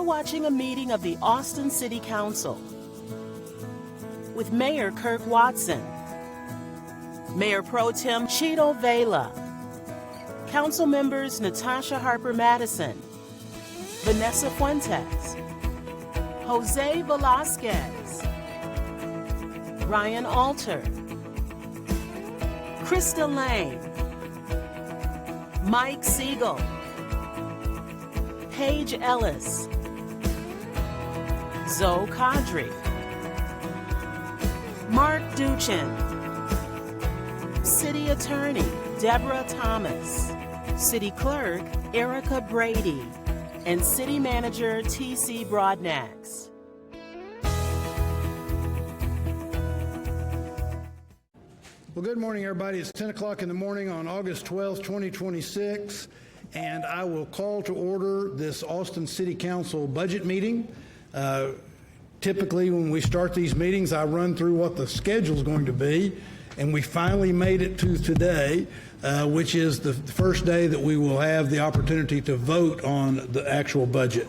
You're watching a meeting of the Austin City Council with Mayor Kirk Watson, Mayor Pro Tem Cheeto Vela, Council members Natasha Harper Madison, Vanessa Fuentes, Jose Velasquez, Ryan Alter, Krista Lane, Mike Siegel, Paige Ellis, Zoe Kadri, Mark Duchin, City Attorney Deborah Thomas, City Clerk Erica Brady, and City Manager T.C. Broadnax. Well, good morning, everybody. It's 10 o'clock in the morning on August 12th, 2026, and I will call to order this Austin City Council budget meeting. Typically, when we start these meetings, I run through what the schedule is going to be, and we finally made it to today, which is the first day that we will have the opportunity to vote on the actual budget.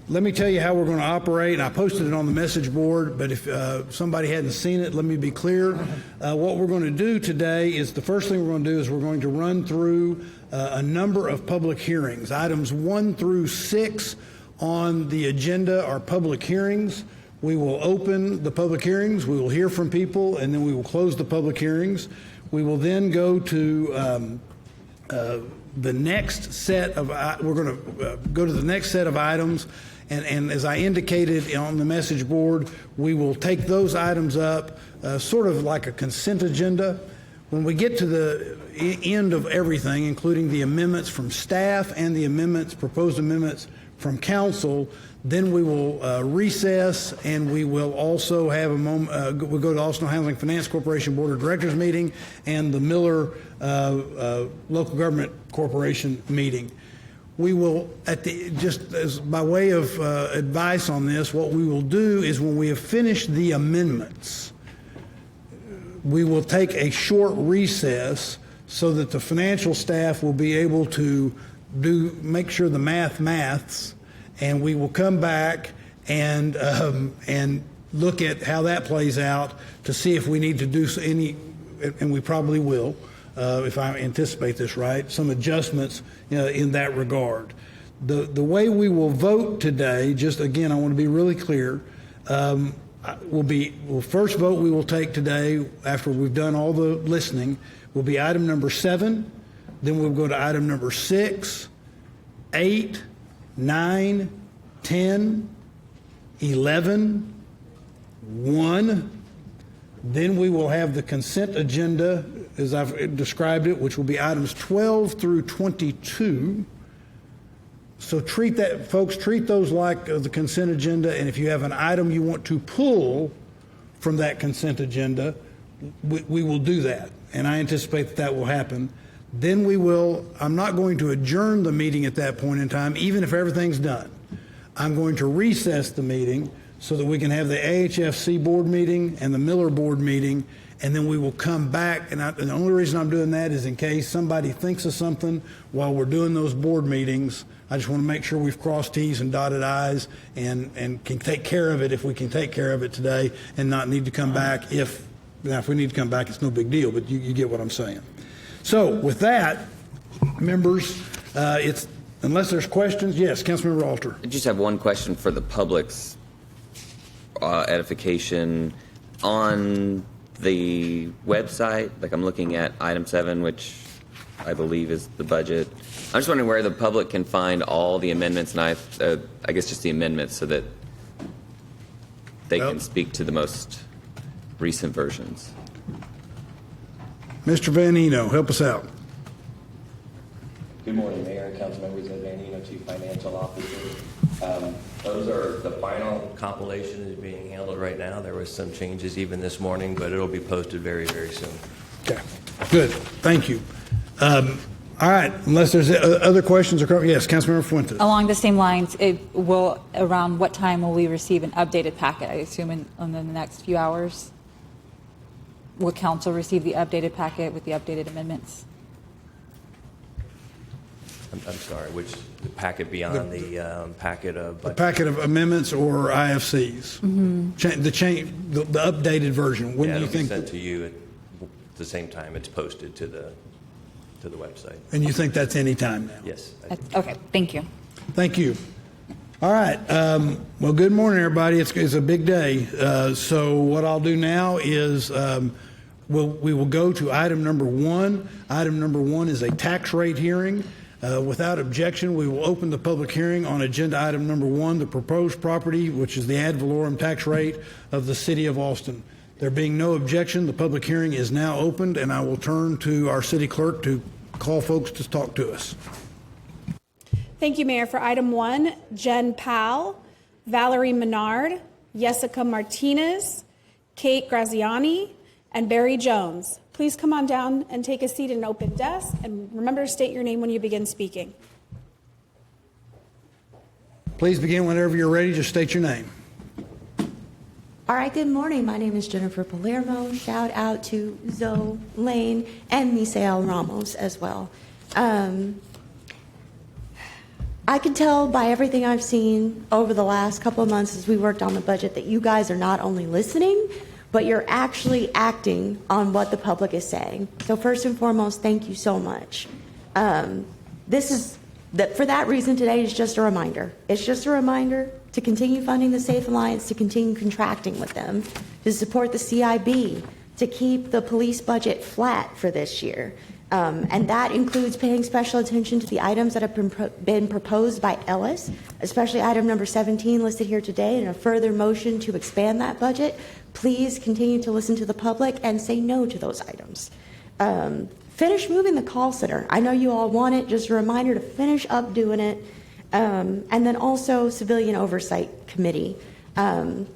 Let me tell you how we're going to operate. I posted it on the message board, but if somebody hadn't seen it, let me be clear. What we're going to do today is the first thing we're going to do is we're going to run through a number of public hearings. Items 1 through 6 on the agenda are public hearings. We will open the public hearings, we will hear from people, and then we will close the public hearings. We will then go to the next set of, we're going to go to the next set of items. And as I indicated on the message board, we will take those items up sort of like a consent agenda. When we get to the end of everything, including the amendments from staff and the amendments, proposed amendments from council, then we will recess, and we will also have a moment, we'll go to the Austin Housing Finance Corporation Board of Directors meeting and the Miller Local Government Corporation meeting. We will, just as by way of advice on this, what we will do is when we have finished the amendments, we will take a short recess so that the financial staff will be able to make sure the maths, and we will come back and look at how that plays out to see if we need to do any, and we probably will. If I anticipate this right, some adjustments in that regard. The way we will vote today, just again, I want to be really clear, first vote we will take today after we've done all the listening will be item number 7, then we'll go to item number 6, 8, 9, 10, 11, 1. Then we will have the consent agenda, as I've described it, which will be items 12 through 22. So treat those like the consent agenda, and if you have an item you want to pull from that consent agenda, we will do that, and I anticipate that will happen. Then I'm not going to adjourn the meeting at that point in time, even if everything's done. I'm going to recess the meeting so that we can have the AHFC board meeting and the Miller board meeting, and then we will come back. And the only reason I'm doing that is in case somebody thinks of something while we're doing those board meetings. I just want to make sure we've crossed T's and dotted I's and can take care of it if we can take care of it today and not need to come back. If we need to come back, it's no big deal, but you get what I'm saying. So with that, members, unless there's questions, yes, Councilmember Alter. I just have one question for the public's edification. On the website, like I'm looking at item 7, which I believe is the budget. I'm just wondering where the public can find all the amendments, and I guess just the amendments, so that they can speak to the most recent versions. Mr. Van Eno, help us out. Good morning, Mayor and Council members. Ed Van Eno, Chief Financial Officer. Those are the final compilation is being handled right now. There was some changes even this morning, but it'll be posted very, very soon. Okay, good. Thank you. All right, unless there's other questions or yes, Councilmember Fuentes. Along the same lines, around what time will we receive an updated packet? I assume in the next few hours. Will Council receive the updated packet with the updated amendments? I'm sorry, which the packet beyond the packet of The budget? packet of amendments or IFCs? The updated version. When Yeah, do you it'll be think? sent to you at the same time it's posted to the website. And you think that's any time now? Yes. Okay, thank you. Thank you. All right. Well, good morning, everybody. It's a big day. So what I'll do now is we will go to item number one. Item number one is a tax rate hearing. Without objection, we will open the public hearing on agenda item number one, the proposed property, which is the ad valorem tax rate of the city of Austin. There being no objection, the public hearing is now opened, and I will turn to our city clerk to call folks to talk to us. Thank you, Mayor. For item one, Jen Powell, Valerie Menard, Jessica Martinez, Kate Graziani, and Barry Jones. Please come on down and take a seat at an open desk, and remember to state your name when you begin speaking. Please begin whenever you're ready. Just state your name. All right, good morning. My name is Jennifer Palermo. Shout out to Zoe Lane and Misael Ramos as well. I can tell by everything I've seen over the last couple of months as we worked on the budget that you guys are not only listening, but you're actually acting on what the public is saying. So first and foremost, thank you so much. For that reason, today is just a reminder. It's just a reminder to continue funding the Safe Alliance, to continue contracting with them, to support the CIB, to keep the police budget flat for this year. And that includes paying special attention to the items that have been proposed by Ellis, especially item number 17 listed here today, and a further motion to expand that budget. Please continue to listen to the public and say no to those items. Finish moving the call center. I know you all want it. Just a reminder to finish up doing it. And then also Civilian Oversight Committee. The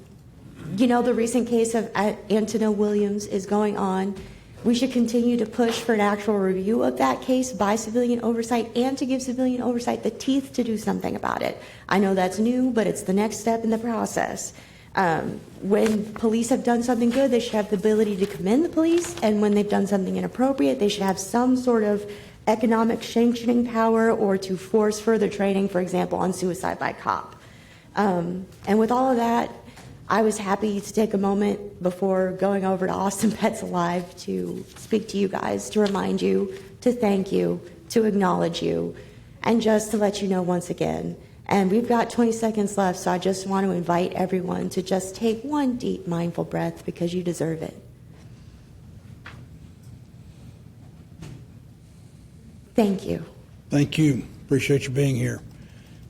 recent case of Antono Williams is going on. We should continue to push for an actual review of that case by Civilian Oversight and to give Civilian Oversight the teeth to do something about it. I know that's new, but it's the next step in the process. When police have done something good, they should have the ability to commend the police, and when they've done something inappropriate, they should have some sort of economic sanctioning power or to force further training, for example, on suicide by cop. And with all of that, I was happy to take a moment before going over to Austin Pets Alive to speak to you guys, to remind you, to thank you, to acknowledge you, and just to let you know once again. And we've got 20 seconds left, so I just want to invite everyone to just take one deep, mindful breath because you deserve it. Thank you. Thank you. Appreciate you being here.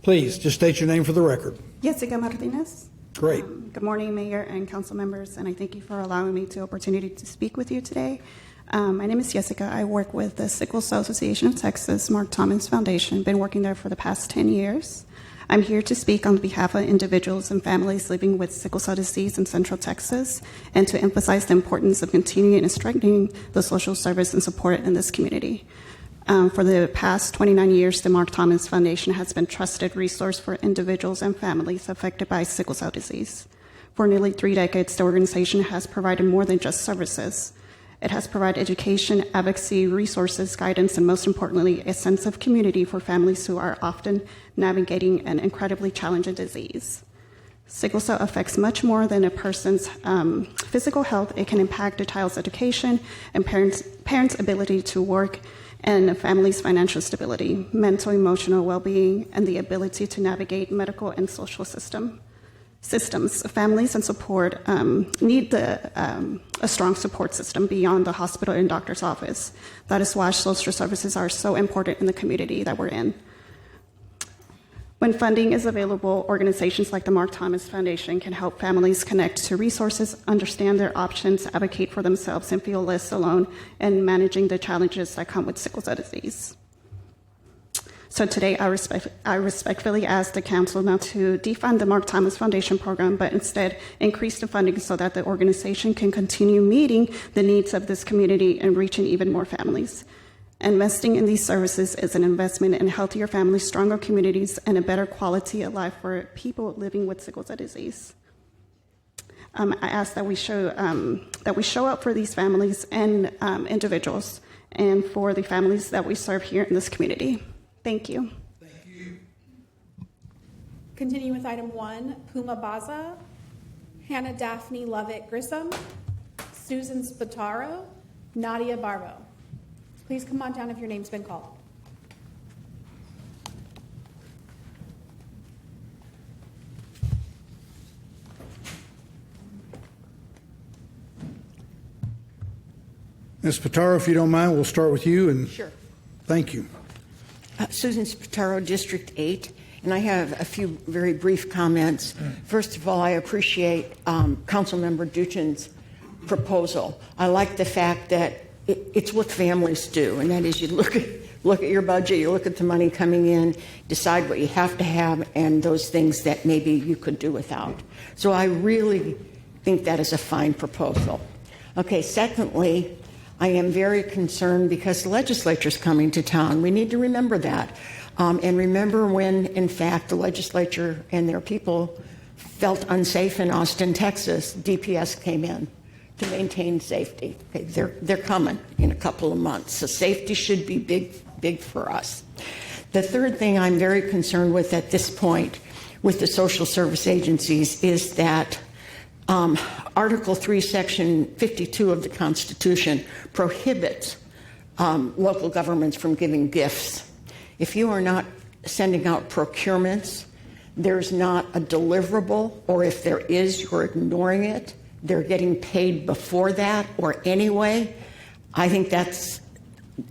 Please, just state your name for the record. Jessica Martinez. Great. Good morning, Mayor and council members, and I thank you for allowing me the opportunity to speak with you today. My name is Jessica. I work with the Sickle Cell Association of Texas, Mark Thomas Foundation. Been working there for the past 10 years. I'm here to speak on behalf of individuals and families living with sickle cell disease in Central Texas and to emphasize the importance of continuing and strengthening the social service and support in this community. For the past 29 years, the Mark Thomas Foundation has been a trusted resource for individuals and families affected by sickle cell disease. For nearly 3 decades, the organization has provided more than just services. It has provided education, advocacy, resources, guidance, and most importantly, a sense of community for families who are often navigating an incredibly challenging disease. Sickle cell affects much more than a person's physical health. It can impact a child's education and parents' ability to work, and a family's financial stability, mental, emotional well-being, and the ability to navigate medical and social systems. Families and support need a strong support system beyond the hospital and doctor's office. That is why social services are so important in the community that we're in. When funding is available, organizations like the Mark Thomas Foundation can help families connect to resources, understand their options, advocate for themselves, and feel less alone in managing the challenges that come with sickle cell disease. So today, I respectfully ask the council not to defund the Mark Thomas Foundation program, but instead increase the funding so that the organization can continue meeting the needs of this community and reaching even more families. Investing in these services is an investment in healthier families, stronger communities, and a better quality of life for people living with sickle cell disease. I ask that we show up for these families and individuals, and for the families that we serve here in this community. Thank you. Continue with item 1, Puma Baza, Hannah Daphne Lovett Grissom, Susan Spataro, Nadia Barbo. Please come on down if your name's been called. Ms. Spataro, if you don't mind, we'll start with you. And Sure. thank you. Susan Spataro, District 8, and I have a few very brief comments. First of all, I appreciate Councilmember Duchin's proposal. I like the fact that it's what families do, and that is you look at your budget, you look at the money coming in, decide what you have to have, and those things that maybe you could do without. So I really think that is a fine proposal. Okay, secondly, I am very concerned because the legislature is coming to town. We need to remember that. And remember when, in fact, the legislature and their people felt unsafe in Austin, Texas, DPS came in to maintain safety. Okay, they're coming in a couple of months. So safety should be big for us. The third thing I'm very concerned with at this point with the social service agencies is that Article 3, Section 52 of the Constitution prohibits local governments from giving gifts. If you are not sending out procurements, there's not a deliverable, or if there is, you're ignoring it. They're getting paid before that or anyway. I think that's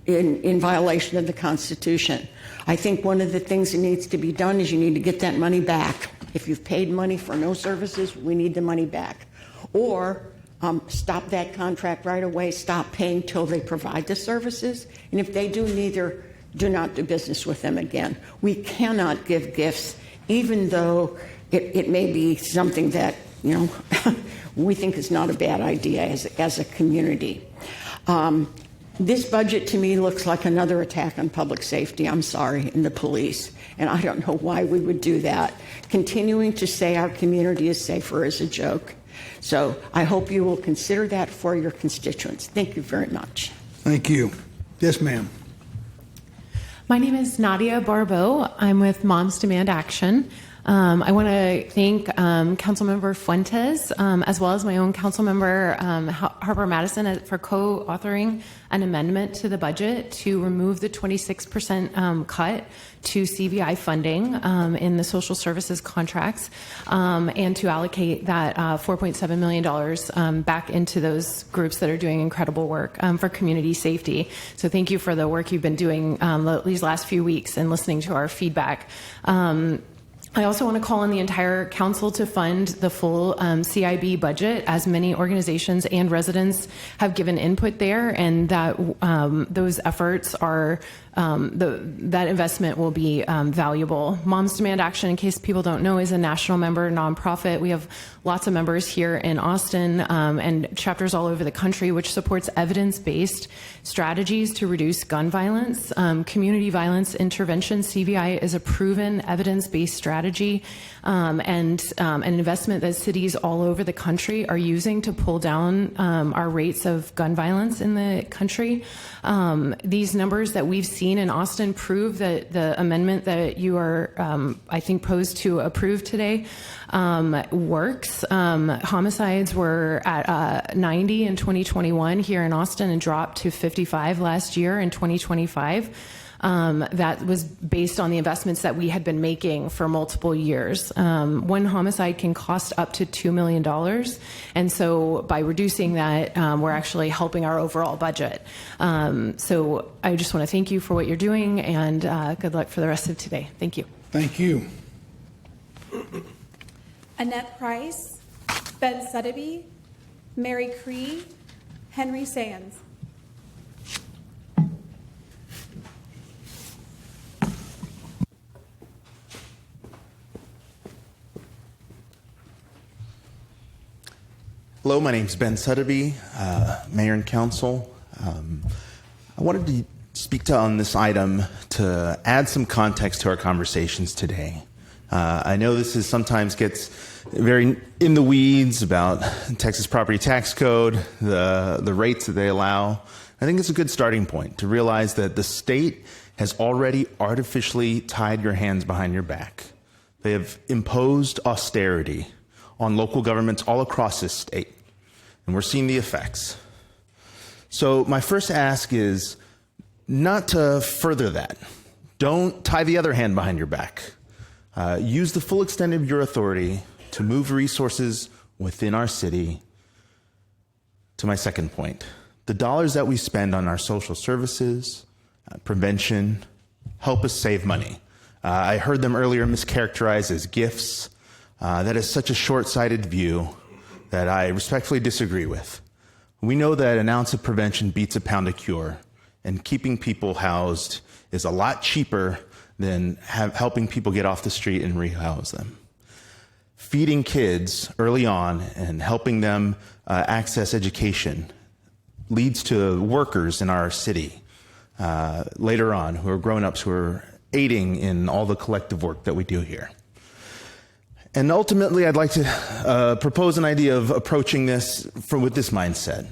in violation of the Constitution. I think one of the things that needs to be done is you need to get that money back. If you've paid money for no services, we need the money back. Or stop that contract right away, stop paying till they provide the services. And if they do neither, do not do business with them again. We cannot give gifts, even though it may be something that, we think is not a bad idea as a community. This budget to me looks like another attack on public safety, I'm sorry, and the police. And I don't know why we would do that. Continuing to say our community is safer is a joke. So I hope you will consider that for your constituents. Thank you very much. Thank you. Yes, ma'am. My name is Nadia Barbo. I'm with Moms Demand Action. I want to thank Councilmember Fuentes, as well as my own Councilmember Harper Madison for co-authoring an amendment to the budget to remove the 26% cut to CVI funding in the social services contracts and to allocate that $4.7 million back into those groups that are doing incredible work for community safety. So thank you for the work you've been doing these last few weeks and listening to our feedback. I also want to call on the entire council to fund the full CIB budget, as many organizations and residents have given input there, and that those efforts are that investment will be valuable. Moms Demand Action, in case people don't know, is a national member nonprofit. We have lots of members here in Austin and chapters all over the country, which supports evidence-based strategies to reduce gun violence. Community violence intervention, CVI, is a proven evidence-based strategy and an investment that cities all over the country are using to pull down our rates of gun violence in the country. These numbers that we've seen in Austin prove that the amendment that you are, I think, posed to approve today works. Homicides were at 90 in 2021 here in Austin and dropped to 55 last year in 2025. That was based on the investments that we had been making for multiple years. One homicide can cost up to $2 million. And so by reducing that, we're actually helping our overall budget. So I just want to thank you for what you're doing, and good luck for the rest of today. Thank you. Thank you. Annette Price, Ben Suddaby, Mary Cree, Henry Sands. Hello, my name is Ben Suddaby, Mayor and Council. I wanted to speak on this item to add some context to our conversations today. I know this is sometimes gets very in the weeds about Texas property tax code, the rates that they allow, I think it's a good starting point to realize that the state has already artificially tied your hands behind your back. They have imposed austerity on local governments all across this state, and we're seeing the effects. So my first ask is not to further that. Don't tie the other hand behind your back. Use the full extent of your authority to move resources within our city. To my second point, the dollars that we spend on our social services, prevention, help us save money. I heard them earlier mischaracterized as gifts. That is such a short-sighted view that I respectfully disagree with. We know that an ounce of prevention beats a pound of cure, and keeping people housed is a lot cheaper than helping people get off the street and rehouse them. Feeding kids early on and helping them access education leads to workers in our city later on who are grown-ups who are aiding in all the collective work that we do here. And ultimately, I'd like to propose an idea of approaching this with this mindset.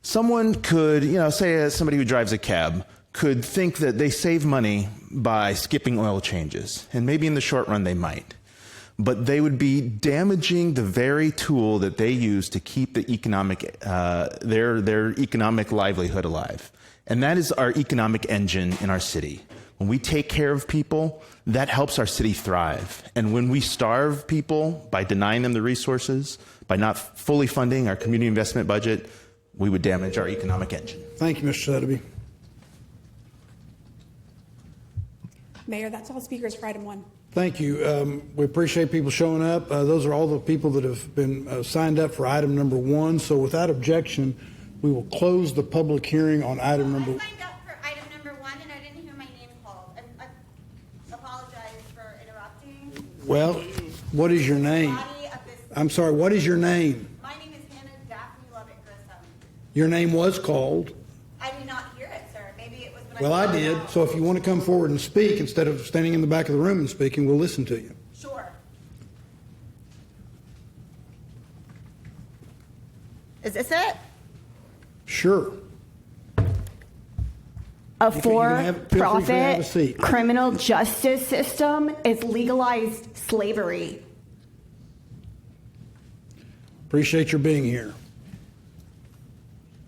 Someone could, say somebody who drives a cab could think that they save money by skipping oil changes, and maybe in the short run they might. But they would be damaging the very tool that they use to keep the economic, their economic livelihood alive. And that is our economic engine in our city. When we take care of people, that helps our city thrive. And when we starve people by denying them the resources, by not fully funding our community investment budget, we would damage our economic engine. Thank you, Mr. Sotheby. Mayor, that's all speakers for item 1. Thank you. We appreciate people showing up. Those are all the people that have been signed up for item number 1. So without objection, we will close the public hearing on item number 1. I signed up for item number 1 and I didn't hear my name called. I apologize for interrupting. Well, what is your name? I'm sorry, what is your name? My name is Hannah Daphne Lovett Grissom. Your name was called. I did not hear it, sir. Maybe it was when Well, I did. So if you want to come forward and speak instead of standing in the back of the room and speaking, we'll listen to you. Sure. Is this it? Sure. A feel free to have a for-profit seat. criminal justice system is legalized slavery. Appreciate your being here.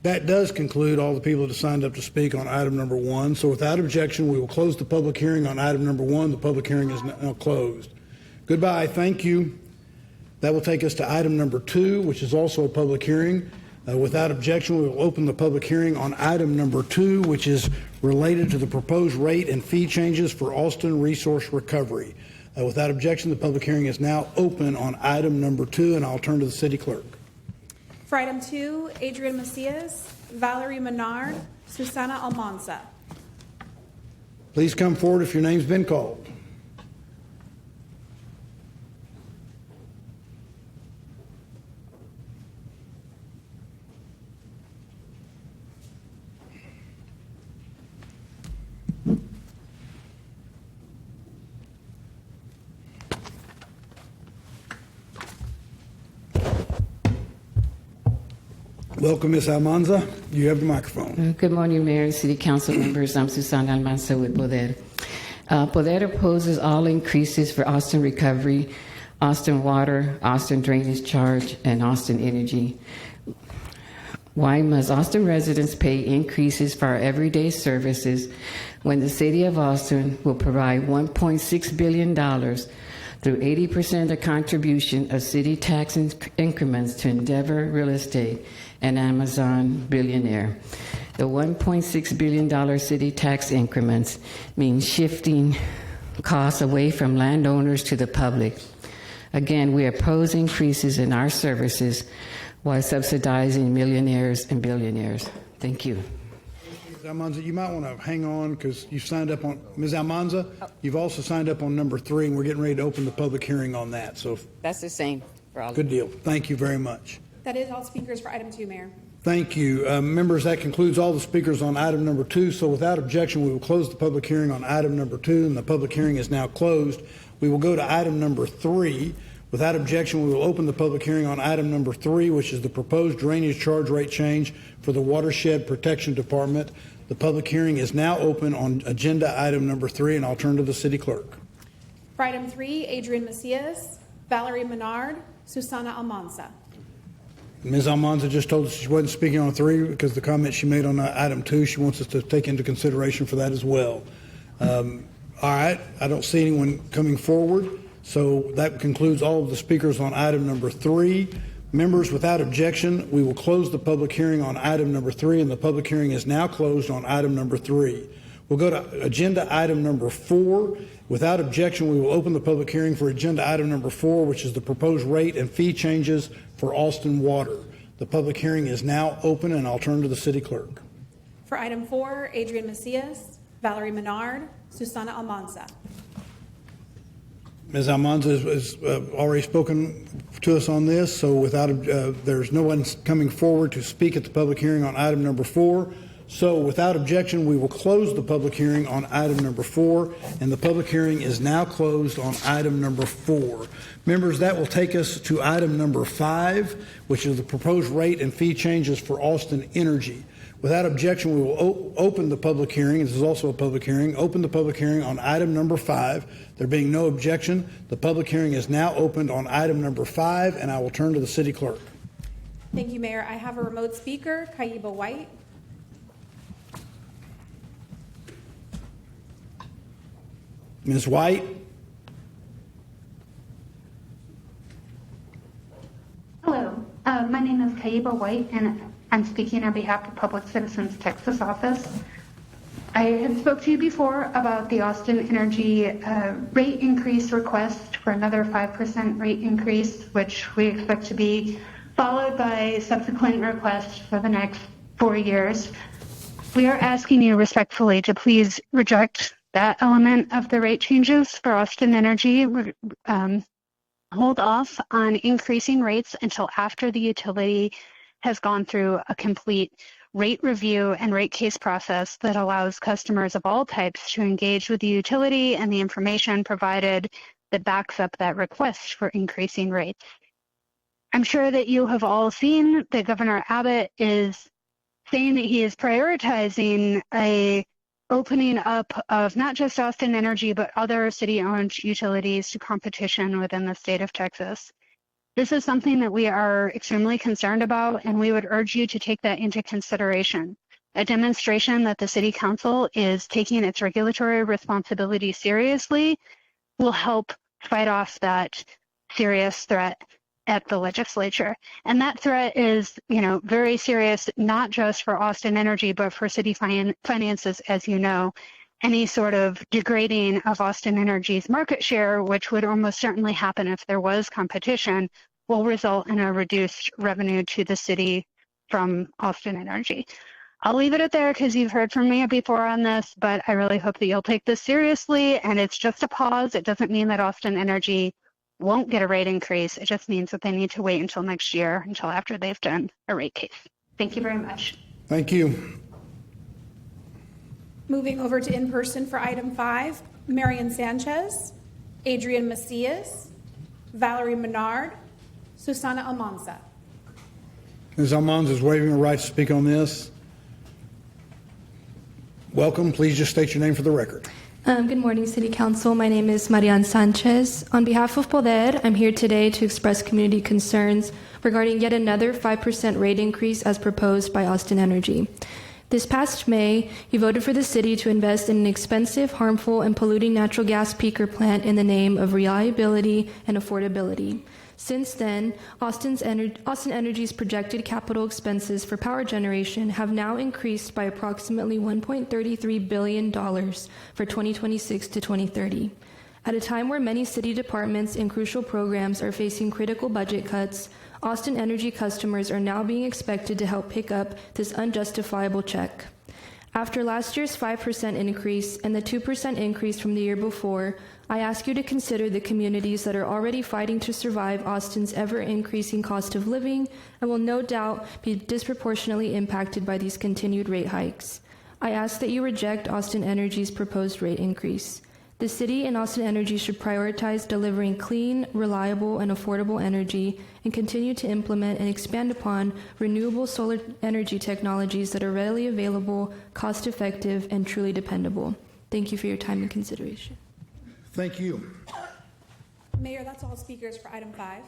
That does conclude all the people that signed up to speak on item number 1. So without objection, we will close the public hearing on item number 1. The public hearing is now closed. Goodbye. Thank you. That will take us to item number 2, which is also a public hearing. Without objection, we will open the public hearing on item number 2, which is related to the proposed rate and fee changes for Austin Resource Recovery. Without objection, the public hearing is now open on item number 2, and I'll turn to the city clerk. For item 2, Adrian Macias, Valerie Menard, Susana Almanza. Please come forward if your name's been called. Welcome, Ms. Almanza. You have the microphone. Good morning, Mayor and City Council members. I'm Susana Almanza with Poder. Poder opposes all increases for Austin Recovery, Austin Water, Austin Drainage Charge, and Austin Energy. Why must Austin residents pay increases for our everyday services when the City of Austin will provide $1.6 billion through 80% of the contribution of city tax increments to Endeavor Real Estate and Amazon Billionaire? The $1.6 billion city tax increments mean shifting costs away from landowners to the public. Again, we oppose increases in our services while subsidizing millionaires and billionaires. Thank you. Ms. Almanza, you might want to hang on because you signed up on, Ms. Almanza, you've also signed up on number 3, and we're getting ready to open the public hearing on that. So That's the same for all. Good deal. Thank you very much. That is all speakers for item 2, Mayor. Thank you. Members, that concludes all the speakers on item number 2. So without objection, we will close the public hearing on item number 2, and the public hearing is now closed. We will go to item number 3, Without objection, we will open the public hearing on item number 3, which is the proposed drainage charge rate change for the Watershed Protection Department. The public hearing is now open on agenda item number 3, and I'll turn to the city clerk. For item 3, Adrian Macias, Valerie Menard, Susana Almanza. Ms. Almanza just told us she wasn't speaking on 3 because the comment she made on item 2, she wants us to take into consideration for that as well. All right, I don't see anyone coming forward, so that concludes all of the speakers on item number 3. Members, without objection, we will close the public hearing on item number 3, and the public hearing is now closed on item number 3. We'll go to agenda item number 4. Without objection, we will open the public hearing for agenda item number 4, which is the proposed rate and fee changes for Austin Water. The public hearing is now open, and I'll turn to the city clerk. For item 4, Adrian Macias, Valerie Menard, Susana Almanza. Ms. Almanza has already spoken to us on this, so without there's no one coming forward to speak at the public hearing on item number 4. So without objection, we will close the public hearing on item number 4, and the public hearing is now closed on item number 4. Members, that will take us to item number 5, which is the proposed rate and fee changes for Austin Energy. Without objection, we will open the public hearing. This is also a public hearing. Open the public hearing on item number 5. There being no objection, the public hearing is now opened on item number 5, and I will turn to the city clerk. Thank you, Mayor. I have a remote speaker, Kaiba White. Ms. White? Hello, my name is Kaiba White, and I'm speaking on behalf of Public Citizens Texas office. I had spoke to you before about the Austin Energy rate increase request for another 5% rate increase, which we expect to be followed by subsequent requests for the next 4 years. We are asking you respectfully to please reject that element of the rate changes for Austin Energy. Hold off on increasing rates until after the utility has gone through a complete rate review and rate case process that allows customers of all types to engage with the utility and the information provided that backs up that request for increasing rates. I'm sure that you have all seen that Governor Abbott is saying that he is prioritizing a opening up of not just Austin Energy, but other city-owned utilities to competition within the state of Texas. This is something that we are extremely concerned about, and we would urge you to take that into consideration. A demonstration that the City Council is taking its regulatory responsibility seriously will help fight off that serious threat at the legislature. And that threat is, very serious, not just for Austin Energy, but for city finances, as you know. Any sort of degrading of Austin Energy's market share, which would almost certainly happen if there was competition, will result in a reduced revenue to the city from Austin Energy. I'll leave it at there because you've heard from me before on this, but I really hope that you'll take this seriously, and it's just a pause. It doesn't mean that Austin Energy won't get a rate increase. It just means that they need to wait until next year, until after they've done a rate case. Thank you very much. Thank you. Moving over to in-person for item 5, Marian Sanchez, Adrian Macias, Valerie Menard, Susana Almanza. Ms. Almanza is waiving her right to speak on this. Welcome. Please just state your name for the record. Good morning, City Council. My name is Marian Sanchez. On behalf of Poder, I'm here today to express community concerns regarding yet another 5% rate increase as proposed by Austin Energy. This past May, you voted for the city to invest in an expensive, harmful, and polluting natural gas peaker plant in the name of reliability and affordability. Since then, Austin Energy's projected capital expenses for power generation have now increased by approximately $1.33 billion for 2026 to 2030. At a time where many city departments and crucial programs are facing critical budget cuts, Austin Energy customers are now being expected to help pick up this unjustifiable check. After last year's 5% increase and the 2% increase from the year before, I ask you to consider the communities that are already fighting to survive Austin's ever-increasing cost of living and will no doubt be disproportionately impacted by these continued rate hikes. I ask that you reject Austin Energy's proposed rate increase. The city and Austin Energy should prioritize delivering clean, reliable, and affordable energy and continue to implement and expand upon renewable solar energy technologies that are readily available, cost-effective, and truly dependable. Thank you for your time and consideration. Thank you. Mayor, that's all speakers for item 5.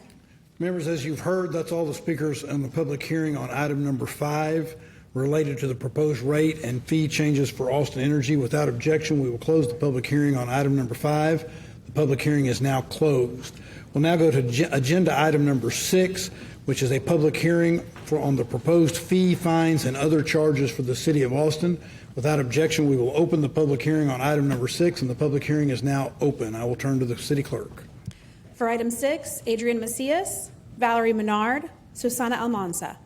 Members, as you've heard, that's all the speakers on the public hearing on item number 5 related to the proposed rate and fee changes for Austin Energy. Without objection, we will close the public hearing on item number 5. The public hearing is now closed. We'll now go to agenda item number 6, which is a public hearing on the proposed fee, fines, and other charges for the city of Austin. Without objection, we will open the public hearing on item number 6, and the public hearing is now open. I will turn to the city clerk. For item 6, Adrian Macias, Valerie Menard, Susana Almanza.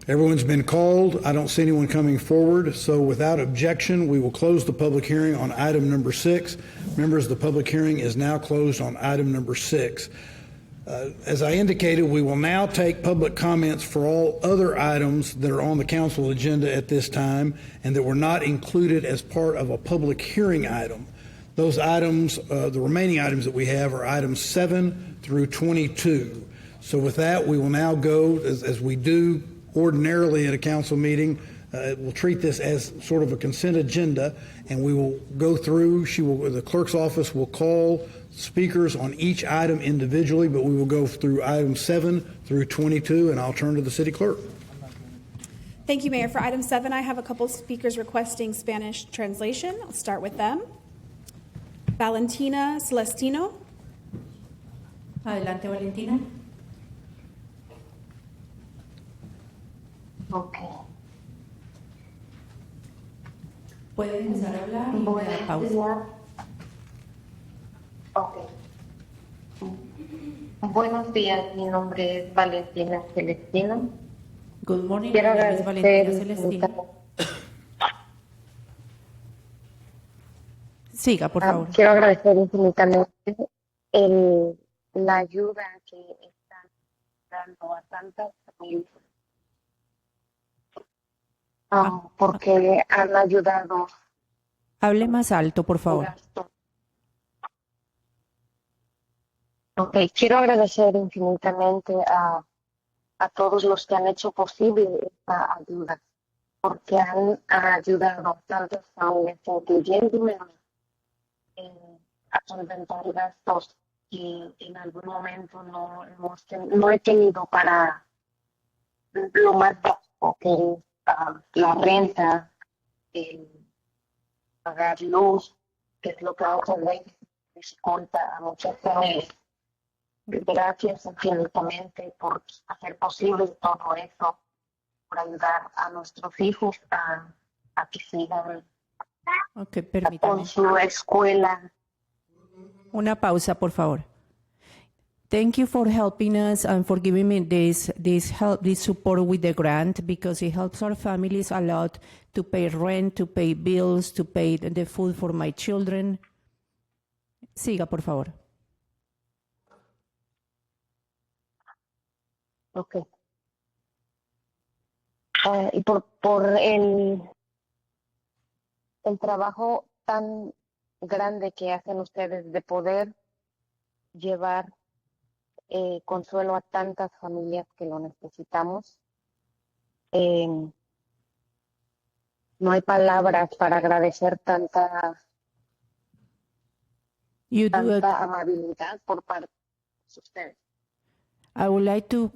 Everyone's been called. I don't see anyone coming forward. So without objection, we will close the public hearing on item number 6. Members, the public hearing is now closed on item number 6. As I indicated, we will now take public comments for all other items that are on the council agenda at this time and that were not included as part of a public hearing item. Those items, the remaining items that we have are items 7 through 22. So with that, we will now go, as we do ordinarily at a council meeting, we'll treat this as sort of a consent agenda, and we will go through. The clerk's office will call speakers on each item individually, but we will go through items 7 through 22, and I'll turn to the city clerk. Thank you, Mayor. For item 7, I have a couple speakers requesting Spanish translation. I'll start with them. Valentina Celestino. Adelante, Valentina. Okay. Puede empezar a hablar y me da pausa. Okay. Buenos días, mi nombre es Valentina Celestino. Good morning, Quiero my name is Valentina Celestino. Siga, por favor. Quiero agradecer infinitamente la ayuda que están dando a tantas familias. Porque han ayudado. Hable más alto, por favor. Okay. Quiero agradecer infinitamente a todos los que han hecho posible esta ayuda, porque han ayudado a tantas familias, incluyéndome a solventar gastos que en algún momento no he tenido para lo más básico, que es la renta, pagar luz, que es lo que muchas veces dificulta a muchas familias. Gracias infinitamente por hacer posible todo eso, por ayudar a nuestros hijos a que sigan con su escuela. Una pausa, por favor. Thank you for helping us and for giving me this support with the grant, because it helps our families a lot to pay rent, to pay bills, to pay the food for my children. Siga, por favor. Okay. Y por el trabajo tan grande que hacen ustedes de poder llevar consuelo a tantas familias que lo necesitamos. No hay palabras para agradecer tanta amabilidad por parte de ustedes. I would like to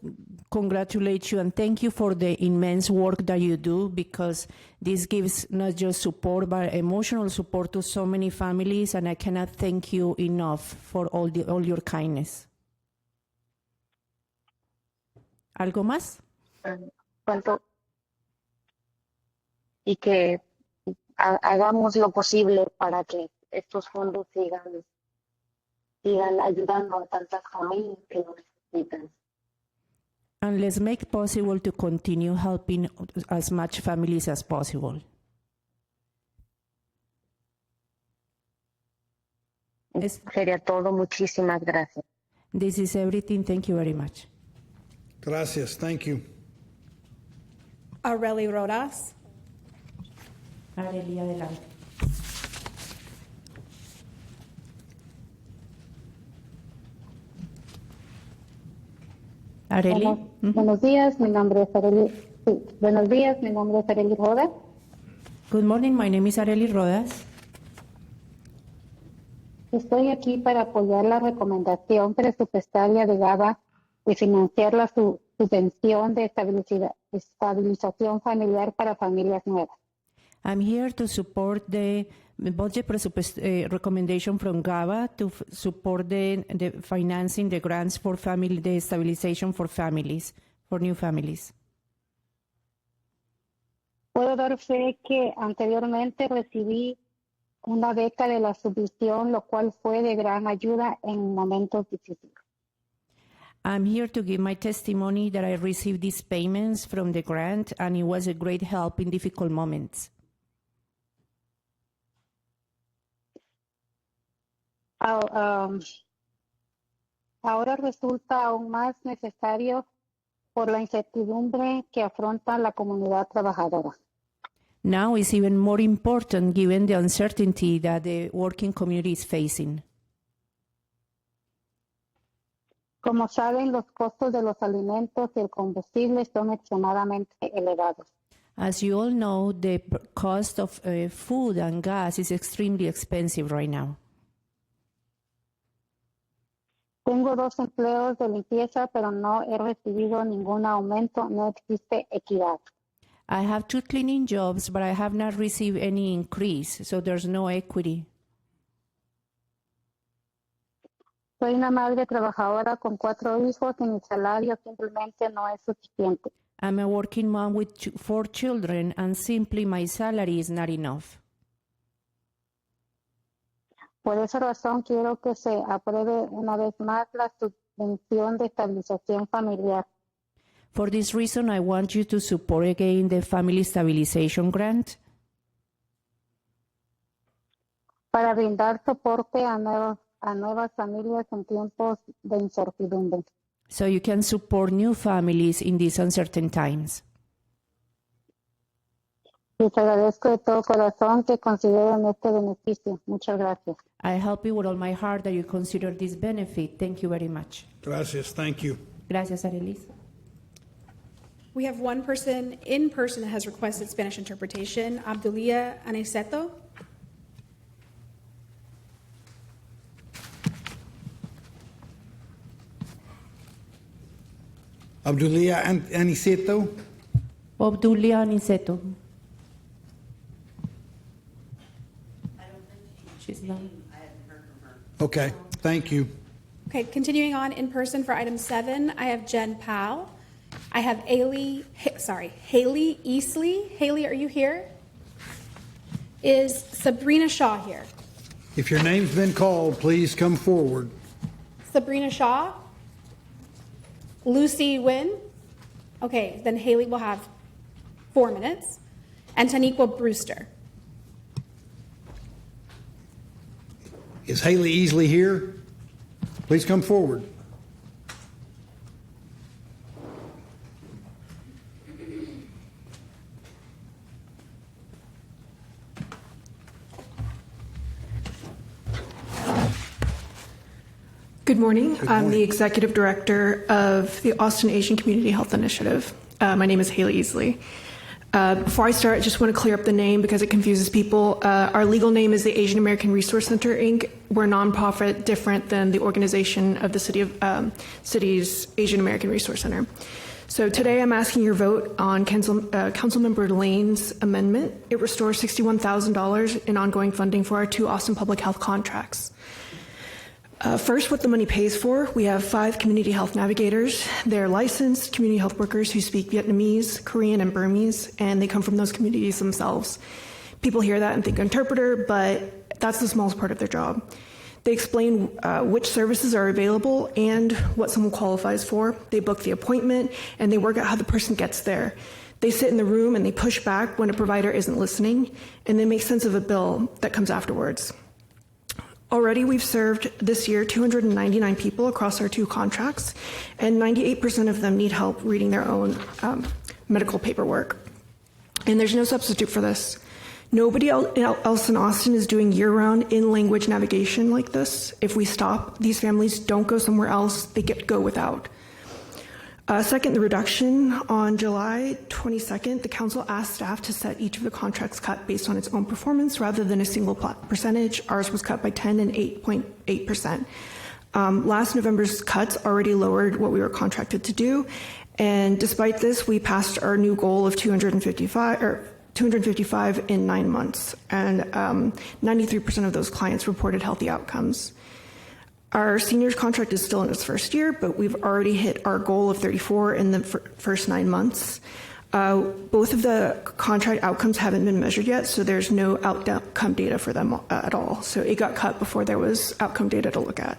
congratulate you and thank you for the immense work that you do, because this gives not just support but emotional support to so many families, and I cannot thank you enough for all your kindness. ¿Algo más? ¿Cuánto? Y que hagamos lo posible para que estos fondos sigan ayudando a tantas familias que lo necesitan. And let's make possible to continue helping as much families as possible. Sería todo. Muchísimas gracias. This is everything. Thank you very much. Gracias. Thank you. Areli Rodas. Areli, adelante. Areli? Buenos días, mi nombre es Areli. Sí, buenos días, mi nombre es Areli Rodas. Good morning, my name is Areli Rodas. Estoy aquí para apoyar la recomendación presupuestaria de GABA de financiar la subvención de estabilización familiar para familias nuevas. I'm here to support the budget recommendation from GABA to support the financing, the grants for family, the stabilization for families, for new families. Puedo dar fe que anteriormente recibí una beca de la subvención, lo cual fue de gran ayuda en momentos difíciles. I'm here to give my testimony that I received these payments from the grant, and it was a great help in difficult moments. Ahora resulta aún más necesario por la incertidumbre que afronta la comunidad trabajadora. Now it's even more important given the uncertainty that the working community is facing. Como saben, los costos de los alimentos y el combustible son extremadamente elevados. As you all know, the cost of food and gas is extremely expensive right now. Tengo 2 empleos de limpieza, pero no he recibido ningún aumento, no existe equidad. I have 2 cleaning jobs, but I have not received any increase, so there's no equity. Soy una madre trabajadora con 4 hijos y mi salario simplemente no es suficiente. I'm a working mom with 4 children, and simply my salary is not enough. Por esa razón quiero que se apruebe una vez más la subvención de estabilización familiar. For this reason, I want you to support again the Family Stabilization Grant para brindar soporte a nuevas familias en tiempos de incertidumbre. so you can support new families in these uncertain times. Les agradezco de todo corazón que consideren este beneficio. Muchas gracias. I help you with all my heart that you consider this benefit. Thank you very much. Gracias, thank you. Gracias, Arelis. We have one person in person that has requested Spanish interpretation, Abdulia Aniceto. Abdulia Aniceto. Abdulia Aniceto. She's not. Okay, thank you. Okay, continuing on in person for item 7, I have Jen Powell. I have Haley Easley. Haley, are you here? Is Sabrina Shaw here? If your name's been called, please come forward. Sabrina Shaw? Lucy Wynn? Okay, then Haley will have 4 minutes. And Taniqua Brewster. Is Haley Easley here? Please come forward. Good morning. I'm the Executive Director of the Austin Asian Community Health Initiative. My name is Haley Easley. Before I start, I just want to clear up the name because it confuses people. Our legal name is the Asian American Resource Center, Inc. We're a nonprofit, different than the organization of the city's Asian American Resource Center. So today I'm asking your vote on Councilmember Lane's amendment. It restores $61,000 in ongoing funding for our 2 Austin Public Health contracts. First, what the money pays for, we have 5 community health navigators. They're licensed community health workers who speak Vietnamese, Korean, and Burmese, and they come from those communities themselves. People hear that and think interpreter, but that's the smallest part of their job. They explain which services are available and what someone qualifies for. They book the appointment, and they work out how the person gets there. They sit in the room and they push back when a provider isn't listening, and they make sense of a bill that comes afterwards. Already, we've served this year 299 people across our 2 contracts, and 98% of them need help reading their own medical paperwork. And there's no substitute for this. Nobody else in Austin is doing year-round in-language navigation like this. If we stop, these families don't go somewhere else, they go without. Second, the reduction. On July 22nd, the council asked staff to set each of the contracts cut based on its own performance rather than a single percentage. Ours was cut by 10 and 8.8%. Last November's cuts already lowered what we were contracted to do, and despite this, we passed our new goal of 255 in 9 months, and 93% of those clients reported healthy outcomes. Our seniors contract is still in its first year, but we've already hit our goal of 34 in the first 9 months. Both of the contract outcomes haven't been measured yet, so there's no outcome data for them at all. So it got cut before there was outcome data to look at.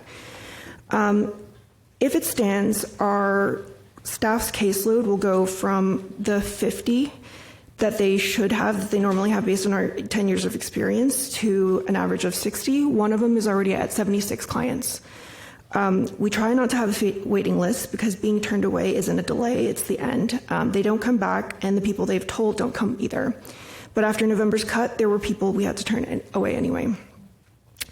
If it stands, our staff's caseload will go from the 50 that they should have, that they normally have based on our 10 years of experience, to an average of 60. One of them is already at 76 clients. We try not to have a waiting list because being turned away isn't a delay, it's the end. They don't come back, and the people they've told don't come either. But after November's cut, there were people we had to turn away anyway.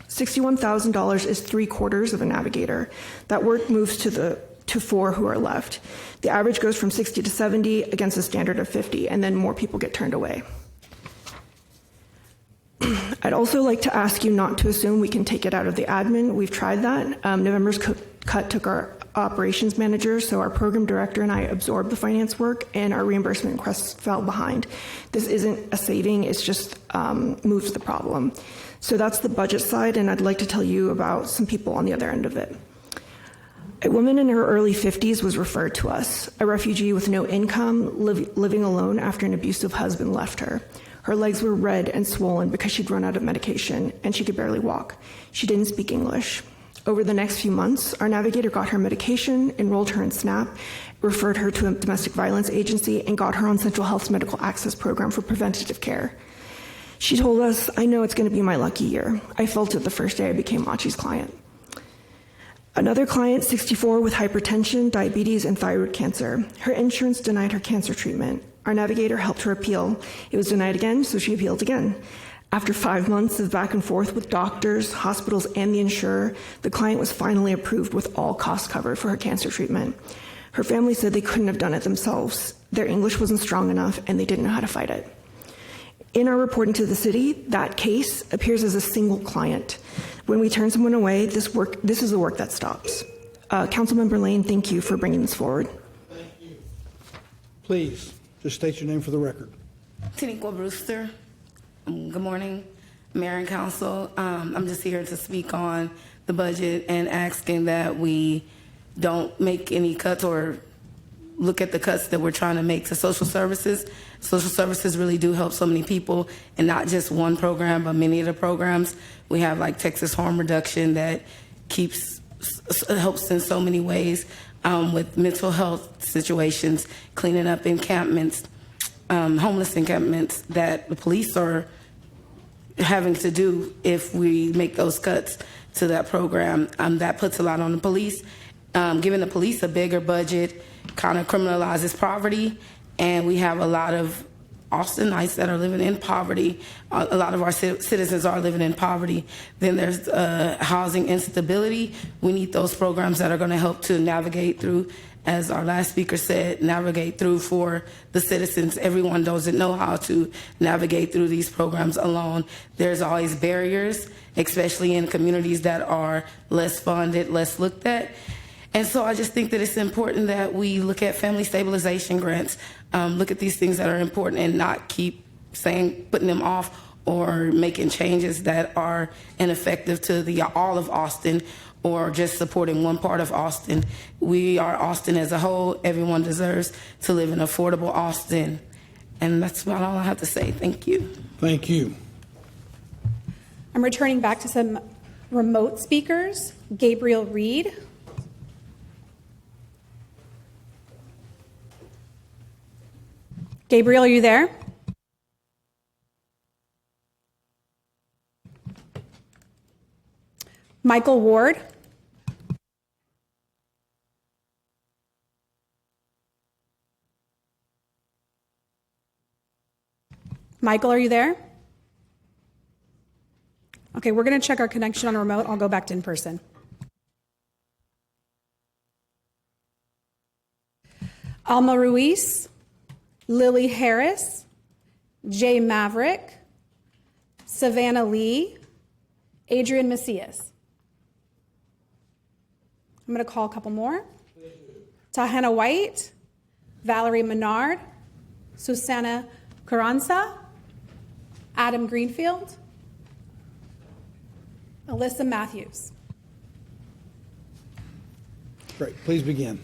$61,000 is 3/4 of a navigator. That work moves to 4 who are left. The average goes from 60 to 70 against a standard of 50, and then more people get turned away. I'd also like to ask you not to assume we can take it out of the admin. We've tried that. November's cut took our operations manager, so our program director and I absorbed the finance work, and our reimbursement requests fell behind. This isn't a saving, it's just moves the problem. So that's the budget side, and I'd like to tell you about some people on the other end of it. A woman in her early 50s was referred to us, a refugee with no income, living alone after an abusive husband left her. Her legs were red and swollen because she'd run out of medication, and she could barely walk. She didn't speak English. Over the next few months, our navigator got her medication, enrolled her in SNAP, referred her to a domestic violence agency, and got her on Central Health's medical access program for preventative care. She told us, "I know it's going to be my lucky year. I felt it the first day I became Machi's client." Another client, 64, with hypertension, diabetes, and thyroid cancer. Her insurance denied her cancer treatment. Our navigator helped her appeal. It was denied again, so she appealed again. After 5 months of back and forth with doctors, hospitals, and the insurer, the client was finally approved with all costs covered for her cancer treatment. Her family said they couldn't have done it themselves. Their English wasn't strong enough, and they didn't know how to fight it. In our reporting to the city, that case appears as a single client. When we turn someone away, this is the work that stops. Councilmember Lane, thank you for bringing this forward. Thank you. Please, just state your name for the record. Taniqua Brewster. Good morning, Mayor and Council. I'm just here to speak on the budget and asking that we don't make any cuts or look at the cuts that we're trying to make to social services. Social services really do help so many people, and not just one program, but many of the programs. We have like Texas Harm Reduction that helps in so many ways with mental health situations, cleaning up encampments, homeless encampments that the police are having to do if we make those cuts to that program. That puts a lot on the police. Giving the police a bigger budget kind of criminalizes poverty, and we have a lot of Austinites that are living in poverty. A lot of our citizens are living in poverty. Then there's housing instability. We need those programs that are going to help to navigate through, as our last speaker said, navigate through for the citizens. Everyone doesn't know how to navigate through these programs alone. There's always barriers, especially in communities that are less funded, less looked at. And so I just think that it's important that we look at family stabilization grants, look at these things that are important and not keep putting them off or making changes that are ineffective to all of Austin or just supporting one part of Austin. We are Austin as a whole. Everyone deserves to live in affordable Austin. And that's about all I have to say. Thank you. Thank you. I'm returning back to some remote speakers. Gabriel Reed. Gabriel, are you there? Michael Ward. Michael, are you there? Okay, we're going to check our connection on remote. I'll go back to in person. Alma Ruiz, Lily Harris, Jay Maverick, Savannah Lee, Adrian Macias. I'm going to call a couple more. Tahena White, Valerie Menard, Susana Carranza, Adam Greenfield, Alyssa Matthews. Great, please begin.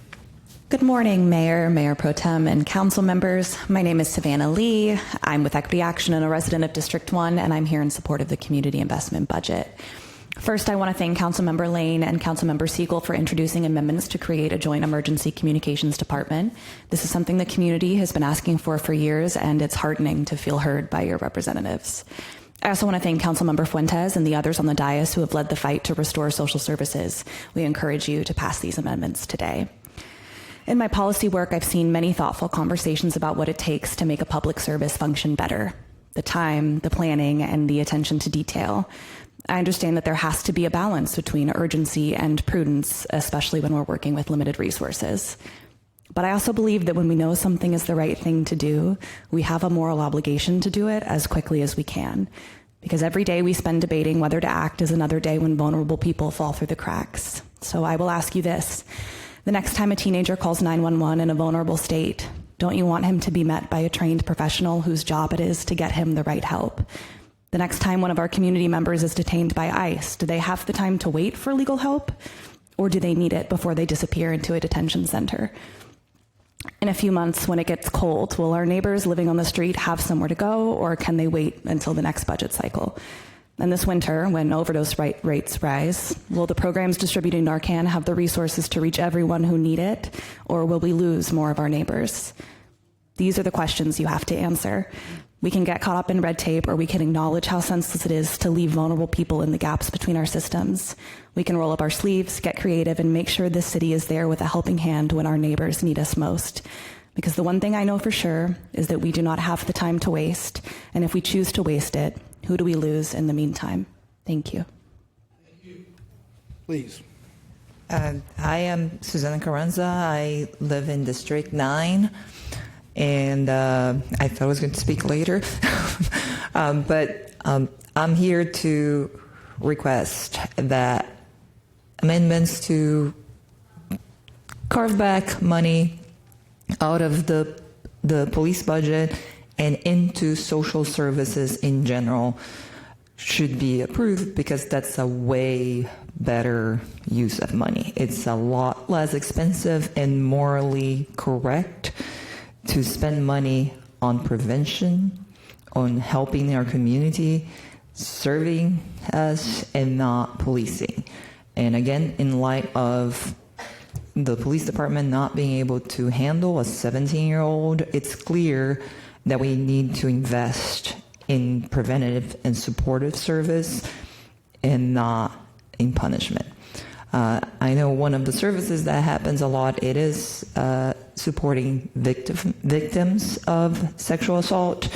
Good morning, Mayor, Mayor Pro Tem, and council members. My name is Savannah Lee. I'm with Equity Action and a resident of District 1, and I'm here in support of the community investment budget. First, I want to thank Councilmember Lane and Councilmember Siegel for introducing amendments to create a joint emergency communications department. This is something the community has been asking for years, and it's heartening to feel heard by your representatives. I also want to thank Councilmember Fuentes and the others on the dais who have led the fight to restore social services. We encourage you to pass these amendments today. In my policy work, I've seen many thoughtful conversations about what it takes to make a public service function better. The time, the planning, and the attention to detail. I understand that there has to be a balance between urgency and prudence, especially when we're working with limited resources. But I also believe that when we know something is the right thing to do, we have a moral obligation to do it as quickly as we can. Because every day we spend debating whether to act is another day when vulnerable people fall through the cracks. So I will ask you this. The next time a teenager calls 911 in a vulnerable state, don't you want him to be met by a trained professional whose job it is to get him the right help? The next time one of our community members is detained by ICE, do they have the time to wait for legal help? Or do they need it before they disappear into a detention center? In a few months, when it gets cold, will our neighbors living on the street have somewhere to go, or can they wait until the next budget cycle? And this winter, when overdose rates rise, will the programs distributing Narcan have the resources to reach everyone who need it, or will we lose more of our neighbors? These are the questions you have to answer. We can get caught up in red tape, or we can acknowledge how senseless it is to leave vulnerable people in the gaps between our systems. We can roll up our sleeves, get creative, and make sure this city is there with a helping hand when our neighbors need us most. Because the one thing I know for sure is that we do not have the time to waste, and if we choose to waste it, who do we lose in the meantime? Thank you. Please. I am Susana Carranza. I live in District 9, and I thought I was going to speak later. But I'm here to request that amendments to carve back money out of the police budget and into social services in general should be approved, because that's a way better use of money. It's a lot less expensive and morally correct to spend money on prevention, on helping our community, serving us, and not policing. And again, in light of the police department not being able to handle a 17-year-old, it's clear that we need to invest in preventative and supportive service and not in punishment. I know one of the services that happens a lot, it is supporting victims of sexual assault,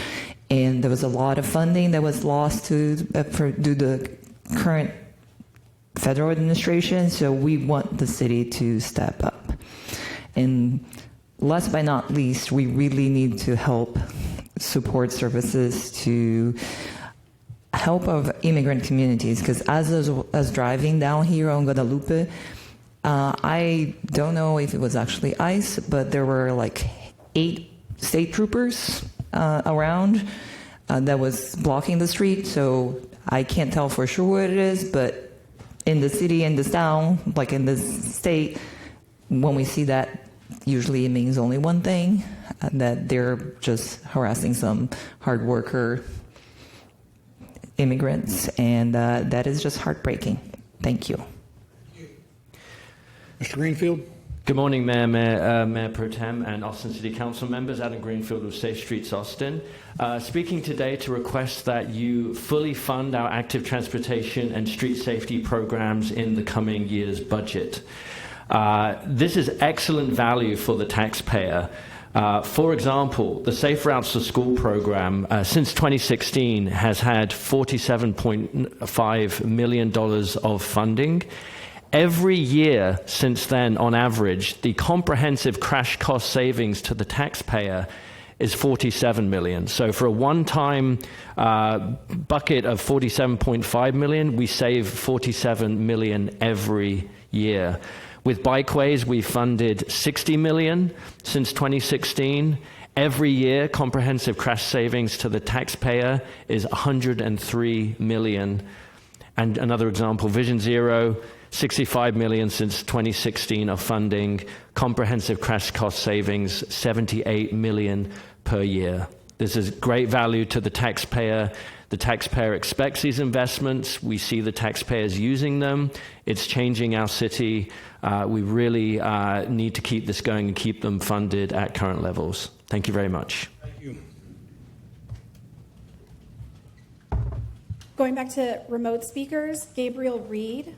and there was a lot of funding that was lost due to the current federal administration, so we want the city to step up. And last but not least, we really need to help support services to help our immigrant communities, because as I was driving down here on Guadalupe, I don't know if it was actually ICE, but there were like 8 state troopers around that was blocking the street, so I can't tell for sure what it is, but in the city, in this town, like in this state, when we see that, usually it means only one thing, that they're just harassing some hard worker immigrants, and that is just heartbreaking. Thank you. Mr. Greenfield. Good morning, Mayor Pro Tem and Austin City Council members. Adam Greenfield of Safe Streets Austin. Speaking today to request that you fully fund our active transportation and street safety programs in the coming year's budget. This is excellent value for the taxpayer. For example, the Safe Routes to School program since 2016 has had $47.5 million of funding. Every year since then, on average, the comprehensive crash cost savings to the taxpayer is $47 million. So for a one-time bucket of $47.5 million, we save $47 million every year. With bikeways, we funded $60 million since 2016. Every year, comprehensive crash savings to the taxpayer is $103 million. And another example, Vision Zero, $65 million since 2016 of funding. Comprehensive crash cost savings, $78 million per year. This is great value to the taxpayer. The taxpayer expects these investments. We see the taxpayers using them. It's changing our city. We really need to keep this going and keep them funded at current levels. Thank you very much. Thank you. Going back to remote speakers, Gabriel Reed.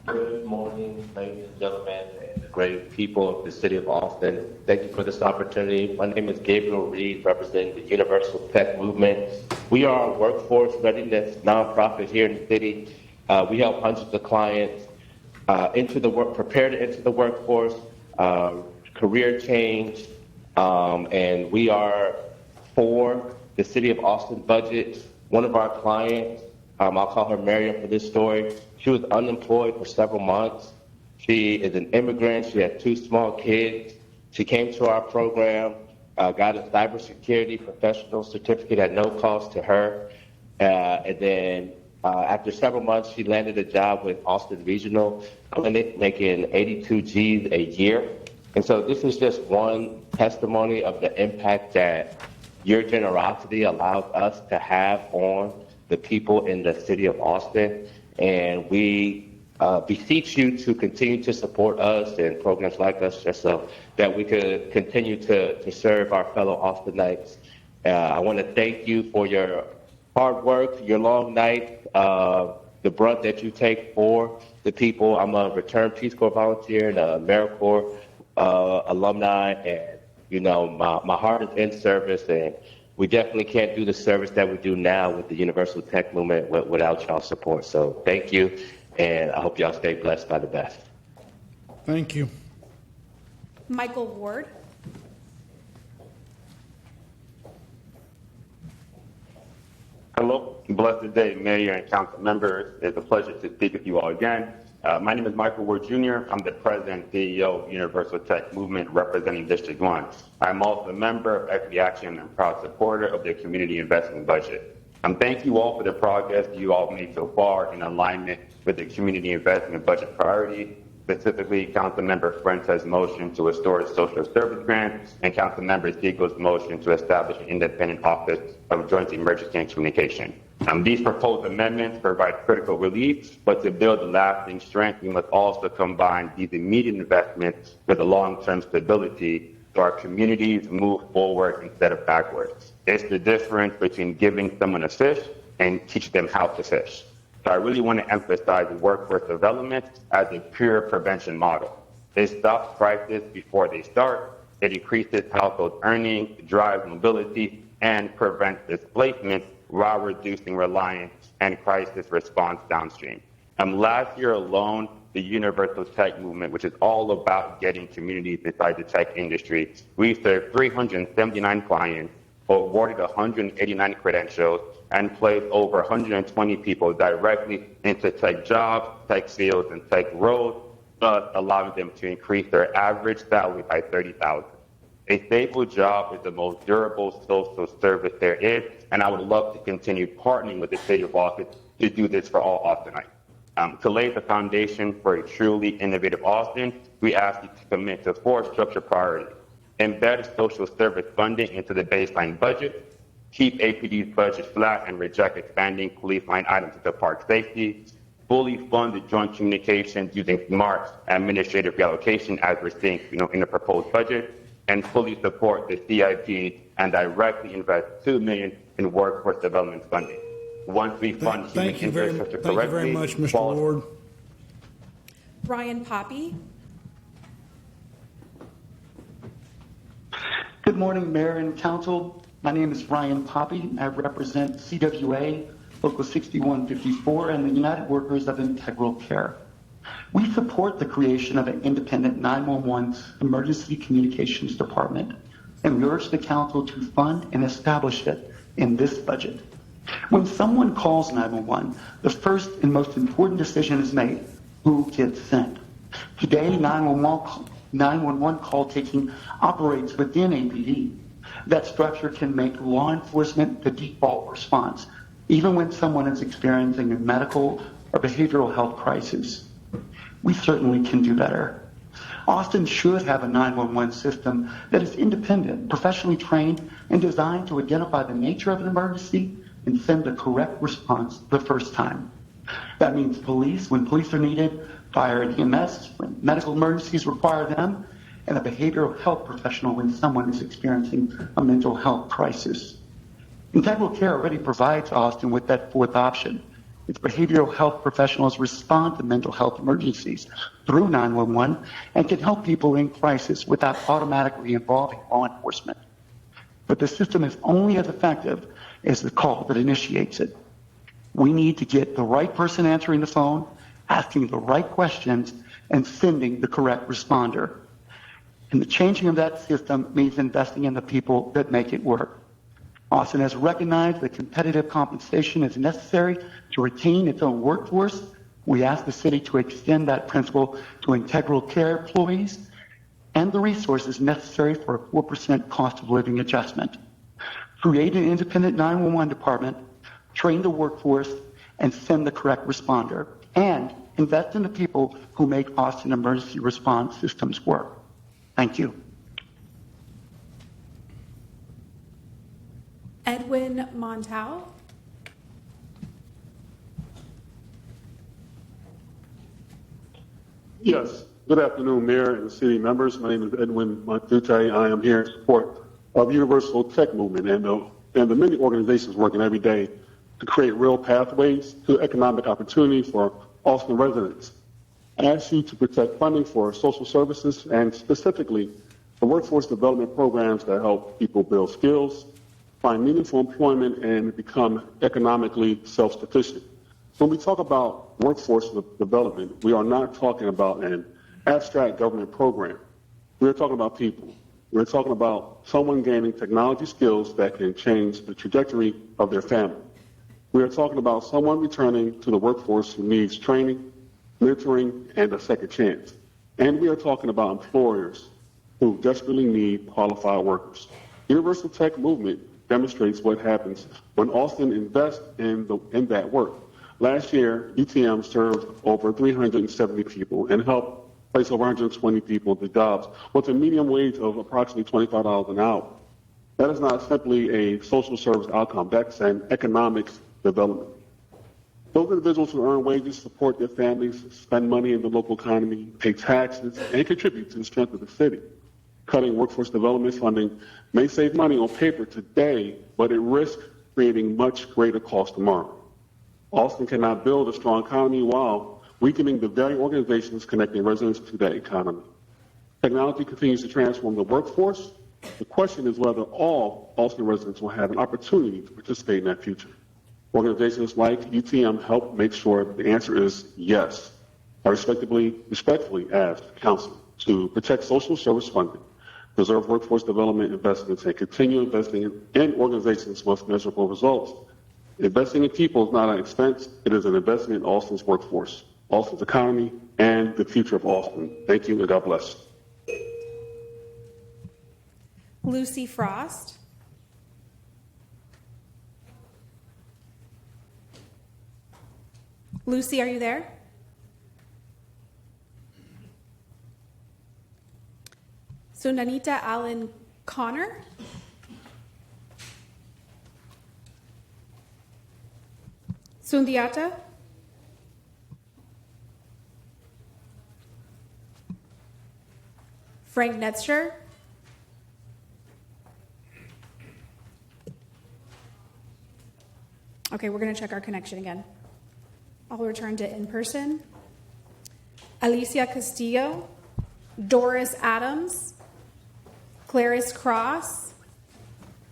Good morning, ladies and gentlemen, and the great people of the city of Austin. Thank you for this opportunity. My name is Gabriel Reed, representing the Universal Tech Movement. We are a workforce readiness nonprofit here in the city. We help hundreds of clients prepare to enter the workforce, career change, and we are for the city of Austin budget. One of our clients, I'll call her Miriam for this story. She was unemployed for several months. She is an immigrant. She had 2 small kids. She came to our program, got a cybersecurity professional certificate at no cost to her. And then after several months, she landed a job with Austin Regional Clinic, making 82 G's a year. And so this is just one testimony of the impact that your generosity allows us to have on the people in the city of Austin. And we beseech you to continue to support us and programs like us, just so that we could continue to serve our fellow Austinites. I want to thank you for your hard work, your long night, the brunt that you take for the people. I'm a returned Peace Corps volunteer and a AmeriCorps alumni, and my heart is in service, and we definitely can't do the service that we do now with the Universal Tech Movement without y'all support. So thank you, and I hope y'all stay blessed by the best. Thank you. Michael Ward. Hello, blessed day, Mayor and Council members. It's a pleasure to speak with you all again. My name is Michael Ward Jr. I'm the President and CEO of Universal Tech Movement representing District 1. I'm also a member of Equity Action and proud supporter of the Community Investment Budget. Thank you all for the progress you all made so far in alignment with the Community Investment Budget priority, specifically Councilmember Fuentes' motion to restore the social service grant and Councilmember Siegel's motion to establish an independent office of joint emergency and communication. These proposed amendments provide critical relief, but to build lasting strength, we must also combine these immediate investments with the long-term stability so our communities move forward instead of backwards. It's the difference between giving someone a fish and teach them how to fish. So I really want to emphasize workforce development as a pure prevention model. It stops crises before they start. It increases household earnings, drives mobility, and prevents displacement while reducing reliance and crisis response downstream. Last year alone, the Universal Tech Movement, which is all about getting communities inside the tech industry, we served 379 clients, awarded 189 credentials, and placed over 120 people directly into tech jobs, tech fields, and tech roles, thus allowing them to increase their average salary by $30,000. A stable job is the most durable social service there is, and I would love to continue partnering with the city of Austin to do this for all Austinites. To lay the foundation for a truly innovative Austin, we ask you to commit to 4 structured priorities. Embed social service funding into the baseline budget, keep APD's budget flat and reject expanding police line items to park safety, fully fund the joint communications using smart administrative reallocation as we're seeing in the proposed budget, and fully support the CIP and directly invest $2 million in workforce development funding. Once we fund human infrastructure correctly, thank you very much, Mr. Ward. Ryan Poppy. Good morning, Mayor and Council. My name is Ryan Poppy. I represent CWA, Local 6154, and the United Workers of Integral Care. We support the creation of an independent 911 emergency communications department, and we urge the council to fund and establish it in this budget. When someone calls 911, the first and most important decision is made: who gets sent? Today, 911 call taking operates within APD. That structure can make law enforcement the default response, even when someone is experiencing a medical or behavioral health crisis. We certainly can do better. Austin should have a 911 system that is independent, professionally trained, and designed to identify the nature of an emergency and send the correct response the first time. That means police when police are needed, fire and EMS when medical emergencies require them, and a behavioral health professional when someone is experiencing a mental health crisis. Integral Care already provides Austin with that fourth option. Its behavioral health professionals respond to mental health emergencies through 911 and can help people in crisis without automatically involving law enforcement. But the system is only as effective as the call that initiates it. We need to get the right person answering the phone, asking the right questions, and sending the correct responder. And the changing of that system means investing in the people that make it work. Austin has recognized that competitive compensation is necessary to retain its own workforce. We ask the city to extend that principle to Integral Care employees and the resources necessary for a 4% cost of living adjustment. Create an independent 911 department, train the workforce, and send the correct responder. And invest in the people who make Austin emergency response systems work. Thank you. Edwin Montal. Yes. Good afternoon, Mayor and city members. My name is Edwin Montute. I am here in support of the Universal Tech Movement and the many organizations working every day to create real pathways to economic opportunity for Austin residents. I ask you to protect funding for social services and specifically the workforce development programs that help people build skills, find meaningful employment, and become economically self-sufficient. When we talk about workforce development, we are not talking about an abstract government program. We're talking about people. We're talking about someone gaining technology skills that can change the trajectory of their family. We are talking about someone returning to the workforce who needs training, mentoring, and a second chance. And we are talking about employers who desperately need qualified workers. Universal Tech Movement demonstrates what happens when Austin invests in that work. Last year, UTM served over 370 people and helped place over 120 people into jobs with a median wage of approximately $25 an hour. That is not simply a social service outcome. That's an economics development. Those individuals who earn wages, support their families, spend money in the local economy, pay taxes, and contribute to the strength of the city. Cutting workforce development funding may save money on paper today, but it risks creating much greater cost tomorrow. Austin cannot build a strong economy while weakening the very organizations connecting residents to that economy. Technology continues to transform the workforce. The question is whether all Austin residents will have an opportunity to participate in that future. Organizations like UTM help make sure the answer is yes. I respectfully ask Council to protect social service funding, preserve workforce development investments, and continue investing in organizations with measurable results. Investing in people is not an expense, it is an investment in Austin's workforce, Austin's economy, and the future of Austin. Thank you, and God bless. Lucy Frost. Lucy, are you there? Sundanita Allen Connor. Sundiata. Frank Netzer. Okay, we're going to check our connection again. I'll return to in-person. Alicia Castillo, Doris Adams, Clarice Cross,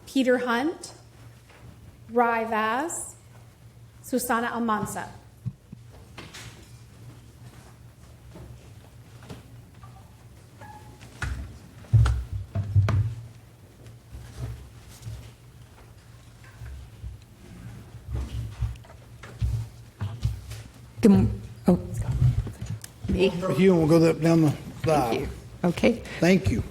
Peter Hunt, Rai Vaz, Susana Almanza. Me? You, and we'll go down the Thank you. Okay. Thank you.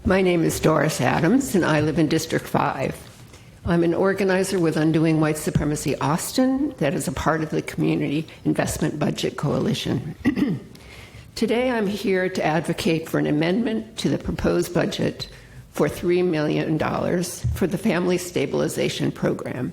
My name is Doris Adams, and I live in District 5. I'm an organizer with Undoing White Supremacy Austin that is a part of the Community Investment Budget Coalition. Today, I'm here to advocate for an amendment to the proposed budget for $3 million for the Family Stabilization Program.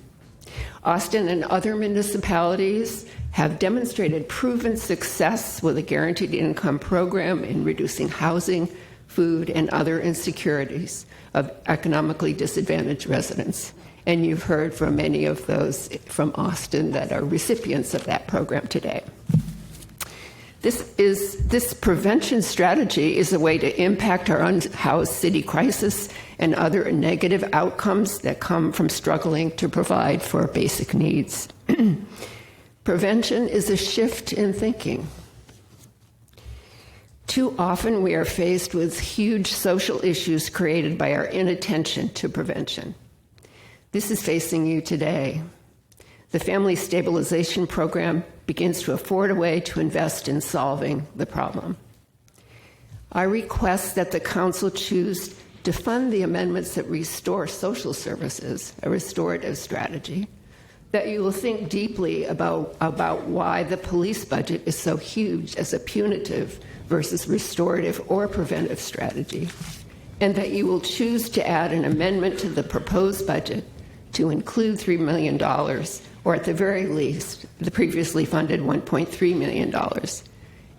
Austin and other municipalities have demonstrated proven success with a guaranteed income program in reducing housing, food, and other insecurities of economically disadvantaged residents. And you've heard from many of those from Austin that are recipients of that program today. This prevention strategy is a way to impact our unhoused city crisis and other negative outcomes that come from struggling to provide for basic needs. Prevention is a shift in thinking. Too often we are faced with huge social issues created by our inattention to prevention. This is facing you today. The Family Stabilization Program begins to afford a way to invest in solving the problem. I request that the Council choose to fund the amendments that restore social services, a restorative strategy, that you will think deeply about why the police budget is so huge as a punitive versus restorative or preventive strategy, and that you will choose to add an amendment to the proposed budget to include $3 million, or at the very least, the previously funded $1.3 million,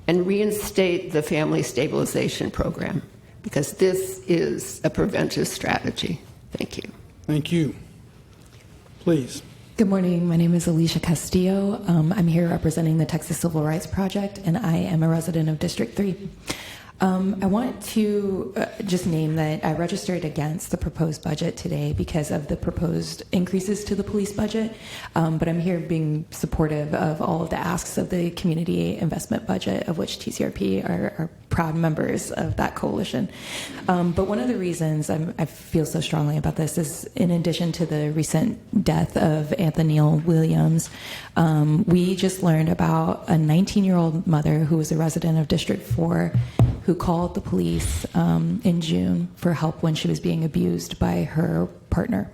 and reinstate the Family Stabilization Program, because this is a preventive strategy. Thank you. Thank you. Please. Good morning. My name is Alicia Castillo. I'm here representing the Texas Civil Rights Project, and I am a resident of District 3. I want to just name that I registered against the proposed budget today because of the proposed increases to the police budget, but I'm here being supportive of all of the asks of the community investment budget, of which TCRP are proud members of that coalition. But one of the reasons I feel so strongly about this is, in addition to the recent death of Anthony Williams, we just learned about a 19-year-old mother who was a resident of District 4 who called the police in June for help when she was being abused by her partner.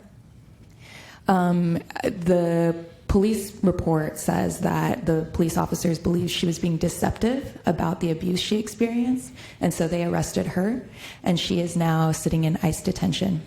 The police report says that the police officers believed she was being deceptive about the abuse she experienced, and so they arrested her, and she is now sitting in ICE detention.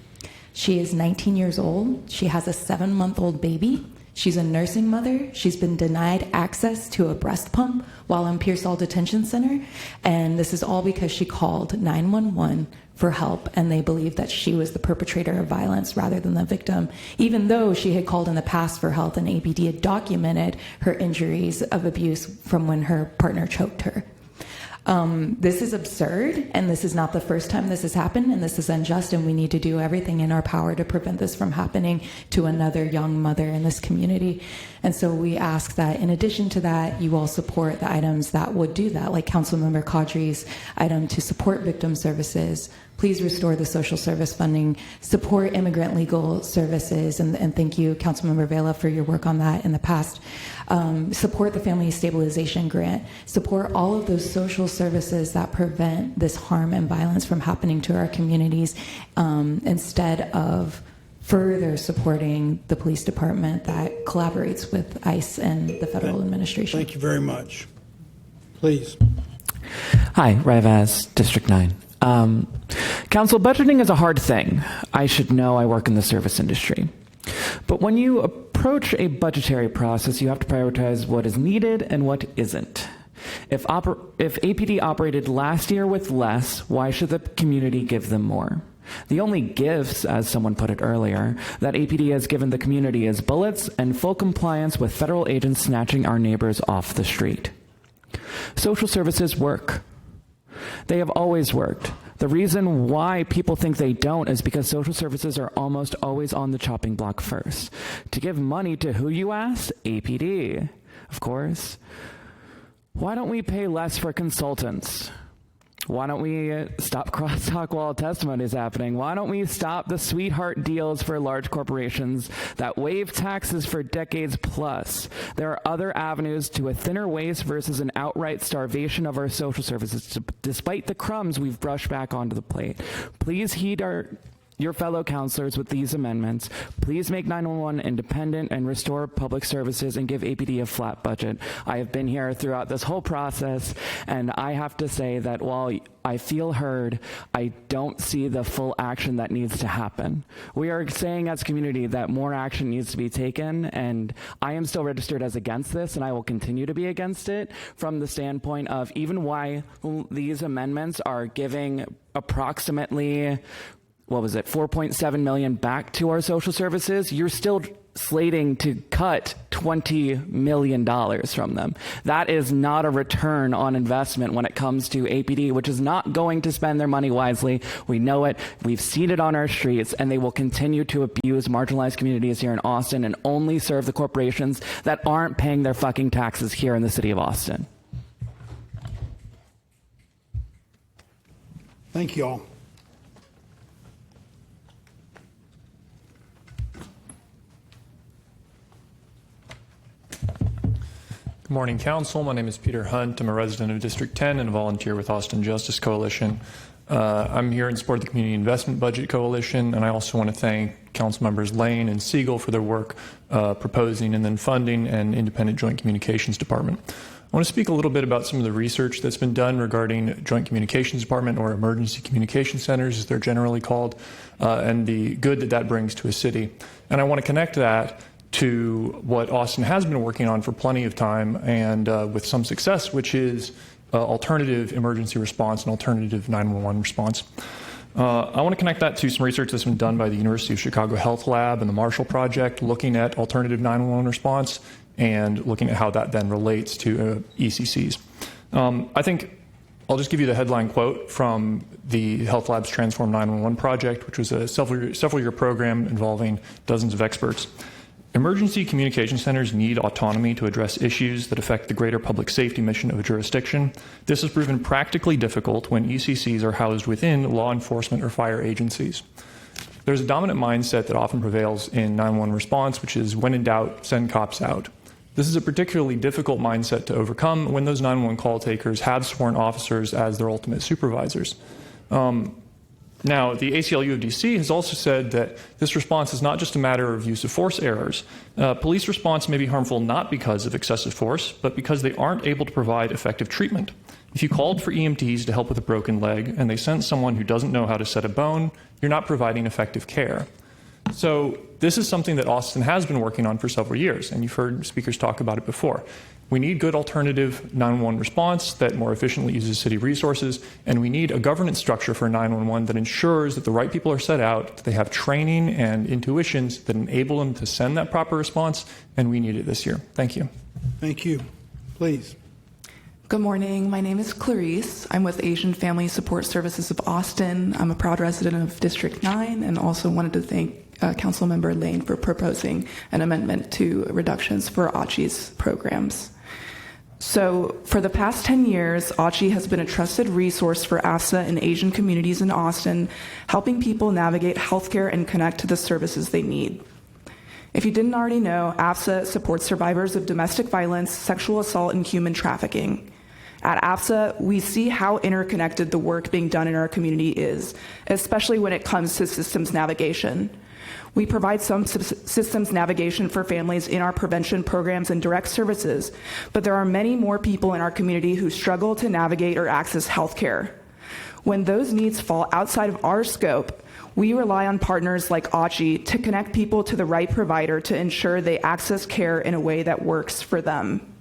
She is 19 years old. She has a 7-month-old baby. She's a nursing mother. She's been denied access to a breast pump while in Pearsall Detention Center. And this is all because she called 911 for help, and they believe that she was the perpetrator of violence rather than the victim, even though she had called in the past for help and APD had documented her injuries of abuse from when her partner choked her. This is absurd, and this is not the first time this has happened, and this is unjust, and we need to do everything in our power to prevent this from happening to another young mother in this community. And so we ask that, in addition to that, you all support the items that would do that, like Councilmember Caudry's item to support victim services. Please restore the social service funding, support immigrant legal services, and thank you, Councilmember Vela, for your work on that in the past. Support the Family Stabilization Grant, support all of those social services that prevent this harm and violence from happening to our communities, instead of further supporting the police department that collaborates with ICE and the federal administration. Thank you very much. Please. Hi, Ravaz, District 9. Council, budgeting is a hard thing. I should know. I work in the service industry. But when you approach a budgetary process, you have to prioritize what is needed and what isn't. If APD operated last year with less, why should the community give them more? The only gifts, as someone put it earlier, that APD has given the community is bullets and full compliance with federal agents snatching our neighbors off the street. Social services work. They have always worked, The reason why people think they don't is because social services are almost always on the chopping block first. To give money to who, you ask? APD, of course. Why don't we pay less for consultants? Why don't we stop crosstalk while testimony is happening? Why don't we stop the sweetheart deals for large corporations that waive taxes for decades plus? There are other avenues to a thinner waste versus an outright starvation of our social services, despite the crumbs we've brushed back onto the plate. Please heed your fellow counselors with these amendments. Please make 911 independent and restore public services and give APD a flat budget. I have been here throughout this whole process, and I have to say that while I feel heard, I don't see the full action that needs to happen. We are saying as a community that more action needs to be taken, and I am still registered as against this, and I will continue to be against it from the standpoint of even why these amendments are giving approximately $4.7 million back to our social services. You're still slating to cut $20 million from them. That is not a return on investment when it comes to APD, which is not going to spend their money wisely. We know it. We've seen it on our streets, and they will continue to abuse marginalized communities here in Austin and only serve the corporations that aren't paying their fucking taxes here in the city of Austin. Thank you all. Good morning, Council. My name is Peter Hunt. I'm a resident of District 10 and a volunteer with Austin Justice Coalition. I'm here in support of the Community Investment Budget Coalition, and I also want to thank Council members Lane and Siegel for their work proposing and then funding an independent Joint Communications Department. I want to speak a little bit about some of the research that's been done regarding Joint Communications Department, or Emergency Communication Centers as they're generally called, and the good that that brings to a city. And I want to connect that to what Austin has been working on for plenty of time and with some success, which is alternative emergency response and alternative 911 response. I want to connect that to some research that's been done by the University of Chicago Health Lab and the Marshall Project, looking at alternative 911 response and looking at how that then relates to ECCs. I think I'll just give you the headline quote from the Health Lab's Transform 911 project, which was a several-year program involving dozens of experts. Emergency communication centers need autonomy to address issues that affect the greater public safety mission of a jurisdiction. This has proven practically difficult when ECCs are housed within law enforcement or fire agencies. There's a dominant mindset that often prevails in 911 response, which is when in doubt, send cops out. This is a particularly difficult mindset to overcome when those 911 call takers have sworn officers as their ultimate supervisors. Now, the ACLU of DC has also said that this response is not just a matter of use of force errors. Police response may be harmful not because of excessive force, but because they aren't able to provide effective treatment. If you called for EMTs to help with a broken leg and they sent someone who doesn't know how to set a bone, you're not providing effective care. So this is something that Austin has been working on for several years, and you've heard speakers talk about it before. We need good alternative 911 response that more efficiently uses city resources, and we need a governance structure for 911 that ensures that the right people are set out, that they have training and intuitions that enable them to send that proper response, and we need it this year. Thank you. Thank you. Please. Good morning. My name is Clarice. I'm with Asian Family Support Services of Austin. I'm a proud resident of District 9 and also wanted to thank Councilmember Lane for proposing an amendment to reductions for ACHI's programs. So for the past 10 years, ACHI has been a trusted resource for AFSA and Asian communities in Austin, helping people navigate healthcare and connect to the services they need. If you didn't already know, AFSA supports survivors of domestic violence, sexual assault, and human trafficking. At AFSA, we see how interconnected the work being done in our community is, especially when it comes to systems navigation. We provide some systems navigation for families in our prevention programs and direct services, but there are many more people in our community who struggle to navigate or access healthcare. When those needs fall outside of our scope, we rely on partners like ACHI to connect people to the right provider to ensure they access care in a way that works for them.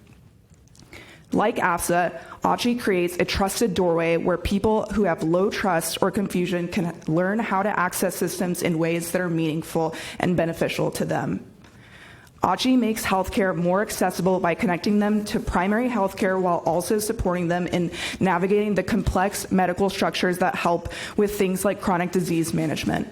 Like AFSA, ACHI creates a trusted doorway where people who have low trust or confusion can learn how to access systems in ways that are meaningful and beneficial to them. ACHI makes healthcare more accessible by connecting them to primary healthcare while also supporting them in navigating the complex medical structures that help with things like chronic disease management.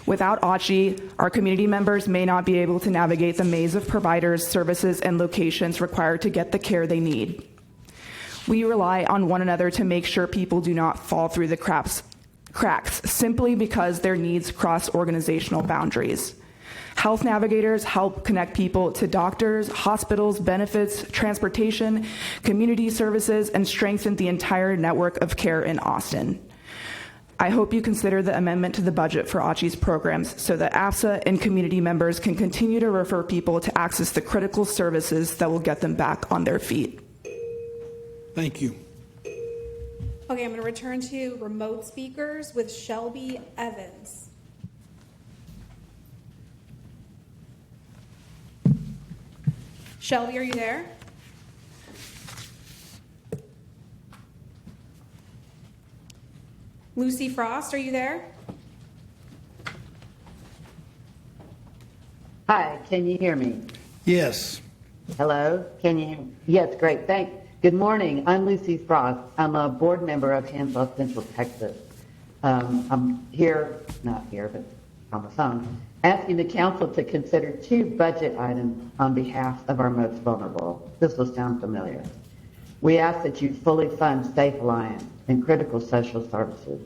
Without ACHI, our community members may not be able to navigate the maze of providers, services, and locations required to get the care they need. We rely on one another to make sure people do not fall through the cracks simply because their needs cross organizational boundaries. Health navigators help connect people to doctors, hospitals, benefits, transportation, community services, and strengthen the entire network of care in Austin. I hope you consider the amendment to the budget for ACHI's programs so that AFSA and community members can continue to refer people to access the critical services that will get them back on their feet. Thank you. Okay, I'm going to return to remote speakers with Shelby Evans. Shelby, are you there? Lucy Frost, are you there? Hi, can you hear me? Yes. Hello, can you hear me? Yes, great, thanks. Good morning, I'm Lucy Frost. I'm a board member of Hands Off Central Texas. I'm here, not here, but on the phone, asking the council to consider 2 budget items on behalf of our most vulnerable. This will sound familiar. We ask that you fully fund Safe Alliance and critical social services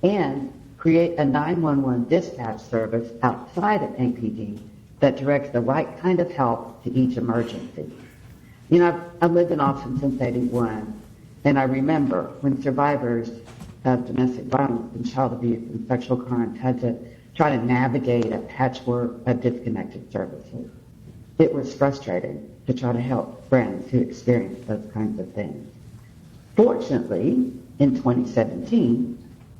and create a 911 dispatch service outside of APD that directs the right kind of help to each emergency. You know, I've lived in Austin since '81, and I remember when survivors of domestic violence and child abuse and sexual crimes had to try to navigate a patchwork of disconnected services. It was frustrating to try to help friends who experienced those kinds of things. Fortunately, in 2017,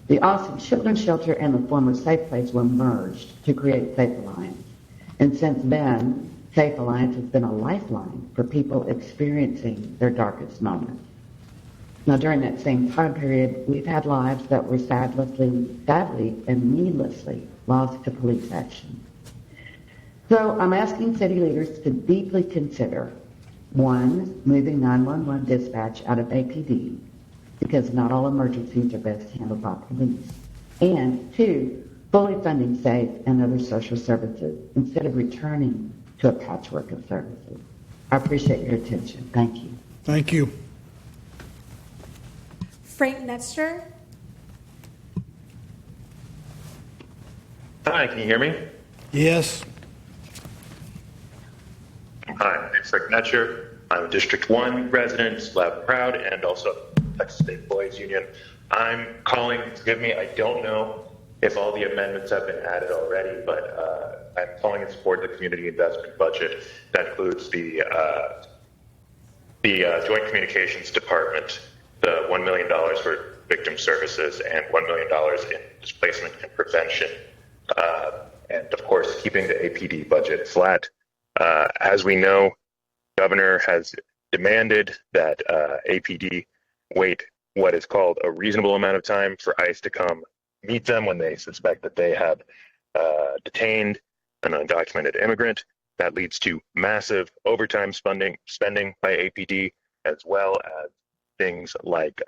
the Austin Children's Shelter and the former Safe Place were merged to create Safe Alliance. And since then, Safe Alliance has been a lifeline for people experiencing their darkest moments. Now, during that same time period, we've had lives that were sadly and needlessly lost to police action. So I'm asking city leaders to deeply consider, 1, moving 911 dispatch out of APD, because not all emergencies are best handled by police, and 2, fully funding SAFE and other social services instead of returning to a patchwork of services. I appreciate your attention. Thank you. Thank you. Frank Netster. Hi, can you hear me? Yes. Hi, my name's Frank Netcher. I'm a District 1 resident, loud and proud, and also Texas State Employees Union. I'm calling, forgive me, I don't know if all the amendments have been added already, but I'm calling in support of the community investment budget. That includes the Joint Communications Department, the $1 million for victim services, and $1 million in displacement and prevention, and of course, keeping the APD budget flat. As we know, Governor has demanded that APD wait what is called a reasonable amount of time for ICE to come meet them when they suspect that they have detained an undocumented immigrant. That leads to massive overtime spending by APD, as well as things like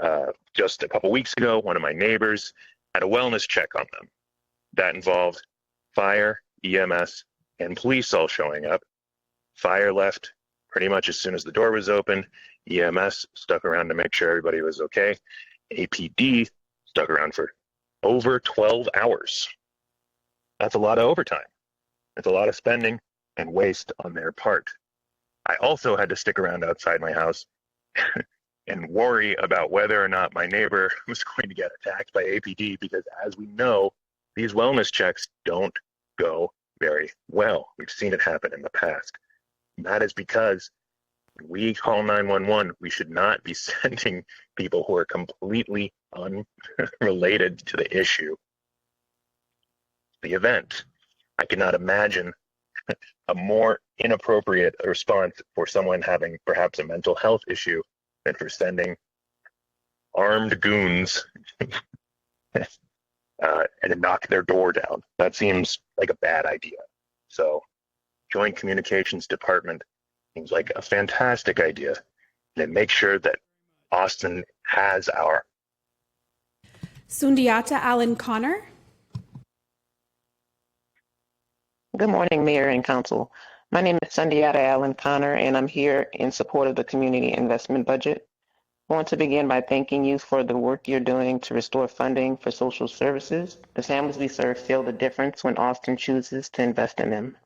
just a couple weeks ago, one of my neighbors had a wellness check on them. That involved fire, EMS, and police all showing up. Fire left pretty much as soon as the door was open. EMS stuck around to make sure everybody was okay. APD stuck around for over 12 hours. That's a lot of overtime. It's a lot of spending and waste on their part. I also had to stick around outside my house and worry about whether or not my neighbor was going to get attacked by APD, because as we know, these wellness checks don't go very well. We've seen it happen in the past. And that is because when we call 911, we should not be sending people who are completely unrelated to the issue, the event. I cannot imagine a more inappropriate response for someone having perhaps a mental health issue than for sending armed goons and to knock their door down. That seems like a bad idea. So Joint Communications Department seems like a fantastic idea. And make sure that Austin has our. Sundiata Allen Connor. Good morning, Mayor and Council. My name is Sundiata Allen Connor, and I'm here in support of the community investment budget. I want to begin by thanking you for the work you're doing to restore funding for social services. The families we serve feel the difference when Austin chooses to invest in them.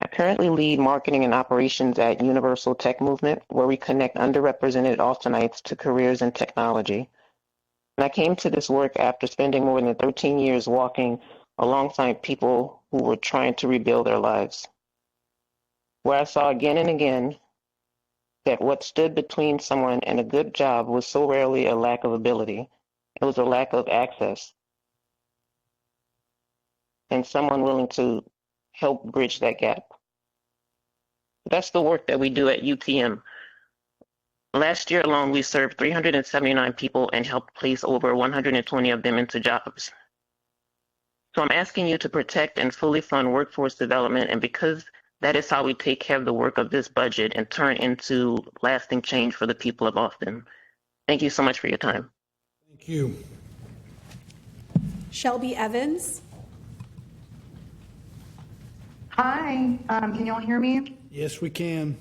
I currently lead marketing and operations at Universal Tech Movement, where we connect underrepresented Austinites to careers in technology. And I came to this work after spending more than 13 years walking alongside people who were trying to rebuild their lives, where I saw again and again that what stood between someone and a good job was so rarely a lack of ability. It was a lack of access and someone willing to help bridge that gap. That's the work that we do at UTM. Last year alone, we served 379 people and helped place over 120 of them into jobs. So I'm asking you to protect and fully fund workforce development, and because that is how we take care of the work of this budget and turn into lasting change for the people of Austin. Thank you so much for your time. Thank you. Shelby Evans. Hi, can you all hear me? Yes, we can.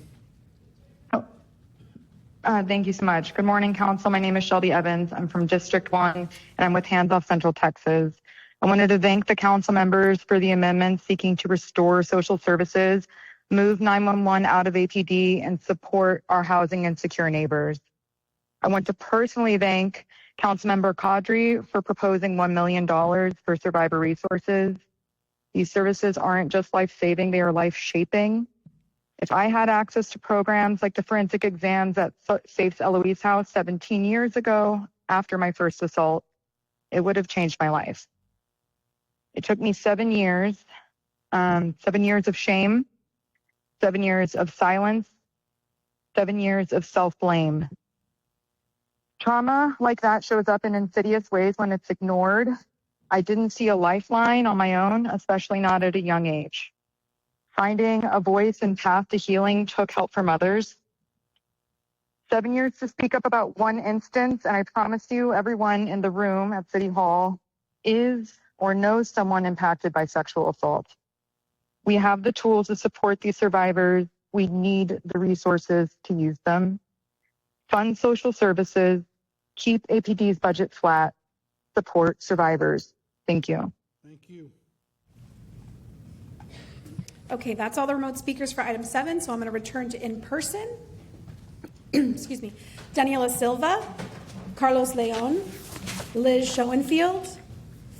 Thank you so much. Good morning, Council. My name is Shelby Evans. I'm from District 1, and I'm with Hands Off Central Texas. I wanted to thank the council members for the amendments seeking to restore social services, move 911 out of APD, and support our housing and secure neighbors. I want to personally thank Councilmember Kadri for proposing $1 million for survivor resources. These services aren't just life-saving, they are life-shaping. If I had access to programs like the forensic exams at Safe's Eloise house 17 years ago after my first assault, it would have changed my life. It took me 7 years, 7 years of shame, 7 years of silence, 7 years of self-blame. Trauma like that shows up in insidious ways when it's ignored. I didn't see a lifeline on my own, especially not at a young age. Finding a voice and path to healing took help from others. 7 years to speak up about one instance, and I promise you, everyone in the room at City Hall is or knows someone impacted by sexual assault. We have the tools to support these survivors. We need the resources to use them. Fund social services, keep APD's budget flat, support survivors. Thank you. Thank you. Okay, that's all the remote speakers for item 7, so I'm going to return to in-person. Excuse me. Daniela Silva, Carlos Leon, Liz Schoenfield,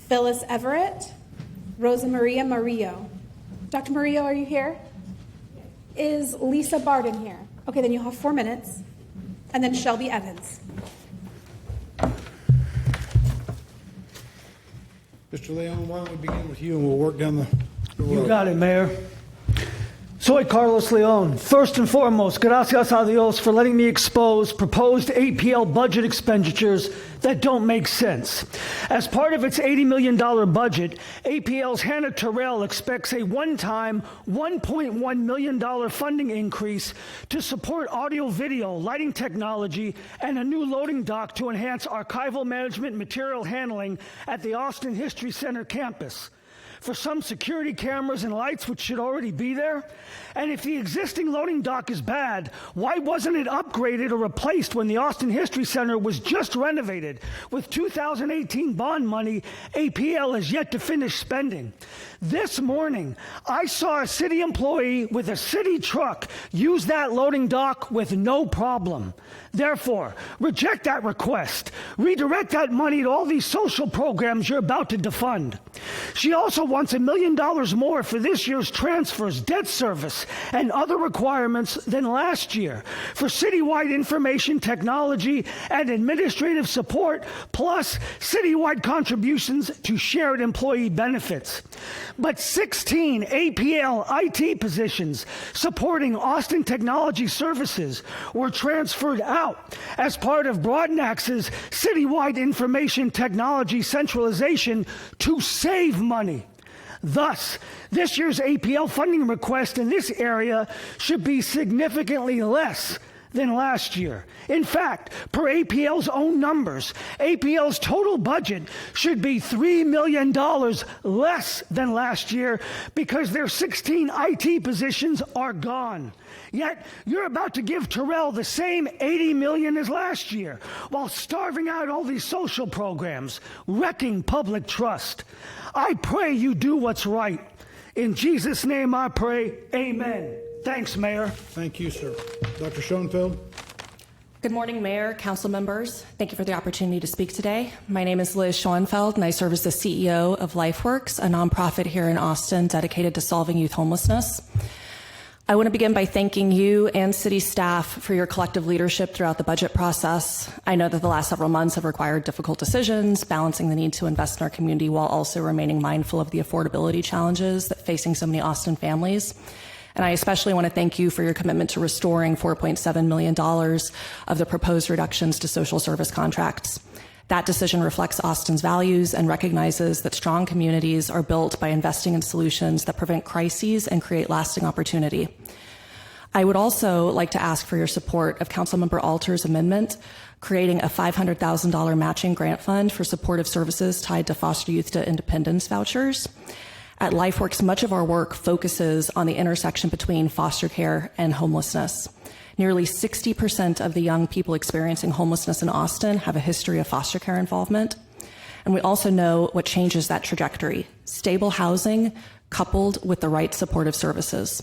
Phyllis Everett, Rosa Maria Murillo. Dr. Murillo, are you here? Is Lisa Barden here? Okay, then you'll have 4 minutes. And then Shelby Evans. Mr. Leon, why don't we begin with you and we'll work down the road. You got it, Mayor. Soy Carlos Leon. First and foremost, gracias a Dios for letting me expose proposed APL budget expenditures that don't make sense. As part of its $80 million budget, APL's Hannah Terrell expects a one-time $1.1 million funding increase to support audio-video, lighting technology, and a new loading dock to enhance archival management material handling at the Austin History Center campus. For some security cameras and lights which should already be there? And if the existing loading dock is bad, why wasn't it upgraded or replaced when the Austin History Center was just renovated? With 2018 bond money, APL has yet to finish spending. This morning, I saw a city employee with a city truck use that loading dock with no problem. Therefore, reject that request. Redirect that money to all these social programs you're about to defund. She also wants $1 million more for this year's transfers, debt service, and other requirements than last year for citywide information technology and administrative support, plus citywide contributions to shared employee benefits. But 16 APL IT positions supporting Austin Technology Services were transferred out as part of Broadnax's citywide information technology centralization to save money. Thus, this year's APL funding request in this area should be significantly less than last year. In fact, per APL's own numbers, APL's total budget should be $3 million less than last year because their 16 IT positions are gone. Yet, you're about to give Terrell the same $80 million as last year, while starving out all these social programs, wrecking public trust. I pray you do what's right. In Jesus' name I pray, amen. Thanks, Mayor. Thank you, sir. Dr. Schoenfeld. Good morning, Mayor, council members. Thank you for the opportunity to speak today. My name is Liz Schoenfeld, and I serve as the CEO of LifeWorks, a nonprofit here in Austin dedicated to solving youth homelessness. I want to begin by thanking you and city staff for your collective leadership throughout the budget process. I know that the last several months have required difficult decisions, balancing the need to invest in our community while also remaining mindful of the affordability challenges that facing so many Austin families. And I especially want to thank you for your commitment to restoring $4.7 million of the proposed reductions to social service contracts. That decision reflects Austin's values and recognizes that strong communities are built by investing in solutions that prevent crises and create lasting opportunity. I would also like to ask for your support of Councilmember Alter's amendment, creating a $500,000 matching grant fund for supportive services tied to foster youth to independence vouchers. At LifeWorks, much of our work focuses on the intersection between foster care and homelessness. Nearly 60% of the young people experiencing homelessness in Austin have a history of foster care involvement. And we also know what changes that trajectory: stable housing coupled with the right supportive services.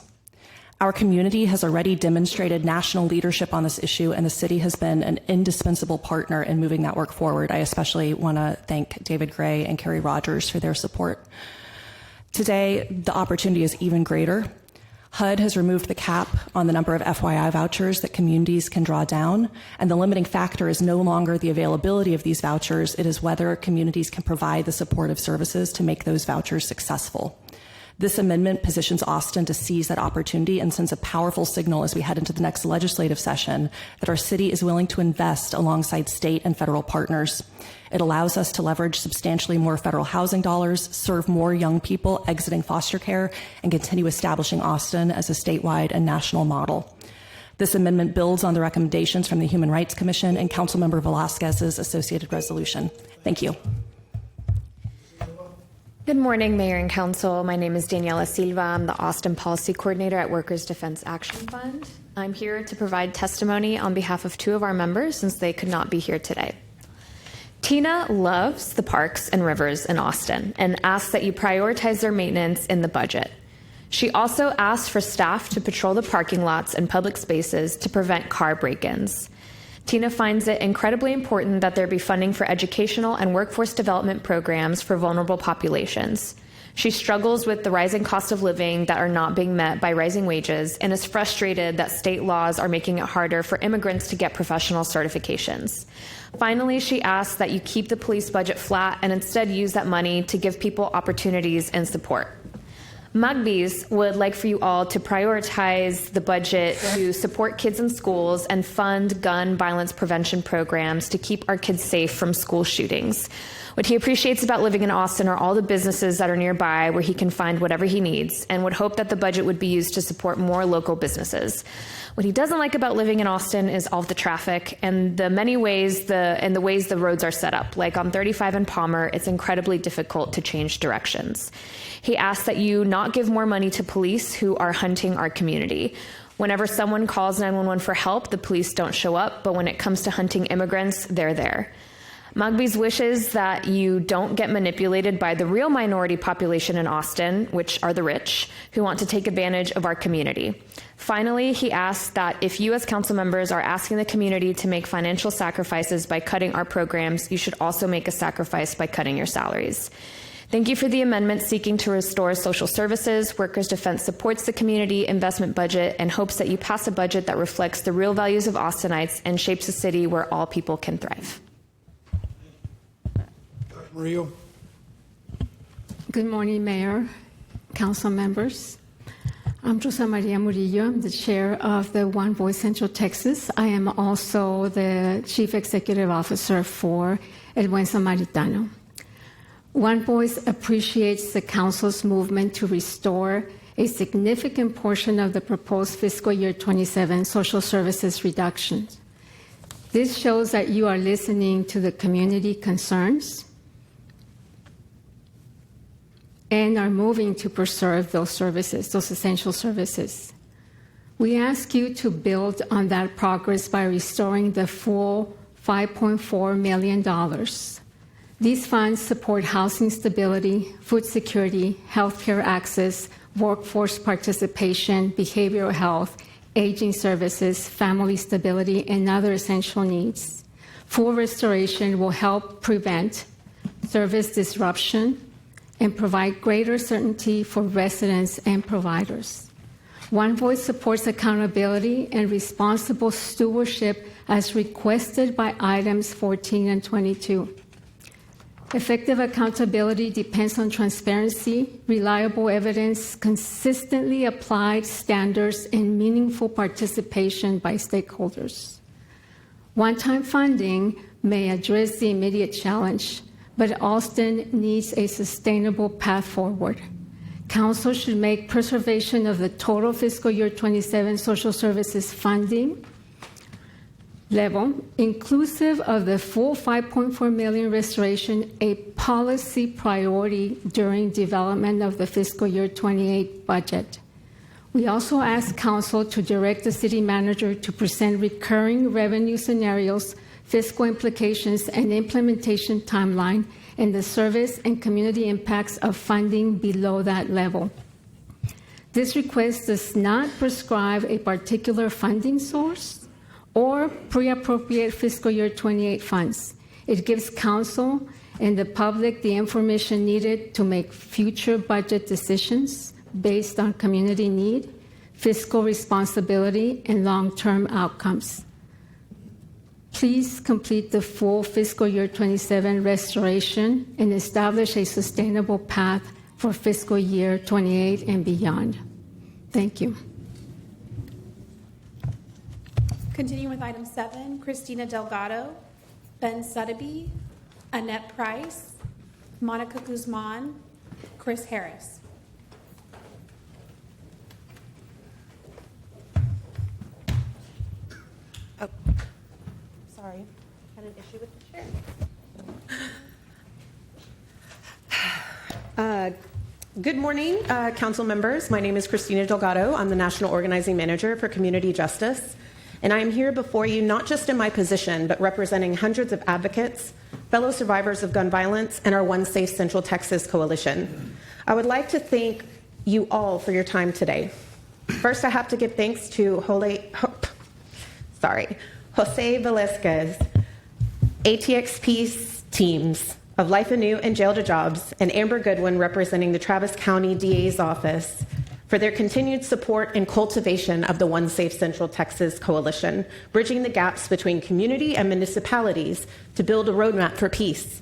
Our community has already demonstrated national leadership on this issue, and the city has been an indispensable partner in moving that work forward. I especially want to thank David Gray and Carrie Rogers for their support. Today, the opportunity is even greater. HUD has removed the cap on the number of FYI vouchers that communities can draw down, and the limiting factor is no longer the availability of these vouchers, it is whether communities can provide the supportive services to make those vouchers successful. This amendment positions Austin to seize that opportunity and sends a powerful signal as we head into the next legislative session that our city is willing to invest alongside state and federal partners. It allows us to leverage substantially more federal housing dollars, serve more young people exiting foster care, and continue establishing Austin as a statewide and national model. This amendment builds on the recommendations from the Human Rights Commission and Councilmember Velasquez's associated resolution. Thank you. Good morning, Mayor and Council. My name is Daniela Silva. I'm the Austin Policy Coordinator at Workers Defense Action Fund. I'm here to provide testimony on behalf of two of our members since they could not be here today. Tina loves the parks and rivers in Austin and asks that you prioritize their maintenance in the budget. She also asked for staff to patrol the parking lots and public spaces to prevent car break-ins. Tina finds it incredibly important that there be funding for educational and workforce development programs for vulnerable populations. She struggles with the rising cost of living that are not being met by rising wages and is frustrated that state laws are making it harder for immigrants to get professional certifications. Finally, she asks that you keep the police budget flat and instead use that money to give people opportunities and support. Mugby's would like for you all to prioritize the budget to support kids in schools and fund gun violence prevention programs to keep our kids safe from school shootings. What he appreciates about living in Austin are all the businesses that are nearby where he can find whatever he needs, and would hope that the budget would be used to support more local businesses. What he doesn't like about living in Austin is all of the traffic and the ways the roads are set up. Like on 35 and Palmer, it's incredibly difficult to change directions. He asks that you not give more money to police who are hunting our community. Whenever someone calls 911 for help, the police don't show up, but when it comes to hunting immigrants, they're there. Mugby's wishes that you don't get manipulated by the real minority population in Austin, which are the rich, who want to take advantage of our community. Finally, he asks that if you as council members are asking the community to make financial sacrifices by cutting our programs, you should also make a sacrifice by cutting your salaries. Thank you for the amendment seeking to restore social services. Workers Defense supports the community investment budget and hopes that you pass a budget that reflects the real values of Austinites and shapes a city where all people can thrive. Murillo. Good morning, Mayor, council members. I'm Rosa Maria Murillo. I'm the chair of the One Voice Central Texas. I am also the chief executive officer for El Buen Samaritano. One Voice appreciates the Council's movement to restore a significant portion of the proposed fiscal year 27 social services reductions. This shows that you are listening to the community concerns and are moving to preserve those services, those essential services. We ask you to build on that progress by restoring the full $5.4 million. These funds support housing stability, food security, healthcare access, workforce participation, behavioral health, aging services, family stability, and other essential needs. Full restoration will help prevent service disruption and provide greater certainty for residents and providers. One Voice supports accountability and responsible stewardship as requested by items 14 and 22. Effective accountability depends on transparency, reliable evidence, consistently applied standards, and meaningful participation by stakeholders. One-time funding may address the immediate challenge, but Austin needs a sustainable path forward. Council should make preservation of the total fiscal year 27 social services funding level, inclusive of the full $5.4 million restoration, a policy priority during development of the fiscal year 28 budget. We also ask Council to direct the City Manager to present recurring revenue scenarios, fiscal implications, and implementation timeline, and the service and community impacts of funding below that level. This request does not prescribe a particular funding source or pre-appropriate fiscal year 28 funds. It gives Council and the public the information needed to make future budget decisions based on community need, fiscal responsibility, and long-term outcomes. Please complete the full fiscal year 27 restoration and establish a sustainable path for fiscal year 28 and beyond. Thank you. Continuing with item 7, Christina Delgado, Ben Sotheby, Annette Price, Monica Guzman, Chris Harris. Oh, sorry, had an issue with the chair. Good morning, council members. My name is Christina Delgado. I'm the National Organizing Manager for Community Justice. And I am here before you not just in my position, but representing hundreds of advocates, fellow survivors of gun violence, and our One Safe Central Texas Coalition. I would like to thank you all for your time today. First, I have to give thanks to Jose Velasquez, ATXP teams of Life Anew and Jail to Jobs, and Amber Goodwin representing the Travis County DA's office for their continued support and cultivation of the One Safe Central Texas Coalition, bridging the gaps between community and municipalities to build a roadmap for peace.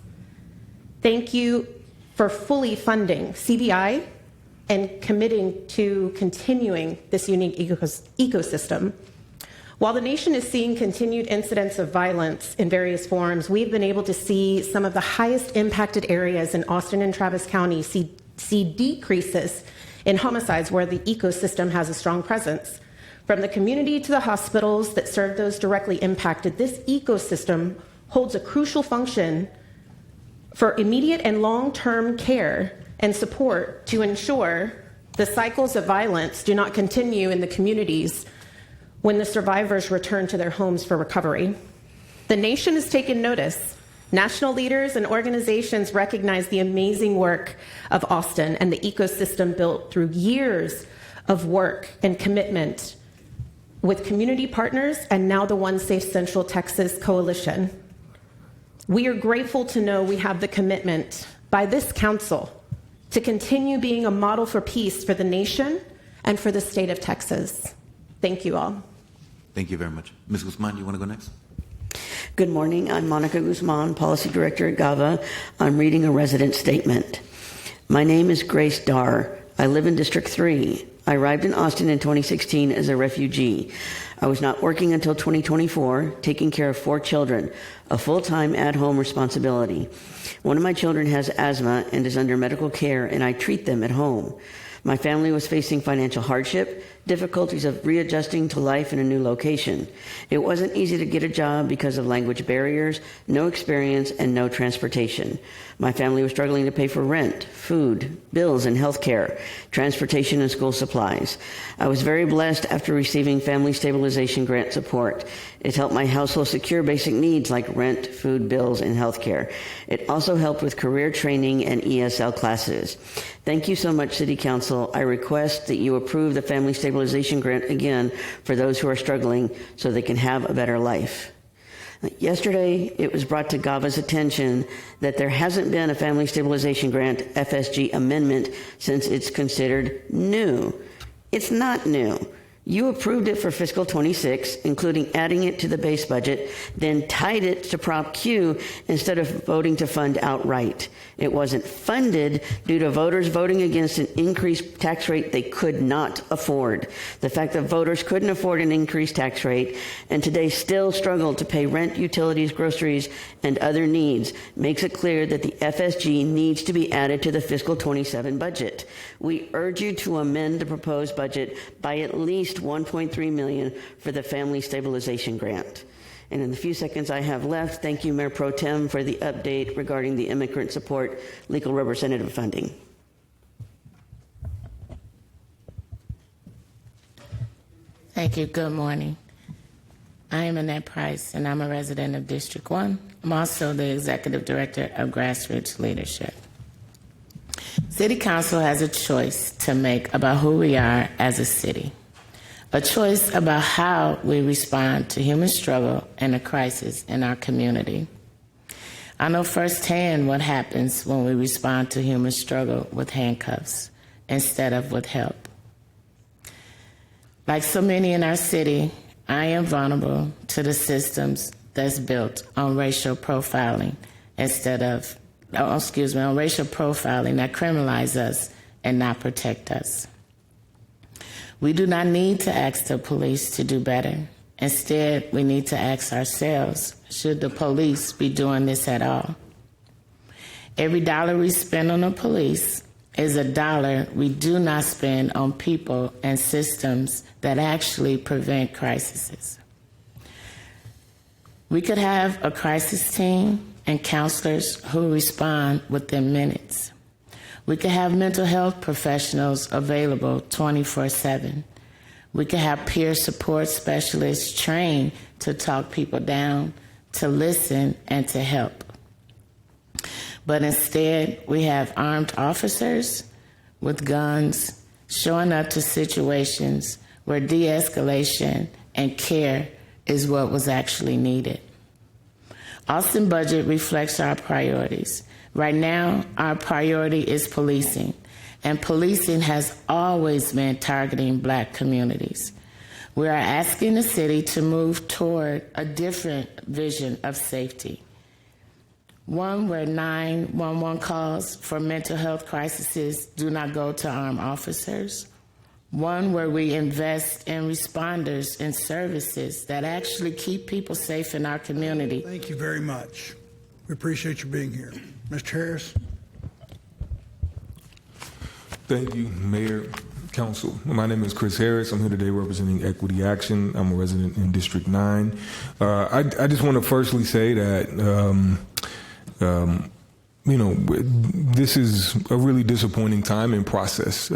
Thank you for fully funding CBI and committing to continuing this unique ecosystem. While the nation is seeing continued incidents of violence in various forms, we've been able to see some of the highest impacted areas in Austin and Travis County see decreases in homicides where the ecosystem has a strong presence. From the community to the hospitals that serve those directly impacted, this ecosystem holds a crucial function for immediate and long-term care and support to ensure the cycles of violence do not continue in the communities when the survivors return to their homes for recovery. The nation has taken notice. National leaders and organizations recognize the amazing work of Austin and the ecosystem built through years of work and commitment with community partners and now the One Safe Central Texas Coalition. We are grateful to know we have the commitment by this council to continue being a model for peace for the nation and for the state of Texas. Thank you all. Thank you very much. Ms. Guzman, you want to go next? Good morning. I'm Monica Guzman, Policy Director at GAVA. I'm reading a resident statement. My name is Grace Dar. I live in District 3. I arrived in Austin in 2016 as a refugee. I was not working until 2024, taking care of 4 children, a full-time at-home responsibility. One of my children has asthma and is under medical care, and I treat them at home. My family was facing financial hardship, difficulties of readjusting to life in a new location. It wasn't easy to get a job because of language barriers, no experience, and no transportation. My family was struggling to pay for rent, food, bills, and health care, transportation, and school supplies. I was very blessed after receiving Family Stabilization Grant support. It helped my household secure basic needs like rent, food, bills, and health care. It also helped with career training and ESL classes. Thank you so much, City Council. I request that you approve the Family Stabilization Grant again for those who are struggling so they can have a better life. Yesterday, it was brought to GAVA's attention that there hasn't been a Family Stabilization Grant FSG amendment since it's considered new. It's not new. You approved it for fiscal 26, including adding it to the base budget, then tied it to Prop Q instead of voting to fund outright. It wasn't funded due to voters voting against an increased tax rate they could not afford. The fact that voters couldn't afford an increased tax rate and today still struggle to pay rent, utilities, groceries, and other needs makes it clear that the FSG needs to be added to the fiscal 27 budget. We urge you to amend the proposed budget by at least $1.3 million for the Family Stabilization Grant. And in the few seconds I have left, thank you, Mayor Pro Tem, for the update regarding the immigrant support legal representative funding. Thank you. Good morning. I am Annette Price, and I'm a resident of District 1. I'm also the Executive Director of Grassroots Leadership. City Council has a choice to make about who we are as a city, a choice about how we respond to human struggle and a crisis in our community. I know firsthand what happens when we respond to human struggle with handcuffs instead of with help. Like so many in our city, I am vulnerable to the systems that's built on racial profiling on racial profiling that criminalize us and not protect us. We do not need to ask the police to do better. Instead, we need to ask ourselves, should the police be doing this at all? Every dollar we spend on the police is a dollar we do not spend on people and systems that actually prevent crises. We could have a crisis team and counselors who respond within minutes. We could have mental health professionals available 24/7. We could have peer support specialists trained to talk people down, to listen, and to help. But instead, we have armed officers with guns showing up to situations where de-escalation and care is what was actually needed. Austin budget reflects our priorities. Right now, our priority is policing, and policing has always been targeting Black communities. We are asking the city to move toward a different vision of safety, one where 911 calls for mental health crises do not go to armed officers, one where we invest in responders and services that actually keep people safe in our community. Thank you very much. We appreciate you being here. Mr. Harris. Thank you, Mayor, Council. My name is Chris Harris. I'm here today representing Equity Action. I'm a resident in District 9. I just want to firstly say that this is a really disappointing time and process,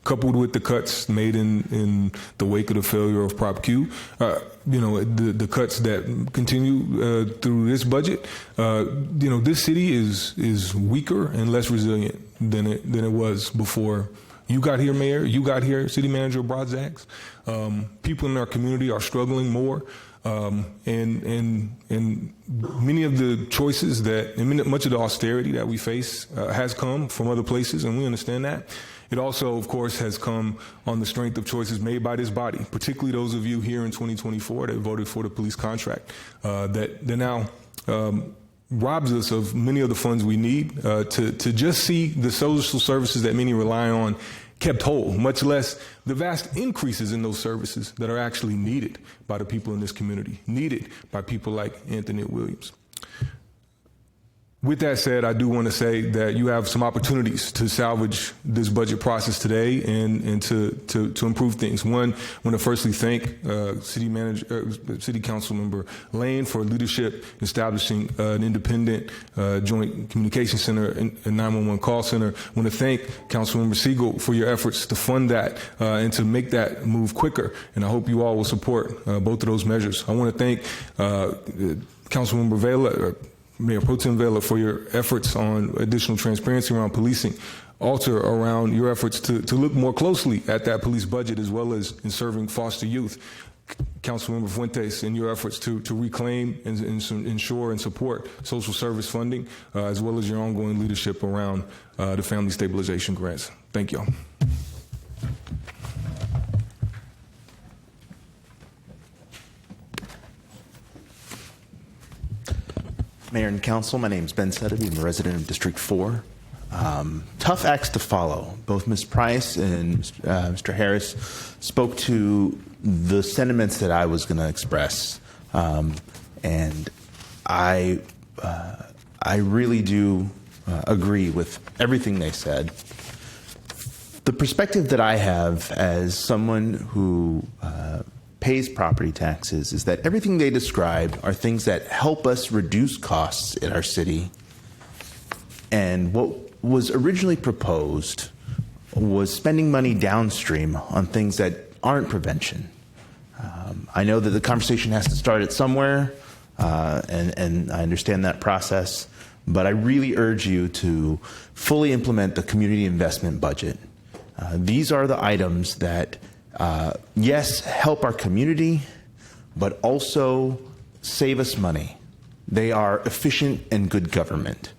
coupled with the cuts made in the wake of the failure of Prop Q. The cuts that continue through this budget. This city is weaker and less resilient than it was before you got here, Mayor. You got here, City Manager Broadzax. People in our community are struggling more. And many of the choices much of the austerity that we face has come from other places, and we understand that. It also, of course, has come on the strength of choices made by this body, particularly those of you here in 2024 that voted for the police contract, that now robs us of many of the funds we need to just see the social services that many rely on kept whole, much less the vast increases in those services that are actually needed by the people in this community, needed by people like Anthony Williams. With that said, I do want to say that you have some opportunities to salvage this budget process today and to improve things. One, I want to firstly thank City Council Member Lane for leadership in establishing an independent joint communication center and 911 call center. I want to thank Councilmember Siegel for your efforts to fund that and to make that move quicker. And I hope you all will support both of those measures. I want to thank Councilmember Vela, Mayor Pro Tem Vela, for your efforts on additional transparency around policing, also around your efforts to look more closely at that police budget as well as in serving foster youth. Councilmember Fuentes, in your efforts to reclaim and ensure and support social service funding, as well as your ongoing leadership around the family stabilization grants. Thank y'all. Mayor and Council, my name is Ben Sedeby. I'm a resident of District 4. Tough acts to follow. Both Ms. Price and Mr. Harris spoke to the sentiments that I was going to express, and I really do agree with everything they said. The perspective that I have as someone who pays property taxes is that everything they described are things that help us reduce costs in our city. And what was originally proposed was spending money downstream on things that aren't prevention. I know that the conversation has to start at somewhere, and I understand that process, but I really urge you to fully implement the community investment budget. These are the items that yes, help our community, but also save us money. They are efficient and good government.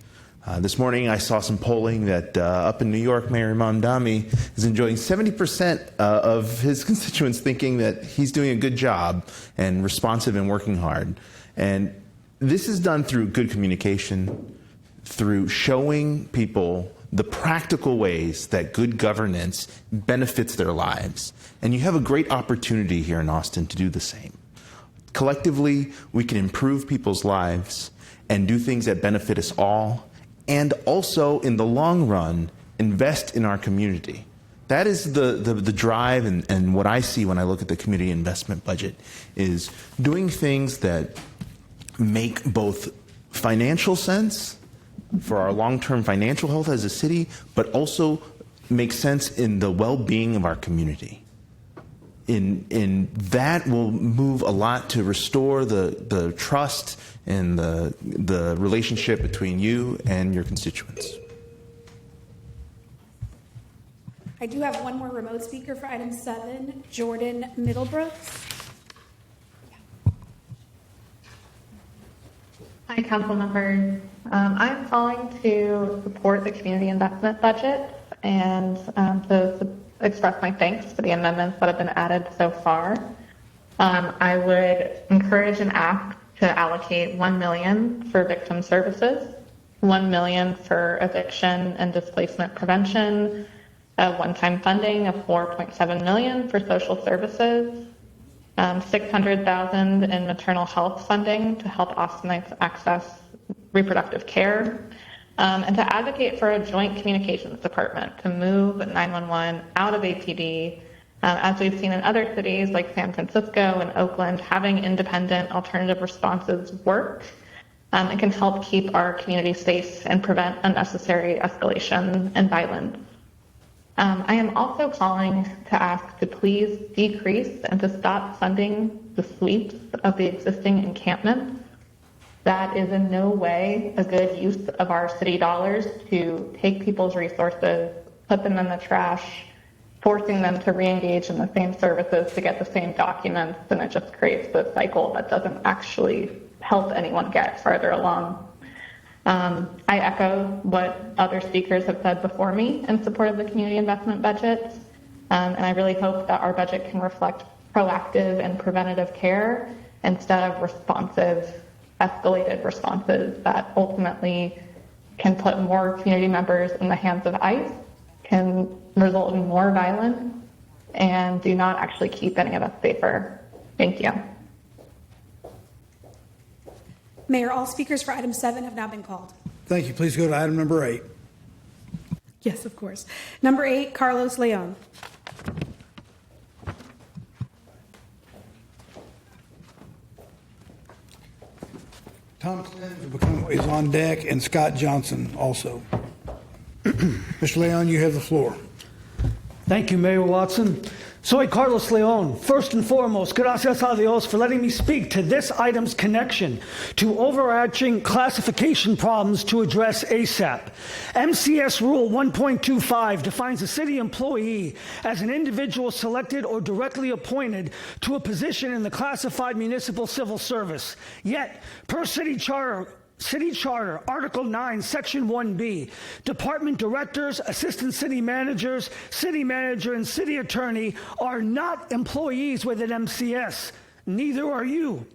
This morning I saw some polling that up in New York, Mayor Mamdani is enjoying 70% of his constituents thinking that he's doing a good job and responsive and working hard. And this is done through good communication, through showing people the practical ways that good governance benefits their lives. And you have a great opportunity here in Austin to do the same. Collectively, we can improve people's lives and do things that benefit us all, and also, in the long run, invest in our community. That is the drive and what I see when I look at the community investment budget, is doing things that make both financial sense for our long-term financial health as a city, but also make sense in the well-being of our community. In that will move a lot to restore the trust and the relationship between you and your constituents. I do have one more remote speaker for item 7, Jordan Middlebrooks. Hi, council members. I'm calling to support the community investment budget and to express my thanks for the amendments that have been added so far. I would encourage and ask to allocate $1 million for victim services, $1 million for eviction and displacement prevention, one-time funding of $4.7 million for social services, $600,000 in maternal health funding to help Austinites access reproductive care, and to advocate for a joint communications department to move 911 out of APD, as we've seen in other cities like San Francisco and Oakland. Having independent alternative responses work and can help keep our community safe and prevent unnecessary escalation and violence. I am also calling to ask to please decrease and to stop funding the sweeps of the existing encampments. That is in no way a good use of our city dollars to take people's resources, put them in the trash, forcing them to re-engage in the same services to get the same documents, and it just creates this cycle that doesn't actually help anyone get farther along. I echo what other speakers have said before me in support of the community investment budget, and I really hope that our budget can reflect proactive and preventative care instead of responsive, escalated responses that ultimately can put more community members in the hands of ICE, can result in more violence and do not actually keep any of us safer. Thank you. Mayor, all speakers for item 7 have now been called. Thank you. Please go to item number 8. Yes, of course. Number 8, Carlos Leon. Tom Clemens is on deck, and Scott Johnson also. Mr. Leon, you have the floor. Thank you, Mayor Watson. Soy Carlos Leon. First and foremost, gracias a Dios for letting me speak to this item's connection to overarching classification problems to address ASAP. MCS Rule 1.25 defines a city employee as an individual selected or directly appointed to a position in the classified municipal civil service. Yet, per City Charter, Article 9, Section 1B, department directors, assistant city managers, city manager, and city attorney are not employees with an MCS. Neither are you.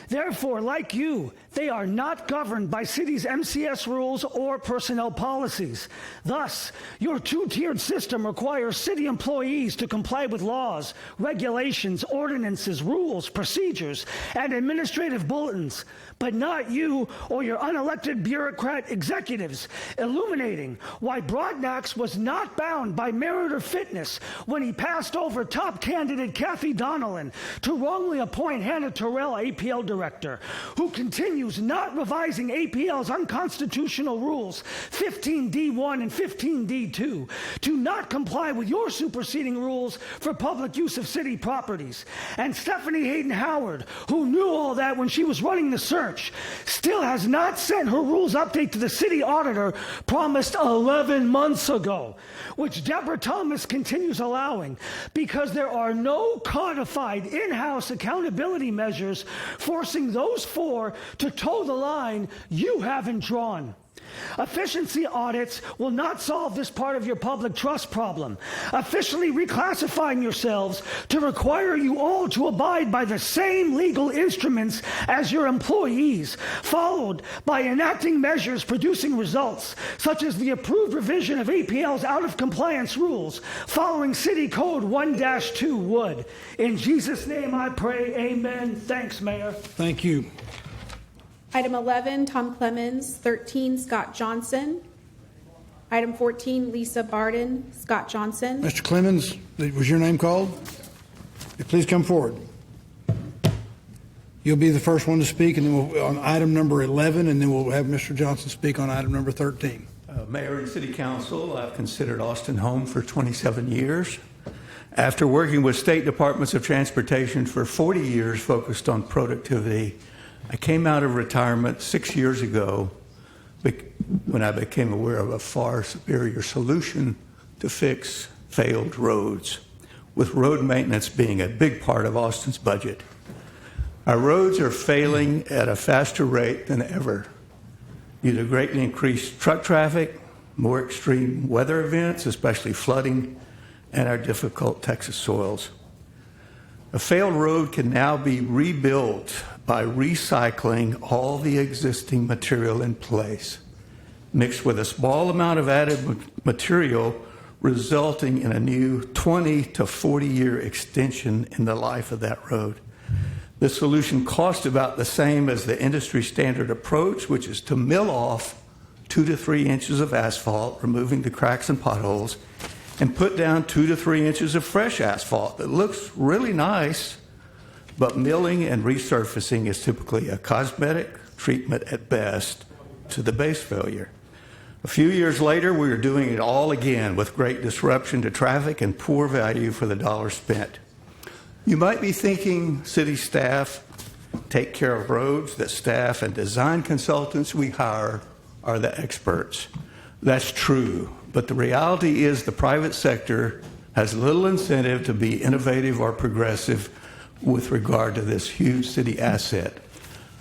Therefore, like you, they are not governed by city's MCS rules or personnel policies. Thus, your two-tiered system requires city employees to comply with laws, regulations, ordinances, rules, procedures, and administrative bulletins, but not you or your unelected bureaucrat executives, illuminating why Broadnax was not bound by merit or fitness when he passed over top candidate Kathy Donnellan to wrongly appoint Hannah Terrell APL director, who continues not revising APL's unconstitutional rules 15D1 and 15D2 to not comply with your superseding rules for public use of city properties. And Stephanie Hayden Howard, who knew all that when she was running the search, still has not sent her rules update to the city auditor promised 11 months ago, which Deborah Thomas continues allowing because there are no codified in-house accountability measures forcing those four to toe the line you haven't drawn. Efficiency audits will not solve this part of your public trust problem. Officially reclassifying yourselves to require you all to abide by the same legal instruments as your employees, followed by enacting measures producing results, such as the approved revision of APL's out-of-compliance rules, following City Code 1-2 would. In Jesus' name I pray, amen. Thanks, Mayor. Thank you. Item 11, Tom Clemens. 13, Scott Johnson. Item 14, Lisa Barden. Scott Johnson. Mr. Clemens, was your name called? Please come forward. You'll be the first one to speak, and then we'll on item number 11, and then we'll have Mr. Johnson speak on item number 13. Mayor and City Council, I've considered Austin home for 27 years. After working with state departments of transportation for 40 years focused on productivity, I came out of retirement 6 years ago when I became aware of a far superior solution to fix failed roads, with road maintenance being a big part of Austin's budget. Our roads are failing at a faster rate than ever due to greatly increased truck traffic, more extreme weather events, especially flooding, and our difficult Texas soils. A failed road can now be rebuilt by recycling all the existing material in place, mixed with a small amount of added material, resulting in a new 20 to 40-year extension in the life of that road. This solution costs about the same as the industry standard approach, which is to mill off 2 to 3 inches of asphalt, removing the cracks and potholes, and put down 2 to 3 inches of fresh asphalt that looks really nice, but milling and resurfacing is typically a cosmetic treatment at best to the base failure. A few years later, we are doing it all again with great disruption to traffic and poor value for the dollar spent. You might be thinking city staff take care of roads, that staff and design consultants we hire are the experts. That's true, but the reality is the private sector has little incentive to be innovative or progressive with regard to this huge city asset.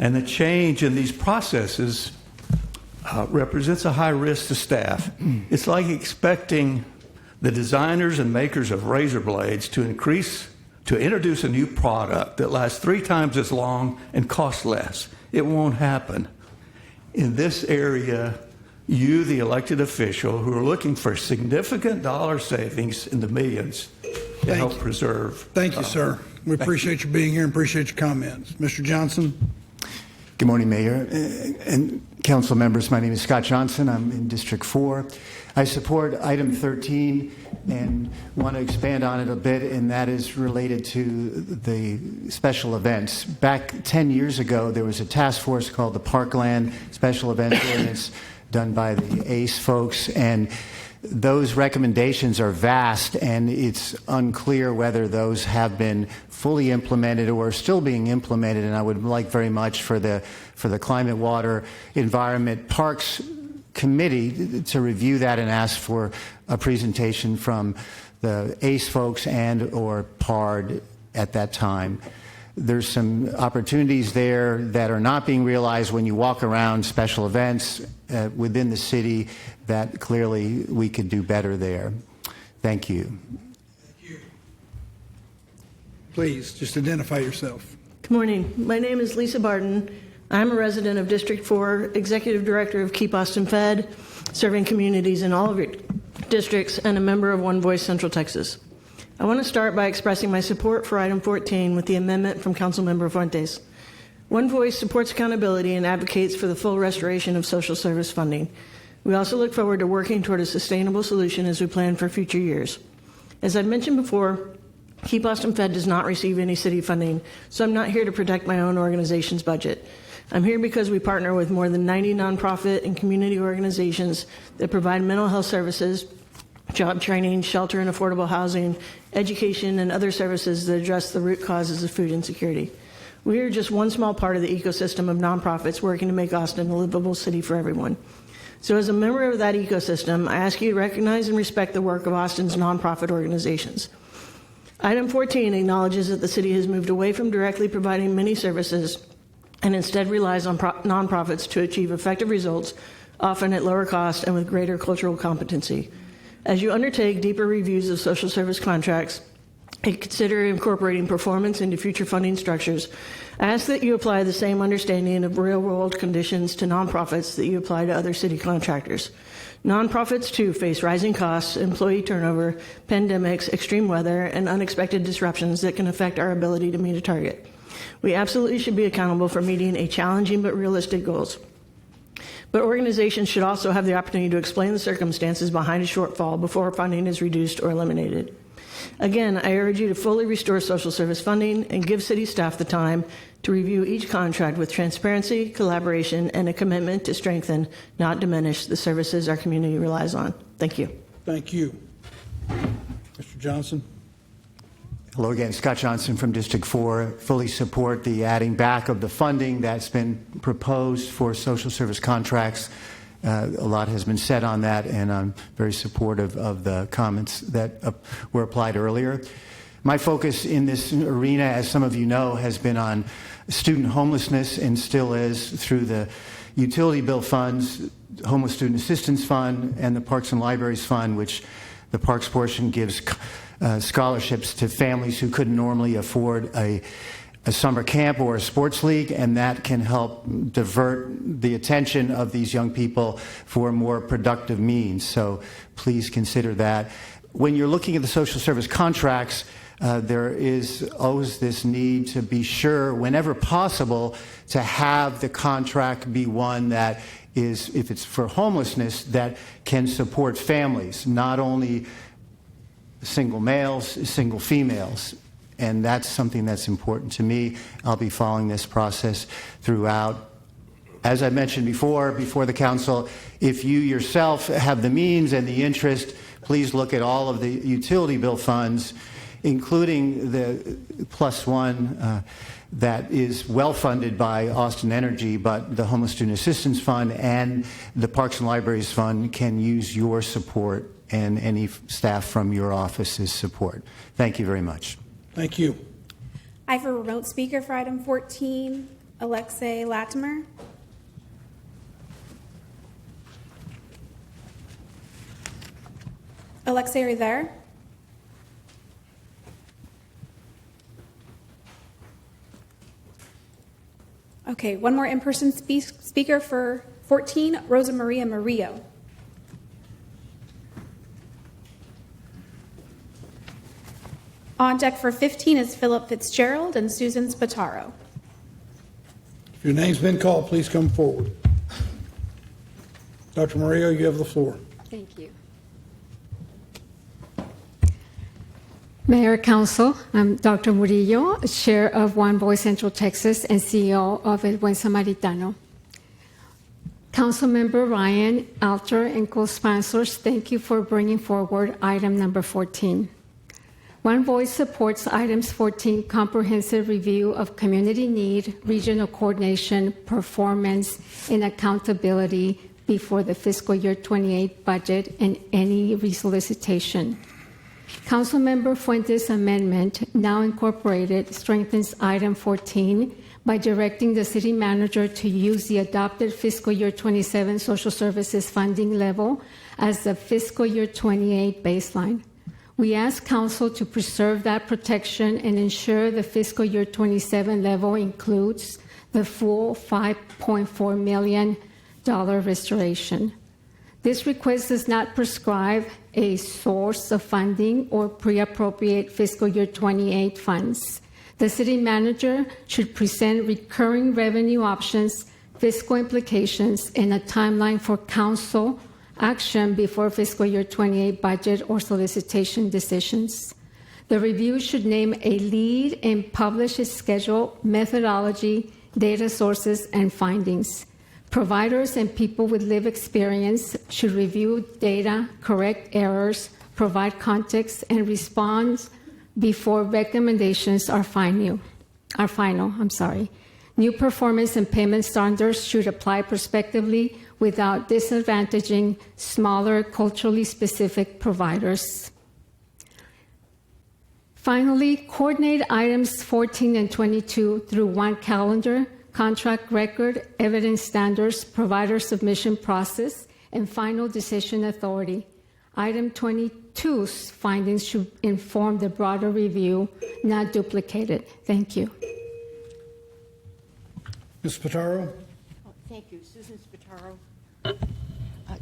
And the change in these processes represents a high risk to staff. It's like expecting the designers and makers of razor blades to introduce a new product that lasts 3 times as long and costs less. It won't happen. In this area, you, the elected official, who are looking for significant dollar savings in the millions to help preserve. Thank you, sir. We appreciate you being here and appreciate your comments. Mr. Johnson? Good morning, Mayor and council members. My name is Scott Johnson. I'm in District 4. I support item 13 and want to expand on it a bit, and that is related to the special events. Back 10 years ago, there was a task force called the Parkland Special Events Ordinance done by the ACE folks, and those recommendations are vast, and it's unclear whether those have been fully implemented or are still being implemented. And I would like very much for the Climate, Water, Environment, Parks Committee to review that and ask for a presentation from the ACE folks and or PARD at that time. There's some opportunities there that are not being realized when you walk around special events within the city that clearly we could do better there. Thank you. Please, just identify yourself. Good morning. My name is Lisa Barton. I'm a resident of District 4, Executive Director of Keep Austin Fed, serving communities in all of your districts, and a member of One Voice Central Texas. I want to start by expressing my support for item 14 with the amendment from Councilmember Fuentes. One Voice supports accountability and advocates for the full restoration of social service funding. We also look forward to working toward a sustainable solution as we plan for future years. As I've mentioned before, Keep Austin Fed does not receive any city funding, so I'm not here to protect my own organization's budget. I'm here because we partner with more than 90 nonprofit and community organizations that provide mental health services, job training, shelter and affordable housing, education, and other services that address the root causes of food insecurity. We are just one small part of the ecosystem of nonprofits working to make Austin a livable city for everyone. So as a member of that ecosystem, I ask you to recognize and respect the work of Austin's nonprofit organizations. Item 14 acknowledges that the city has moved away from directly providing many services and instead relies on nonprofits to achieve effective results, often at lower cost and with greater cultural competency. As you undertake deeper reviews of social service contracts and consider incorporating performance into future funding structures, I ask that you apply the same understanding of real-world conditions to nonprofits that you apply to other city contractors. Nonprofits, too, face rising costs, employee turnover, pandemics, extreme weather, and unexpected disruptions that can affect our ability to meet a target. We absolutely should be accountable for meeting a challenging but realistic goals. But organizations should also have the opportunity to explain the circumstances behind a shortfall before funding is reduced or eliminated. Again, I urge you to fully restore social service funding and give city staff the time to review each contract with transparency, collaboration, and a commitment to strengthen, not diminish, the services our community relies on. Thank you. Thank you. Mr. Johnson? Hello again, Scott Johnson from District 4. Fully support the adding back of the funding that's been proposed for social service contracts. A lot has been said on that, and I'm very supportive of the comments that were applied earlier. My focus in this arena, as some of you know, has been on student homelessness and still is through the utility bill funds, Homeless Student Assistance Fund, and the Parks and Libraries Fund, which the parks portion gives scholarships to families who couldn't normally afford a summer camp or a sports league, and that can help divert the attention of these young people for more productive means. So please consider that. When you're looking at the social service contracts, there is always this need to be sure, whenever possible, to have the contract be one that is, if it's for homelessness, that can support families, not only single males, single females. And that's something that's important to me. I'll be following this process throughout. As I mentioned before the council, if you yourself have the means and the interest, please look at all of the utility bill funds, including the +1 that is well funded by Austin Energy, but the Homeless Student Assistance Fund and the Parks and Libraries Fund can use your support and any staff from your office's support. Thank you very much. Thank you. I have a remote speaker for item 14, Alexei Latimer. Alexei, are you there? Okay, one more in-person speaker for 14, Rosa Maria Murillo. On deck for 15 is Philip Fitzgerald and Susan Spataro. If your name's been called, please come forward. Dr. Murillo, you have the floor. Thank you. Mayor, Council, I'm Dr. Murillo, Chair of One Voice Central Texas and CEO of El Buen Samaritano. Councilmember Ryan, Alter, and co-sponsors, thank you for bringing forward item number 14. One Voice supports items 14, comprehensive review of community need, regional coordination, performance, and accountability before the fiscal year 28 budget and any resolicitation. Councilmember Fuentes' amendment, now incorporated, strengthens item 14 by directing the city manager to use the adopted fiscal year 27 social services funding level as the fiscal year 28 baseline. We ask Council to preserve that protection and ensure the fiscal year 27 level includes the full $5.4 million restoration. This request does not prescribe a source of funding or pre-appropriate fiscal year 28 funds. The city manager should present recurring revenue options, fiscal implications, and a timeline for council action before fiscal year 28 budget or solicitation decisions. The review should name a lead and publish its schedule, methodology, data sources, and findings. Providers and people with lived experience should review data, correct errors, provide context, and respond before recommendations are final. New performance and payment standards should apply prospectively without disadvantaging smaller, culturally specific providers. Finally, coordinate items 14 and 22 through one calendar, contract record, evidence standards, provider submission process, and final decision authority. Item 22's findings should inform the broader review, not duplicated. Thank you. Ms. Spataro? Thank you. Susan Spataro,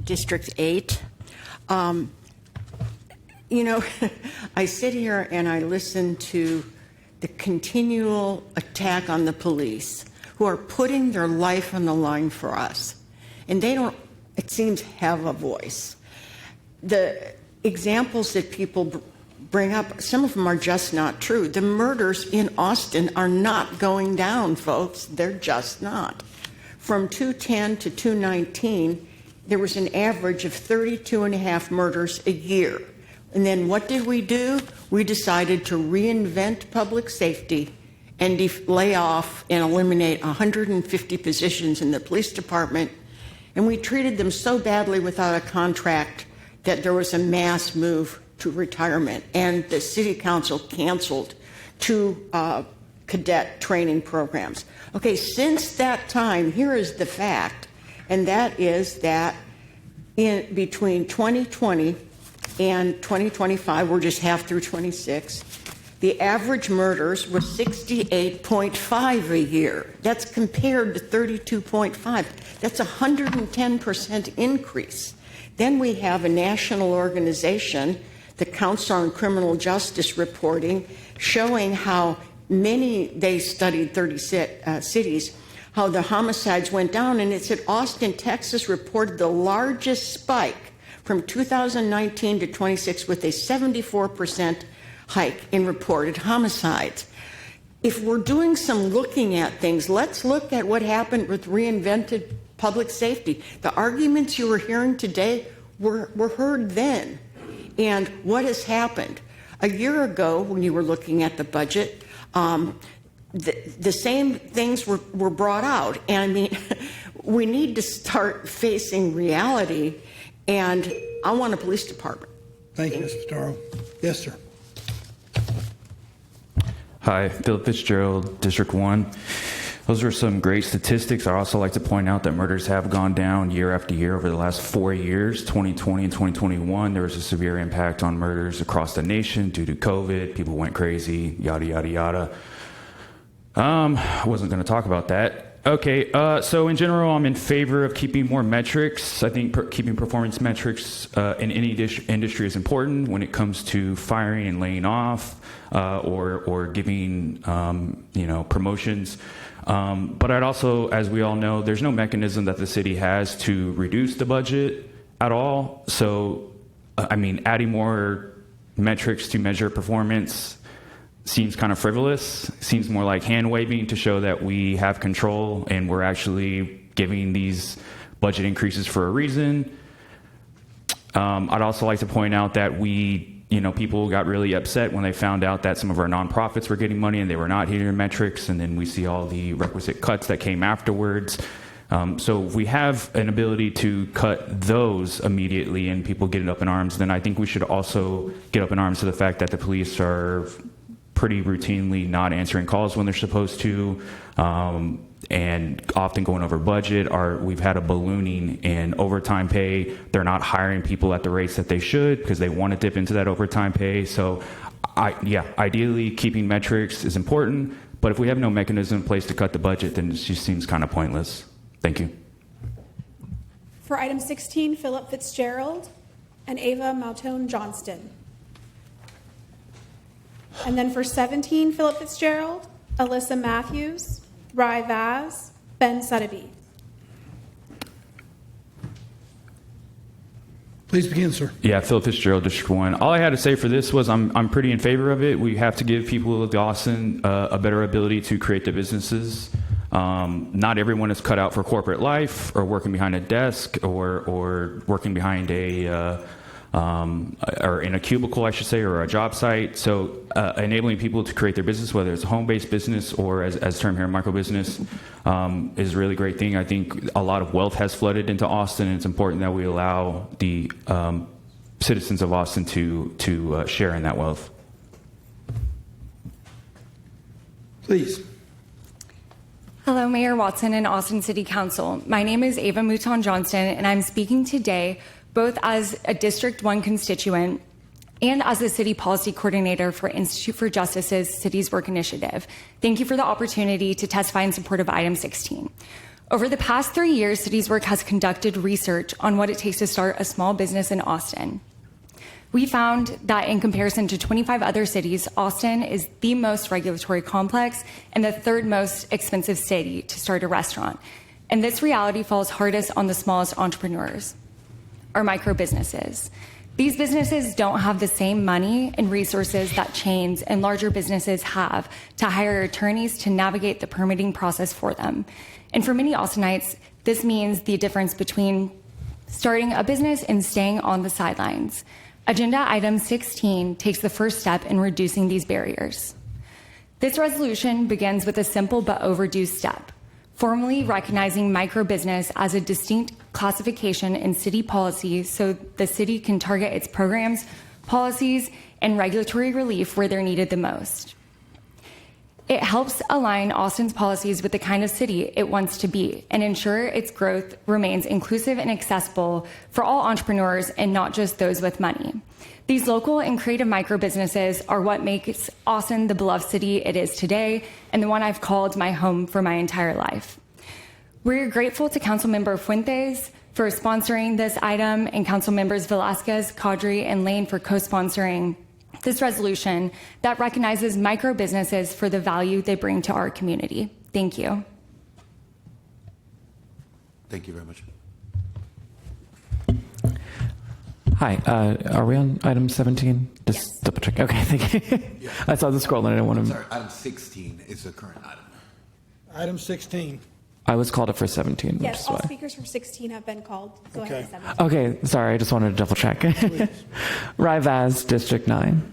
District 8. I sit here and I listen to the continual attack on the police, who are putting their life on the line for us. And they don't, it seems, have a voice. The examples that people bring up, some of them are just not true. The murders in Austin are not going down, folks. They're just not. From 2010 to 2019, there was an average of 32 and a half murders a year. And then what did we do? We decided to reinvent public safety and lay off and eliminate 150 positions in the police department. And we treated them so badly without a contract that there was a mass move to retirement. And the city council canceled 2 cadet training programs. Okay, since that time, here is the fact, and that is that in between 2020 and 2025, we're just half through 26, the average murders were 68.5 a year. That's compared to 32.5. That's a 110% increase. Then we have a national organization, the Council on Criminal Justice, reporting, showing how many, they studied 30 cities, how the homicides went down. And it said Austin, Texas reported the largest spike from 2019 to 26 with a 74% hike in reported homicides. If we're doing some looking at things, let's look at what happened with reinvented public safety. The arguments you were hearing today were heard then. And what has happened? A year ago, when you were looking at the budget, the same things were brought out. And I mean, we need to start facing reality. And I want a police department. Thank you, Ms. Spataro. Yes, sir. Hi, Philip Fitzgerald, District 1. Those are some great statistics. I also like to point out that murders have gone down year after year over the last 4 years. 2020 and 2021, there was a severe impact on murders across the nation due to COVID. People went crazy, yada, yada, yada. I wasn't going to talk about that. Okay, so in general, I'm in favor of keeping more metrics. I think keeping performance metrics in any industry is important when it comes to firing and laying off or giving promotions. But I'd also, as we all know, there's no mechanism that the city has to reduce the budget at all. So, adding more metrics to measure performance seems kind of frivolous, seems more like hand waving to show that we have control and we're actually giving these budget increases for a reason. I'd also like to point out that people got really upset when they found out that some of our nonprofits were getting money and they were not hitting their metrics, and then we see all the requisite cuts that came afterwards. So if we have an ability to cut those immediately and people get up in arms, then I think we should also get up in arms to the fact that the police are pretty routinely not answering calls when they're supposed to, and often going over budget. We've had a ballooning in overtime pay. They're not hiring people at the rates that they should because they want to dip into that overtime pay. So, ideally, keeping metrics is important, but if we have no mechanism in place to cut the budget, then it just seems kind of pointless. Thank you. For item 16, Philip Fitzgerald and Ava Maltone Johnston. And then for 17, Philip Fitzgerald, Alyssa Matthews, Rai Vaz, Ben Suddaby. Please begin, sir. Yeah, Philip Fitzgerald, District 1. All I had to say for this was I'm pretty in favor of it. We have to give people of Austin a better ability to create their businesses. Not everyone is cut out for corporate life or working behind a desk or working behind or in a cubicle, I should say, or a job site. So enabling people to create their business, whether it's a home-based business or as termed here, micro business, is a really great thing. I think a lot of wealth has flooded into Austin, and it's important that we allow the citizens of Austin to share in that wealth. Please. Hello, Mayor Watson and Austin City Council. My name is Ava Mouton Johnston, and I'm speaking today both as a District 1 constituent and as the City Policy Coordinator for Institute for Justice's Cities Work Initiative. Thank you for the opportunity to testify in support of item 16. Over the past 3 years, Cities Work has conducted research on what it takes to start a small business in Austin. We found that in comparison to 25 other cities, Austin is the most regulatory complex and the third most expensive city to start a restaurant. And this reality falls hardest on the smallest entrepreneurs, our micro businesses. These businesses don't have the same money and resources that chains and larger businesses have to hire attorneys to navigate the permitting process for them. And for many Austinites, this means the difference between starting a business and staying on the sidelines. Agenda item 16 takes the first step in reducing these barriers. This resolution begins with a simple but overdue step, formally recognizing microbusiness as a distinct classification in city policy so the city can target its programs, policies, and regulatory relief where they're needed the most. It helps align Austin's policies with the kind of city it wants to be and ensure its growth remains inclusive and accessible for all entrepreneurs and not just those with money. These local and creative micro businesses are what makes Austin the beloved city it is today and the one I've called my home for my entire life. We're grateful to Councilmember Fuentes for sponsoring this item and Council Members Velasquez, Caudry, and Lane for co-sponsoring this resolution that recognizes micro businesses for the value they bring to our community. Thank you. Thank you very much. Hi, are we on item 17? Just double check. Okay, thank you. Yeah. I saw the scroll and I didn't want to. Sorry, item 16 is the current item. Item 16. I was called up for 17. Yes, which is all why. speakers from 16 have been called. Go ahead, Okay. 17. Okay, sorry, I just wanted to double check. Rai Vaz, District 9.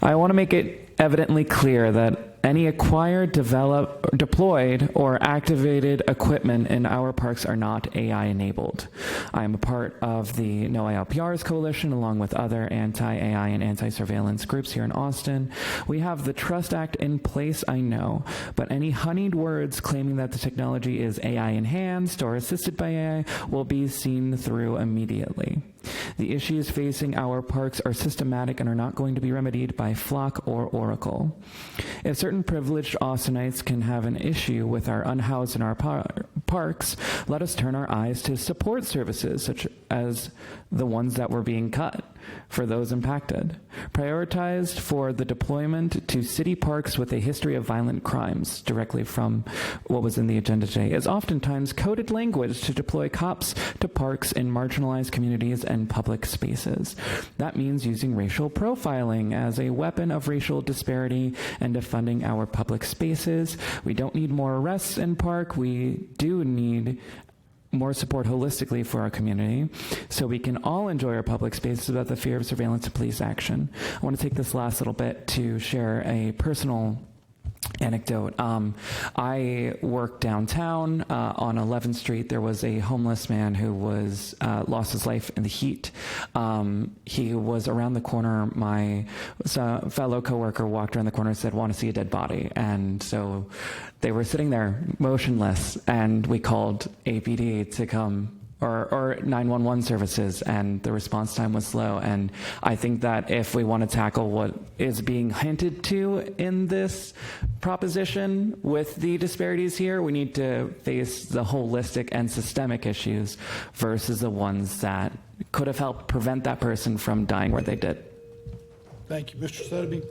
I want to make it evidently clear that any acquired, developed, deployed, or activated equipment in our parks are not AI enabled. I am a part of the No ILPRs Coalition along with other anti-AI and anti-surveillance groups here in Austin. We have the Trust Act in place, I know, but any honeyed words claiming that the technology is AI enhanced or assisted by AI will be seen through immediately. The issues facing our parks are systematic and are not going to be remedied by Flock or Oracle. If certain privileged Austinites can have an issue with our unhoused in our parks, let us turn our eyes to support services such as the ones that were being cut for those impacted. Prioritized for the deployment to city parks with a history of violent crimes, directly from what was in the agenda today, is oftentimes coded language to deploy cops to parks in marginalized communities and public spaces. That means using racial profiling as a weapon of racial disparity and defunding our public spaces. We don't need more arrests in park. We do need more support holistically for our community so we can all enjoy our public spaces without the fear of surveillance and police action. I want to take this last little bit to share a personal anecdote. I worked downtown on 11th Street. There was a homeless man who was lost his life in the heat. He was around the corner. My fellow coworker walked around the corner and said, "Want to see a dead body?" And so they were sitting there motionless, and we called APD to come, or 911 services, and the response time was slow. And I think that if we want to tackle what is being hinted to in this proposition with the disparities here, we need to face the holistic and systemic issues versus the ones that could have helped prevent that person from dying where they did. Thank you. Mr. Suddaby.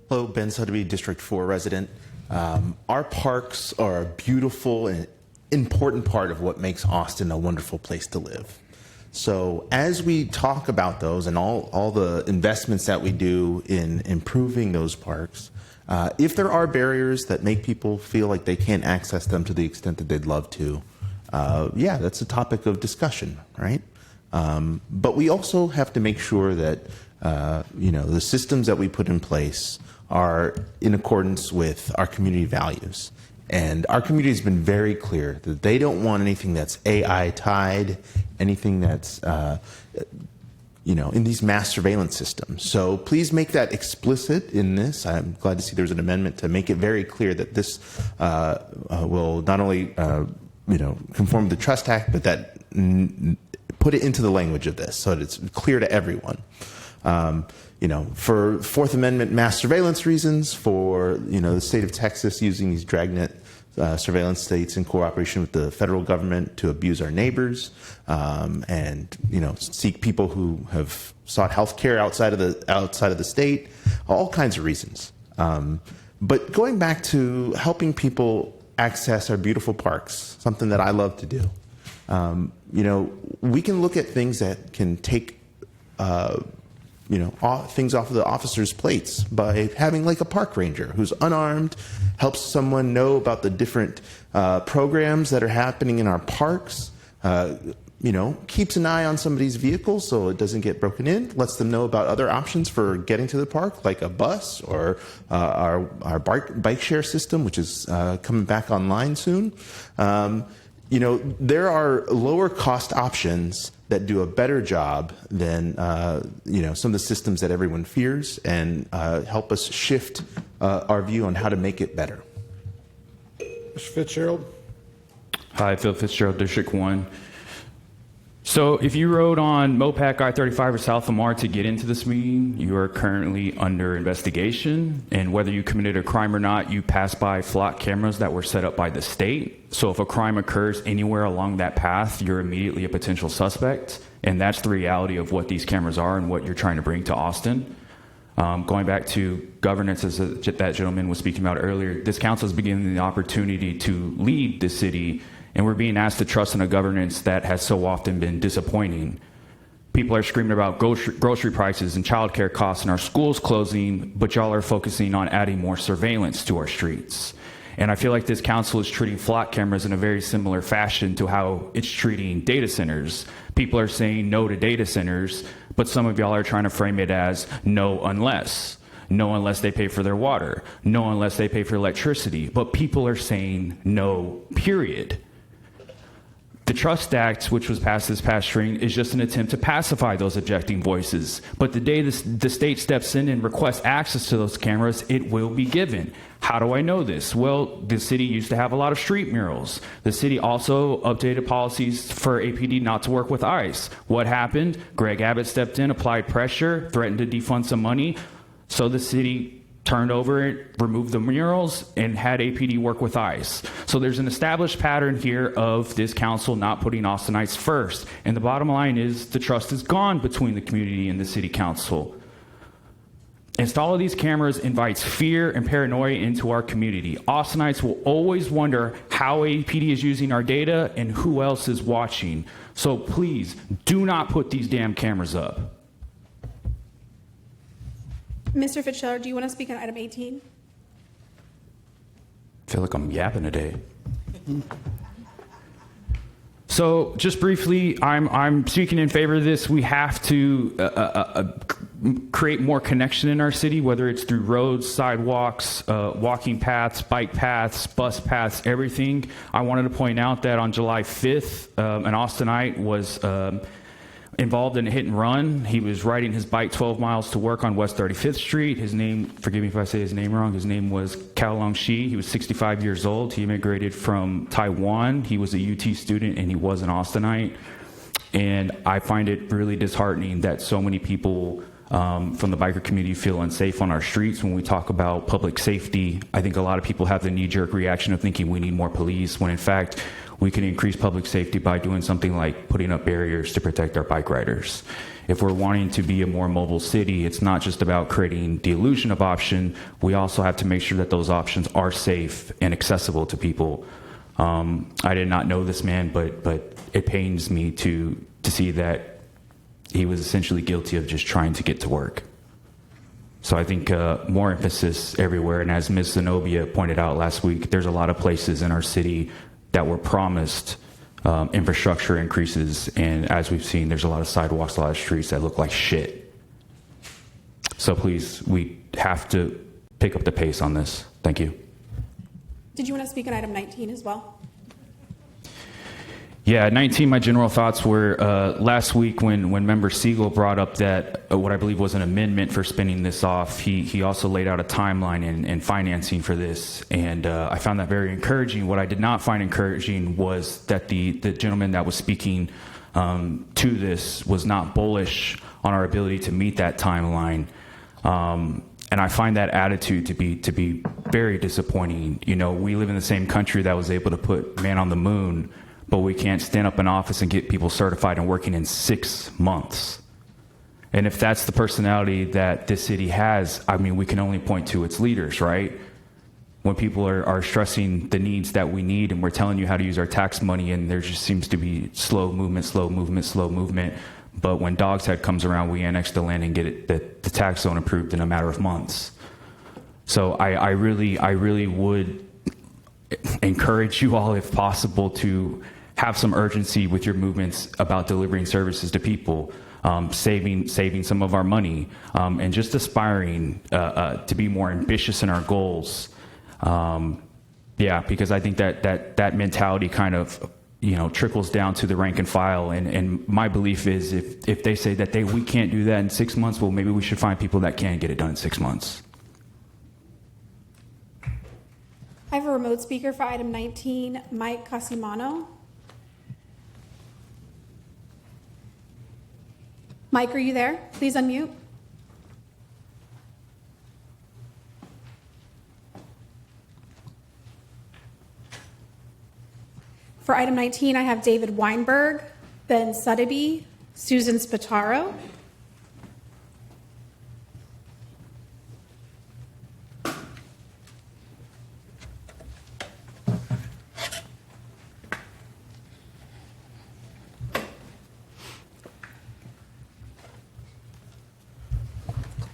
Hello, Ben Suddaby, District 4 resident. Our parks are a beautiful and important part of what makes Austin a wonderful place to live. So as we talk about those and all the investments that we do in improving those parks, if there are barriers that make people feel like they can't access them to the extent that they'd love to, yeah, that's a topic of discussion, right? But we also have to make sure that the systems that we put in place are in accordance with our community values. And our community has been very clear that they don't want anything that's AI tied, anything that's, in these mass surveillance systems. So please make that explicit in this. I'm glad to see there's an amendment to make it very clear that this will not only, conform to the Trust Act, but that put it into the language of this so that it's clear to everyone. For Fourth Amendment mass surveillance reasons, for, the state of Texas using these dragnet surveillance states in cooperation with the federal government to abuse our neighbors, and, seek people who have sought health care outside of the state, all kinds of reasons. But going back to helping people access our beautiful parks, something that I love to do, we can look at things that can take things off of the officers' plates by having like a park ranger who's unarmed, helps someone know about the different programs that are happening in our parks, keeps an eye on somebody's vehicle so it doesn't get broken in, lets them know about other options for getting to the park, like a bus or our bike share system, which is coming back online soon. There are lower cost options that do a better job than some of the systems that everyone fears, and help us shift our view on how to make it better. Mr. Fitzgerald. Hi, Phil Fitzgerald, District 1. So if you rode on Mopac I-35 or South Lamar to get into this meeting, you are currently under investigation. And whether you committed a crime or not, you pass by flock cameras that were set up by the state. So if a crime occurs anywhere along that path, you're immediately a potential suspect. And that's the reality of what these cameras are and what you're trying to bring to Austin. Going back to governance, as that gentleman was speaking about earlier, this council is beginning the opportunity to lead the city, and we're being asked to trust in a governance that has so often been disappointing. People are screaming about grocery prices and childcare costs and our schools closing, but y'all are focusing on adding more surveillance to our streets. And I feel like this council is treating flock cameras in a very similar fashion to how it's treating data centers. People are saying no to data centers, but some of y'all are trying to frame it as no unless. No unless they pay for their water. No unless they pay for electricity. But people are saying no, period. The Trust Act, which was passed this past spring, is just an attempt to pacify those objecting voices. But the day the state steps in and requests access to those cameras, it will be given. How do I know this? Well, the city used to have a lot of street murals. The city also updated policies for APD not to work with ICE. What happened? Greg Abbott stepped in, applied pressure, threatened to defund some money. So the city turned over it, removed the murals, and had APD work with ICE. So there's an established pattern here of this council not putting Austinites first. And the bottom line is the trust is gone between the community and the city council. Installing these cameras invites fear and paranoia into our community. Austinites will always wonder how APD is using our data and who else is watching. So please, do not put these damn cameras up. Mr. Fitzgerald, do you want to speak on item 18? I feel like I'm yapping today. So just briefly, I'm speaking in favor of this. We have to create more connection in our city, whether it's through roads, sidewalks, walking paths, bike paths, bus paths, everything. I wanted to point out that on July 5th, an Austinite was involved in a hit and run. He was riding his bike 12 miles to work on West 35th Street. His name, forgive me if I say his name wrong, his name was Cao Long Shi. He was 65 years old. He immigrated from Taiwan. He was a UT student and he was an Austinite. And I find it really disheartening that so many people from the biker community feel unsafe on our streets. When we talk about public safety, I think a lot of people have the knee-jerk reaction of thinking we need more police, when in fact, we can increase public safety by doing something like putting up barriers to protect our bike riders. If we're wanting to be a more mobile city, it's not just about creating the illusion of option. We also have to make sure that those options are safe and accessible to people. I did not know this man, but it pains me to see that he was essentially guilty of just trying to get to work. So I think more emphasis everywhere. And as Ms. Zenobia pointed out last week, there's a lot of places in our city that were promised infrastructure increases, and as we've seen, there's a lot of sidewalks, a lot of streets that look like shit. So please, we have to pick up the pace on this. Thank you. Did you want to speak on item 19 as well? Yeah, 19, my general thoughts were last week when Member Siegel brought up that what I believe was an amendment for spinning this off, he also laid out a timeline and financing for this, and I found that very encouraging. What I did not find encouraging was that the gentleman that was speaking to this was not bullish on our ability to meet that timeline. And I find that attitude to be very disappointing. You know, we live in the same country that was able to put man on the moon, but we can't stand up in office and get people certified and working in 6 months. And if that's the personality that this city has, I mean, we can only point to its leaders, right? When people are stressing the needs that we need and we're telling you how to use our tax money, and there just seems to be slow movement, slow movement, slow movement. But when Dog's Head comes around, we annex the land and get the tax zone approved in a matter of months. So I really would encourage you all, if possible, to have some urgency with your movements about delivering services to people, saving some of our money, and just aspiring to be more ambitious in our goals. Yeah, because I think that mentality kind of, you know, trickles down to the rank and file. And my belief is if they say that we can't do that in 6 months, well, maybe we should find people that can get it done in 6 months. I have a remote speaker for item 19, Mike Casimano. Mike, are you there? Please unmute. For item 19, I have David Weinberg, Ben Sotheby, Susan Spataro.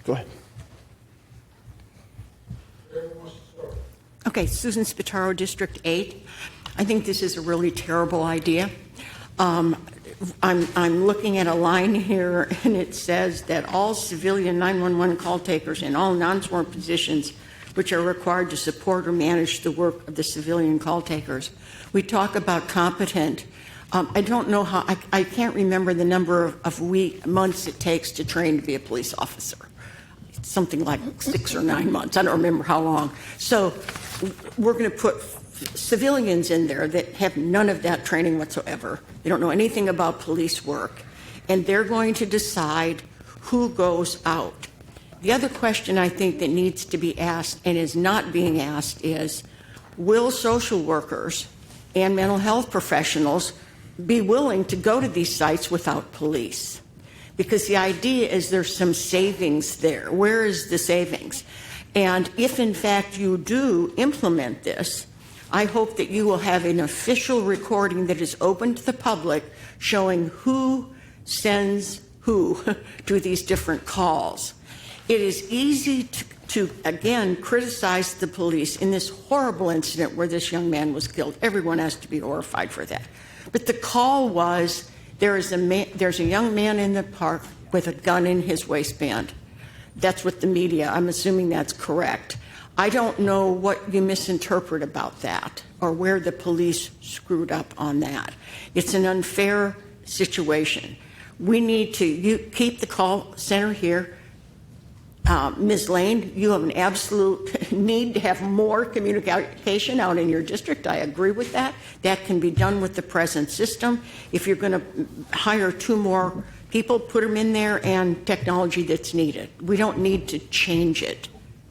Go ahead. Okay, Susan Spataro, District 8. I think this is a really terrible idea. I'm looking at a line here, and it says that all civilian 911 call takers in all non-sworn positions which are required to support or manage the work of the civilian call takers. We talk about competent I don't know how, I can't remember the number of months it takes to train to be a police officer. It's something like 6 or 9 months. I don't remember how long. So we're going to put civilians in there that have none of that training whatsoever. They don't know anything about police work. And they're going to decide who goes out. The other question I think that needs to be asked and is not being asked is, will social workers and mental health professionals be willing to go to these sites without police? Because the idea is there's some savings there. Where is the savings? And if in fact you do implement this, I hope that you will have an official recording that is open to the public showing who sends who to these different calls. It is easy to again criticize the police in this horrible incident where this young man was killed. Everyone has to be horrified for that. But the call was, there's a young man in the park with a gun in his waistband. That's what the media, I'm assuming that's correct. I don't know what you misinterpret about that or where the police screwed up on that. It's an unfair situation. We need to keep the call center here. Ms. Lane, you have an absolute need to have more communication out in your district. I agree with that. That can be done with the present system. If you're going to hire 2 more people, put them in there and technology that's needed. We don't need to change it,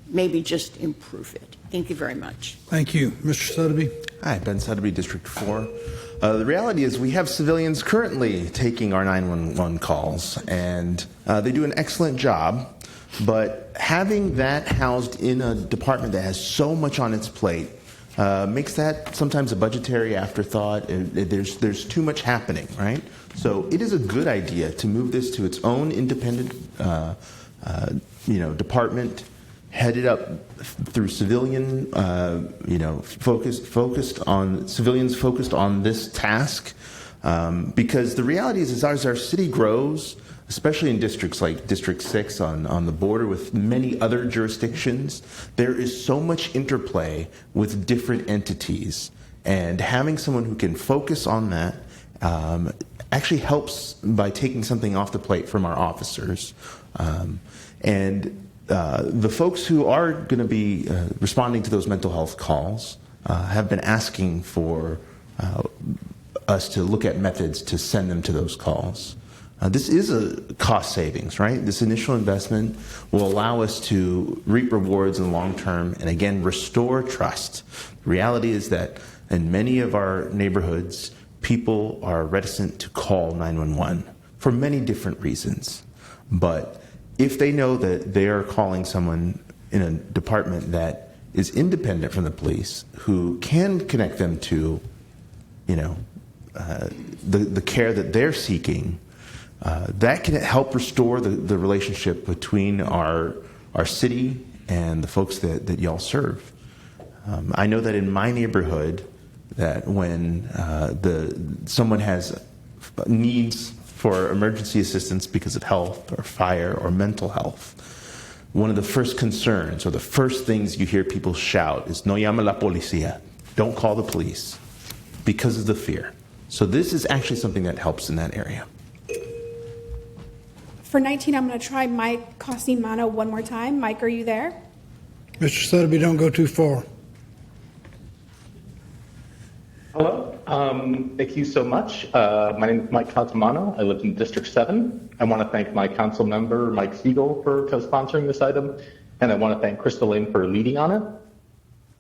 maybe just improve it. Thank you very much. Thank you. Mr. Sotheby. Hi, Ben Sotheby, District 4. The reality is we have civilians currently taking our 911 calls, and they do an excellent job. But having that housed in a department that has so much on its plate makes that sometimes a budgetary afterthought. There's too much happening, right? So it is a good idea to move this to its own independent, department, headed up through civilian, focused on civilians focused on this task, because the reality is as our city grows, especially in districts like District 6 on the border with many other jurisdictions, there is so much interplay with different entities. And having someone who can focus on that actually helps by taking something off the plate from our officers. The folks who are going to be responding to those mental health calls have been asking for us to look at methods to send them to those calls. This is a cost savings, right? This initial investment will allow us to reap rewards in the long term and, again, restore trust. The reality is that in many of our neighborhoods, people are reticent to call 911 for many different reasons. But if they know that they are calling someone in a department that is independent from the police, who can connect them to, the care that they're seeking, that can help restore the relationship between our city and the folks that y'all serve. I know that in my neighborhood, that when someone has needs for emergency assistance because of health or fire or mental health, one of the first concerns or the first things you hear people shout is "No llame la policía," don't call the police, because of the fear. So this is actually something that helps in that area. For 19, I'm going to try Mike Cosimano one more time. Mike, are you there? Mr. Sotheby, don't go too far. Hello. Thank you so much. My name is Mike Cosimano. I live in District 7. I want to thank my council member, Mike Siegel, for co-sponsoring this item, and I want to thank Crystal Lane for leading on it.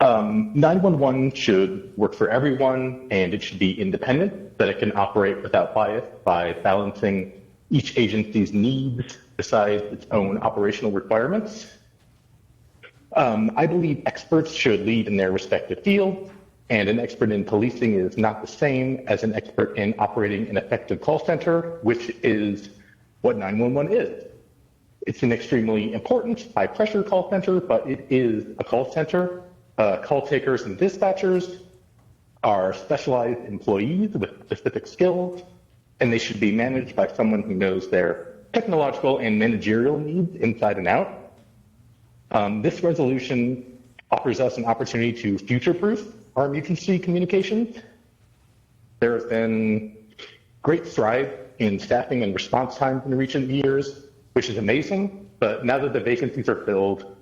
911 should work for everyone, and it should be independent, that it can operate without bias by balancing each agency's needs besides its own operational requirements. I believe experts should lead in their respective fields, and an expert in policing is not the same as an expert in operating an effective call center, which is what 911 is. It's an extremely important high-pressure call center, but it is a call center. Call takers and dispatchers are specialized employees with specific skills, and they should be managed by someone who knows their technological and managerial needs inside and out. This resolution offers us an opportunity to future-proof our emergency communications. There have been great stride in staffing and response times in recent years, which is amazing. But now that the vacancies are filled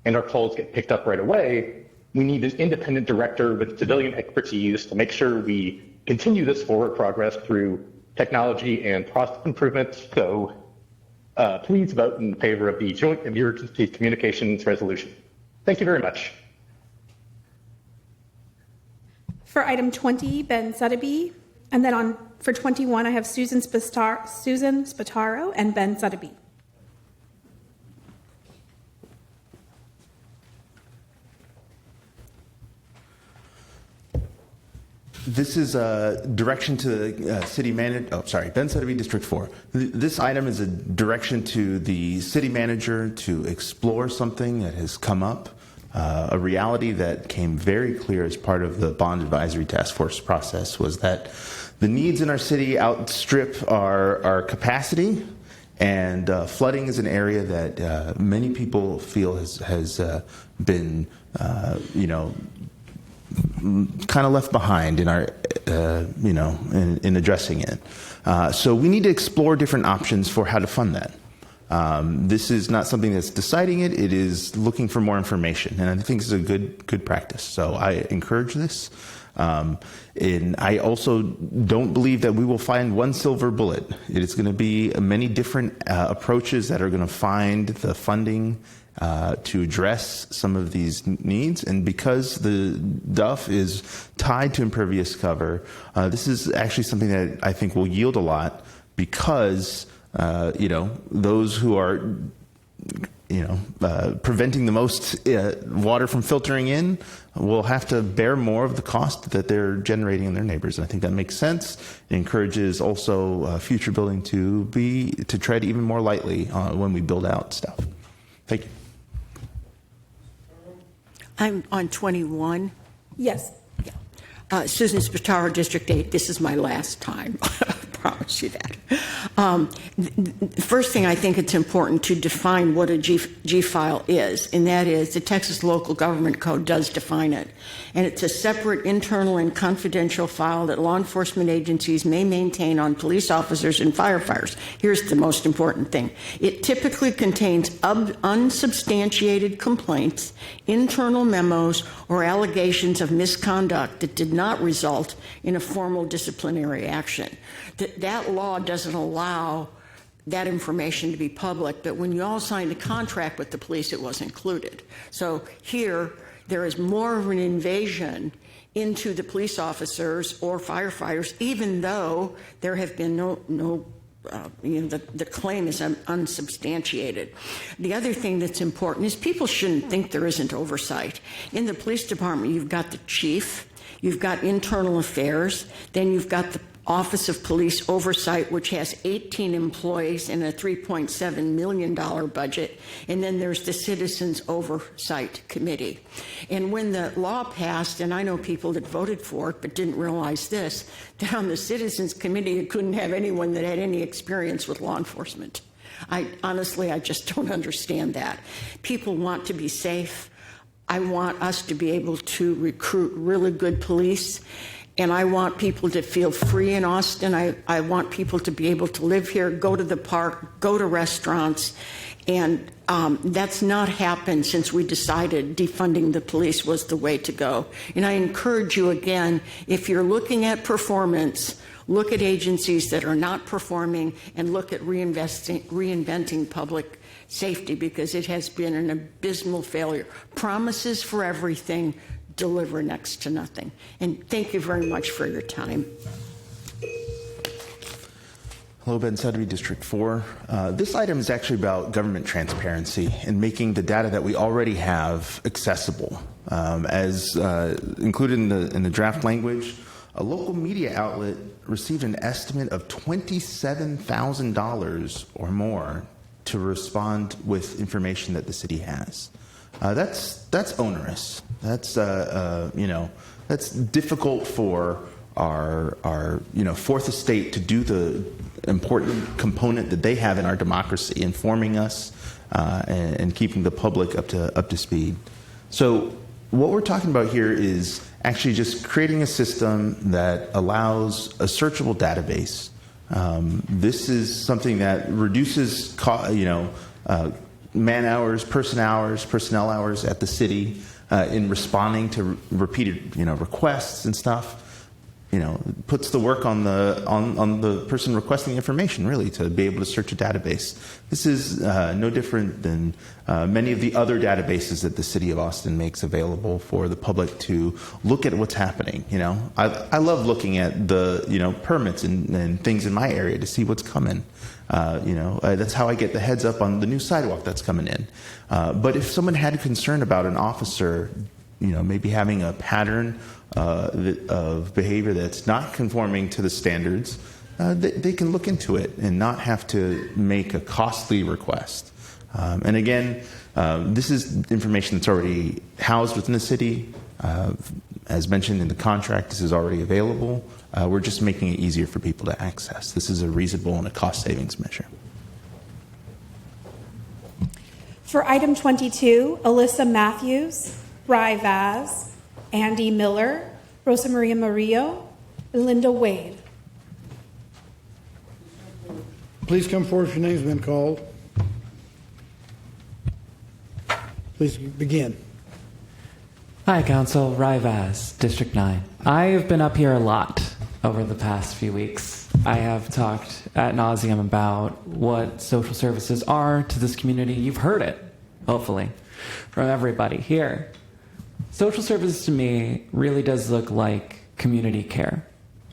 and our calls get picked up right away, we need an independent director with civilian expertise to make sure we continue this forward progress through technology and process improvements. So please vote in favor of the Joint Emergency Communications Resolution. Thank you very much. For item 20, Ben Suddaby. And then for 21, I have Susan Spataro and Ben Suddaby. This is a direction to city manager. Oh, sorry, Ben Suddaby, District 4. This item is a direction to the city manager to explore something that has come up, a reality that came very clear as part of the bond advisory task force process was that the needs in our city outstrip our capacity, and flooding is an area that many people feel has been, kind of left behind in our, in addressing it. So we need to explore different options for how to fund that. This is not something that's deciding it. It is looking for more information, and I think it's a good practice. So I encourage this. And I also don't believe that we will find one silver bullet. It is going to be many different approaches that are going to find the funding to address some of these needs. And because the DUF is tied to impervious cover, this is actually something that I think will yield a lot because, those who are, preventing the most water from filtering in will have to bear more of the cost that they're generating in their neighbors. And I think that makes sense. It encourages also future building to tread even more lightly when we build out stuff. Thank you. I'm on 21. Yes. Yeah. Susan Spataro, District 8. This is my last time. I promise you that. First thing, I think it's important to define what a G file is, and that is the Texas Local Government Code does define it. And it's a separate internal and confidential file that law enforcement agencies may maintain on police officers and firefighters. Here's the most important thing. It typically contains unsubstantiated complaints, internal memos, or allegations of misconduct that did not result in a formal disciplinary action. That law doesn't allow that information to be public, but when you all signed a contract with the police, it was included. So here, there is more of an invasion into the police officers or firefighters, even though there have been the claim is unsubstantiated. The other thing that's important is people shouldn't think there isn't oversight. In the police department, you've got the chief, you've got internal affairs, then you've got the Office of Police Oversight, which has 18 employees and a $3.7 million budget. And then there's the Citizens Oversight Committee. And when the law passed, and I know people that voted for it but didn't realize this, that on the Citizens Committee, you couldn't have anyone that had any experience with law enforcement. Honestly, I just don't understand that. People want to be safe. I want us to be able to recruit really good police. And I want people to feel free in Austin. I want people to be able to live here, go to the park, go to restaurants. And that's not happened since we decided defunding the police was the way to go. And I encourage you again, if you're looking at performance, look at agencies that are not performing and look at reinventing public safety, because it has been an abysmal failure. Promises for everything, deliver next to nothing. And thank you very much for your time. Hello, Ben Suddaby, District 4. This item is actually about government transparency and making the data that we already have accessible. As included in the draft language, a local media outlet received an estimate of $27,000 or more to respond with information that the city has. That's onerous. That's that's difficult for our fourth estate to do the important component that they have in our democracy, informing us and keeping the public up to speed. So what we're talking about here is actually just creating a system that allows a searchable database This is something that reduces, man hours, personnel hours at the city in responding to repeated, requests and stuff. Puts the work on the person requesting information, really, to be able to search a database. This is no different than many of the other databases that the city of Austin makes available for the public to look at what's happening. I love looking at the permits and things in my area to see what's coming. That's how I get the heads up on the new sidewalk that's coming in. But if someone had a concern about an officer, maybe having a pattern of behavior that's not conforming to the standards, they can look into it and not have to make a costly request. And again, this is information that's already housed within the city. As mentioned in the contract, this is already available. We're just making it easier for people to access. This is a reasonable and a cost savings measure. For item 22, Alyssa Matthews, Ry Vaz, Andy Miller, Rosa Maria Murillo, and Linda Wade. Please come forward if your name's been called. Please begin. Hi, Council. Ry Vaz, District 9. I have been up here a lot over the past few weeks. I have talked ad nauseum about what social services are to this community. You've heard it, hopefully, from everybody here. Social services to me really does look like community care.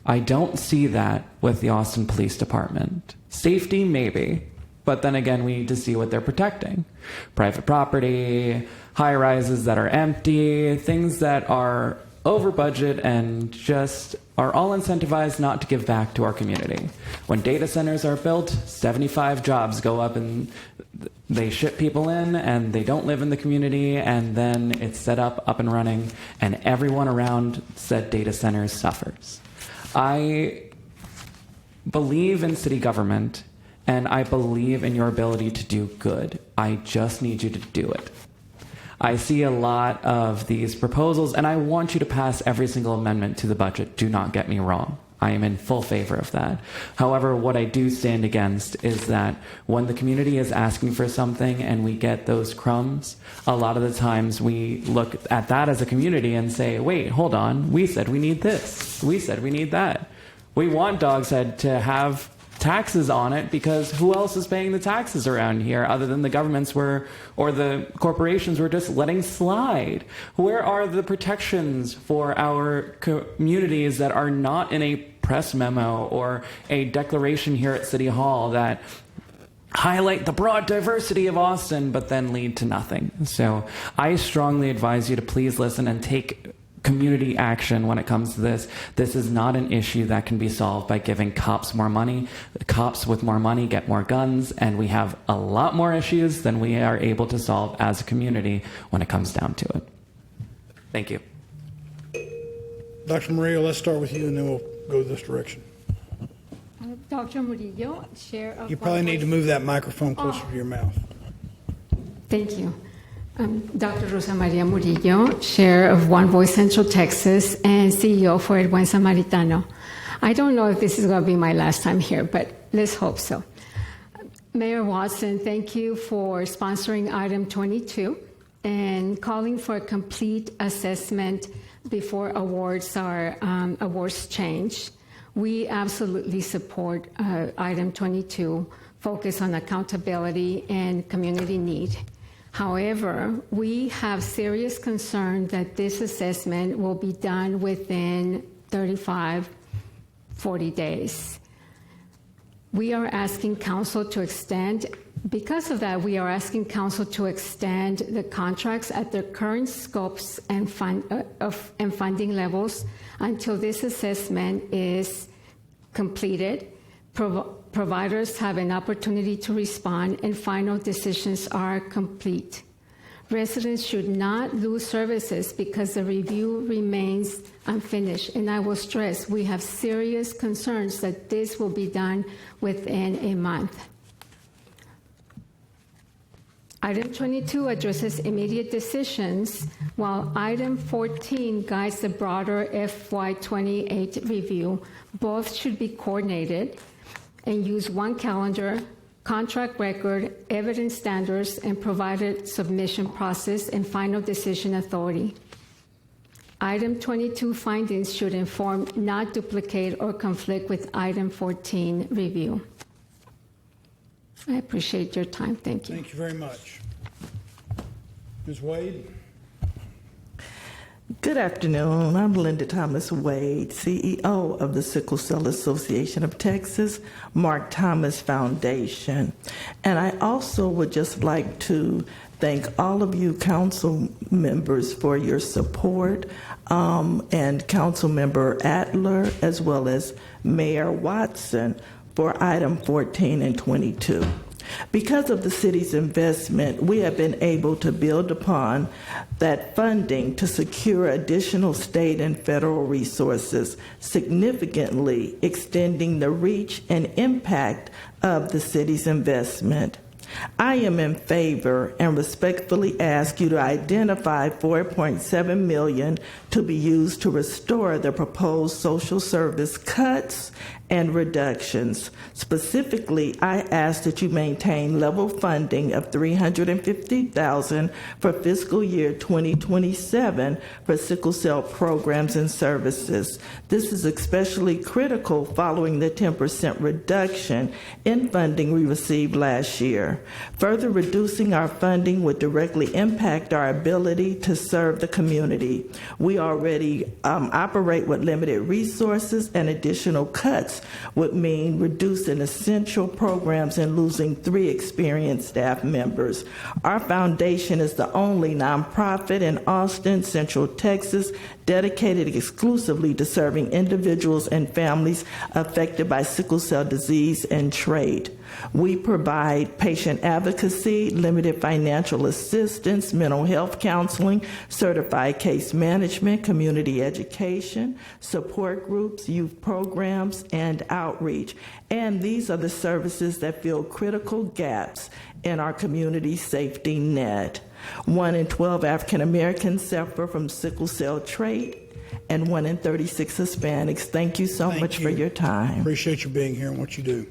I don't see that with the Austin Police Department. Safety, maybe, but then again, we need to see what they're protecting. Private property, high-rises that are empty, things that are over budget and just are all incentivized not to give back to our community. When data centers are built, 75 jobs go up and they ship people in and they don't live in the community, and then it's set up and running, and everyone around said data centers suffers. I believe in city government, and I believe in your ability to do good. I just need you to do it. I see a lot of these proposals, and I want you to pass every single amendment to the budget. Do not get me wrong. I am in full favor of that. However, what I do stand against is that when the community is asking for something and we get those crumbs, a lot of the times we look at that as a community and say, wait, hold on, we said we need this. We said we need that. We want Dog's Head to have taxes on it because who else is paying the taxes around here other than the governments or the corporations we're just letting slide? Where are the protections for our communities that are not in a press memo or a declaration here at City Hall that highlight the broad diversity of Austin but then lead to nothing? So I strongly advise you to please listen and take community action when it comes to this. This is not an issue that can be solved by giving cops more money. The cops with more money get more guns, and we have a lot more issues than we are able to solve as a community when it comes down to it. Thank you. Dr. Murillo, let's start with you and then we'll go this direction. Dr. Murillo, Chair of... You probably need to move that microphone closer to your mouth. Thank you. Dr. Rosa Maria Murillo, Chair of One Voice Central Texas and CEO for El Buen Samaritano. I don't know if this is going to be my last time here, but let's hope so. Mayor Watson, thank you for sponsoring item 22 and calling for a complete assessment before awards change. We absolutely support item 22, focus on accountability and community need. However, we have serious concern that this assessment will be done within 35, 40 days. We are asking council to extend, because of that, we are asking council to extend the contracts at their current scopes and funding levels until this assessment is completed. Providers have an opportunity to respond and final decisions are complete. Residents should not lose services because the review remains unfinished. And I will stress, we have serious concerns that this will be done within a month. Item 22 addresses immediate decisions, while item 14 guides the broader FY28 review. Both should be coordinated. and use one calendar, contract record, evidence standards, and provided submission process and final decision authority. Item 22 findings should inform, not duplicate or conflict with item 14 review. I appreciate your time. Thank you. Thank you very much. Ms. Wade? Good afternoon. I'm Linda Thomas Wade, CEO of the Sickle Cell Association of Texas, Mark Thomas Foundation. And I also would just like to thank all of you council members for your support, and Council Member Adler, as well as Mayor Watson for item 14 and 22. Because of the city's investment, we have been able to build upon that funding to secure additional state and federal resources, significantly extending the reach and impact of the city's investment. I am in favor and respectfully ask you to identify $4.7 million to be used to restore the proposed social service cuts and reductions. Specifically, I ask that you maintain level funding of $350,000 for fiscal year 2027 for sickle cell programs and services. This is especially critical following the 10% reduction in funding we received last year. Further reducing our funding would directly impact our ability to serve the community. We already operate with limited resources, and additional cuts would mean reducing essential programs and losing 3 experienced staff members. Our foundation is the only nonprofit in Austin, Central Texas, dedicated exclusively to serving individuals and families affected by sickle cell disease and trait. We provide patient advocacy, limited financial assistance, mental health counseling, certified case management, community education, support groups, youth programs, and outreach. And these are the services that fill critical gaps in our community safety net. 1 in 12 African Americans suffer from sickle cell trait, and 1 in 36 Hispanics. Thank you so much for your time. Appreciate you being here and what you do.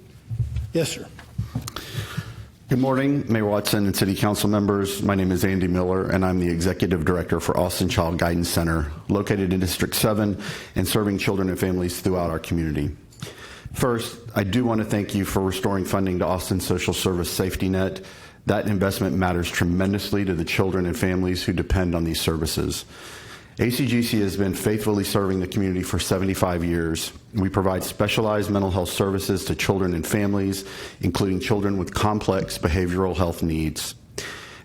Yes, sir. Good morning, Mayor Watson and City Council members. My name is Andy Miller, and I'm the Executive Director for Austin Child Guidance Center, located in District 7 and serving children and families throughout our community. First, I do want to thank you for restoring funding to Austin's social service safety net. That investment matters tremendously to the children and families who depend on these services. ACGC has been faithfully serving the community for 75 years. We provide specialized mental health services to children and families, including children with complex behavioral health needs.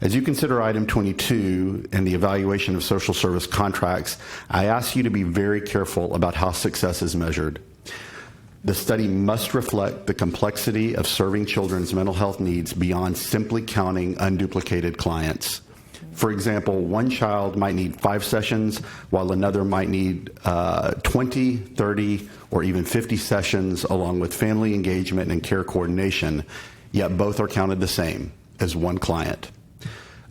As you consider item 22 and the evaluation of social service contracts, I ask you to be very careful about how success is measured. The study must reflect the complexity of serving children's mental health needs beyond simply counting unduplicated clients. For example, one child might need 5 sessions, while another might need 20, 30, or even 50 sessions, along with family engagement and care coordination, yet both are counted the same as one client.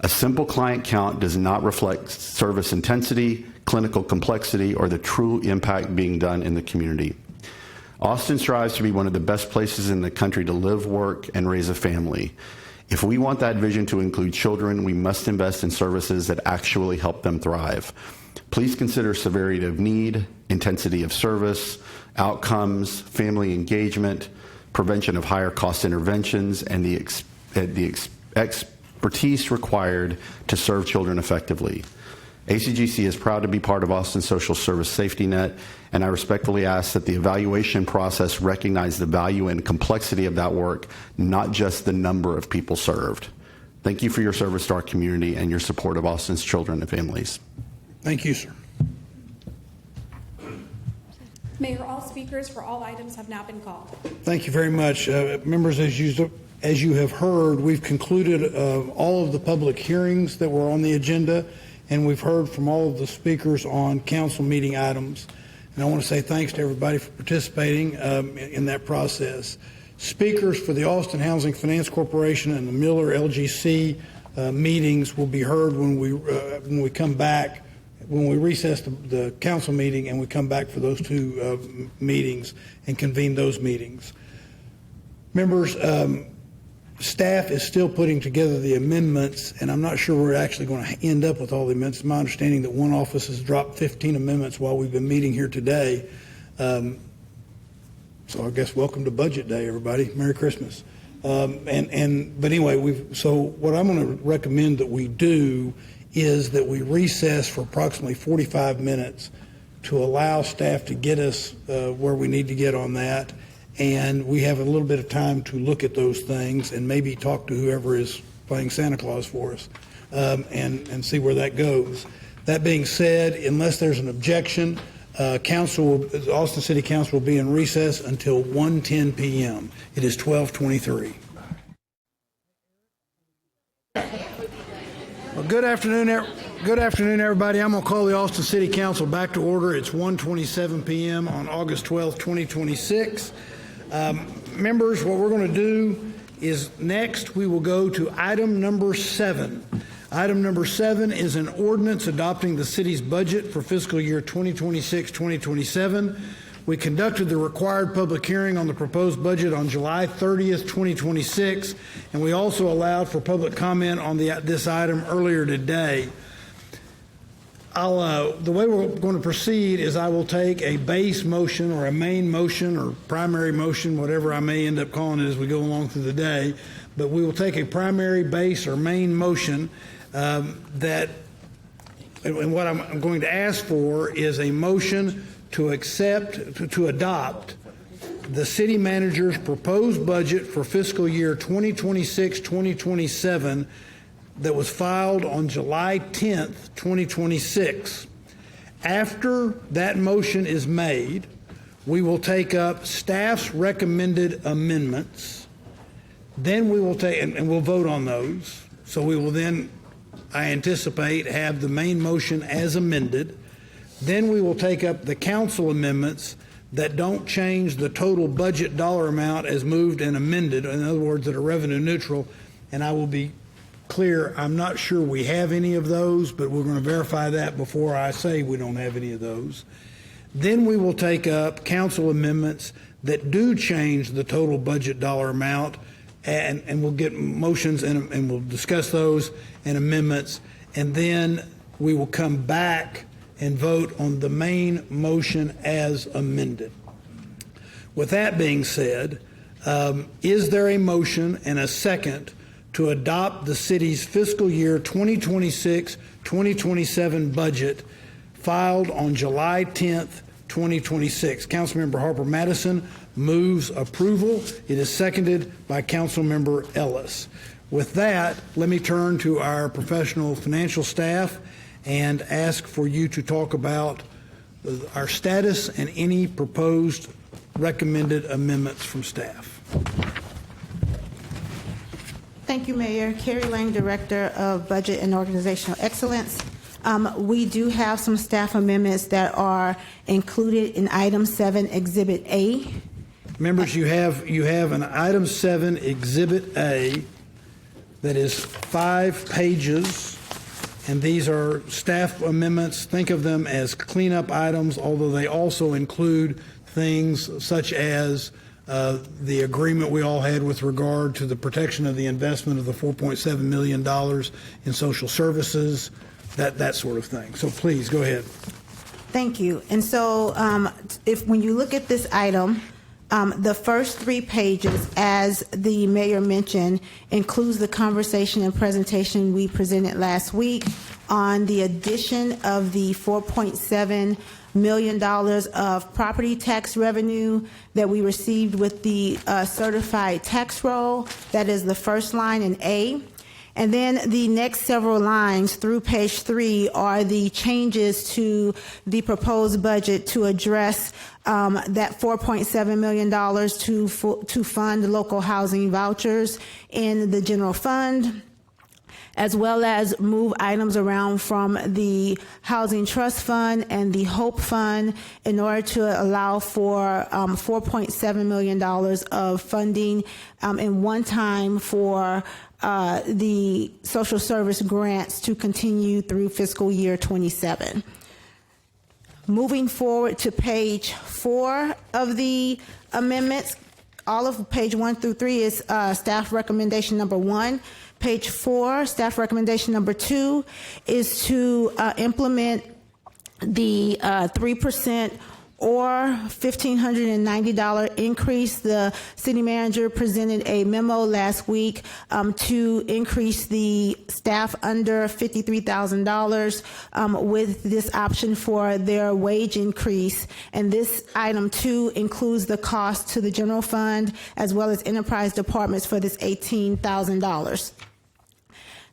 A simple client count does not reflect service intensity, clinical complexity, or the true impact being done in the community. Austin strives to be one of the best places in the country to live, work, and raise a family. If we want that vision to include children, we must invest in services that actually help them thrive. Please consider severity of need, intensity of service, outcomes, family engagement, prevention of higher cost interventions, and the expertise required to serve children effectively. ACGC is proud to be part of Austin's social service safety net, and I respectfully ask that the evaluation process recognize the value and complexity of that work, not just the number of people served. Thank you for your service to our community and your support of Austin's children and families. Thank you, sir. Mayor, all speakers for all items have now been called. Thank you very much. Members, as you have heard, we've concluded all of the public hearings that were on the agenda, and we've heard from all of the speakers on council meeting items. And I want to say thanks to everybody for participating in that process. Speakers for the Austin Housing Finance Corporation and the Miller LGC meetings will be heard when we come back, when we recess the council meeting and we come back for those 2 meetings and convene those meetings. Members, staff is still putting together the amendments, and I'm not sure we're actually going to end up with all the amendments. It's my understanding that one office has dropped 15 amendments while we've been meeting here today. So I guess welcome to Budget Day, everybody. Merry Christmas. But anyway, so what I'm going to recommend that we do is that we recess for approximately 45 minutes to allow staff to get us where we need to get on that. And we have a little bit of time to look at those things and maybe talk to whoever is playing Santa Claus for us and see where that goes. That being said, unless there's an objection, Austin City Council will be in recess until 1:10 p.m. It is 12:23. Well, good afternoon, everybody. I'm going to call the Austin City Council back to order. It's 1:27 p.m. on August 12, 2026. Members, what we're going to do is next we will go to item number 7. Item number 7 is an ordinance adopting the city's budget for fiscal year 2026-2027. We conducted the required public hearing on the proposed budget on July 30th, 2026, and we also allowed for public comment on this item earlier today. The way we're going to proceed is I will take a base motion or a main motion or primary motion, whatever I may end up calling it as we go along through the day, but we will take a primary, base, or main motion and what I'm going to ask for is a motion to adopt the city manager's proposed budget for fiscal year 2026-2027 that was filed on July 10th, 2026. After that motion is made, we will take up staff's recommended amendments. Then we will take, and we'll vote on those. So we will then, I anticipate, have the main motion as amended. Then we will take up the council amendments that don't change the total budget dollar amount as moved and amended, in other words, that are revenue neutral. And I will be clear, I'm not sure we have any of those, but we're going to verify that before I say we don't have any of those. Then we will take up council amendments that do change the total budget dollar amount, and we'll get motions and we'll discuss those and amendments, and then we will come back and vote on the main motion as amended. With that being said, is there a motion and a second to adopt the city's fiscal year 2026-2027 budget filed on July 10th, 2026? Councilmember Harper Madison moves approval. It is seconded by Councilmember Ellis. With that, let me turn to our professional financial staff and ask for you to talk about our status and any proposed recommended amendments from staff. Thank you, Mayor. Carrie Lang, Director of Budget and Organizational Excellence. We do have some staff amendments that are included in Item 7, Exhibit A. Members, you have an Item 7, Exhibit A, that is 5 pages, and these are staff amendments. Think of them as cleanup items, although they also include things such as the agreement we all had with regard to the protection of the investment of the $4.7 million in social services, that sort of thing. So please, go ahead. Thank you. And so when you look at this item, the first 3 pages, as the mayor mentioned, includes the conversation and presentation we presented last week on the addition of the $4.7 million of property tax revenue that we received with the certified tax roll. That is the first line in A. And then the next several lines through page 3 are the changes to the proposed budget to address that $4.7 million to fund local housing vouchers in the general fund, as well as move items around from the Housing Trust Fund and the Hope Fund in order to allow for $4.7 million of funding in one time for the social service grants to continue through fiscal year 27. Moving forward to page 4 of the amendments, all of page 1 through 3 is staff recommendation number 1. Page 4, staff recommendation number 2 is to implement the 3% or $1,590 increase. The city manager presented a memo last week to increase the staff under $53,000 with this option for their wage increase. And this item 2 includes the cost to the general fund as well as enterprise departments for this $18,000.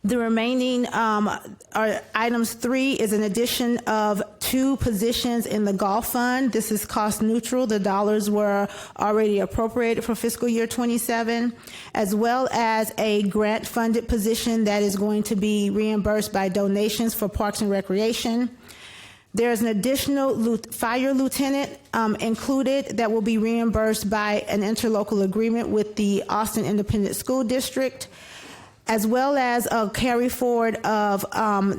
The remaining items 3 is an addition of 2 positions in the golf fund. This is cost neutral. The dollars were already appropriated for fiscal year 27, as well as a grant funded position that is going to be reimbursed by donations for Parks and Recreation. There's an additional fire lieutenant included that will be reimbursed by an interlocal agreement with the Austin Independent School District, as well as a carry forward of,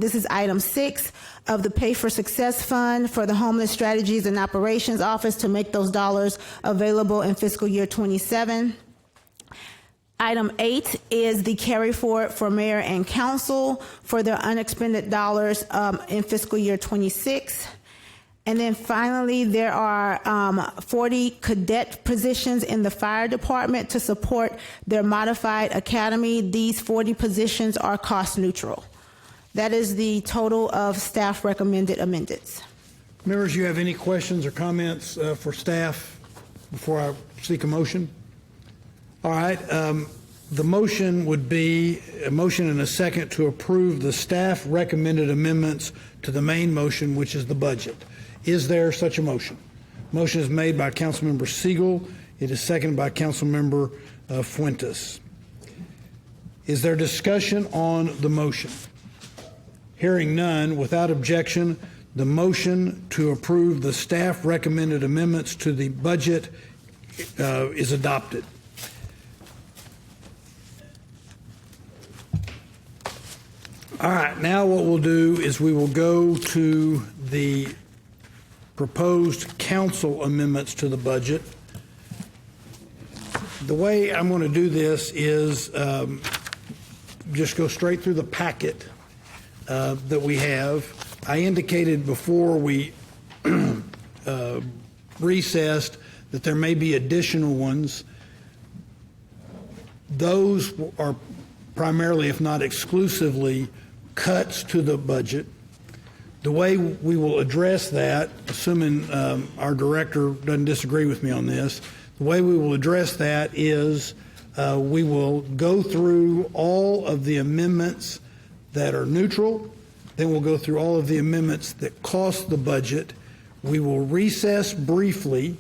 this is item 6, of the Pay for Success Fund for the Homeless Strategies and Operations Office to make those dollars available in fiscal year 27. Item 8 is the carry forward for mayor and council for their unexpended dollars in fiscal year 26. And then finally, there are 40 cadet positions in the fire department to support their modified academy. These 40 positions are cost neutral. That is the total of staff recommended amendments. Members, you have any questions or comments for staff before I seek a motion? All right. The motion would be a motion and a second to approve the staff recommended amendments to the main motion, which is the budget. Is there such a motion? Motion is made by Councilmember Siegel. It is seconded by Councilmember Fuentes. Is there discussion on the motion? Hearing none, without objection, the motion to approve the staff recommended amendments to the budget is adopted. All right, now what we'll do is we will go to the proposed council amendments to the budget. The way I'm going to do this is just go straight through the packet that we have. I indicated before we recessed that there may be additional ones. Those are primarily, if not exclusively, cuts to the budget. The way we will address that, assuming our director doesn't disagree with me on this, the way we will address that is we will go through all of the amendments that are neutral, then we'll go through all of the amendments that cost the budget. We will recess briefly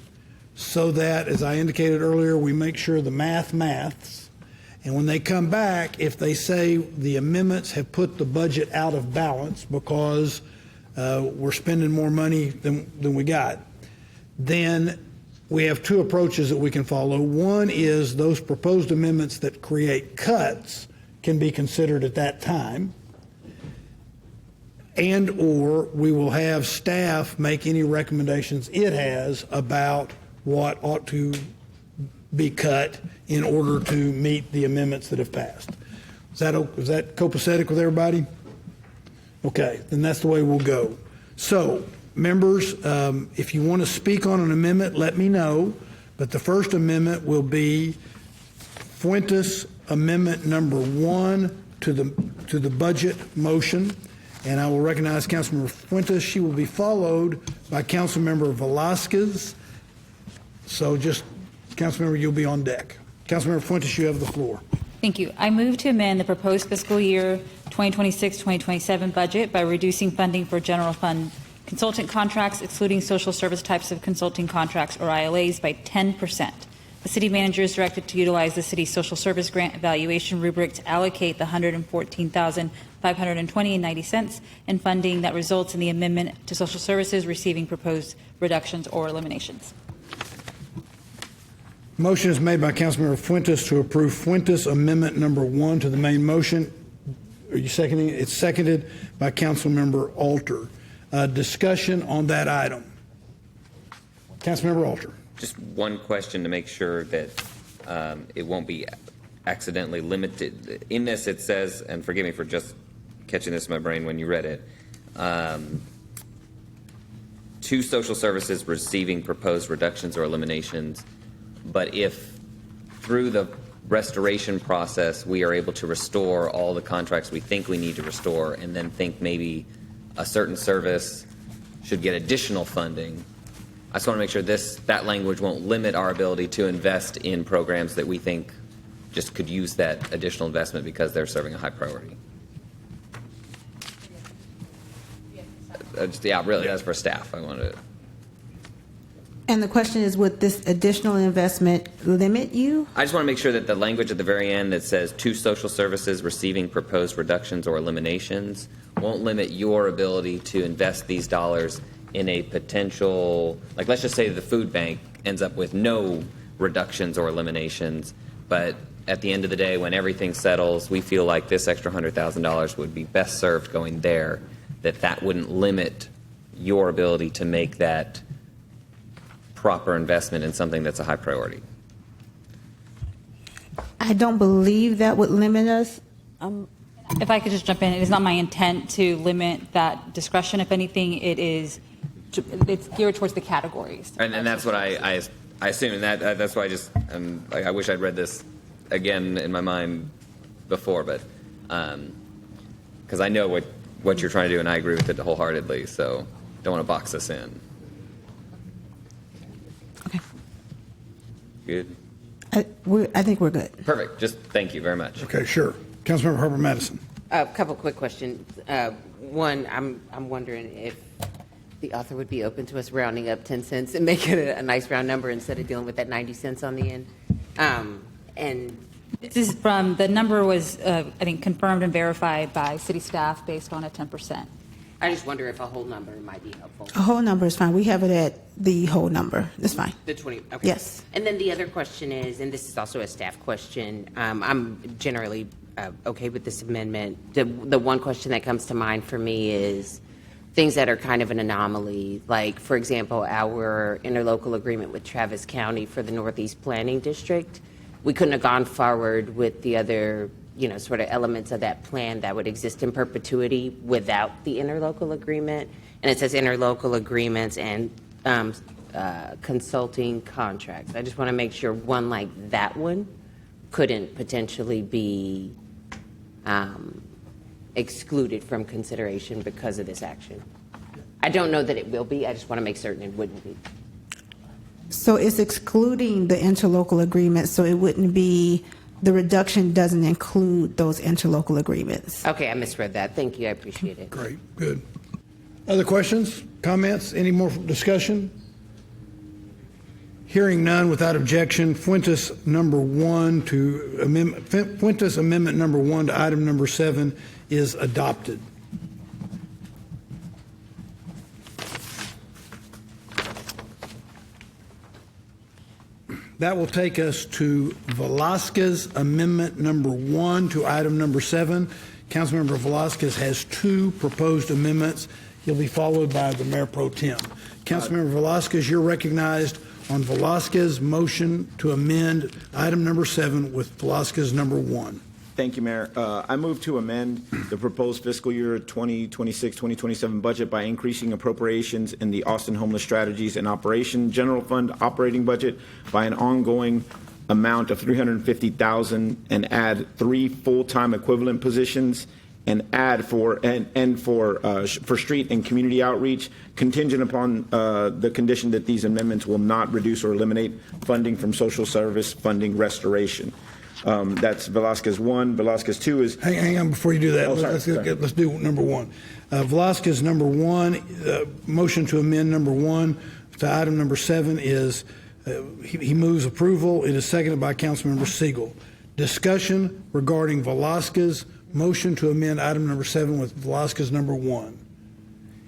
so that, as I indicated earlier, we make sure the maths. And when they come back, if they say the amendments have put the budget out of balance because we're spending more money than we got, then we have 2 approaches that we can follow. One is those proposed amendments that create cuts can be considered at that time, and or we will have staff make any recommendations it has about what ought to be cut in order to meet the amendments that have passed. Is that copacetic with everybody? Okay, then that's the way we'll go. So, members, if you want to speak on an amendment, let me know. But the first amendment will be Fuentes Amendment number 1 to the budget motion. And I will recognize Councilmember Fuentes. She will be followed by Councilmember Velasquez. So just, Councilmember, you'll be on deck. Councilmember Fuentes, you have the floor. Thank you. I move to amend the proposed fiscal year 2026-2027 budget by reducing funding for general fund consultant contracts, excluding social service types of consulting contracts or ILAs, by 10%. The city manager is directed to utilize the city's social service grant evaluation rubric to allocate the $114,520.90 in funding that results in the amendment to social services receiving proposed reductions or eliminations. Motion is made by Councilmember Fuentes to approve Fuentes Amendment number 1 to the main motion. Are you seconding it? It's seconded by Councilmember Alter. Discussion on that item. Councilmember Alter. Just one question to make sure that it won't be accidentally limited. In this, it says, and forgive me for just catching this in my brain when you read it, to social services receiving proposed reductions or eliminations. But if through the restoration process we are able to restore all the contracts we think we need to restore, and then think maybe a certain service should get additional funding, I just want to make sure that language won't limit our ability to invest in programs that we think just could use that additional investment because they're serving a high priority. Really, that's for staff. I wanted to. And the question is, would this additional investment limit you? I just want to make sure that the language at the very end that says to social services receiving proposed reductions or eliminations won't limit your ability to invest these dollars in a potential, like let's just say the food bank ends up with no reductions or eliminations, but at the end of the day, when everything settles, we feel like this extra $100,000 would be best served going there, that wouldn't limit your ability to make that proper investment in something that's a high priority. I don't believe that would limit us. If I could just jump in, it is not my intent to limit that discretion. If anything, it's geared towards the categories. And that's what I assume, and that's why I wish I'd read this again in my mind before, but because I know what you're trying to do, and I agree with it wholeheartedly. So don't want to box us in. Okay. Good. I think we're good. Perfect. Just thank you very much. Okay, sure. Councilmember Herbert Madison. A couple quick questions. One, I'm wondering if the author would be open to us rounding up 10 cents and make it a nice round number instead of dealing with that 90 cents on the end. And this is from, the number was, I think, confirmed and verified by city staff based on a 10%. I just wonder if a whole number might be helpful. A whole number is fine. We have it at the whole number. That's fine. The 20, okay. Yes. And then the other question is, and this is also a staff question, I'm generally okay with this amendment. The one question that comes to mind for me is things that are kind of an anomaly, like, for example, our interlocal agreement with Travis County for the Northeast Planning District. We couldn't have gone forward with the other, sort of elements of that plan that would exist in perpetuity without the interlocal agreement. And it says interlocal agreements and consulting contracts. I just want to make sure one like that one couldn't potentially be excluded from consideration because of this action. I don't know that it will be. I just want to make certain it wouldn't be. So it's excluding the interlocal agreements, so it wouldn't be, the reduction doesn't include those interlocal agreements. Okay, I misread that. Thank you. I appreciate it. Great, good. Other questions, comments, any more discussion? Hearing none, without objection, Fuentes amendment number 1 to item number 7 is adopted. That will take us to Velasquez amendment number 1 to item number 7. Councilmember Velasquez has 2 proposed amendments. He'll be followed by the Mayor Pro Tem. Councilmember Velasquez, you're recognized on Velasquez motion to amend item number 7 with Velasquez number 1. Thank you, Mayor. I move to amend the proposed fiscal year 2026-2027 budget by increasing appropriations in the Austin Homeless Strategies and Operation General Fund operating budget by an ongoing amount of $350,000 and add 3 full-time equivalent positions and add for street and community outreach, contingent upon the condition that these amendments will not reduce or eliminate funding from social service funding restoration. That's Velasquez 1. Velasquez 2 is... Hang on before you do that. Let's do number 1. Velasquez number 1, motion to amend number 1 to item number 7 is, he moves approval. It is seconded by Councilmember Siegel. Discussion regarding Velasquez motion to amend item number 7 with Velasquez number 1.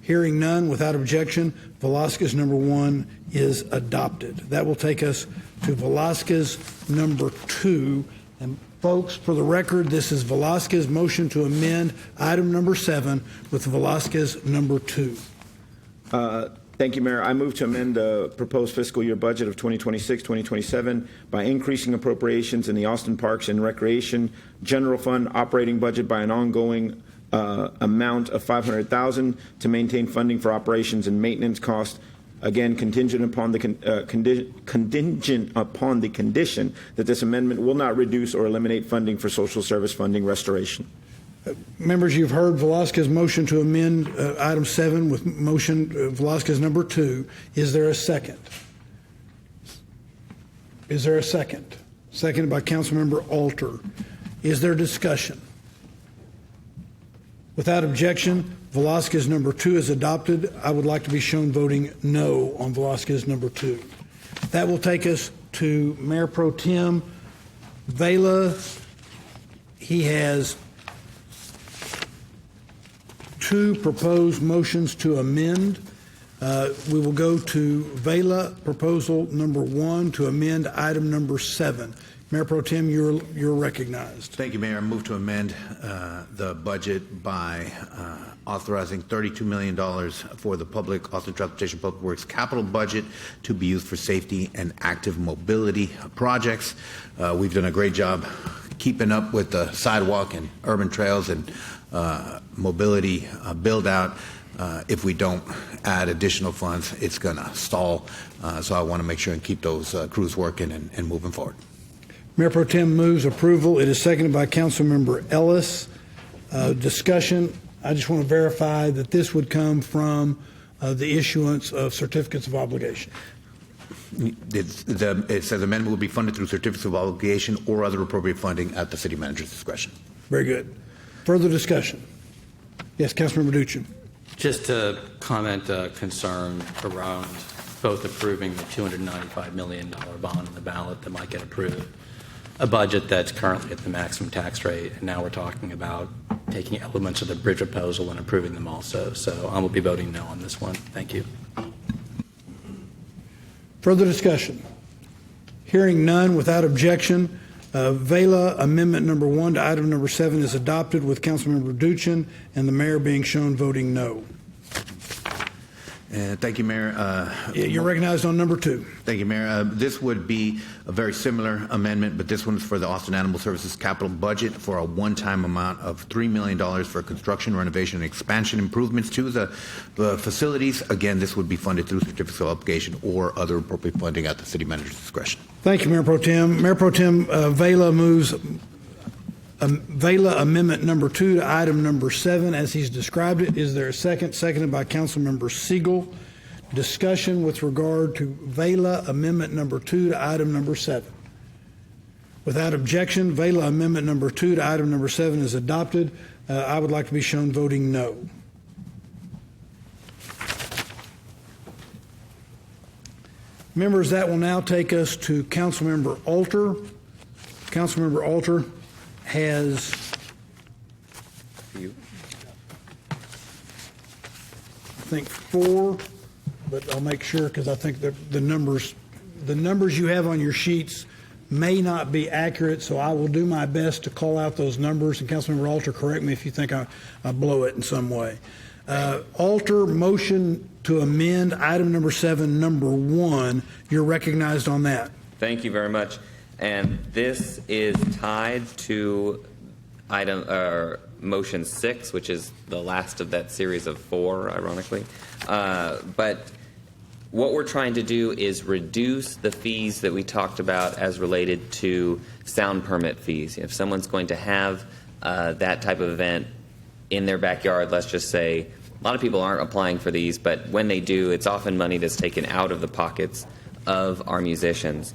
Hearing none, without objection, Velasquez number 1 is adopted. That will take us to Velasquez number 2. And folks, for the record, this is Velasquez motion to amend item number 7 with Velasquez number 2. Thank you, Mayor. I move to amend the proposed fiscal year budget of 2026-2027 by increasing appropriations in the Austin Parks and Recreation General Fund operating budget by an ongoing amount of $500,000 to maintain funding for operations and maintenance costs. Again, contingent upon the condition that this amendment will not reduce or eliminate funding for social service funding restoration. Members, you've heard Velasquez motion to amend item 7 with motion Velasquez number 2. Is there a second? Is there a second? Seconded by Councilmember Alter. Is there discussion? Without objection, Velasquez number 2 is adopted. I would like to be shown voting no on Velasquez number 2. That will take us to Mayor Pro Tem Vela. He has 2 proposed motions to amend. We will go to Vela proposal number 1 to amend item number 7. Mayor Pro Tem, you're recognized. Thank you, Mayor. I move to amend the budget by authorizing $32 million for the Austin Transportation Public Works capital budget to be used for safety and active mobility projects. We've done a great job keeping up with the sidewalk and urban trails and mobility build out. If we don't add additional funds, it's going to stall. So I want to make sure and keep those crews working and moving forward. Mayor Pro Tem moves approval. It is seconded by Councilmember Ellis. Discussion. I just want to verify that this would come from the issuance of certificates of obligation. It says amendment will be funded through certificates of obligation or other appropriate funding at the city manager's discretion. Very good. Further discussion. Yes, Councilmember Duchin. Just to comment concern around both approving the $295 million bond on the ballot that might get approved, a budget that's currently at the maximum tax rate, and now we're talking about taking elements of the bridge proposal and approving them also. So I will be voting no on this one. Thank you. Further discussion. Hearing none, without objection, Vela amendment number 1 to item number 7 is adopted with Councilmember Duchin and the mayor being shown voting no. Thank you, Mayor. You're recognized on number 2. Thank you, Mayor. This would be a very similar amendment, but this one is for the Austin Animal Services capital budget for a one-time amount of $3 million for construction, renovation, and expansion improvements to the facilities. Again, this would be funded through certificates of obligation or other appropriate funding at the city manager's discretion. Thank you, Mayor Pro Tem. Mayor Pro Tem Vela moves Vela amendment number 2 to item number 7 as he's described it. Is there a second? Seconded by Councilmember Siegel. Discussion with regard to Vela amendment number 2 to item number 7. Without objection, Vela amendment number 2 to item number 7 is adopted. I would like to be shown voting no. Members, that will now take us to Councilmember Alter. Councilmember Alter has I think 4, but I'll make sure because I think the numbers you have on your sheets may not be accurate, so I will do my best to call out those numbers. And Councilmember Alter, correct me if you think I blow it in some way. Alter motion to amend item number 7, number 1. You're recognized on that. Thank you very much. And this is tied to motion 6, which is the last of that series of 4, ironically. But what we're trying to do is reduce the fees that we talked about as related to sound permit fees. If someone's going to have that type of event in their backyard, let's just say, a lot of people aren't applying for these, but when they do, it's often money that's taken out of the pockets of our musicians.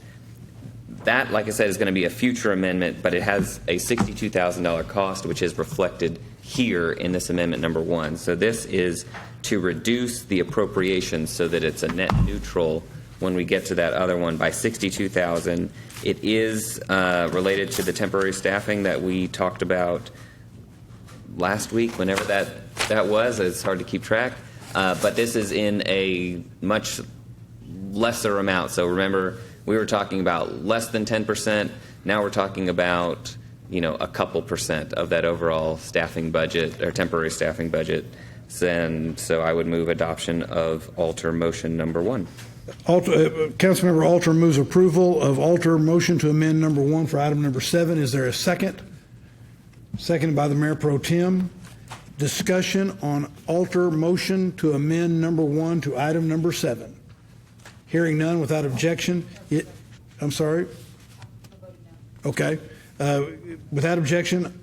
That, like I said, is going to be a future amendment, but it has a $62,000 cost, which is reflected here in this amendment number 1. So this is to reduce the appropriations so that it's a net neutral when we get to that other one by $62,000. It is related to the temporary staffing that we talked about last week, whenever that was. It's hard to keep track. But this is in a much lesser amount. So remember, we were talking about less than 10%. Now we're talking about, a couple percent of that overall staffing budget or temporary staffing budget. And so I would move adoption of alter motion number 1. Councilmember Alter moves approval of alter motion to amend number 1 for item number 7. Is there a second? Seconded by the Mayor Pro Tem. Discussion on alter motion to amend number 1 to item number 7. Hearing none, without objection, I'm sorry? Okay. Without objection,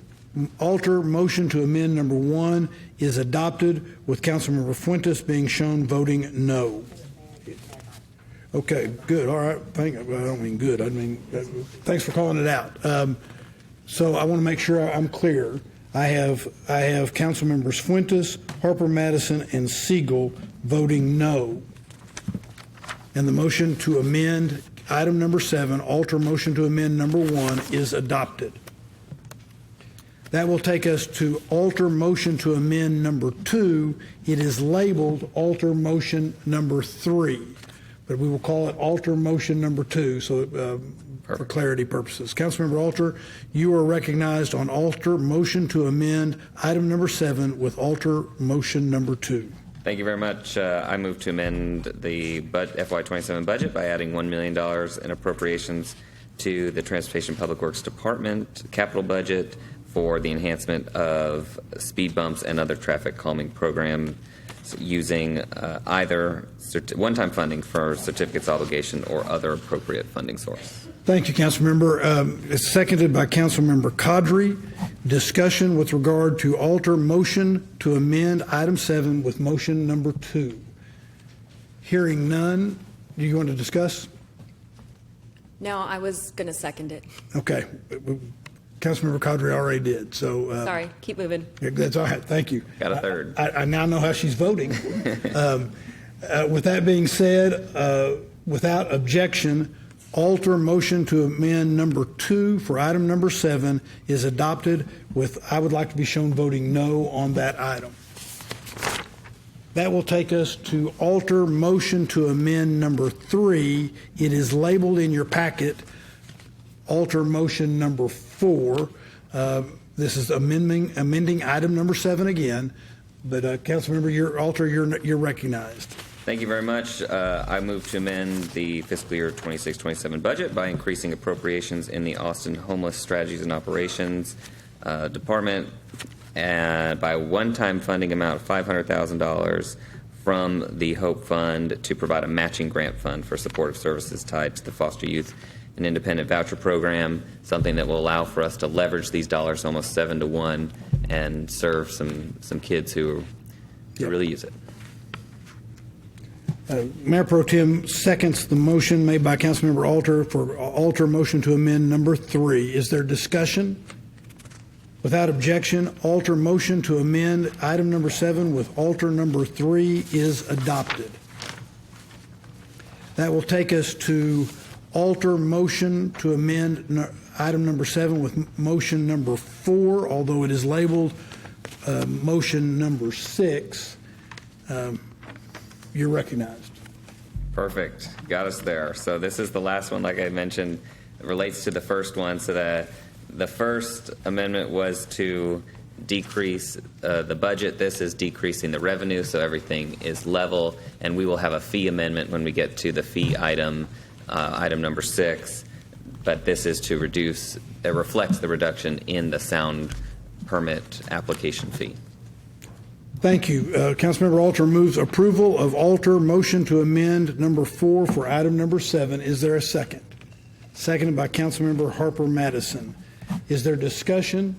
alter motion to amend number 1 is adopted, with Councilmember Fuentes being shown voting no. Okay, good. All right. I don't mean good. I mean, thanks for calling it out. So I want to make sure I'm clear. I have Council Members Fuentes, Harper Madison, and Siegel voting no. And the motion to amend item number 7, alter motion to amend number 1, is adopted. That will take us to alter motion to amend number 2. It is labeled alter motion number 3, but we will call it alter motion number 2. So for clarity purposes. Councilmember Alter, you are recognized on alter motion to amend item number 7 with alter motion number 2. Thank you very much. I move to amend the FY27 budget by adding $1 million in appropriations to the Transportation Public Works Department capital budget for the enhancement of speed bumps and other traffic calming programs using either one-time funding for certificates obligation or other appropriate funding source. Thank you, Councilmember. It's seconded by Councilmember Qadri. Discussion with regard to alter motion to amend item 7 with motion number 2. Hearing none, do you want to discuss? No, I was going to second it. Okay. Councilmember Qadri already did. So sorry, keep moving. That's all right. Thank you. Got a third. I now know how she's voting. With that being said, without objection, alter motion to amend number 2 for item number 7 is adopted with, I would like to be shown voting no on that item. That will take us to alter motion to amend number 3. It is labeled in your packet, alter motion number 4. This is amending item number 7 again, but Councilmember, you're recognized. Thank you very much. I move to amend the fiscal year 26-27 budget by increasing appropriations in the Austin Homeless Strategies and Operations Department by a one-time funding amount of $500,000 from the HOPE Fund to provide a matching grant fund for supportive services tied to the Foster Youth and Independent Voucher Program, something that will allow for us to leverage these dollars almost 7 to 1 and serve some kids who really use it. Mayor Pro Tem seconds the motion made by Councilmember Alter for alter motion to amend number 3. Is there discussion? Without objection, alter motion to amend item number 7 with alter number 3 is adopted. That will take us to alter motion to amend item number 7 with motion number 4, although it is labeled motion number 6. You're recognized. Perfect. Got us there. So this is the last one, like I mentioned. It relates to the first one. So the first amendment was to decrease the budget. This is decreasing the revenue, so everything is level. And we will have a fee amendment when we get to the fee item, item number 6. But this is to reduce, it reflects the reduction in the sound permit application fee. Thank you. Councilmember Alter moves approval of alter motion to amend number 4 for item number 7. Is there a second? Seconded by Councilmember Harper Madison. Is there discussion?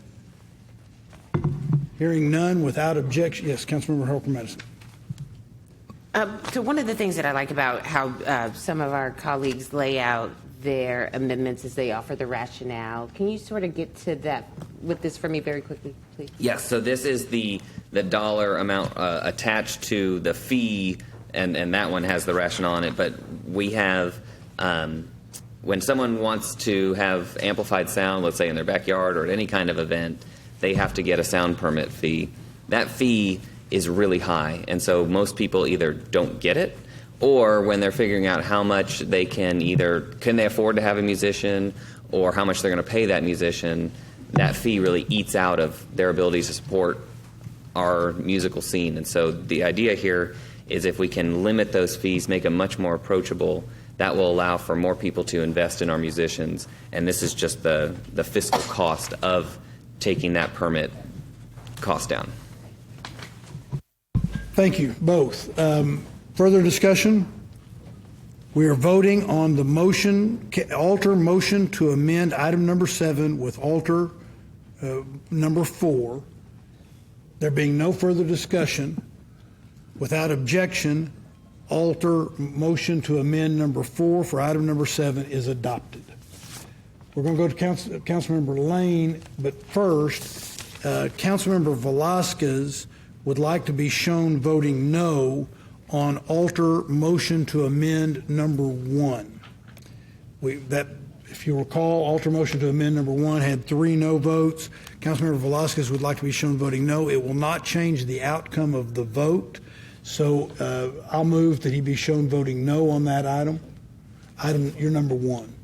Hearing none, without objection. Yes, Councilmember Harper Madison. So one of the things that I like about how some of our colleagues lay out their amendments is they offer the rationale. Can you sort of get to that with this for me very quickly, please? Yes, so this is the dollar amount attached to the fee, and that one has the rationale on it. But we have, when someone wants to have amplified sound, let's say in their backyard or at any kind of event, they have to get a sound permit fee. That fee is really high, and so most people either don't get it, or when they're figuring out how much they can they afford to have a musician, or how much they're going to pay that musician, that fee really eats out of their ability to support our musical scene. And so the idea here is if we can limit those fees, make them much more approachable, that will allow for more people to invest in our musicians. And this is just the fiscal cost of taking that permit cost down. Thank you, both. Further discussion? We are voting on the motion, alter motion to amend item number 7 with alter number 4. There being no further discussion, without objection, alter motion to amend number 4 for item number 7 is adopted. We're going to go to Councilmember Lane, but first, Councilmember Velasquez would like to be shown voting no on alter motion to amend number 1. If you recall, alter motion to amend number 1 had 3 no votes. Councilmember Velasquez would like to be shown voting no. It will not change the outcome of the vote. So I'll move that he be shown voting no on that item. You're number 1.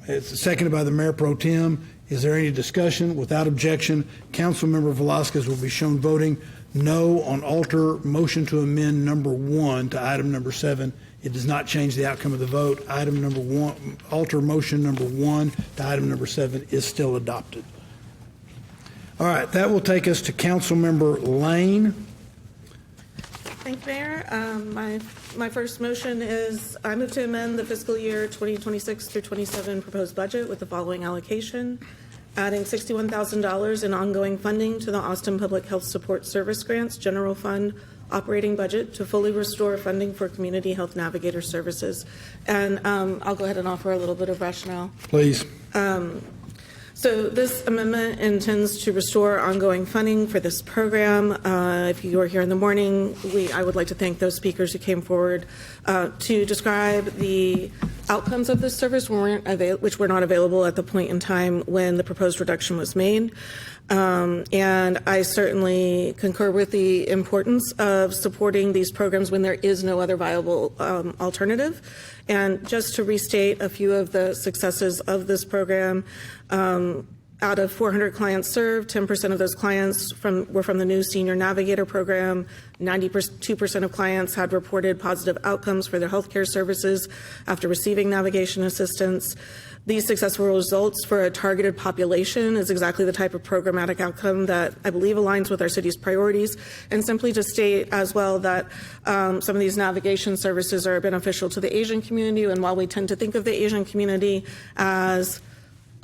It's seconded by the Mayor Pro Tem. Is there any discussion? Without objection, Councilmember Velasquez will be shown voting no on alter motion to amend number 1 to item number 7. It does not change the outcome of the vote. Item number 1, alter motion number 1 to item number 7 is still adopted. All right, that will take us to Councilmember Lane. Thank you, Mayor. My first motion is I move to amend the fiscal year 2026 through 27 proposed budget with the following allocation: adding $61,000 in ongoing funding to the Austin Public Health Support Service Grants General Fund operating budget to fully restore funding for Community Health Navigator services. And I'll go ahead and offer a little bit of rationale. Please. So this amendment intends to restore ongoing funding for this program. If you were here in the morning, I would like to thank those speakers who came forward to describe the outcomes of this service, which were not available at the point in time when the proposed reduction was made. And I certainly concur with the importance of supporting these programs when there is no other viable alternative. And just to restate a few of the successes of this program, out of 400 clients served, 10% of those clients were from the new Senior Navigator program. 92% of clients had reported positive outcomes for their healthcare services after receiving navigation assistance. These successful results for a targeted population is exactly the type of programmatic outcome that I believe aligns with our city's priorities. And simply to state as well that some of these navigation services are beneficial to the Asian community, and while we tend to think of the Asian community as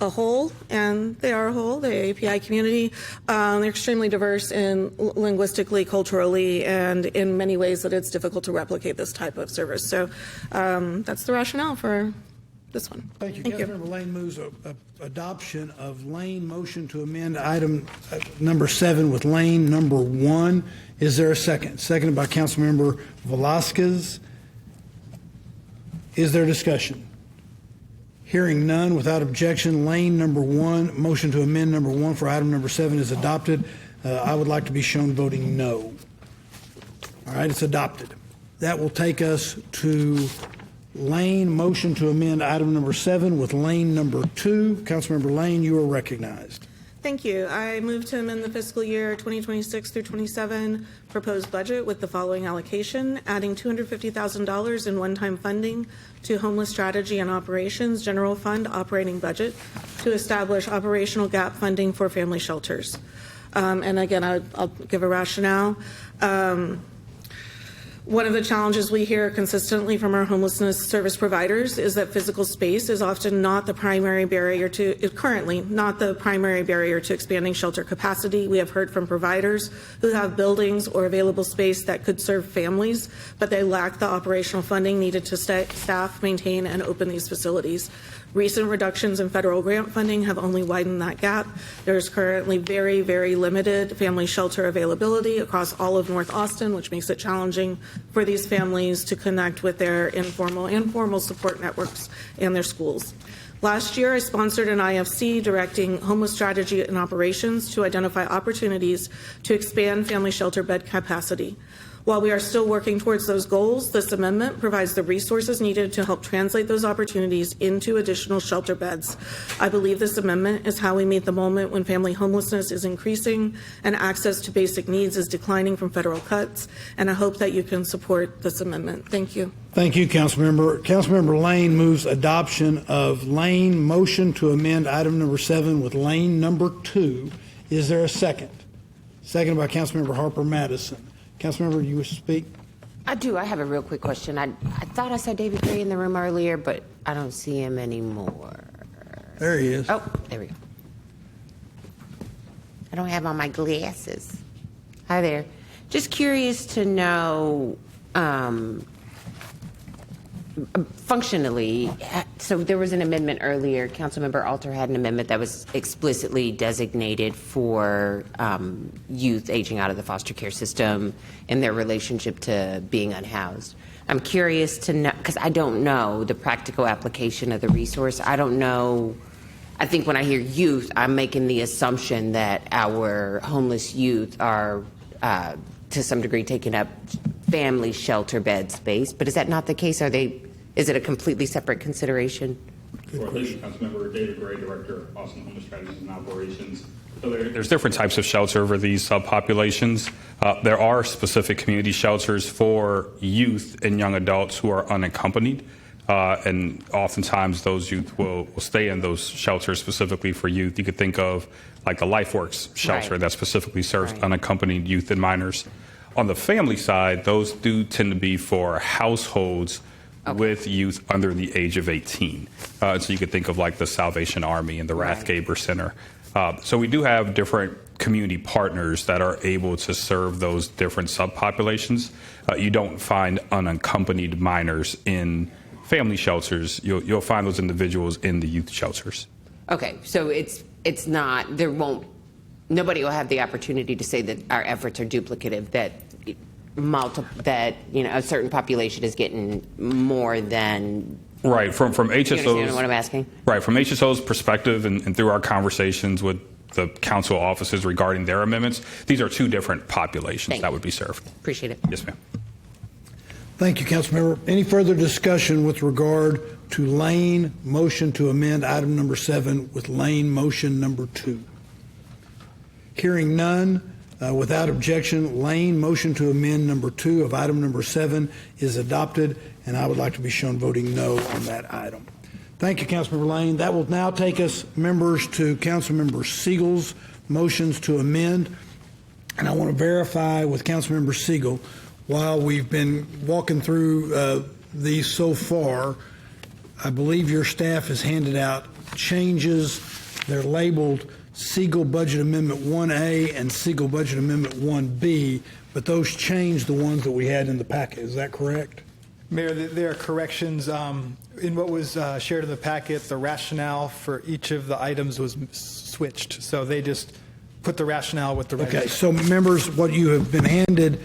a whole, and they are a whole, the API community, they're extremely diverse in linguistically, culturally, and in many ways that it's difficult to replicate this type of service. So that's the rationale for this one. Thank you. Councilmember Lane moves adoption of Lane motion to amend item number 7 with Lane number 1. Is there a second? Seconded by Councilmember Velasquez. Is there discussion? Hearing none, without objection, Lane number 1, motion to amend number 1 for item number 7 is adopted. I would like to be shown voting no. All right, it's adopted. That will take us to Lane motion to amend item number 7 with Lane number 2. Councilmember Lane, you are recognized. Thank you. I move to amend the fiscal year 2026 through 27 proposed budget with the following allocation: adding $250,000 in one-time funding to Homeless Strategy and Operations General Fund operating budget to establish operational gap funding for family shelters. And again, I'll give a rationale. One of the challenges we hear consistently from our homelessness service providers is that physical space is often not the primary barrier to, currently not the primary barrier to expanding shelter capacity. We have heard from providers who have buildings or available space that could serve families, but they lack the operational funding needed to staff, maintain, and open these facilities. Recent reductions in federal grant funding have only widened that gap. There's currently very, very limited family shelter availability across all of North Austin, which makes it challenging for these families to connect with their informal and formal support networks and their schools. Last year, I sponsored an IFC directing Homeless Strategy and Operations to identify opportunities to expand family shelter bed capacity. While we are still working towards those goals, this amendment provides the resources needed to help translate those opportunities into additional shelter beds. I believe this amendment is how we meet the moment when family homelessness is increasing and access to basic needs is declining from federal cuts, and I hope that you can support this amendment. Thank you. Thank you, Councilmember. Councilmember Lane moves adoption of Lane motion to amend item number 7 with Lane number 2. Is there a second? Seconded by Councilmember Harper Madison. Councilmember, do you wish to speak? I do. I have a real quick question. I thought I saw David Gray in the room earlier, but I don't see him anymore. There he is. Oh, there we go. I don't have on my glasses. Hi there. Just curious to know, functionally, so there was an amendment earlier. Councilmember Alter had an amendment that was explicitly designated for youth aging out of the foster care system and their relationship to being unhoused. I'm curious to know, because I don't know the practical application of the resource. I don't know. I think when I hear youth, I'm making the assumption that our homeless youth are, to some degree, taking up family shelter bed space. But is that not the case? Is it a completely separate consideration? Sure. Thank you, Councilmember. David Gray, Director, Austin Homeless Strategies and Operations. So there's different types of shelter for these subpopulations. There are specific community shelters for youth and young adults who are unaccompanied. And oftentimes those youth will stay in those shelters specifically for youth. You could think of like a LifeWorks shelter that specifically serves unaccompanied youth and minors. On the family side, those do tend to be for households with youth under the age of 18. So you could think of like the Salvation Army and the Rathgaber Center. So we do have different community partners that are able to serve those different subpopulations. You don't find unaccompanied minors in family shelters. You'll find those individuals in the youth shelters. Okay, so it's not, nobody will have the opportunity to say that our efforts are duplicative, that a certain population is getting more than. Right, from HSO's. You understand what I'm asking? Right, from HSO's perspective and through our conversations with the council offices regarding their amendments, these are two different populations that would be served. Appreciate it. Yes, ma'am. Thank you, Councilmember. Any further discussion with regard to Lane motion to amend item number 7 with Lane motion number 2? Hearing none, without objection, Lane motion to amend number 2 of item number 7 is adopted, and I would like to be shown voting no on that item. Thank you, Councilmember Lane. That will now take us, members, to Councilmember Siegel's motions to amend, and I want to verify with Councilmember Siegel, while we've been walking through these so far, I believe your staff has handed out changes. They're labeled Siegel Budget Amendment 1A and Siegel Budget Amendment 1B, but those change the ones that we had in the packet. Is that correct? Mayor, there are corrections. In what was shared in the packet, the rationale for each of the items was switched. So they just put the rationale with the rest. Okay, so members, what you have been handed,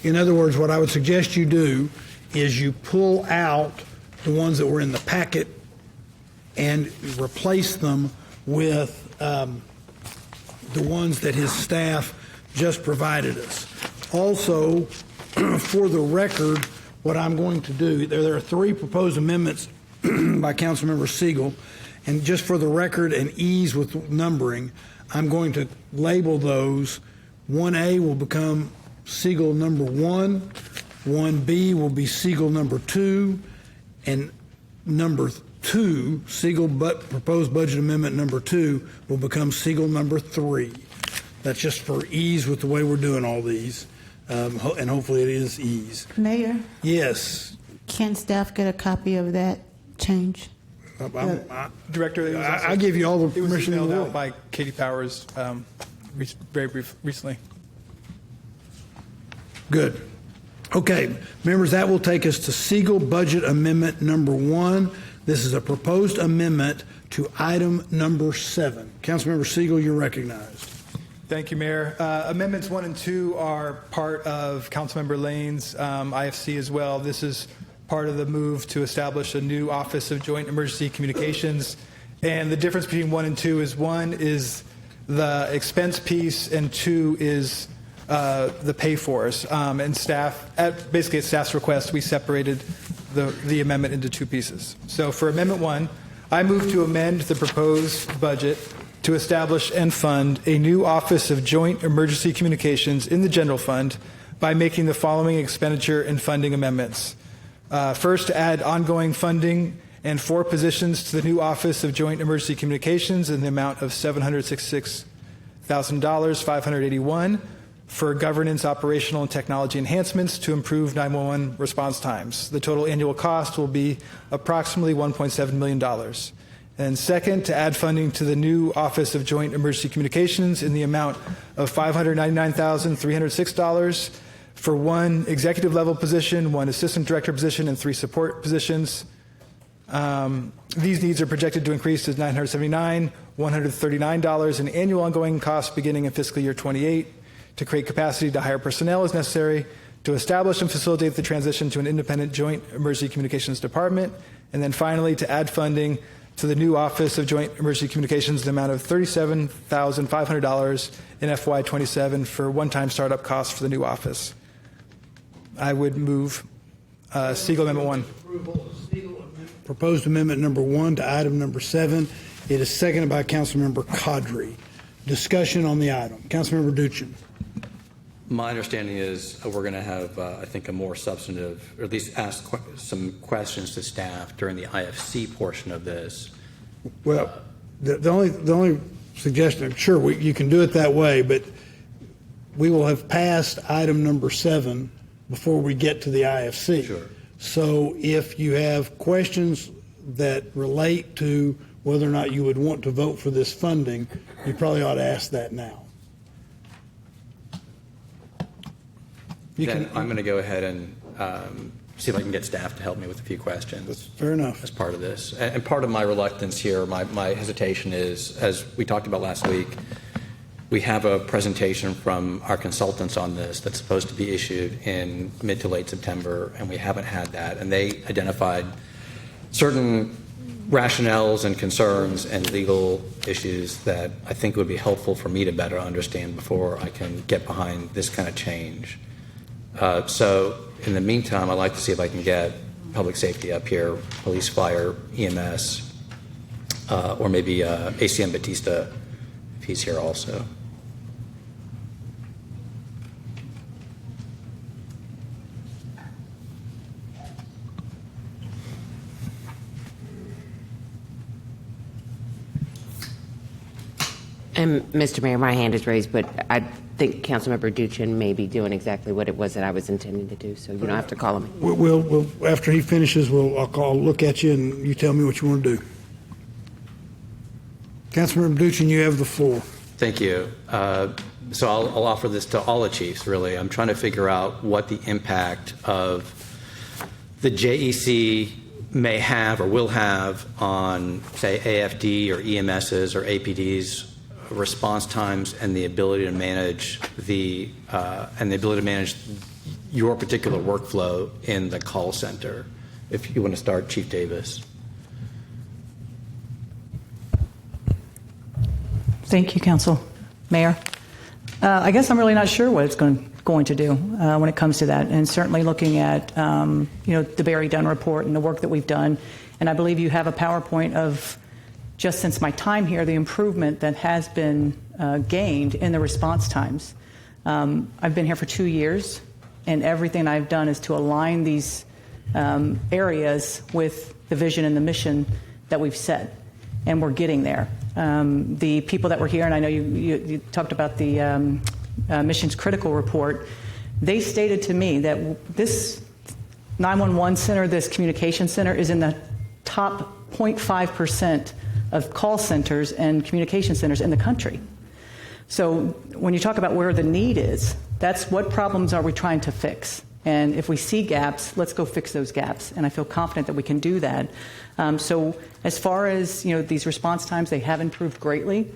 in other words, what I would suggest you do is you pull out the ones that were in the packet and replace them with the ones that his staff just provided us. Also, for the record, what I'm going to do, there are 3 proposed amendments by Councilmember Siegel, and just for the record and ease with numbering, I'm going to label those. 1A will become Siegel number 1, 1B will be Siegel number 2, and number 2, Siegel proposed budget amendment number 2 will become Siegel number 3. That's just for ease with the way we're doing all these, and hopefully it is ease. Mayor? Yes. Can staff get a copy of that change? Director, I give you all the permission. It was emailed out by Katie Powers recently. Good. Okay, members, that will take us to Siegel Budget Amendment number 1. This is a proposed amendment to item number 7. Councilmember Siegel, you're recognized. Thank you, Mayor. Amendments 1 and 2 are part of Councilmember Lane's IFC as well. This is part of the move to establish a new Office of Joint Emergency Communications. And the difference between 1 and 2 is 1 is the expense piece and 2 is the pay-fors. And staff, basically at staff's request, we separated the amendment into two pieces. So for Amendment 1, I move to amend the proposed budget to establish and fund a new Office of Joint Emergency Communications in the general fund by making the following expenditure and funding amendments. First, to add ongoing funding and 4 positions to the new Office of Joint Emergency Communications in the amount of $766,581 for governance, operational, and technology enhancements to improve 911 response times. The total annual cost will be approximately $1.7 million. And second, to add funding to the new Office of Joint Emergency Communications in the amount of $599,306 for 1 executive level position, 1 assistant director position, and 3 support positions. These needs are projected to increase to $979,139 in annual ongoing costs beginning in fiscal year 28 to create capacity to hire personnel as necessary to establish and facilitate the transition to an independent joint emergency communications department. And then finally, to add funding to the new Office of Joint Emergency Communications in the amount of $37,500 in FY27 for one-time startup costs for the new office. I would move Siegel Amendment 1. Proposed amendment number 1 to item number 7. It is seconded by Councilmember Qadri. Discussion on the item. Councilmember Duchin. My understanding is we're going to have, I think, a more substantive, or at least ask some questions to staff during the IFC portion of this. Well, the only suggestion, sure, you can do it that way, but we will have passed item number 7 before we get to the IFC. Sure. So if you have questions that relate to whether or not you would want to vote for this funding, you probably ought to ask that now. I'm going to go ahead and see if I can get staff to help me with a few questions. That's fair enough. As part of this. And part of my reluctance here, my hesitation is, as we talked about last week, we have a presentation from our consultants on this that's supposed to be issued in mid to late September, and we haven't had that. And they identified certain rationales and concerns and legal issues that I think would be helpful for me to better understand before I can get behind this kind of change. So in the meantime, I'd like to see if I can get public safety up here, police, fire, EMS, or maybe ACM Batista, if he's here also. And Mr. Mayor, my hand is raised, but I think Councilmember Duchin may be doing exactly what it was that I was intending to do, so you don't have to call him. We'll after he finishes, I'll look at you and you tell me what you want to do. Councilmember Duchin, you have the floor. Thank you. So I'll offer this to all the chiefs, really. I'm trying to figure out what the impact of the JEC may have or will have on, say, AFD or EMSs or APDs response times and the ability to manage your particular workflow in the call center. If you want to start, Chief Davis. Thank you, Council. Mayor. I guess I'm really not sure what it's going to do when it comes to that. And certainly looking at the Barry Dunn report and the work that we've done. And I believe you have a PowerPoint of just since my time here, the improvement that has been gained in the response times. I've been here for 2 years, and everything I've done is to align these areas with the vision and the mission that we've set, and we're getting there. The people that were here, and I know you talked about the Missions Critical report, they stated to me that this 911 center, this communication center, is in the top 0.5% of call centers and communication centers in the country. So when you talk about where the need is, that's what problems are we trying to fix. And if we see gaps, let's go fix those gaps. And I feel confident that we can do that. So as far as these response times, they have improved greatly.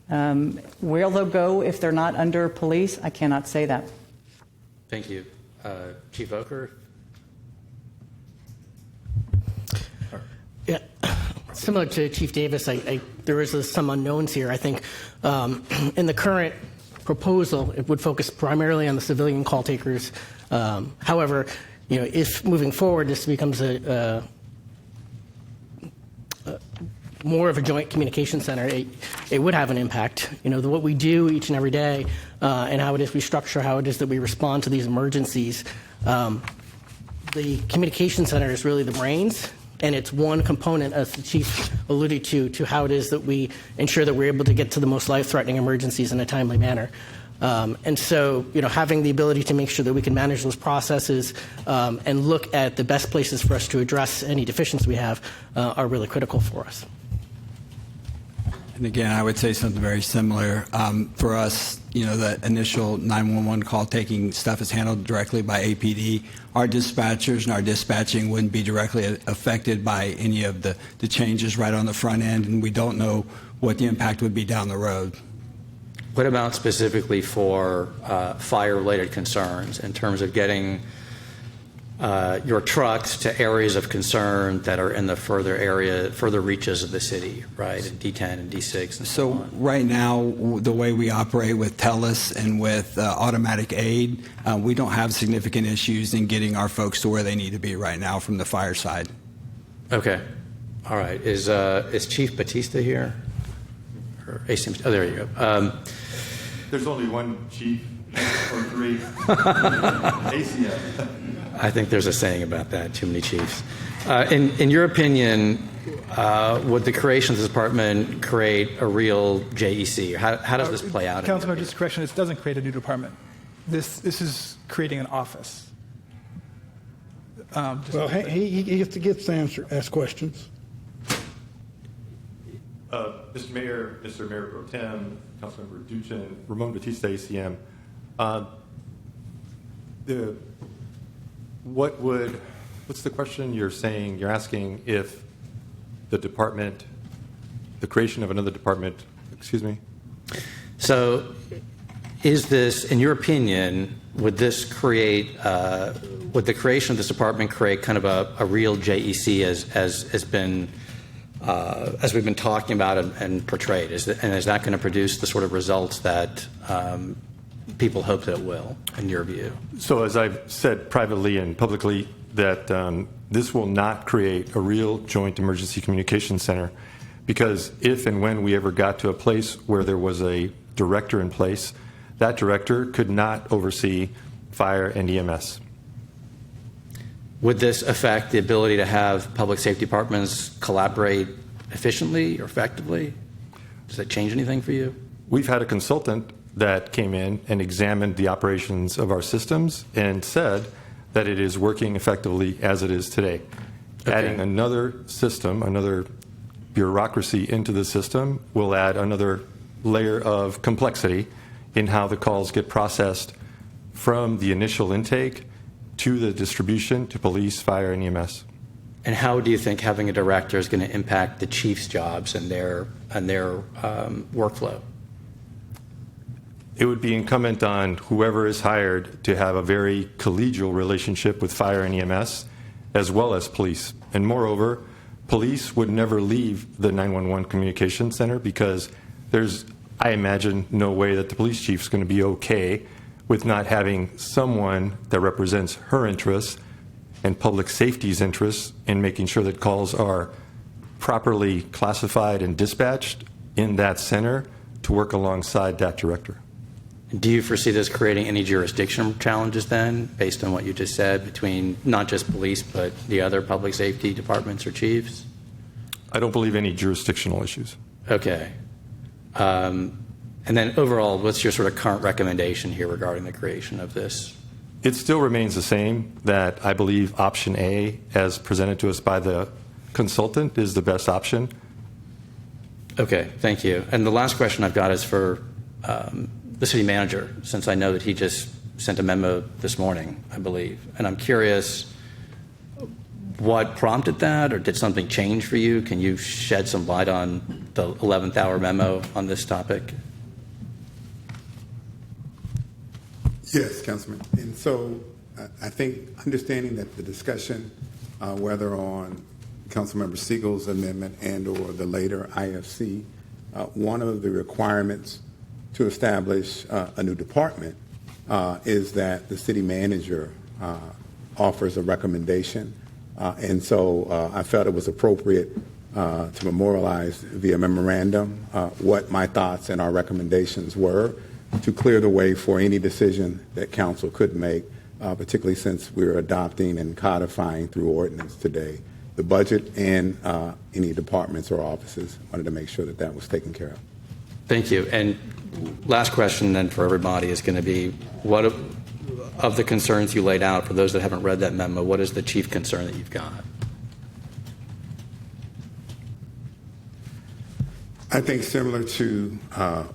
Where they'll go if they're not under police, I cannot say that. Thank you. Chief Oker? Yeah, similar to Chief Davis, there is some unknowns here. I think in the current proposal, it would focus primarily on the civilian call takers. However, if moving forward this becomes a more of a joint communication center, it would have an impact. What we do each and every day and how it is we structure, how it is that we respond to these emergencies. The communication center is really the brains, and it's one component, as the chief alluded to how it is that we ensure that we're able to get to the most life-threatening emergencies in a timely manner. And so, having the ability to make sure that we can manage those processes and look at the best places for us to address any deficiencies we have are really critical for us. And again, I would say something very similar. For us, the initial 911 call taking stuff is handled directly by APD. Our dispatchers and our dispatching wouldn't be directly affected by any of the changes right on the front end, and we don't know what the impact would be down the road. What about specifically for fire-related concerns in terms of getting your trucks to areas of concern that are in the further reaches of the city, right, in D10 and D6 and so on? Right now, the way we operate with TELUS and with automatic aid, we don't have significant issues in getting our folks to where they need to be right now from the fire side. Okay. All right. Is Chief Batista here? Or ACM? Oh, there you go. There's only one chief or three. ACM. I think there's a saying about that, too many chiefs. In your opinion, would the creation of this department create a real JEC? How does this play out? Councilman, just a correction, it doesn't create a new department. This is creating an office. Well, he gets to ask questions. Mr. Mayor, Mr. Mayor Pro Tem, Councilmember Duchin, Ramon Batista, ACM. What's the question you're saying? You're asking if the creation of another department, excuse me? So is this, in your opinion, would the creation of this department create kind of a real JEC as we've been talking about and portrayed? Is that going to produce the sort of results that people hope that it will, in your view? So as I've said privately and publicly, that this will not create a real joint emergency communication center, because if and when we ever got to a place where there was a director in place, that director could not oversee fire and EMS. Would this affect the ability to have public safety departments collaborate efficiently or effectively? Does that change anything for you? We've had a consultant that came in and examined the operations of our systems and said that it is working effectively as it is today. Okay. Adding another system, another bureaucracy into the system will add another layer of complexity in how the calls get processed from the initial intake to the distribution to police, fire, and EMS. And how do you think having a director is going to impact the chief's jobs and their workflow? It would be incumbent on whoever is hired to have a very collegial relationship with fire and EMS, as well as police. And moreover, police would never leave the 911 communication center, because there's, I imagine, no way that the police chief is going to be okay with not having someone that represents her interests and public safety's interests in making sure that calls are properly classified and dispatched in that center to work alongside that director. Do you foresee this creating any jurisdictional challenges then, based on what you just said, between not just police but the other public safety departments or chiefs? I don't believe any jurisdictional issues. Okay. And then overall, what's your sort of current recommendation here regarding the creation of this? It still remains the same, that I believe option A, as presented to us by the consultant, is the best option. Okay, thank you. And the last question I've got is for the city manager, since I know that he just sent a memo this morning, I believe. And I'm curious what prompted that, or did something change for you? Can you shed some light on the 11th hour memo on this topic? Yes, Councilman. And so I think understanding that the discussion, whether on Councilmember Siegel's amendment and or the later IFC, one of the requirements to establish a new department is that the city manager offers a recommendation. And so I felt it was appropriate to memorialize via memorandum what my thoughts and our recommendations were to clear the way for any decision that council could make, particularly since we're adopting and codifying through ordinance today the budget and any departments or offices. Wanted to make sure that that was taken care of. Thank you. And last question then for everybody is going to be, what of the concerns you laid out, for those that haven't read that memo, what is the chief concern that you've got? I think similar to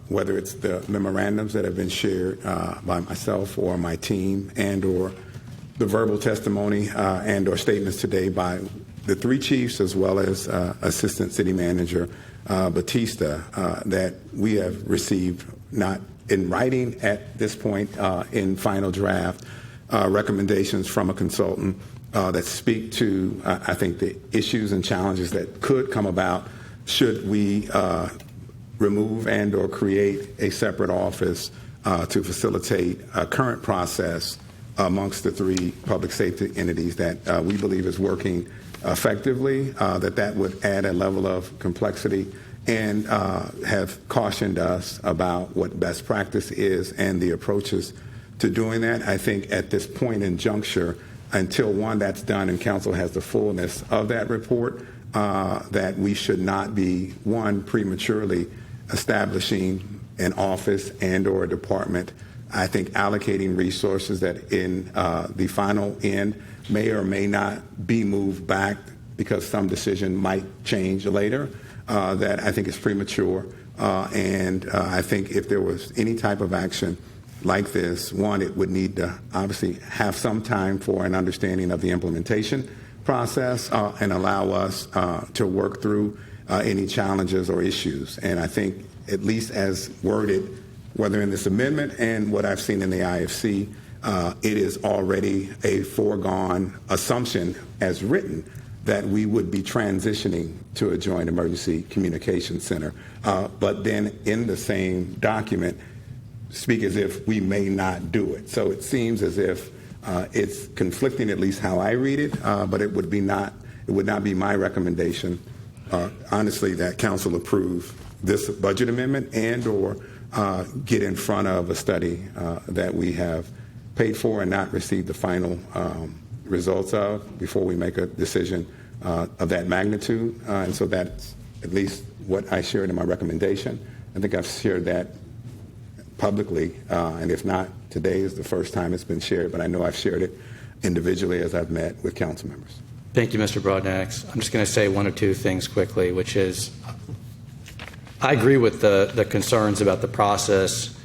whether it's the memorandums that have been shared by myself or my team and or the verbal testimony and or statements today by the three chiefs as well as Assistant City Manager Batista, that we have received, not in writing at this point in final draft, recommendations from a consultant that speak to, I think, the issues and challenges that could come about should we remove and or create a separate office to facilitate a current process amongst the three public safety entities that we believe is working effectively, that would add a level of complexity, and have cautioned us about what best practice is and the approaches to doing that. I think at this point in juncture, until one, that's done and council has the fullness of that report, that we should not be, one, prematurely establishing an office and or a department. I think allocating resources that in the final end may or may not be moved back because some decision might change later, that I think is premature. And I think if there was any type of action like this, one, it would need to obviously have some time for an understanding of the implementation process and allow us to work through any challenges or issues. And I think, at least as worded, whether in this amendment and what I've seen in the IFC, it is already a foregone assumption as written that we would be transitioning to a joint emergency communications center. But then in the same document, speak as if we may not do it. So it seems as if it's conflicting, at least how I read it, but it would not be my recommendation, honestly, that council approve this budget amendment and or get in front of a study that we have paid for and not received the final results of before we make a decision of that magnitude. And so that's at least what I shared in my recommendation. I think I've shared that publicly, and if not, today is the first time it's been shared, but I know I've shared it individually as I've met with council members. Thank you, Mr. Broadnax. I'm just going to say one or two things quickly, which is I agree with the concerns about the process,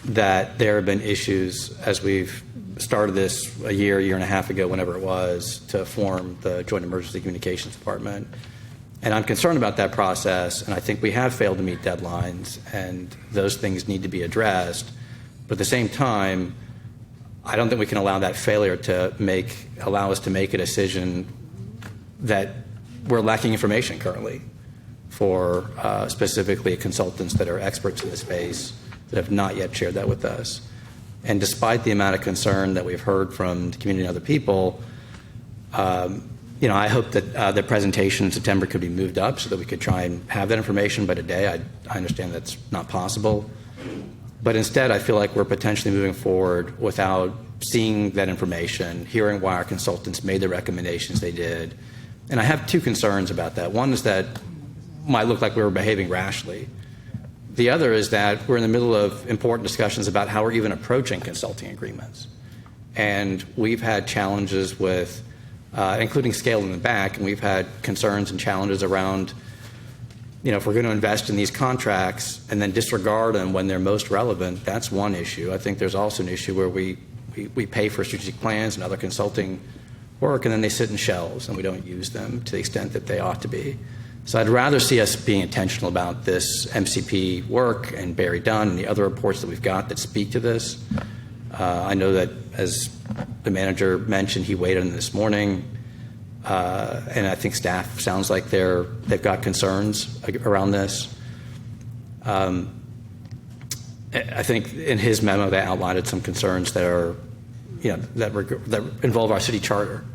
that there have been issues as we've started this a year and a half ago, whenever it was, to form the Joint Emergency Communications Department. And I'm concerned about that process, and I think we have failed to meet deadlines, and those things need to be addressed. But at the same time, I don't think we can allow that failure to allow us to make a decision that we're lacking information currently for specifically consultants that are experts in the space that have not yet shared that with us. And despite the amount of concern that we've heard from the community and other people, I hope that the presentation in September could be moved up so that we could try and have that information by today. I understand that's not possible. But instead, I feel like we're potentially moving forward without seeing that information, hearing why our consultants made the recommendations they did. And I have two concerns about that. One is that it might look like we were behaving rashly. The other is that we're in the middle of important discussions about how we're even approaching consulting agreements. And we've had challenges with, including scaling them back, and we've had concerns and challenges around, if we're going to invest in these contracts and then disregard them when they're most relevant, that's one issue. I think there's also an issue where we pay for strategic plans and other consulting work, and then they sit in shelves and we don't use them to the extent that they ought to be. So I'd rather see us being intentional about this MCP work and Barry Dunn and the other reports that we've got that speak to this. I know that, as the manager mentioned, he weighed in this morning, and I think staff sounds like they've got concerns around this. I think in his memo they outlined some concerns that are, that involve our city charter.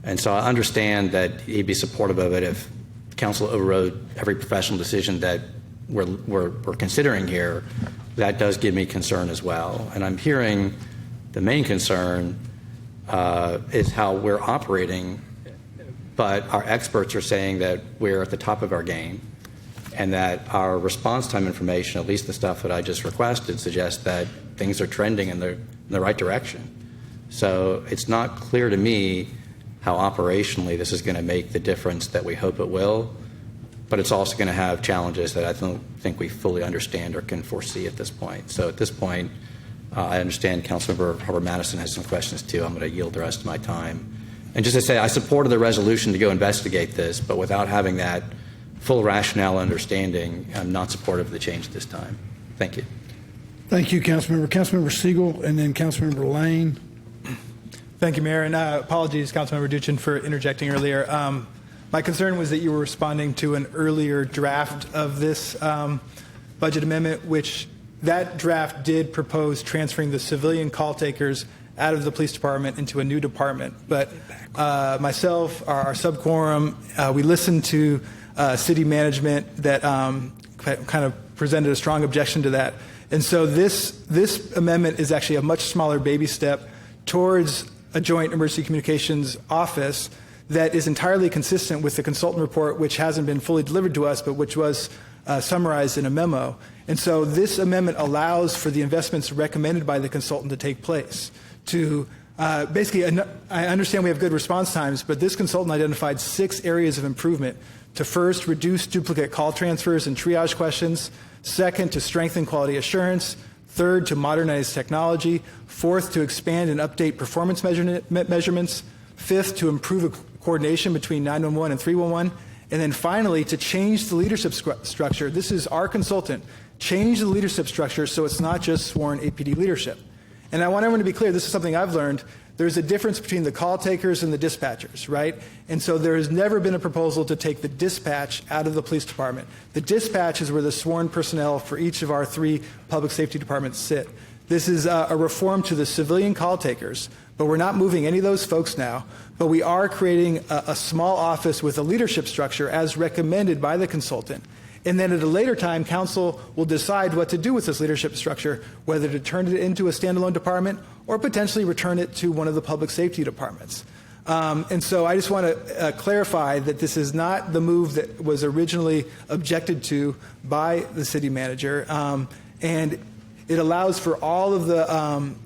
And so I understand that he'd be supportive of it if council overrode every professional decision that we're considering here. That does give me concern as well. And I'm hearing the main concern is how we're operating, but our experts are saying that we're at the top of our game and that our response time information, at least the stuff that I just requested, suggests that things are trending in the right direction. So it's not clear to me how operationally this is going to make the difference that we hope it will, but it's also going to have challenges that I don't think we fully understand or can foresee at this point. So at this point, I understand Councilmember Harper-Madison has some questions too. I'm going to yield the rest of my time. And just to say, I supported the resolution to go investigate this, but without having that full rationale understanding, I'm not supportive of the change this time. Thank you. Thank you, Councilmember. Councilmember Siegel, and then Councilmember Lane. Thank you, Mayor. And apologies, Councilmember Duchin, for interjecting earlier. My concern was that you were responding to an earlier draft of this budget amendment, which that draft did propose transferring the civilian call takers out of the police department into a new department. But myself, our subquorum, we listened to city management that kind of presented a strong objection to that. And so this amendment is actually a much smaller baby step towards a joint emergency communications office that is entirely consistent with the consultant report, which hasn't been fully delivered to us, but which was summarized in a memo. And so this amendment allows for the investments recommended by the consultant to take place. To basically, I understand we have good response times, but this consultant identified 6 areas of improvement. To first, reduce duplicate call transfers and triage questions. Second, to strengthen quality assurance. Third, to modernize technology. Fourth, to expand and update performance measurements. Fifth, to improve coordination between 911 and 311. And then finally, to change the leadership structure. This is our consultant. Change the leadership structure so it's not just sworn APD leadership. And I want everyone to be clear, this is something I've learned. There's a difference between the call takers and the dispatchers, right? And so there has never been a proposal to take the dispatch out of the police department. The dispatch is where the sworn personnel for each of our 3 public safety departments sit. This is a reform to the civilian call takers, but we're not moving any of those folks now. But we are creating a small office with a leadership structure as recommended by the consultant. And then at a later time, council will decide what to do with this leadership structure, whether to turn it into a standalone department or potentially return it to one of the public safety departments. And so I just want to clarify that this is not the move that was originally objected to by the city manager. And it allows for all of the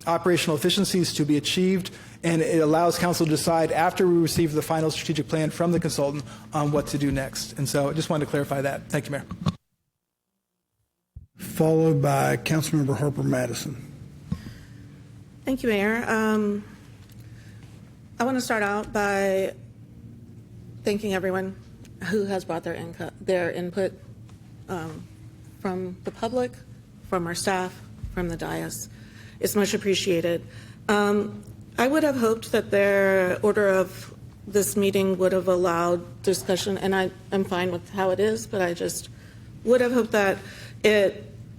operational efficiencies to be achieved, and it allows council to decide after we receive the final strategic plan from the consultant on what to do next. And so I just wanted to clarify that. Thank you, Mayor. Followed by Councilmember Harper-Madison. Thank you, Mayor. I want to start out by thanking everyone who has brought their input from the public, from our staff, from the dais. It's much appreciated. I would have hoped that their order of this meeting would have allowed discussion, and I'm fine with how it is, but I just would have hoped that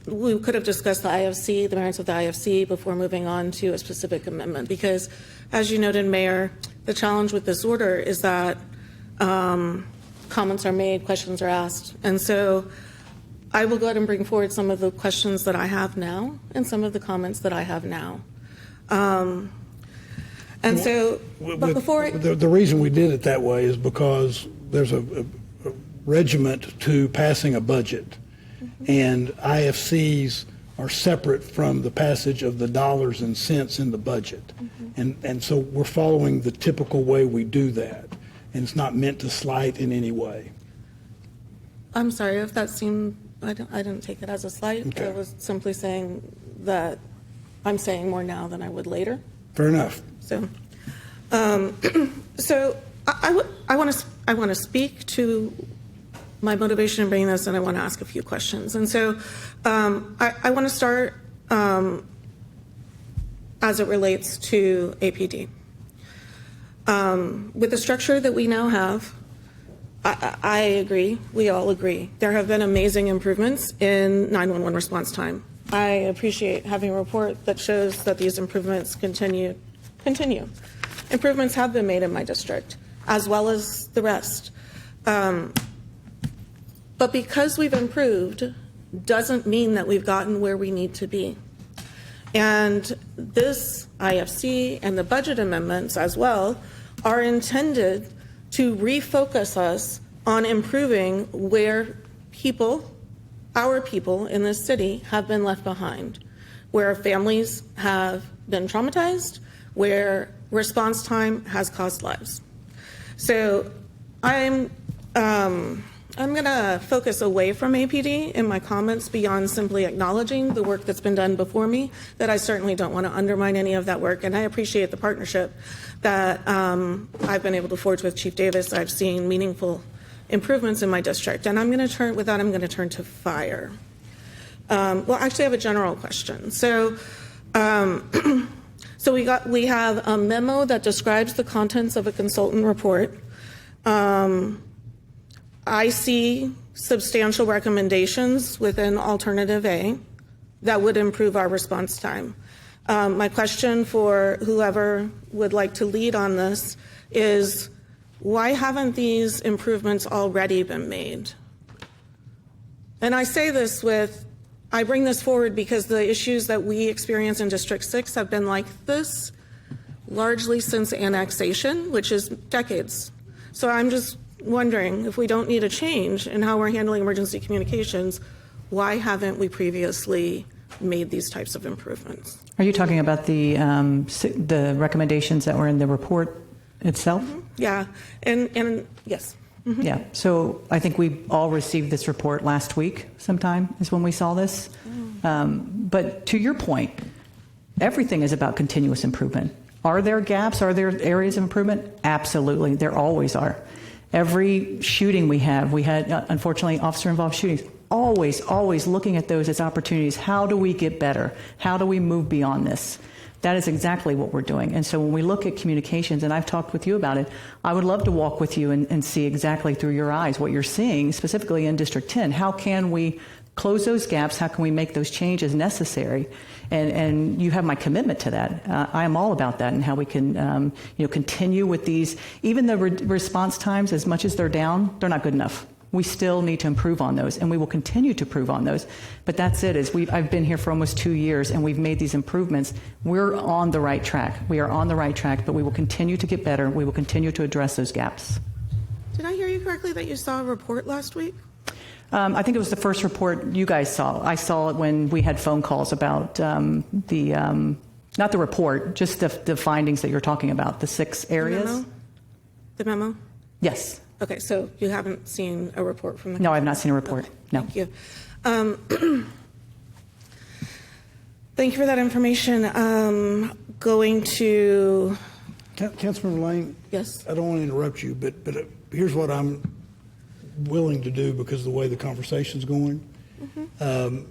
we could have discussed the IFC, the merits of the IFC, before moving on to a specific amendment. Because, as you noted, Mayor, the challenge with this order is that comments are made, questions are asked. And so I will go ahead and bring forward some of the questions that I have now and some of the comments that I have now. And so, but before the reason we did it that way is because there's a regiment to passing a budget, and IFCs are separate from the passage of the dollars and cents in the budget, and so we're following the typical way we do that, and it's not meant to slight in any way. I'm sorry if that seemed. I didn't take it as a slight. Okay. I was simply saying that I'm saying more now than I would later. Fair enough. So, so I want to speak to my motivation in bringing this, and I want to ask a few questions. And so, I want to start as it relates to APD. With the structure that we now have, I agree. We all agree. There have been amazing improvements in 911 response time. I appreciate having a report that shows that these improvements continue. Improvements have been made in my district, as well as the rest. But because we've improved doesn't mean that we've gotten where we need to be. And this IFC and the budget amendments as well are intended to refocus us on improving where people, our people in this city, have been left behind, where families have been traumatized, where response time has cost lives. So I'm going to focus away from APD in my comments beyond simply acknowledging the work that's been done before me, that I certainly don't want to undermine any of that work. And I appreciate the partnership that I've been able to forge with Chief Davis. I've seen meaningful improvements in my district. And I'm going to turn to fire. Well, actually, I have a general question. So we have a memo that describes the contents of a consultant report. I see substantial recommendations within Alternative A that would improve our response time. My question for whoever would like to lead on this is, why haven't these improvements already been made? And I say this I bring this forward because the issues that we experience in District 6 have been like this largely since annexation, which is decades. So I'm just wondering, if we don't need a change in how we're handling emergency communications, why haven't we previously made these types of improvements? Are you talking about the recommendations that were in the report itself? Mm-hmm. Yeah, and yes. Mm-hmm. Yeah, so I think we all received this report last week sometime is when we saw this. But to your point, everything is about continuous improvement. Are there gaps? Are there areas of improvement? Absolutely, there always are. Every shooting we had, unfortunately, officer-involved shootings. Always looking at those as opportunities. How do we get better? How do we move beyond this? That is exactly what we're doing. And so when we look at communications, and I've talked with you about it, I would love to walk with you and see exactly through your eyes what you're seeing, specifically in District 10. How can we close those gaps? How can we make those changes necessary? And you have my commitment to that. I am all about that and how we can continue with these. Even the response times, as much as they're down, they're not good enough. We still need to improve on those, and we will continue to improve on those. But that's it. I've been here for almost 2 years, and we've made these improvements. We're on the right track. We are on the right track, but we will continue to get better. We will continue to address those gaps. Did I hear you correctly that you saw a report last week? I think it was the first report you guys saw. I saw it when we had phone calls about not the report, just the findings that you're talking about, the 6 areas. The memo? Yes. Okay, so you haven't seen a report from the... No, I have not seen a report. Okay, no. Thank you. Thank you for that information. Going to... Councilmember Lane? Yes? I don't want to interrupt you, but here's what I'm willing to do because of the way the conversation's going. Mm-hmm.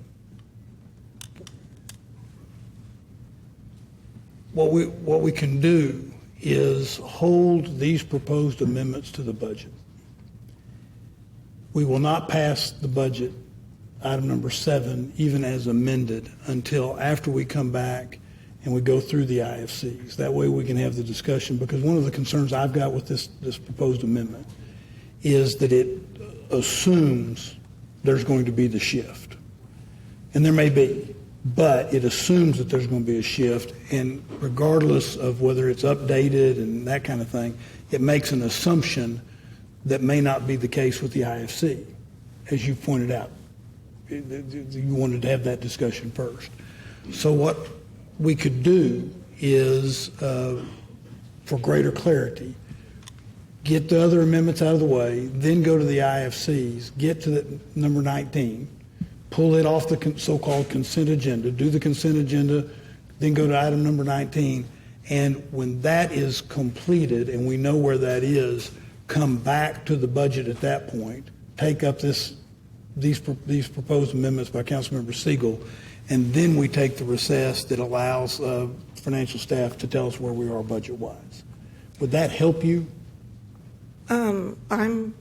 What we can do is hold these proposed amendments to the budget. We will not pass the budget, item number 7, even as amended, until after we come back and we go through the IFCs. That way we can have the discussion, because one of the concerns I've got with this proposed amendment is that it assumes there's going to be the shift. And there may be, but it assumes that there's going to be a shift, and regardless of whether it's updated and that kind of thing, it makes an assumption that may not be the case with the IFC, as you pointed out. You wanted to have that discussion first. So what we could do is, for greater clarity, get the other amendments out of the way, then go to the IFCs, get to the number 19, pull it off the so-called consent agenda, do the consent agenda, then go to item number 19, and when that is completed and we know where that is, come back to the budget at that point, take up these proposed amendments by Councilmember Siegel, and then we take the recess that allows financial staff to tell us where we are budget-wise. Would that help you? I'm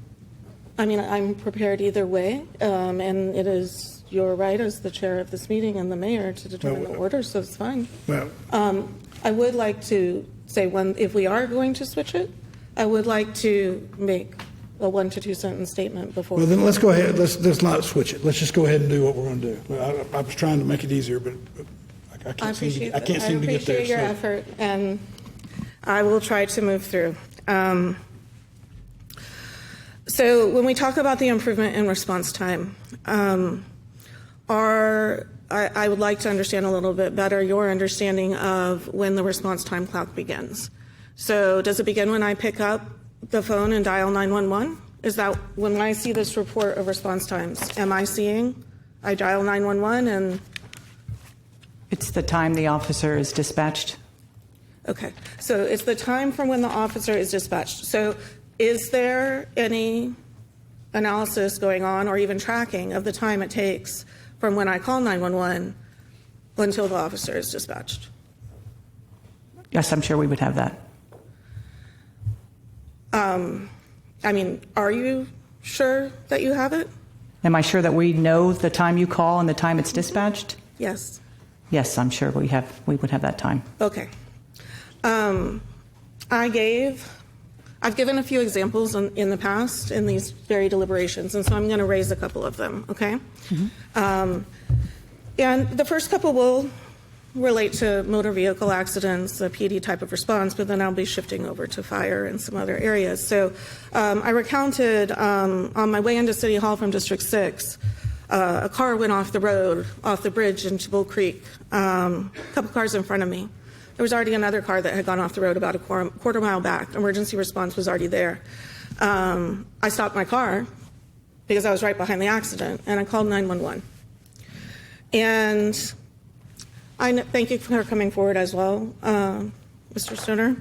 I mean, I'm prepared either way, and it is your right as the chair of this meeting and the mayor to determine the order, so it's fine. Well, I would like to say, if we are going to switch it, I would like to make a 1 to 2 sentence statement before. well, then let's go ahead. Let's not switch it. Let's just go ahead and do what we're going to do. I was trying to make it easier, but I can't seem to get there. I appreciate your effort, and I will try to move through. So when we talk about the improvement in response time, I would like to understand a little bit better your understanding of when the response time clock begins. So does it begin when I pick up the phone and dial 911? Is that when I see this report of response times, am I seeing I dial 911 and... It's the time the officer is dispatched. Okay, so it's the time from when the officer is dispatched. So is there any analysis going on or even tracking of the time it takes from when I call 911 until the officer is dispatched? Yes, I'm sure we would have that. I mean, are you sure that you have it? Am I sure that we know the time you call and the time it's dispatched? Yes. Yes, I'm sure we would have that time. Okay. I've given a few examples in the past in these very deliberations, and so I'm going to raise a couple of them, okay? And the first couple will relate to motor vehicle accidents, a PD type of response, but then I'll be shifting over to fire and some other areas. So I recounted on my way into City Hall from District 6, a car went off the road, off the bridge into Bull Creek, a couple cars in front of me. There was already another car that had gone off the road about a quarter mile back. Emergency response was already there. I stopped my car because I was right behind the accident, and I called 911. And I thank you for coming forward as well, Mr. Stoner.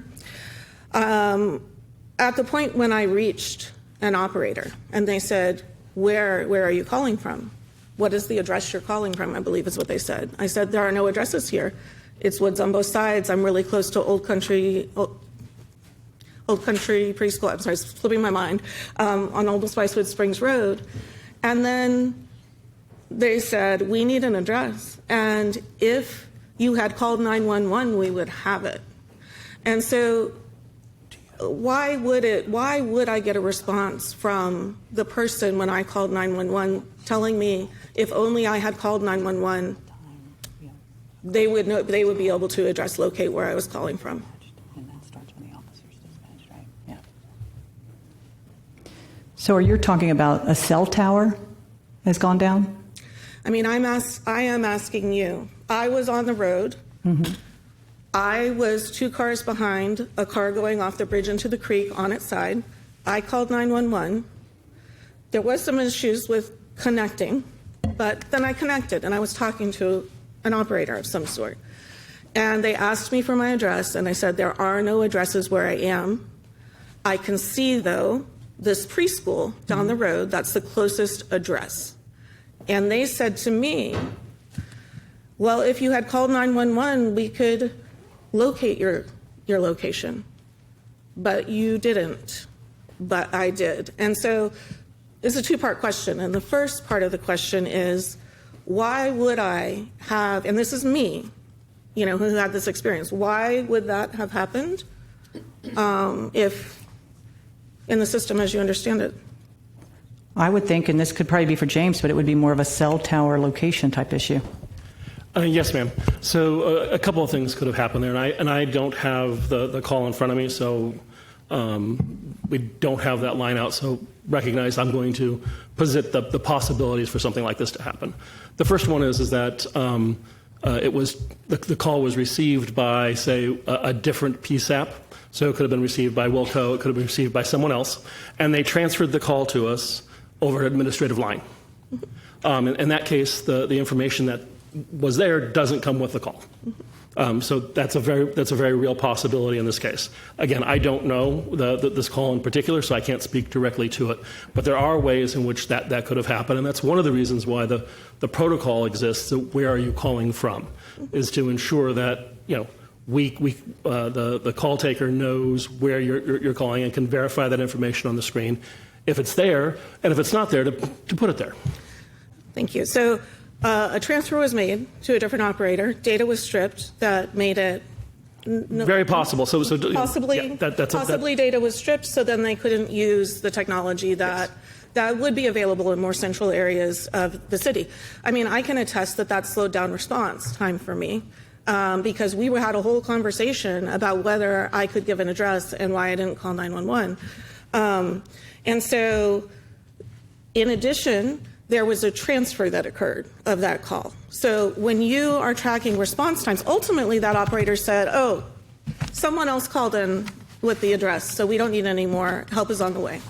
At the point when I reached an operator, and they said, where are you calling from? What is the address you're calling from, I believe is what they said. I said, there are no addresses here. It's woods on both sides. I'm really close to Old Country Preschool. I'm sorry, it's slipping my mind, on Old Spicewood Springs Road. And then they said, we need an address. And if you had called 911, we would have it. And so why would I get a response from the person when I called 911 telling me if only I had called 911, they would know, they would be able to locate where I was calling from? So are you talking about a cell tower has gone down? I mean, I am asking you. I was on the road. Mm-hmm. I was 2 cars behind a car going off the bridge into the creek on its side. I called 911. There was some issues with connecting, but then I connected, and I was talking to an operator of some sort. And they asked me for my address, and I said, there are no addresses where I am. I can see, though, this preschool down the road. That's the closest address. And they said to me, well, if you had called 911, we could locate your location. But you didn't. But I did. And so it's a 2-part question. And the first part of the question is, why would I have, and this is me, who had this experience, why would that have happened if in the system as you understand it? I would think, and this could probably be for James, but it would be more of a cell tower location type issue. Yes, ma'am. So a couple of things could have happened there, and I don't have the call in front of me, so we don't have that line out. So recognize I'm going to posit the possibilities for something like this to happen. The first one is that it was the call was received by, say, a different PSAP. So it could have been received by Wilco, it could have been received by someone else, and they transferred the call to us over an administrative line. In that case, the information that was there doesn't come with the call. So that's a very real possibility in this case. Again, I don't know this call in particular, so I can't speak directly to it. But there are ways in which that could have happened, and that's one of the reasons why the protocol exists. So where are you calling from? Is to ensure that the call taker knows where you're calling and can verify that information on the screen. if it's there, and if it's not there, to put it there. Thank you. So a transfer was made to a different operator. Data was stripped that made it Very possible. Possibly, yeah, possibly data was stripped, so then they couldn't use the technology that would be available in more central areas of the city. I mean, I can attest that slowed down response time for me because we had a whole conversation about whether I could give an address and why I didn't call 911. And so, in addition, there was a transfer that occurred of that call. So when you are tracking response times, ultimately that operator said, oh, someone else called in with the address, so we don't need any more. Help is on the way.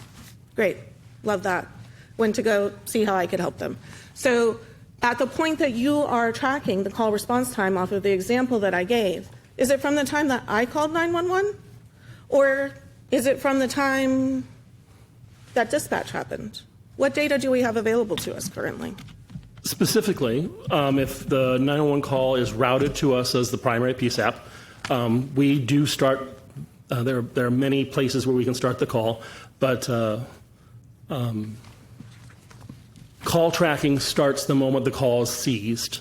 Great. Love that. Went to go see how I could help them. So at the point that you are tracking the call response time off of the example that I gave, is it from the time that I called 911? Or is it from the time that dispatch happened? What data do we have available to us currently? Specifically, if the 911 call is routed to us as the primary PSAP, we do start, there are many places where we can start the call, but call tracking starts the moment the call is seized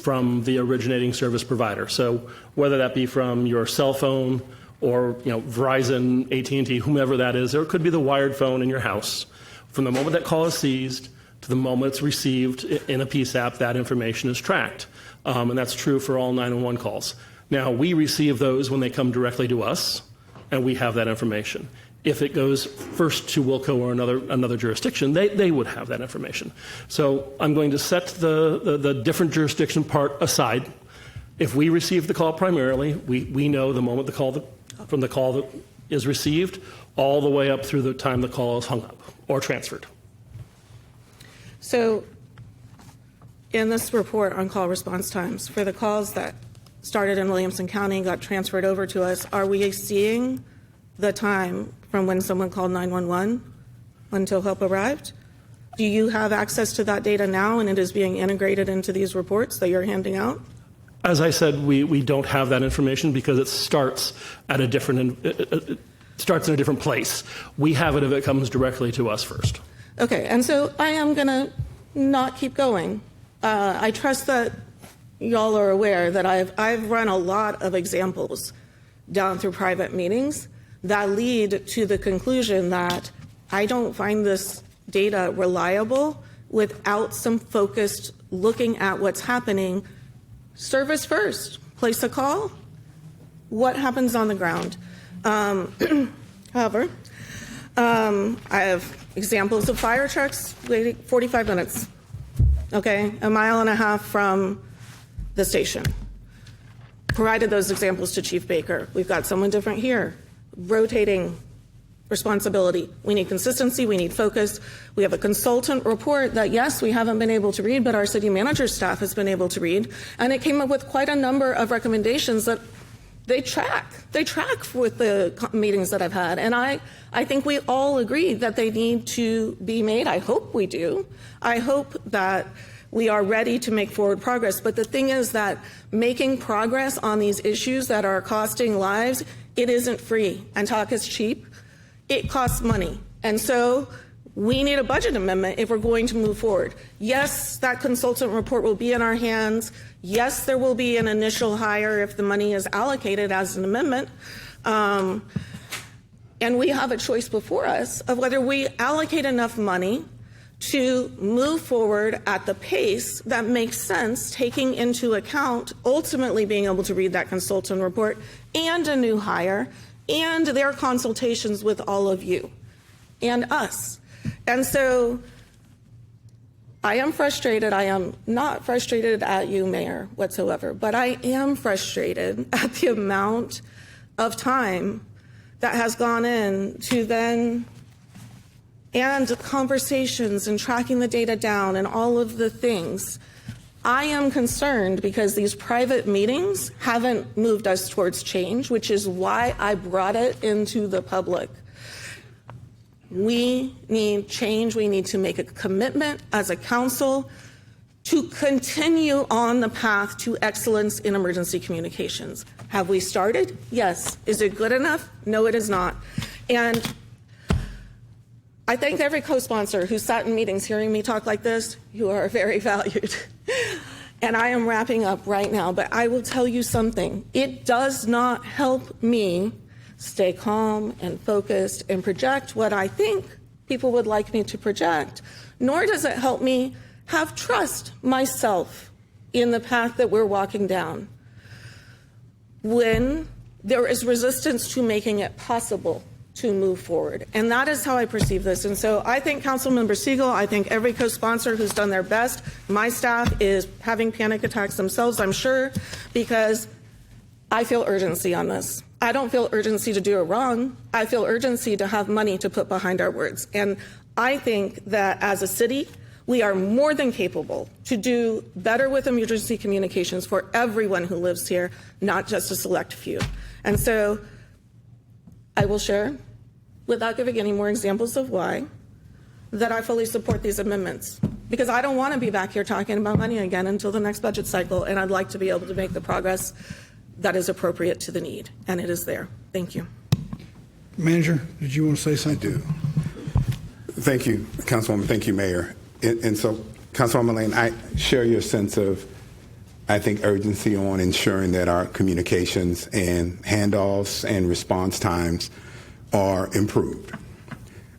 from the originating service provider. So whether that be from your cell phone or Verizon, AT&T, whomever that is, or it could be the wired phone in your house. From the moment that call is seized to the moment it's received in a PSAP, that information is tracked. And that's true for all 911 calls. Now, we receive those when they come directly to us, and we have that information. If it goes first to Wilco or another jurisdiction, they would have that information. So I'm going to set the different jurisdiction part aside. If we receive the call primarily, we know the moment from the call that is received all the way up through the time the call is hung up or transferred. So in this report on call response times, for the calls that started in Williamson County and got transferred over to us, are we seeing the time from when someone called 911 until help arrived? Do you have access to that data now and it is being integrated into these reports that you're handing out? As I said, we don't have that information because it starts at a different starts in a different place. We have it if it comes directly to us first. Okay, and so I am going to not keep going. I trust that y'all are aware that I've run a lot of examples down through private meetings that lead to the conclusion that I don't find this data reliable without some focused looking at what's happening. Service first, place a call, what happens on the ground? However, I have examples of fire trucks waiting 45 minutes, okay, a mile and a half from the station. Provided those examples to Chief Baker. We've got someone different here, rotating responsibility. We need consistency, we need focus. We have a consultant report that, yes, we haven't been able to read, but our city manager staff has been able to read, and it came up with quite a number of recommendations that they track with the meetings that I've had, and I think we all agree that they need to be made. I hope we do. I hope that we are ready to make forward progress, but the thing is that making progress on these issues that are costing lives, it isn't free, and talk is cheap. It costs money, and so we need a budget amendment if we're going to move forward. Yes, that consultant report will be in our hands. Yes, there will be an initial hire if the money is allocated as an amendment. And we have a choice before us of whether we allocate enough money to move forward at the pace that makes sense, taking into account ultimately being able to read that consultant report and a new hire and their consultations with all of you and us. And so I am frustrated. I am not frustrated at you, Mayor, whatsoever, but I am frustrated at the amount of time that has gone in to then, and conversations and tracking the data down and all of the things. I am concerned because these private meetings haven't moved us towards change, which is why I brought it into the public. We need change. We need to make a commitment as a council to continue on the path to excellence in emergency communications. Have we started? Yes. Is it good enough? No, it is not. And I thank every co-sponsor who sat in meetings hearing me talk like this. You are very valued. And I am wrapping up right now, but I will tell you something. It does not help me stay calm and focused and project what I think people would like me to project, nor does it help me have trust myself in the path that we're walking down when there is resistance to making it possible to move forward. And that is how I perceive this. And so I thank Councilmember Siegel. I thank every co-sponsor who's done their best. My staff is having panic attacks themselves, I'm sure, because I feel urgency on this. I don't feel urgency to do it wrong. I feel urgency to have money to put behind our words. And I think that as a city, we are more than capable to do better with emergency communications for everyone who lives here, not just a select few. And so I will share, without giving any more examples of why, that I fully support these amendments. Because I don't want to be back here talking about money again until the next budget cycle, and I'd like to be able to make the progress that is appropriate to the need, and it is there. Thank you. Manager, did you want to say something? I do. Thank you, Councilwoman. Thank you, Mayor. And so, Councilwoman Lane, I share your sense of, I think, urgency on ensuring that our communications and handoffs and response times are improved.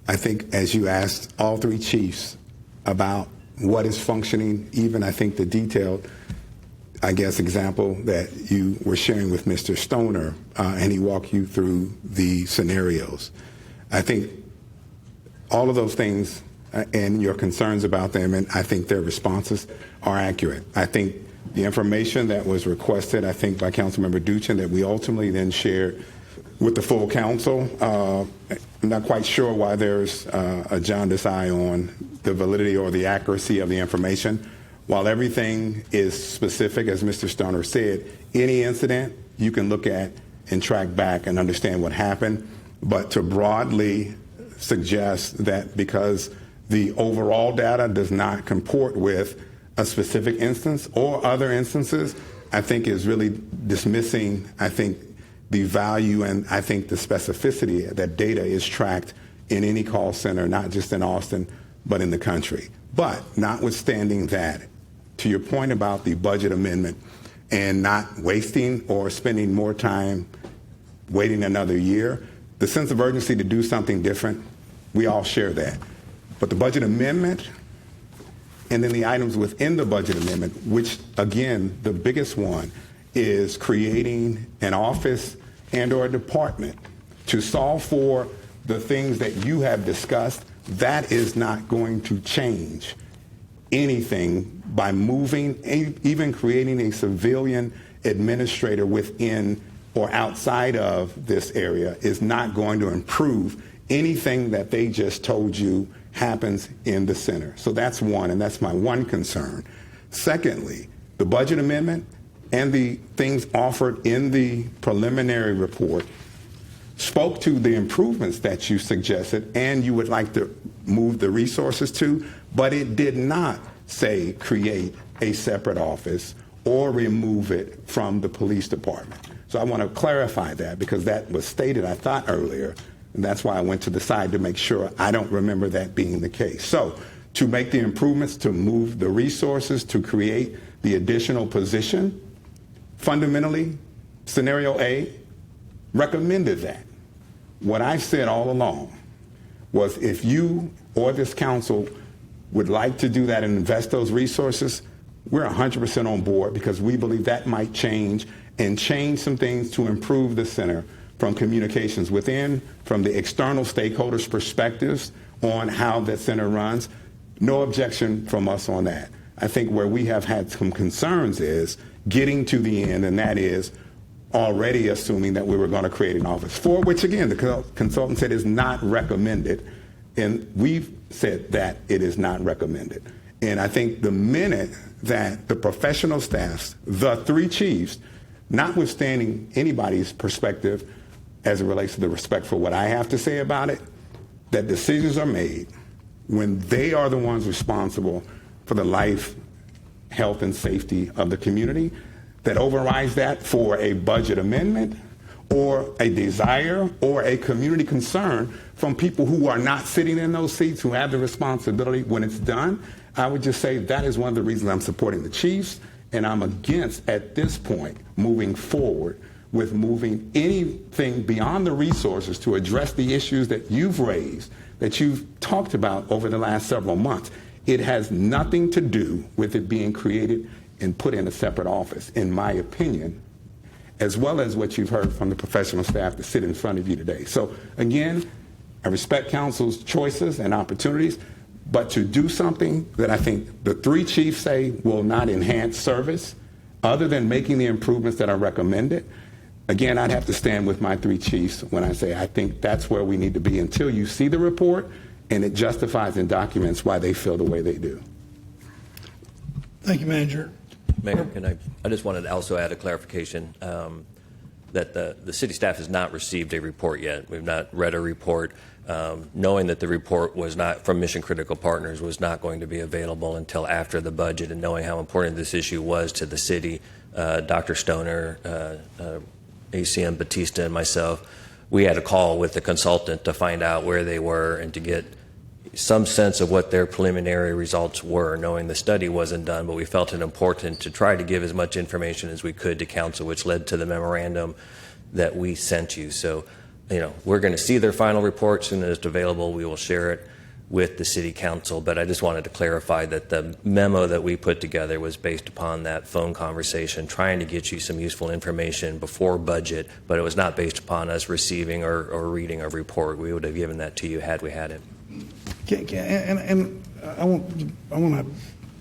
I think as you asked all three chiefs about what is functioning, even I think the detailed, I guess, example that you were sharing with Mr. Stoner, and he walked you through the scenarios. I think all of those things and your concerns about them, and I think their responses are accurate. I think the information that was requested, I think, by Councilmember Duchin that we ultimately then shared with the full council. I'm not quite sure why there's a jaundiced eye on the validity or the accuracy of the information. While everything is specific, as Mr. Stoner said, any incident you can look at and track back and understand what happened. But to broadly suggest that because the overall data does not comport with a specific instance or other instances, I think is really dismissing, I think, the value and I think the specificity that data is tracked in any call center, not just in Austin, but in the country. But notwithstanding that, to your point about the budget amendment and not wasting or spending more time waiting another year, the sense of urgency to do something different, we all share that. But the budget amendment and then the items within the budget amendment, which, again, the biggest one is creating an office and or a department to solve for the things that you have discussed, that is not going to change anything by moving, even creating a civilian administrator within or outside of this area is not going to improve anything that they just told you happens in the center. So that's one, and that's my one concern. Secondly, the budget amendment and the things offered in the preliminary report spoke to the improvements that you suggested and you would like to move the resources to, but it did not say create a separate office or remove it from the police department. So I want to clarify that because that was stated, I thought, earlier. And that's why I went to the side to make sure I don't remember that being the case. So to make the improvements, to move the resources, to create the additional position, fundamentally, scenario A recommended that. What I said all along was if you or this council would like to do that and invest those resources, we're 100% on board because we believe that might change and change some things to improve the center from communications within, from the external stakeholders' perspectives on how that center runs. No objection from us on that. I think where we have had some concerns is getting to the end, and that is already assuming that we were going to create an office, for which, again, the consultant said is not recommended, and we've said that it is not recommended. And I think the minute that the professional staffs, the three chiefs, notwithstanding anybody's perspective as it relates to the respect for what I have to say about it, that decisions are made when they are the ones responsible for the life, health, and safety of the community, that overrides that for a budget amendment or a desire or a community concern from people who are not sitting in those seats, who have the responsibility when it's done, I would just say that is one of the reasons I'm supporting the chiefs, and I'm against, at this point, moving forward with moving anything beyond the resources to address the issues that you've raised, that you've talked about over the last several months. It has nothing to do with it being created and put in a separate office, in my opinion, as well as what you've heard from the professional staff that sit in front of you today. So again, I respect council's choices and opportunities, but to do something that I think the three chiefs say will not enhance service, other than making the improvements that are recommended, again, I'd have to stand with my three chiefs when I say I think that's where we need to be until you see the report and it justifies and documents why they feel the way they do. Thank you, Manager. Mayor, I just wanted to also add a clarification that the city staff has not received a report yet. We've not read a report, knowing that the report was not from Mission Critical Partners was not going to be available until after the budget, and knowing how important this issue was to the city, Dr. Stoner, ACM Batista, and myself, we had a call with the consultant to find out where they were and to get some sense of what their preliminary results were, knowing the study wasn't done, but we felt it important to try to give as much information as we could to council, which led to the memorandum that we sent you. So, we're going to see their final report as soon as it's available. We will share it with the city council, but I just wanted to clarify that the memo that we put together was based upon that phone conversation, trying to get you some useful information before budget, but it was not based upon us receiving or reading a report. We would have given that to you had we had it. And I want to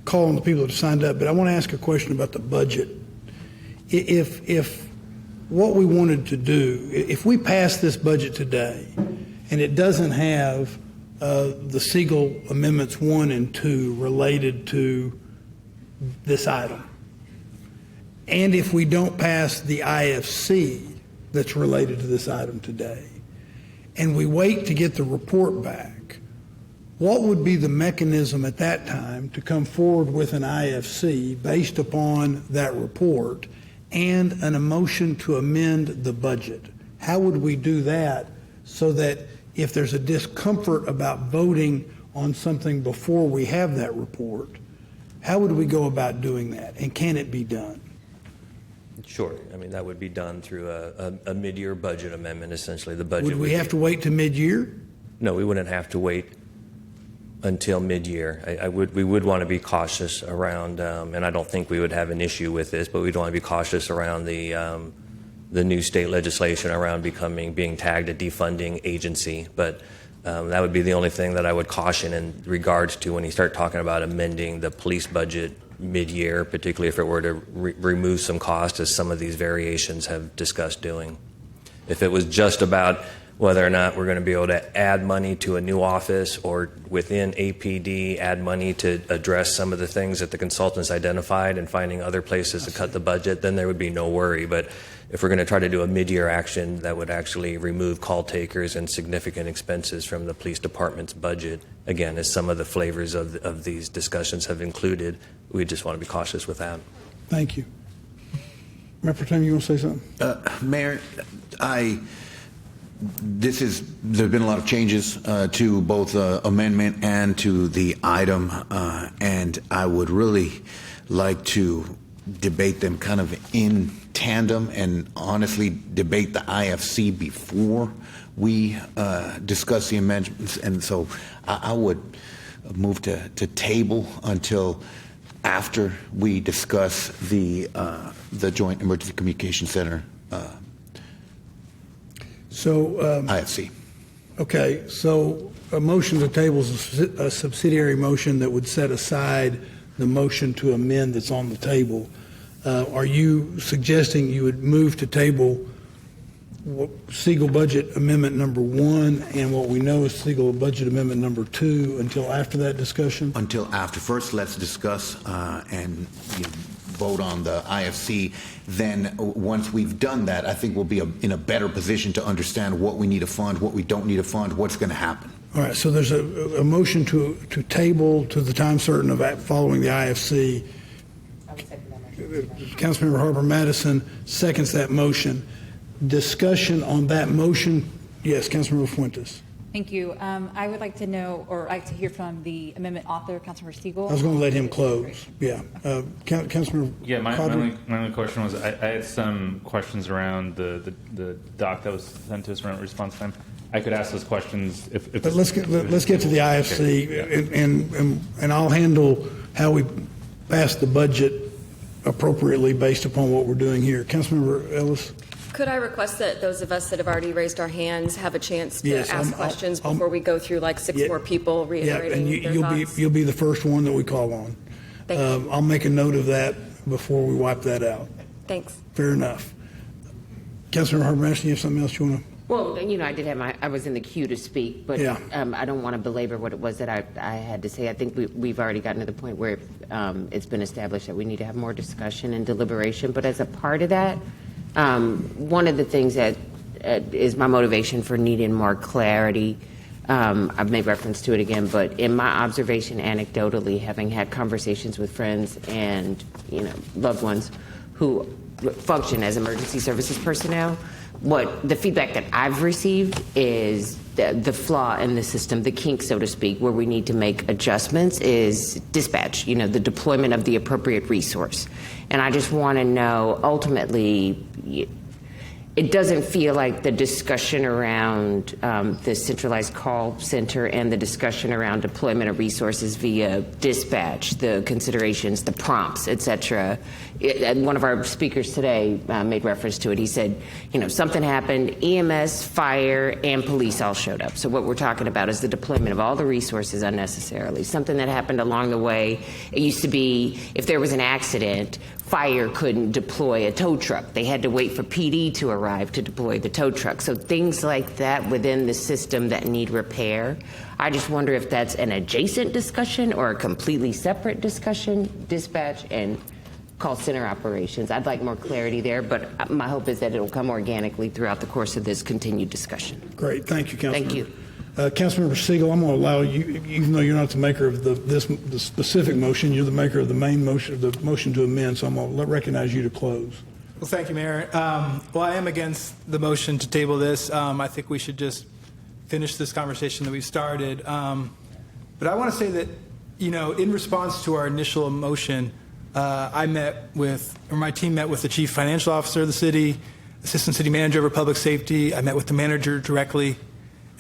call on the people that have signed up, but I want to ask a question about the budget. If what we wanted to do, if we pass this budget today and it doesn't have the Siegel Amendments 1 and 2 related to this item, and if we don't pass the IFC that's related to this item today, and we wait to get the report back, what would be the mechanism at that time to come forward with an IFC based upon that report and a motion to amend the budget? How would we do that so that if there's a discomfort about voting on something before we have that report, how would we go about doing that? And can it be done? Sure. I mean, that would be done through a mid-year budget amendment, essentially. The budget Would we have to wait to mid-year? No, we wouldn't have to wait until mid-year. We would want to be cautious around, and I don't think we would have an issue with this, but we'd want to be cautious around the new state legislation around being tagged a defunding agency. But that would be the only thing that I would caution in regards to when you start talking about amending the police budget mid-year, particularly if it were to remove some cost, as some of these variations have discussed doing. If it was just about whether or not we're going to be able to add money to a new office or within APD add money to address some of the things that the consultants identified and finding other places to cut the budget, then there would be no worry. But if we're going to try to do a mid-year action that would actually remove call takers and significant expenses from the police department's budget, again, as some of the flavors of these discussions have included, we just want to be cautious with that. Thank you. Mayor Pro Tem, you want to say something? Mayor, there's been a lot of changes to both the amendment and to the item, and I would really like to debate them kind of in tandem and honestly debate the IFC before we discuss the amendments. And so I would move to table until after we discuss the Joint Emergency Communication Center IFC. Okay, so a motion to table is a subsidiary motion that would set aside the motion to amend that's on the table. Are you suggesting you would move to table Siegel Budget Amendment number 1 and what we know is Siegel Budget Amendment number 2 until after that discussion? Until after. First, let's discuss and vote on the IFC. Then once we've done that, I think we'll be in a better position to understand what we need to fund, what we don't need to fund, what's going to happen. All right, so there's a motion to table to the time certain of following the Councilmember Harper Madison seconds that motion. discussion on that motion? Yes, Councilmember Fuentes. Thank you. I would like to know, or like to hear from the amendment author, Councilmember Siegel. I was going to let him close. Yeah. Councilmember Yeah, my Codry? only question was I had some questions around the doc that was sent to us around response time. I could ask those questions if But let's get to the IFC, Okay. and I'll handle how we pass the budget appropriately based upon what we're doing here. Councilmember Ellis? Could I request that those of us that have already raised our hands have a chance to Yes, ask questions before we go through like six more people Yeah, reiterating and their thoughts? you'll be the first one that we call on. Thank you. I'll make a note of that before we wipe that out. Thanks. Fair enough. Councilmember Harbor-Madison, you have something else you want to? Well, I was in the queue to speak, but Yeah. I don't want to belabor what it was that I had to say. I think we've already gotten to the point where it's been established that we need to have more discussion and deliberation. But as a part of that, one of the things that is my motivation for needing more clarity, I've made reference to it again, but in my observation anecdotally, having had conversations with friends and loved ones who function as emergency services personnel, what the feedback that I've received is the flaw in the system, the kink, so to speak, where we need to make adjustments is dispatch, the deployment of the appropriate resource. And I just want to know, ultimately, it doesn't feel like the discussion around the centralized call center and the discussion around deployment of resources via dispatch, the considerations, the prompts, et cetera. And one of our speakers today made reference to it. He said, something happened, EMS, fire, and police all showed up. So what we're talking about is the deployment of all the resources unnecessarily. Something that happened along the way. It used to be, if there was an accident, fire couldn't deploy a tow truck. They had to wait for PD to arrive to deploy the tow truck. So things like that within the system that need repair. I just wonder if that's an adjacent discussion or a completely separate discussion, dispatch and call center operations. I'd like more clarity there, but my hope is that it'll come organically throughout the course of this continued discussion. Great. Thank you, Councilmember. Thank you. Councilmember Siegel, I'm going to allow you, even though you're not the maker of the specific motion, you're the maker of the main motion, the motion to amend, so I'm going to recognize you to close. Well, thank you, Mayor. Well, I am against the motion to table this. I think we should just finish this conversation that we started. But I want to say that, in response to our initial motion, my team met with the chief financial officer of the city, assistant city manager over public safety. I met with the manager directly.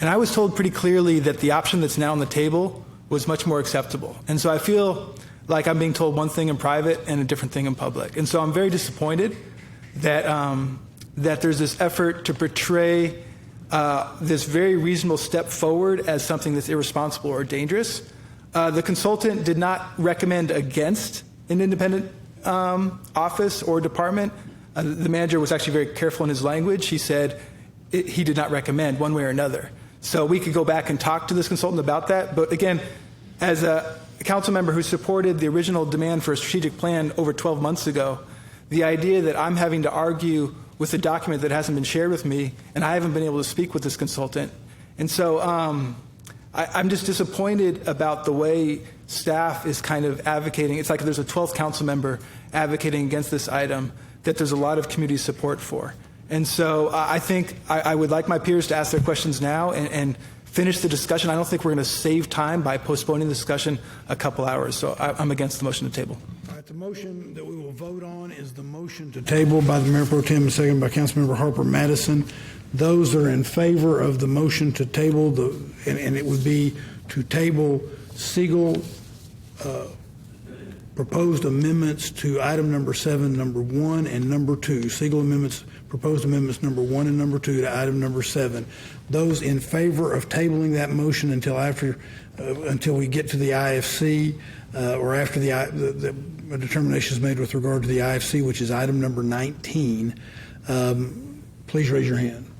And I was told pretty clearly that the option that's now on the table was much more acceptable. And so I feel like I'm being told one thing in private and a different thing in public. And so I'm very disappointed that that there's this effort to portray this very reasonable step forward as something that's irresponsible or dangerous. The consultant did not recommend against an independent office or department. The manager was actually very careful in his language. He said he did not recommend one way or another. So we could go back and talk to this consultant about that. But again, as a council member who supported the original demand for a strategic plan over 12 months ago, the idea that I'm having to argue with a document that hasn't been shared with me, and I haven't been able to speak with this consultant. And so I'm just disappointed about the way staff is kind of advocating. It's like there's a 12th council member advocating against this item that there's a lot of community support for. And so I think I would like my peers to ask their questions now and finish the discussion. I don't think we're going to save time by postponing the discussion a couple hours. So I'm against the motion to table. All right, the motion that we will vote on is the motion to table by the Mayor Pro Tem and second by Councilmember Harper-Madison. Those are in favor of the motion to table, and it would be to table Siegel proposed amendments to item number 7, number 1, and number 2. Siegel amendments, proposed amendments number 1 and number 2 to item number 7. Those in favor of tabling that motion until we get to the IFC or after the determination is made with regard to the IFC, which is item number 19, please raise your hand.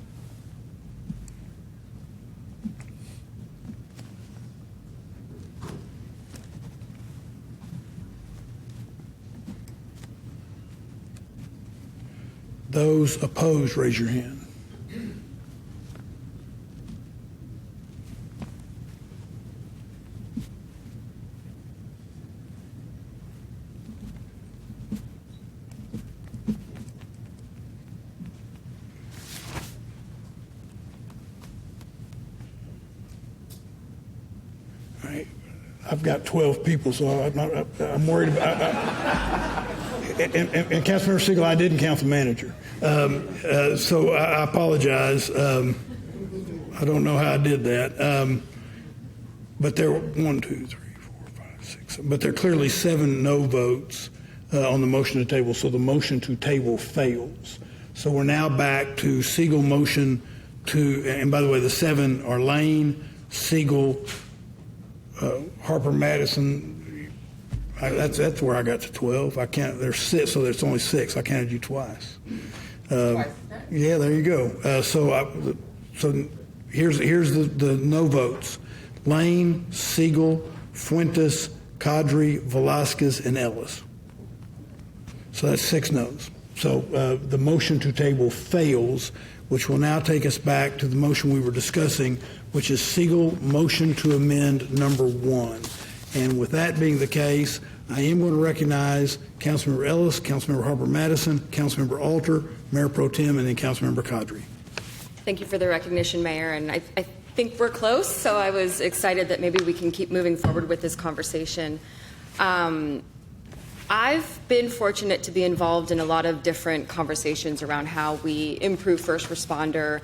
Those opposed, raise your hand. right? I've got 12 people, so I'm worried about. And Councilmember Siegel, I didn't count the manager, so I apologize. I don't know how I did that, but there were 1, 2, 3, 4, 5, 6. But there are clearly 7 no votes on the motion to table, so the motion to table fails. So we're now back to Siegel motion to, and by the way, the 7 are Lane, Siegel, Harper, Madison. That's where I got to 12. I can't. There's 6, so there's only 6. I counted you twice. Yeah, there you go. So here's the no votes: Lane, Siegel, Fuentes, Kadri, Velasquez, and Ellis. So that's 6 no's. So the motion to table fails, which will now take us back to the motion we were discussing, which is Siegel motion to amend number 1. And with that being the case, I am going to recognize Councilmember Ellis, Councilmember Harper Madison, Councilmember Alter, Mayor Pro Tem, and then Councilmember Kadri. Thank you for the recognition, Mayor. And I think we're close, so I was excited that maybe we can keep moving forward with this conversation. I've been fortunate to be involved in a lot of different conversations around how we improve first responder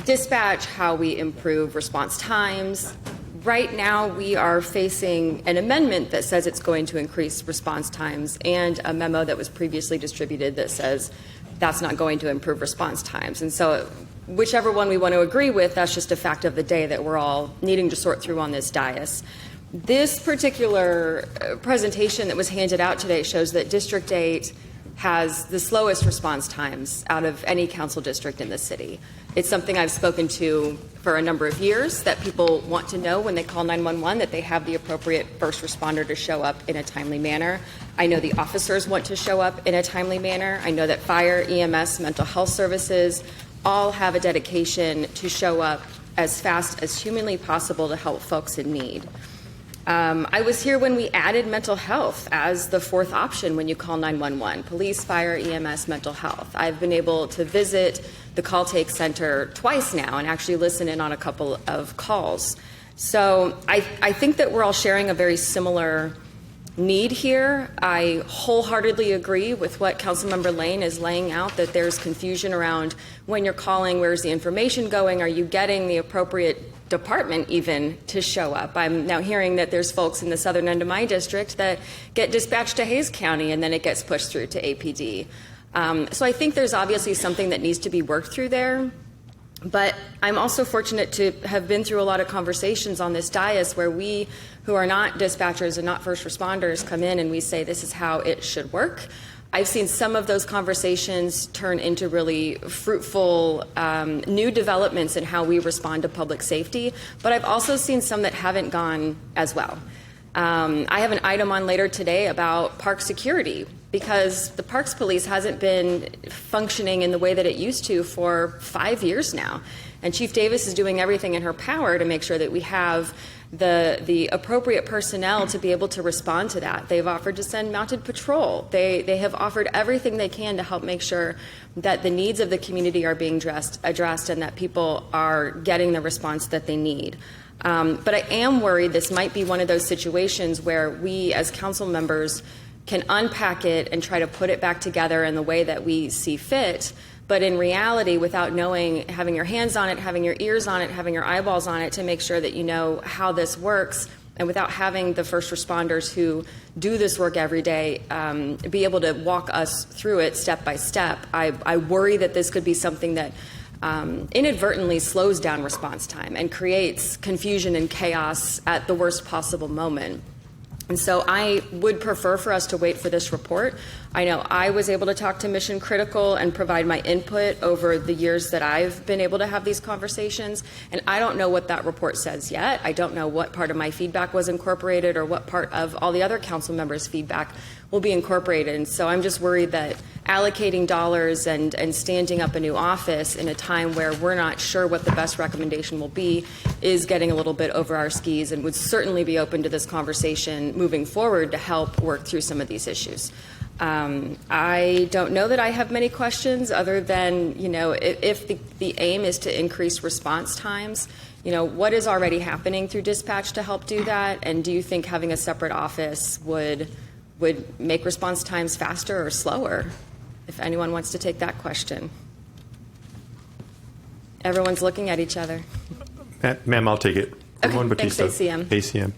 dispatch, how we improve response times. Right now, we are facing an amendment that says it's going to increase response times, and a memo that was previously distributed that says that's not going to improve response times. And so whichever one we want to agree with, that's just a fact of the day that we're all needing to sort through on this dais. This particular presentation that was handed out today shows that District 8 has the slowest response times out of any council district in the city. It's something I've spoken to for a number of years, that people want to know when they call 911 that they have the appropriate first responder to show up in a timely manner. I know the officers want to show up in a timely manner. I know that fire, EMS, mental health services all have a dedication to show up as fast as humanly possible to help folks in need. I was here when we added mental health as the 4th option when you call 911, police, fire, EMS, mental health. I've been able to visit the call take center twice now and actually listen in on a couple of calls. So I think that we're all sharing a very similar need here. I wholeheartedly agree with what Councilmember Lane is laying out, that there's confusion around when you're calling, where's the information going, are you getting the appropriate department even to show up. I'm now hearing that there's folks in the southern end of my district that get dispatched to Hayes County and then it gets pushed through to APD. So I think there's obviously something that needs to be worked through there. But I'm also fortunate to have been through a lot of conversations on this dais where we, who are not dispatchers and not first responders, come in and we say this is how it should work. I've seen some of those conversations turn into really fruitful new developments in how we respond to public safety, but I've also seen some that haven't gone as well. I have an item on later today about park security, because the Parks Police hasn't been functioning in the way that it used to for 5 years now. And Chief Davis is doing everything in her power to make sure that we have the appropriate personnel to be able to respond to that. They've offered to send mounted patrol. They have offered everything they can to help make sure that the needs of the community are being addressed and that people are getting the response that they need. But I am worried this might be one of those situations where we as council members can unpack it and try to put it back together in the way that we see fit, but in reality, without knowing, having your hands on it, having your ears on it, having your eyeballs on it to make sure that you know how this works, and without having the first responders who do this work every day be able to walk us through it step by step, I worry that this could be something that inadvertently slows down response time and creates confusion and chaos at the worst possible moment. And so I would prefer for us to wait for this report. I know I was able to talk to Mission Critical and provide my input over the years that I've been able to have these conversations, and I don't know what that report says yet. I don't know what part of my feedback was incorporated or what part of all the other council members' feedback will be incorporated. And so I'm just worried that allocating dollars and standing up a new office in a time where we're not sure what the best recommendation will be is getting a little bit over our skis, and would certainly be open to this conversation moving forward to help work through some of these issues. I don't know that I have many questions other than, you know, if the aim is to increase response times, what is already happening through dispatch to help do that? And do you think having a separate office would make response times faster or slower? If anyone wants to take that question. Everyone's looking at each other. Ma'am, I'll take it. Okay, Ramon thanks, Batista, ACM. ACM.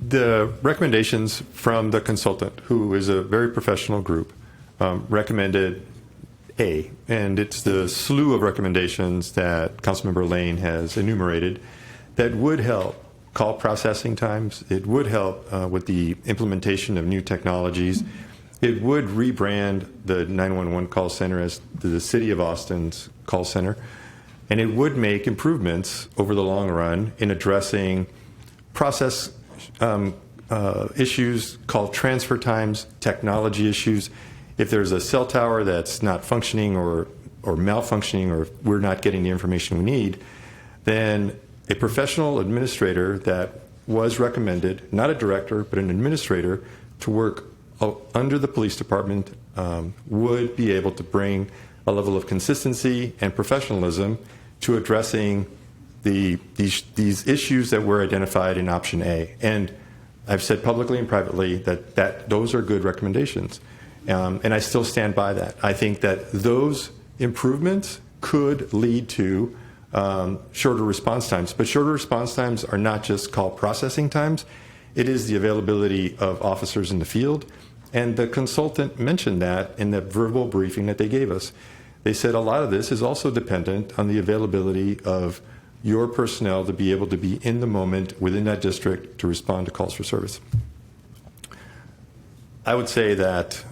The recommendations from the consultant, who is a very professional group, recommended A, and it's the slew of recommendations that Councilmember Lane has enumerated that would help call processing times. It would help with the implementation of new technologies. It would rebrand the 911 call center as the City of Austin's call center. And it would make improvements over the long run in addressing process issues called transfer times, technology issues. If there's a cell tower that's not functioning or malfunctioning, or we're not getting the information we need, then a professional administrator that was recommended, not a director, but an administrator, to work under the police department would be able to bring a level of consistency and professionalism to addressing these issues that were identified in option A. And I've said publicly and privately that those are good recommendations. And I still stand by that. I think that those improvements could lead to shorter response times. But shorter response times are not just call processing times. It is the availability of officers in the field. And the consultant mentioned that in the verbal briefing that they gave us. They said a lot of this is also dependent on the availability of your personnel to be able to be in the moment within that district to respond to calls for service. I would say that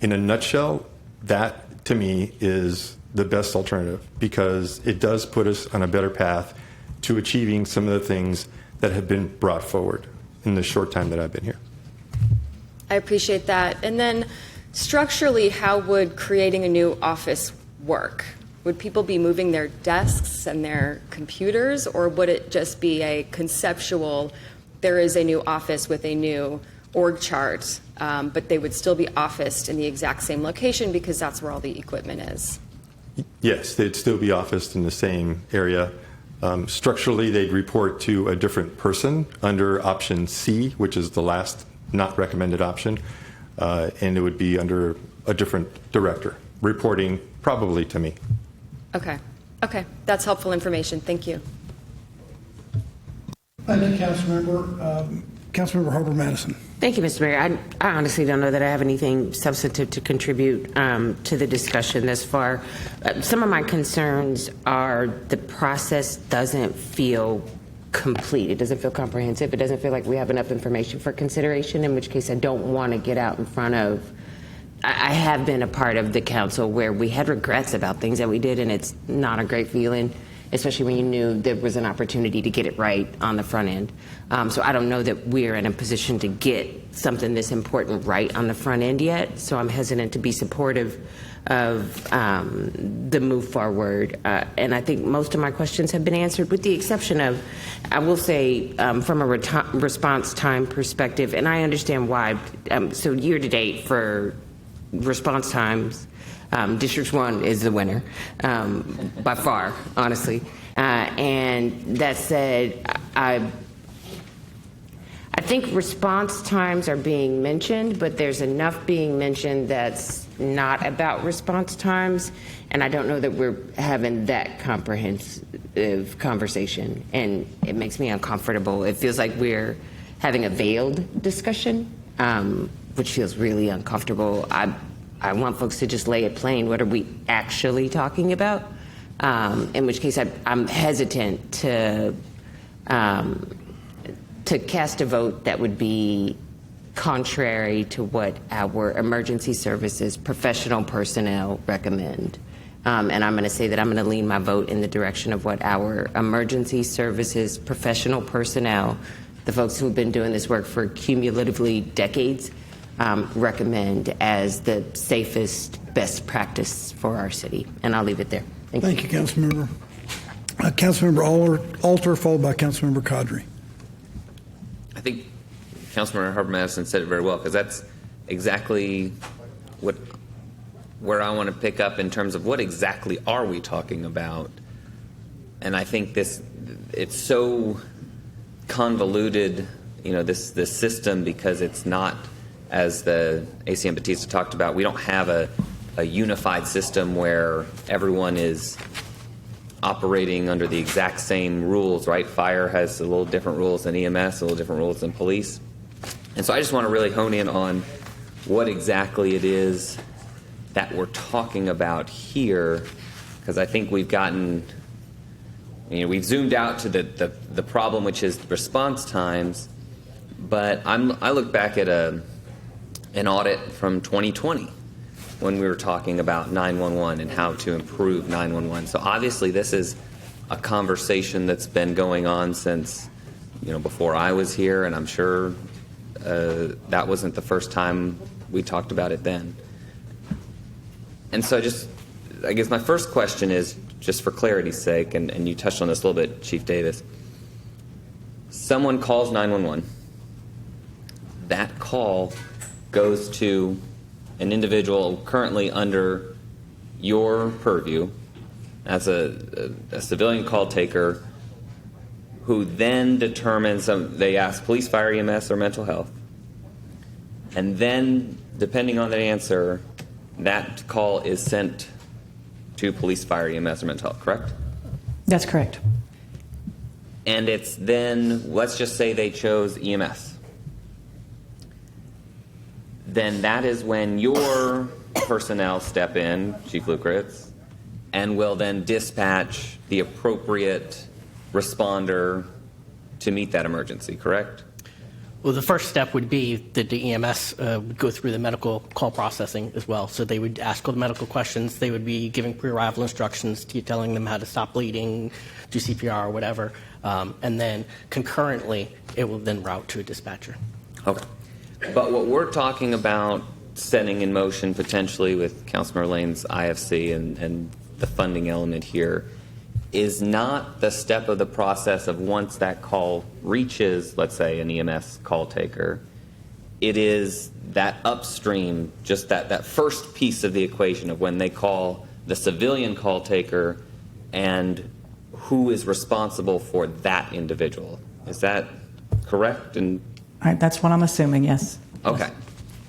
in a nutshell, that to me is the best alternative, because it does put us on a better path to achieving some of the things that have been brought forward in the short time that I've been here. I appreciate that. And then structurally, how would creating a new office work? Would people be moving their desks and their computers, or would it just be a conceptual, there is a new office with a new org chart, but they would still be officed in the exact same location because that's where all the equipment is? Yes, they'd still be officed in the same area. Structurally, they'd report to a different person under option C, which is the last not recommended option, and it would be under a different director, reporting probably to me. Okay. Okay. That's helpful information. Thank you. And then Councilmember Harper Madison. Thank you, Mr. Mayor. I honestly don't know that I have anything substantive to contribute to the discussion thus far. Some of my concerns are the process doesn't feel complete. It doesn't feel comprehensive. It doesn't feel like we have enough information for consideration, in which case I don't want to get out in front of. I have been a part of the council where we had regrets about things that we did, and it's not a great feeling, especially when you knew there was an opportunity to get it right on the front end. So I don't know that we're in a position to get something this important right on the front end yet, so I'm hesitant to be supportive of the move forward. And I think most of my questions have been answered, with the exception of, I will say, from a response time perspective, and I understand why. So year to date for response times, District 1 is the winner by far, honestly. And that said, I think response times are being mentioned, but there's enough being mentioned that's not about response times, and I don't know that we're having that comprehensive conversation, and it makes me uncomfortable. It feels like we're having a veiled discussion, which feels really uncomfortable. I want folks to just lay it plain. What are we actually talking about? In which case I'm hesitant to cast a vote that would be contrary to what our emergency services professional personnel recommend. And I'm going to say that I'm going to lean my vote in the direction of what our emergency services professional personnel, the folks who have been doing this work for cumulatively decades, recommend as the safest, best practice for our city. And I'll leave it there. Thank you. Councilmember. Councilmember Alter, followed by Councilmember Kadri. I think Councilmember Harper Madison said it very well, because that's exactly where I want to pick up in terms of what exactly are we talking about and I think it's so convoluted, this system, because it's not, as the ACM Batista talked about, we don't have a unified system where everyone is operating under the exact same rules, right? Fire has a little different rules than EMS, a little different rules than police. And so I just want to really hone in on what exactly it is that we're talking about here, because I think we've gotten, we've zoomed out to the problem, which is response times, but I look back at an audit from 2020 when we were talking about 911 and how to improve 911. So obviously this is a conversation that's been going on since, before I was here, and I'm sure that wasn't the first time we talked about it then. And so I guess my first question is, just for clarity's sake, and you touched on this a little bit, Chief Davis, someone calls 911. That call goes to an individual currently under your purview as a civilian call taker, who then determines, they ask police, fire, EMS, or mental health. And then, depending on the answer, that call is sent to police, fire, EMS, or mental health, correct? That's correct. And it's then, let's just say they chose EMS. Then that is when your personnel step in, Chief Lukritz, and will then dispatch the appropriate responder to meet that emergency, correct? Well, the first step would be that the EMS would go through the medical call processing as well. So they would ask all the medical questions. They would be giving pre-arrival instructions, telling them how to stop bleeding, do CPR, or whatever. And then concurrently, it will then route to a dispatcher. Okay. But what we're talking about setting in motion potentially with Councilmember Lane's IFC and the funding element here is not the step of the process of once that call reaches, let's say, an EMS call taker. It is that upstream, just that first piece of the equation of when they call the civilian call taker and who is responsible for that individual. Is that correct? And All right, that's what I'm assuming, yes. okay.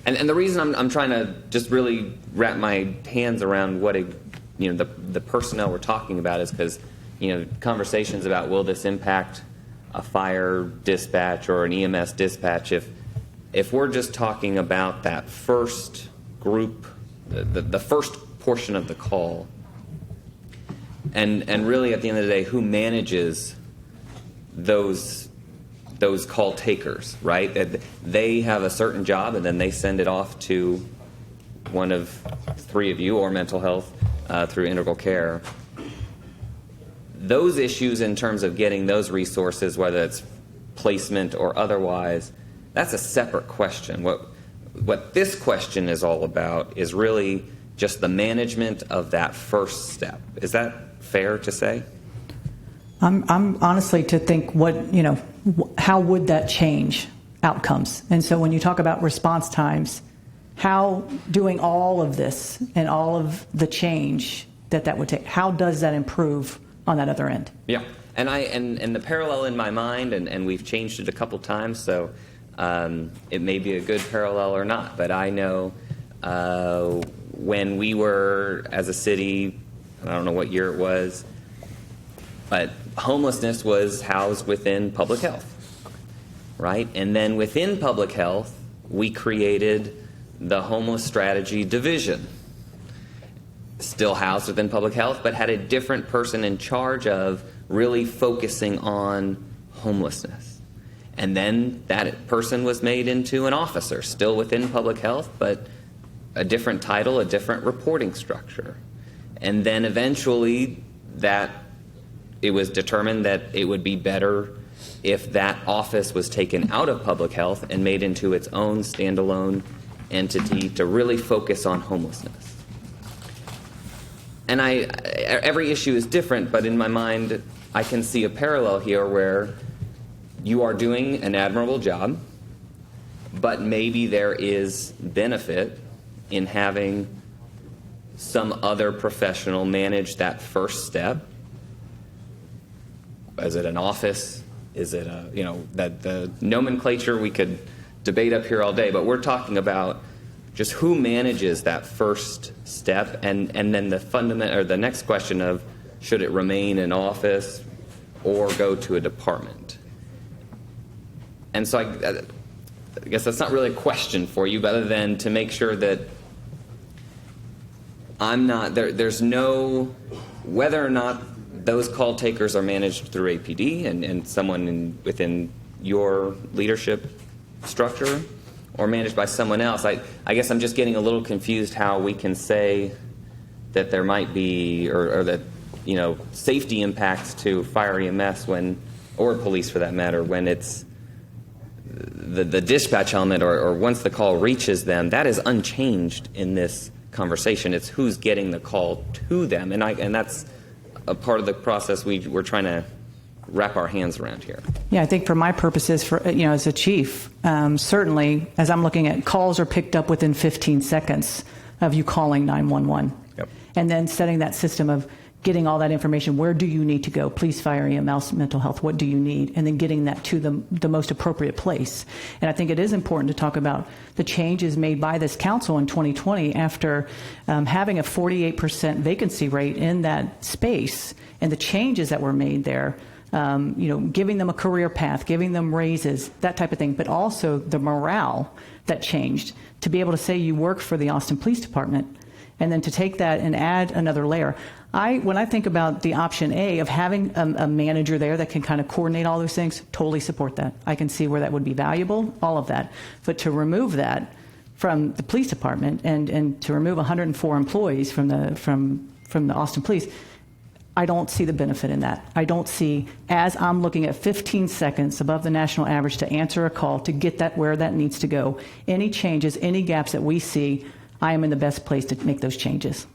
And the reason I'm trying to just really wrap my hands around what the personnel we're talking about is because conversations about will this impact a fire dispatch or an EMS dispatch, if we're just talking about that first group, the first portion of the call, and really at the end of the day, who manages those call takers, right? They have a certain job, and then they send it off to one of three of you or mental health through integral care. Those issues in terms of getting those resources, whether it's placement or otherwise, that's a separate question. What this question is all about is really just the management of that first step. Is that fair to say? I'm honestly to think how would that change outcomes? And so when you talk about response times, how doing all of this and all of the change that would take, how does that improve on that other end? Yeah, and the parallel in my mind, and we've changed it a couple times, so it may be a good parallel or not, but I know when we were, as a city, I don't know what year it was, but homelessness was housed within public health, right? And then within public health, we created the Homeless Strategy Division, still housed within public health, but had a different person in charge of really focusing on homelessness. And then that person was made into an officer, still within public health, but a different title, a different reporting structure. And then eventually it was determined that it would be better if that office was taken out of public health and made into its own standalone entity to really focus on homelessness. And every issue is different, but in my mind, I can see a parallel here where you are doing an admirable job, but maybe there is benefit in having some other professional manage that first step an office? Is it that the nomenclature we could debate up here all day, but we're talking about just who manages that first step, and then the next question of should it remain an office or go to a department? And so I guess that's not really a question for you, but other than to make sure that there's no, whether or not those call takers are managed through APD and someone within your leadership structure or managed by someone else. I guess I'm just getting a little confused how we can say that there might be, or that, safety impacts to fire EMS or police for that matter, when it's the dispatch element or once the call reaches them, that is unchanged in this conversation. It's who's getting the call to them. And that's a part of the process we're trying to wrap our hands around here. Yeah, I think for my purposes, as a chief, certainly as I'm looking at calls are picked up within 15 seconds of you calling 911. Yep. And then setting that system of getting all that information. Where do you need to go? Police, fire, EMS, mental health. What do you need? And then getting that to the most appropriate place. And I think it is important to talk about the changes made by this council in 2020 after having a 48% vacancy rate in that space, and the changes that were made there. Giving them a career path, giving them raises, that type of thing, but also the morale that changed to be able to say you work for the Austin Police Department, and then to take that and add another layer. When I think about the option A of having a manager there that can kind of coordinate all those things, totally support that. I can see where that would be valuable, all of that. But to remove that from the police department and to remove 104 employees from the Austin Police, I don't see the benefit in that. I don't see, as I'm looking at 15 seconds above the national average to answer a call, to get that where that needs to go, any changes, any gaps that we see, I am in the best place to make those changes.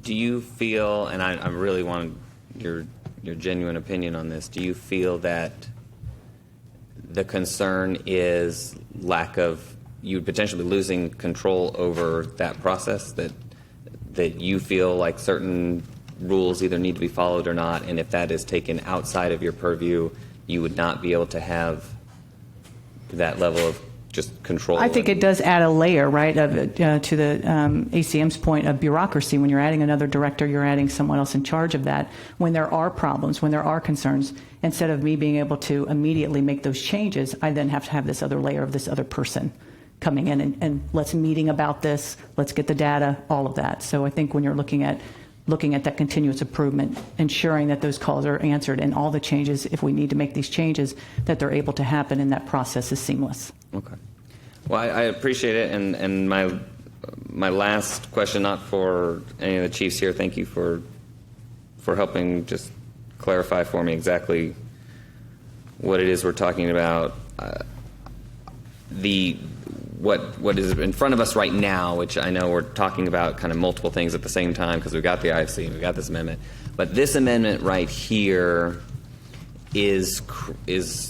Do you feel, and I really want your genuine opinion on this, do you feel that the concern is lack of you potentially losing control over that process, that you feel like certain rules either need to be followed or not, and if that is taken outside of your purview, you would not be able to have that level of just control? I think it does add a layer, right, to the ACM's point of bureaucracy. When you're adding another director, you're adding someone else in charge of that. When there are problems, when there are concerns, instead of me being able to immediately make those changes, I then have to have this other layer of this other person coming in and let's meeting about this, let's get the data, all of that. So I think when you're looking at that continuous improvement, ensuring that those calls are answered and all the changes, if we need to make these changes, that they're able to happen and that process is seamless. Okay. Well, I appreciate it. And my last question, not for any of the chiefs here, thank you for helping just clarify for me exactly what it is we're talking about. What is in front of us right now, which I know we're talking about kind of multiple things at the same time because we've got the IFC and we've got this amendment. But this amendment right here is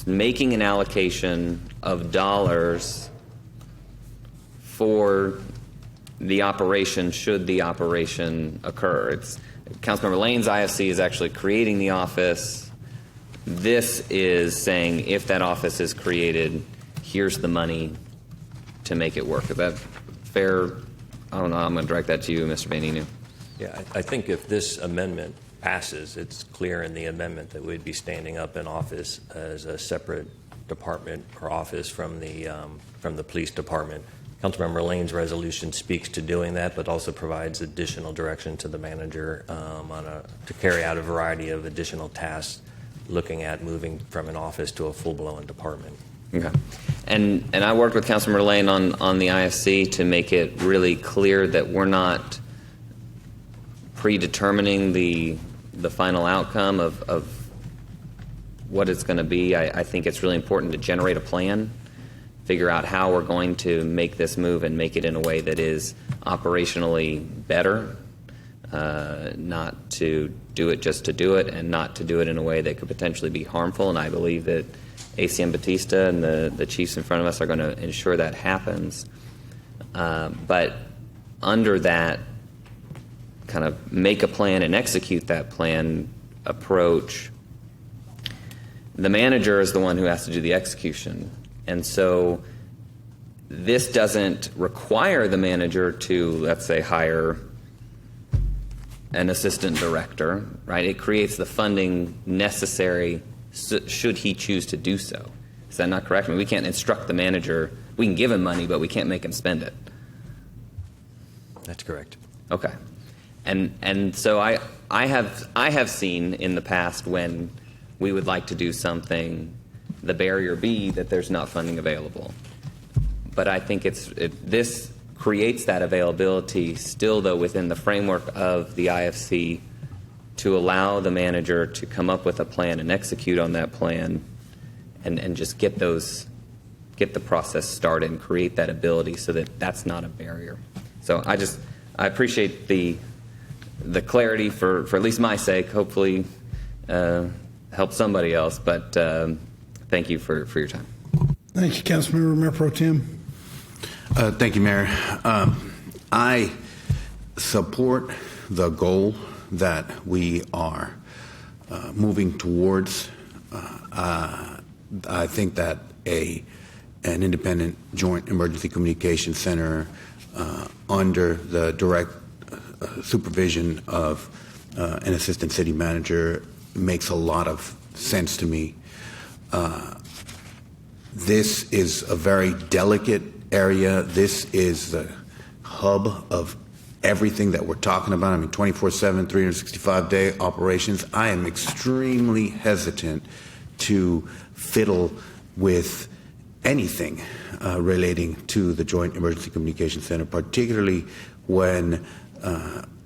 making an allocation of dollars for the operation should the operation occur. It's Councilmember Lane's IFC is actually creating the office. This is saying if that office is created, here's the money to make it work. Is that fair? I don't know. I'm going to direct that to you, Mr. Vaninu. Yeah, I think if this amendment passes, it's clear in the amendment that we'd be standing up an office as a separate department or office from the police department. Councilmember Lane's resolution speaks to doing that, but also provides additional direction to the manager to carry out a variety of additional tasks, looking at moving from an office to a full-blown department. Okay. And I worked with Councilmember Lane on the IFC to make it really clear that we're not predetermining the final outcome of what it's going to be. I think it's really important to generate a plan, figure out how we're going to make this move and make it in a way that is operationally better, not to do it just to do it and not to do it in a way that could potentially be harmful. And I believe that ACM Batista and the chiefs in front of us are going to ensure that happens. But under that kind of make a plan and execute that plan approach, The manager is the one who has to do the execution. And so this doesn't require the manager to, let's say, hire an assistant director, right? It creates the funding necessary should he choose to do so. Is that not correct? I mean, we can't instruct the manager. We can give him money, but we can't make him spend it. That's correct. Okay. And so I have seen in the past when we would like to do something, the barrier be that there's not funding available. But I think this creates that availability still, though, within the framework of the IFC to allow the manager to come up with a plan and execute on that plan and just get the process started and create that ability so that that's not a barrier. So I appreciate the clarity for at least my sake, hopefully help somebody else, but thank you for your time. Thank you, Councilmember Mayor Pro Tem. Thank you, Mayor. I support the goal that we are moving towards. I think that an independent joint emergency communication center under the direct supervision of an assistant city manager makes a lot of sense to me. This is a very delicate area. This is the hub of everything that we're talking about. I mean, 24/7, 365-day operations. I am extremely hesitant to fiddle with anything relating to the Joint Emergency Communication Center, particularly when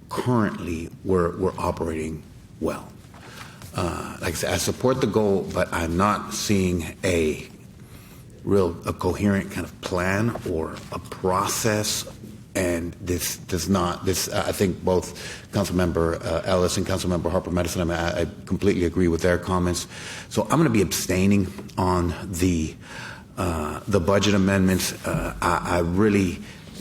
currently we're operating well. Like I said, I support the goal, but I'm not seeing a coherent kind of plan or a process. And this does not. I think both Councilmember Ellis and Councilmember Harper Madison, I completely agree with their comments. So I'm going to be abstaining on the budget amendments.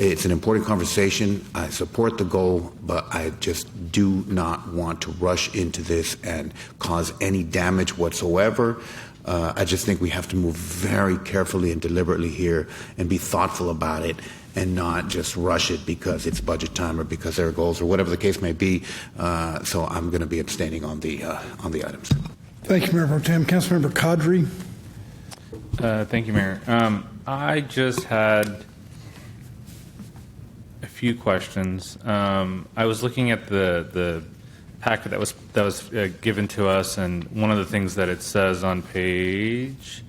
It's an important conversation. I support the goal, but I just do not want to rush into this and cause any damage whatsoever. I just think we have to move very carefully and deliberately here and be thoughtful about it and not just rush it because it's budget time or because there are goals or whatever the case may be. So I'm going to be abstaining on the items. Thank you, Mayor Pro Tem. Councilmember Qadri. Thank you, Mayor. I just had a few questions. I was looking at the packet that was given to us, and one of the things that it says on page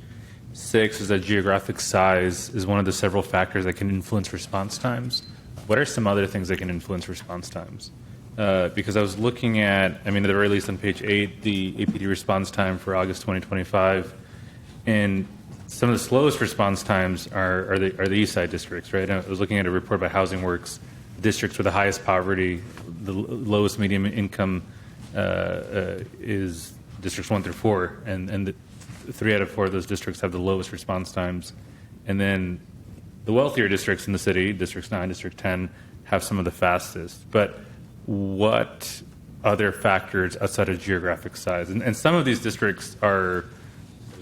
6 is that geographic size is one of the several factors that can influence response times. What are some other things that can influence response times? Because I was looking at, at the very least on page 8, the APD response time for August 2025, and some of the slowest response times are the East Side districts, right? I was looking at a report by Housing Works, districts with the highest poverty, the lowest medium income is districts 1 through 4, and 3 out of 4 of those districts have the lowest response times. And then the wealthier districts in the city, districts 9, district 10, have some of the fastest. But what other factors outside of geographic size? And some of these districts there's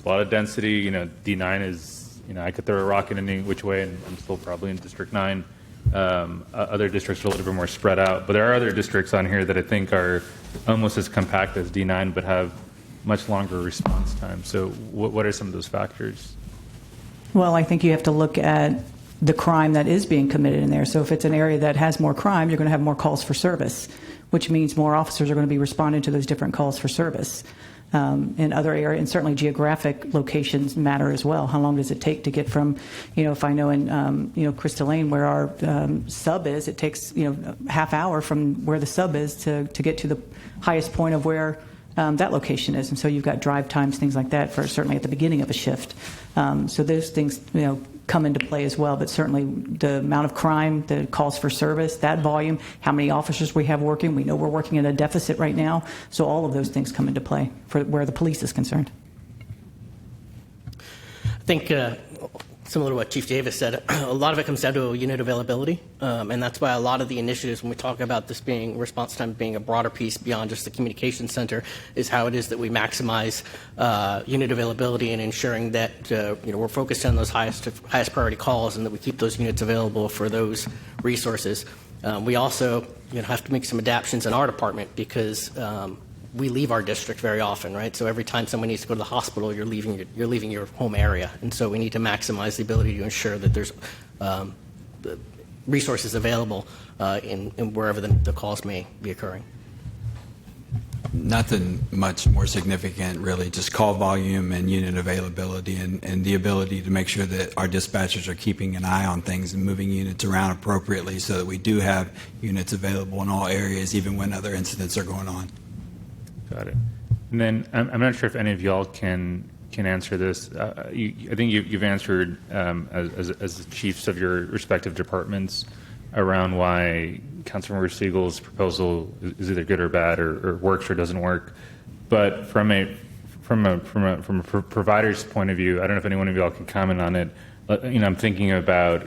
a lot of density. D9 is, I could throw a rock in any which way, and I'm still probably in District 9. Other districts are a little bit more spread out. But there are other districts on here that I think are almost as compact as D9, but have much longer response time. So what are some of those factors? Well, I think you have to look at the crime that is being committed in there. So if it's an area that has more crime, you're going to have more calls for service, which means more officers are going to be responding to those different calls for service. In other areas, and certainly geographic locations matter as well. How long does it take to get from, if I know in, Crystal Lane where our sub is, it takes, half hour from where the sub is to get to the highest point of where that location is. And so you've got drive times, things like that, for certainly at the beginning of a shift. So those things, come into play as well. But certainly the amount of crime, the calls for service, that volume, how many officers we have working. We know we're working at a deficit right now. So all of those things come into play for where the police is concerned. I think similar to what Chief Davis said, a lot of it comes down to unit availability, and that's why a lot of the initiatives, when we talk about this being response time being a broader piece beyond just the communication center, is how it is that we maximize unit availability and ensuring that we're focused on those highest priority calls and that we keep those units available for those resources. We also have to make some adaptations in our department because we leave our district very often, right? So every time someone needs to go to the hospital, you're leaving your home area, and so we need to maximize the ability to ensure that there's resources available in wherever the calls may be occurring. Nothing much more significant, really, just call volume and unit availability and the ability to make sure that our dispatchers are keeping an eye on things and moving units around appropriately so that we do have units available in all areas, even when other incidents are going on. Got it. And then I'm not sure if any of y'all can answer this. I think you've answered as the chiefs of your respective departments around why Councilmember Siegel's proposal is either good or bad or works or doesn't work. But from a provider's point of view, I don't know if any one of y'all can comment on it. I'm thinking about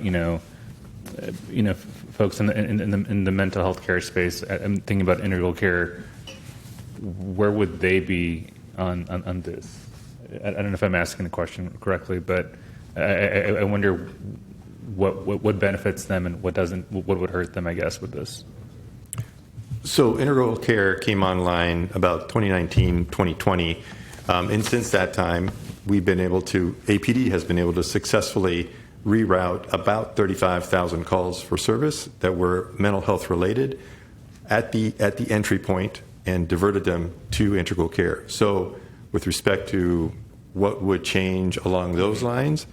folks in the mental health care space. I'm thinking about integral care. Where would they be on this? I don't know if I'm asking the question correctly, but I wonder what benefits them and what doesn't, what would hurt them, I guess, with this. So integral care came online about 2019, 2020. And since that time, APD has been able to successfully reroute about 35,000 calls for service that were mental health related at the entry point and diverted them to integral care. So with respect to what would change along those lines,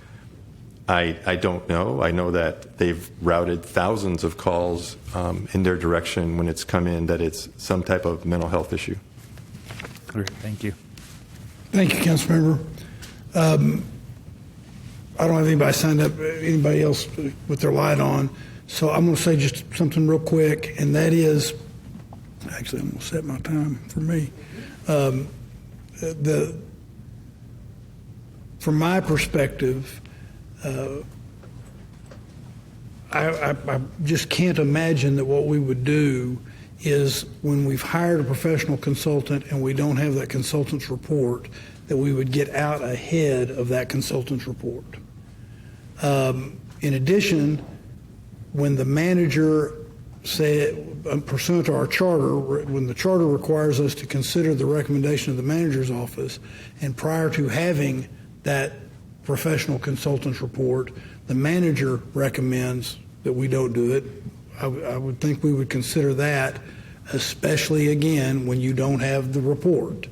I don't know. I know that they've routed thousands of calls in their direction when it's come in that it's some type of mental health issue. Great. Thank you. Thank you, Councilmember. I don't have anybody signed up, anybody else with their light on, so I'm going to say just something real quick, and that is, actually, I'm going to set my time for me. From my perspective, I just can't imagine that what we would do is when we've hired a professional consultant and we don't have that consultant's report, that we would get out ahead of that consultant's report. In addition, when the manager said, pursuant to our charter, when the charter requires us to consider the recommendation of the manager's office, and prior to having that professional consultant's report, the manager recommends that we don't do it. I would think we would consider that, especially again when you don't have the report.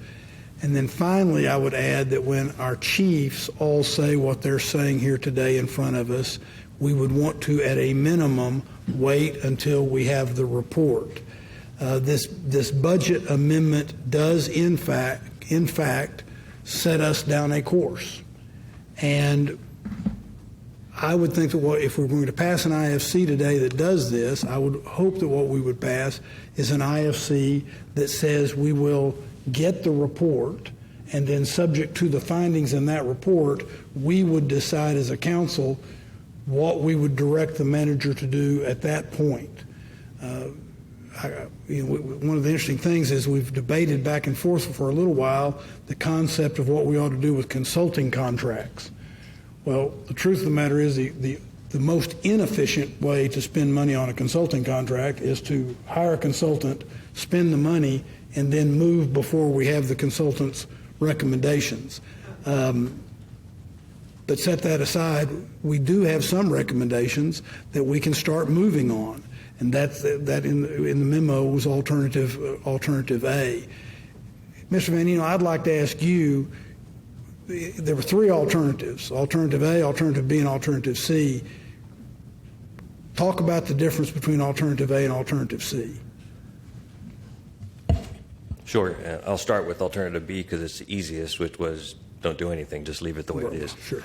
And then finally, I would add that when our chiefs all say what they're saying here today in front of us, we would want to, at a minimum, wait until we have the report. This budget amendment does, in fact, set us down a course. And I would think that if we're going to pass an IFC today that does this, I would hope that what we would pass is an IFC that says we will get the report, and then subject to the findings in that report, we would decide as a council what we would direct the manager to do at that point. One of the interesting things is we've debated back and forth for a little while the concept of what we ought to do with consulting contracts. Well, the truth of the matter is the most inefficient way to spend money on a consulting contract is to hire a consultant, spend the money, and then move before we have the consultant's recommendations. But set that aside, we do have some recommendations that we can start moving on, and that in the memo was alternative A. Mr. Van, I'd like to ask you, there were three alternatives, alternative A, alternative B, and alternative C. Talk about the difference between alternative A and alternative C. Sure. I'll start with alternative B because it's the easiest, which was don't do anything, just leave it the way it is. Sure.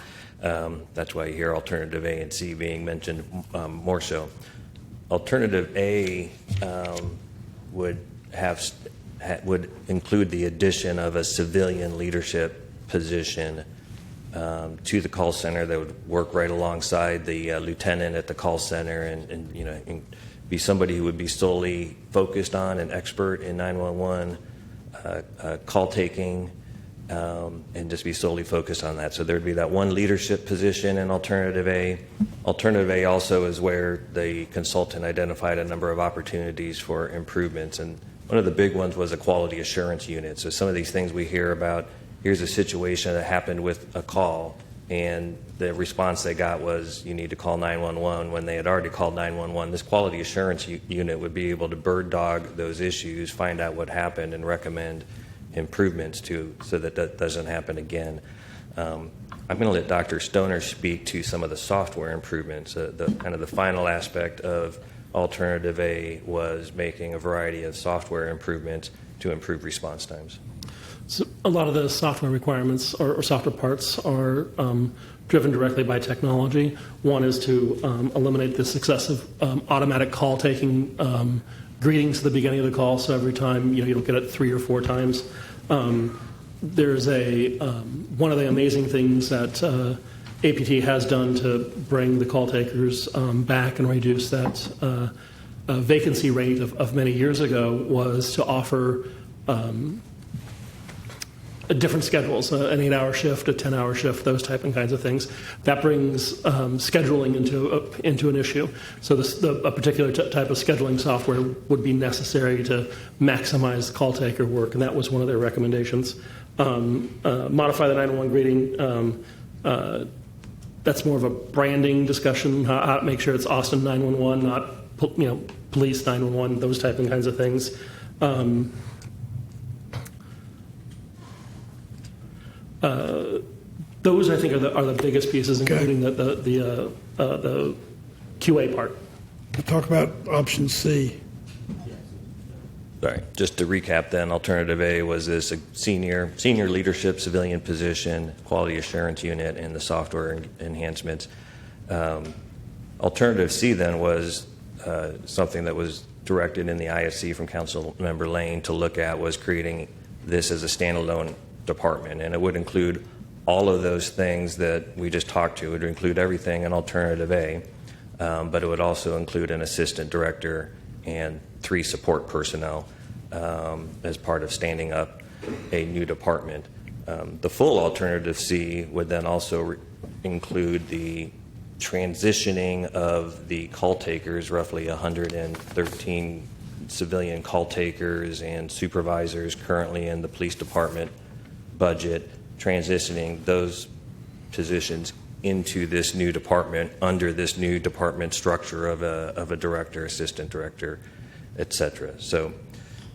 That's why you hear alternative A and C being mentioned more so. Alternative A would include the addition of a civilian leadership position to the call center that would work right alongside the lieutenant at the call center, and be somebody who would be solely focused on and expert in 911 call taking, and just be solely focused on that. So there would be that one leadership position in Alternative A. Alternative A also is where the consultant identified a number of opportunities for improvements, and one of the big ones was a quality assurance unit. So some of these things we hear about, here's a situation that happened with a call, and the response they got was, you need to call 911, when they had already called 911. This quality assurance unit would be able to bird dog those issues, find out what happened, and recommend improvements so that that doesn't happen again. I'm going to let Dr. Stoner speak to some of the software improvements. The kind of the final aspect of Alternative A was making a variety of software improvements to improve response times. So a lot of the software requirements or software parts are driven directly by technology. One is to eliminate this excessive automatic call taking greetings at the beginning of the call. So every time you don't get it 3 or 4 times. There's one of the amazing things that APT has done to bring the call takers back and reduce that vacancy rate of many years ago was to offer different schedules, an 8-hour shift, a 10-hour shift, those type and kinds of things. That brings scheduling into an issue. So a particular type of scheduling software would be necessary to maximize call taker work, and that was one of their recommendations. Modify the 911 greeting. That's more of a branding discussion, how to make sure it's Austin 911, not police 911, those type and kinds of things. Those I think are the biggest pieces, including the QA part. Talk about option C. Sorry, just to recap then, Alternative A was this senior leadership civilian position, quality assurance unit, and the software enhancements. Alternative C then was something that was directed in the IFC from Councilmember Lane to look at, was creating this as a standalone department, and it would include all of those things that we just talked to. It would include everything in Alternative A, but it would also include an assistant director and 3 support personnel as part of standing up a new department. The full Alternative C would then also include the transitioning of the call takers, roughly 113 civilian call takers and supervisors currently in the police department budget, transitioning those positions into this new department under this new department structure of a director, assistant director, et cetera. So,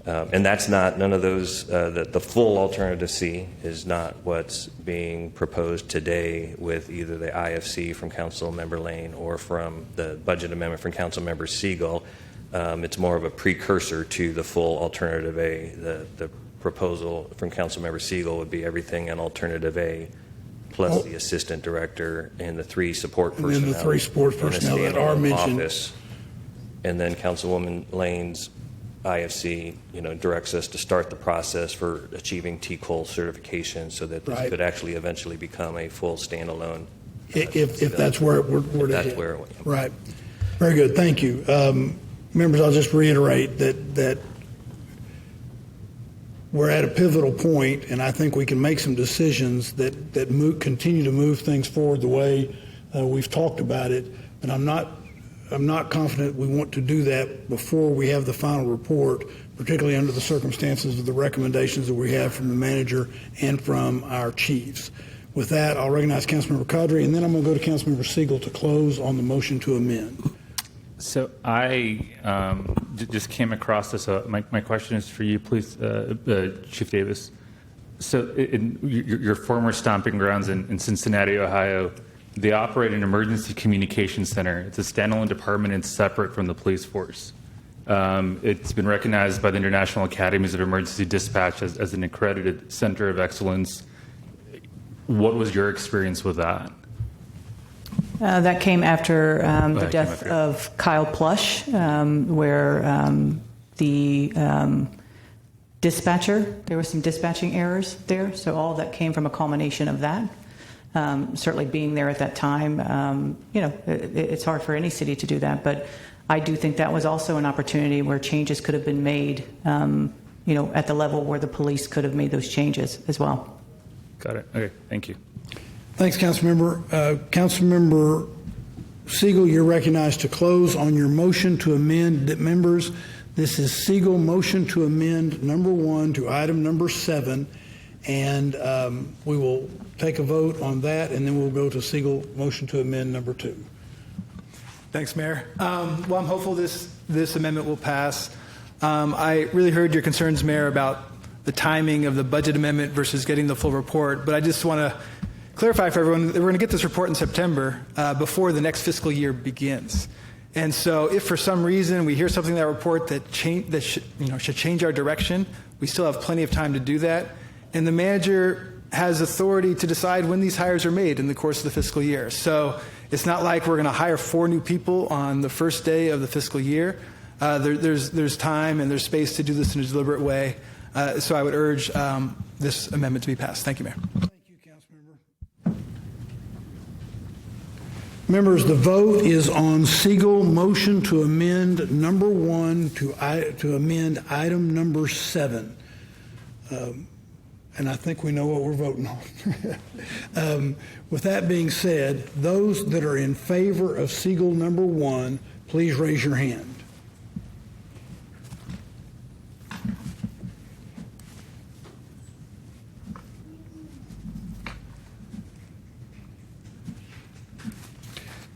and that's not, none of those, the full Alternative C is not what's being proposed today with either the IFC from Councilmember Lane or from the budget amendment from Councilmember Siegel. It's more of a precursor to the full Alternative A. The proposal from Councilmember Siegel would be everything in Alternative A, plus the assistant director and the 3 support personnel. And then the 3 support personnel that are mentioned. Office. And then Councilwoman Lane's IFC, directs us to start the process for achieving TCOL certification so that this could actually eventually become a full standalone. If that's where we're that's headed. where it went. Right. Very good. Thank you. Members, I'll just reiterate that we're at a pivotal point, and I think we can make some decisions that continue to move things forward the way we've talked about it. But I'm not confident we want to do that before we have the final report, particularly under the circumstances of the recommendations that we have from the manager and from our chiefs. With that, I'll recognize Councilmember Cadre, and then I'm going to go to Councilmember Siegel to close on the motion to amend. So I just came across this. My question is for you, please, Chief Davis. So in your former stomping grounds in Cincinnati, Ohio, they operate an emergency communications center. It's a standalone department and separate from the police force. It's been recognized by the International Academies of Emergency Dispatch as an accredited center of excellence. What was your experience with that? That came after the death of Kyle Plush, where the dispatcher, there were some dispatching errors there. So all that came from a culmination of that. certainly being there at that time, it's hard for any city to do that. But I do think that was also an opportunity where changes could have been made, at the level where the police could have made those changes as well. Got it. Okay, thank you. Thanks, Councilmember. Councilmember Siegel, you're recognized to close on your motion to amend. Members, this is Siegel motion to amend number 1 to item number 7, and we will take a vote on that, and then we'll go to Siegel motion to amend number 2. Thanks, Mayor. Well, I'm hopeful this amendment will pass. I really heard your concerns, Mayor, about the timing of the budget amendment versus getting the full report, but I just want to clarify for everyone that we're going to get this report in September before the next fiscal year begins. And so if for some reason we hear something in that report that should change our direction, we still have plenty of time to do that. And the manager has authority to decide when these hires are made in the course of the fiscal year. So it's not like we're going to hire 4 new people on the first day of the fiscal year. There's time and there's space to do this in a deliberate way. So I would urge this amendment to be passed. Thank you, Mayor. Members, the vote is on Siegel motion to amend number 1 to amend item number 7. And I think we know what we're voting on. With that being said, those that are in favor of Siegel number 1, please raise your hand.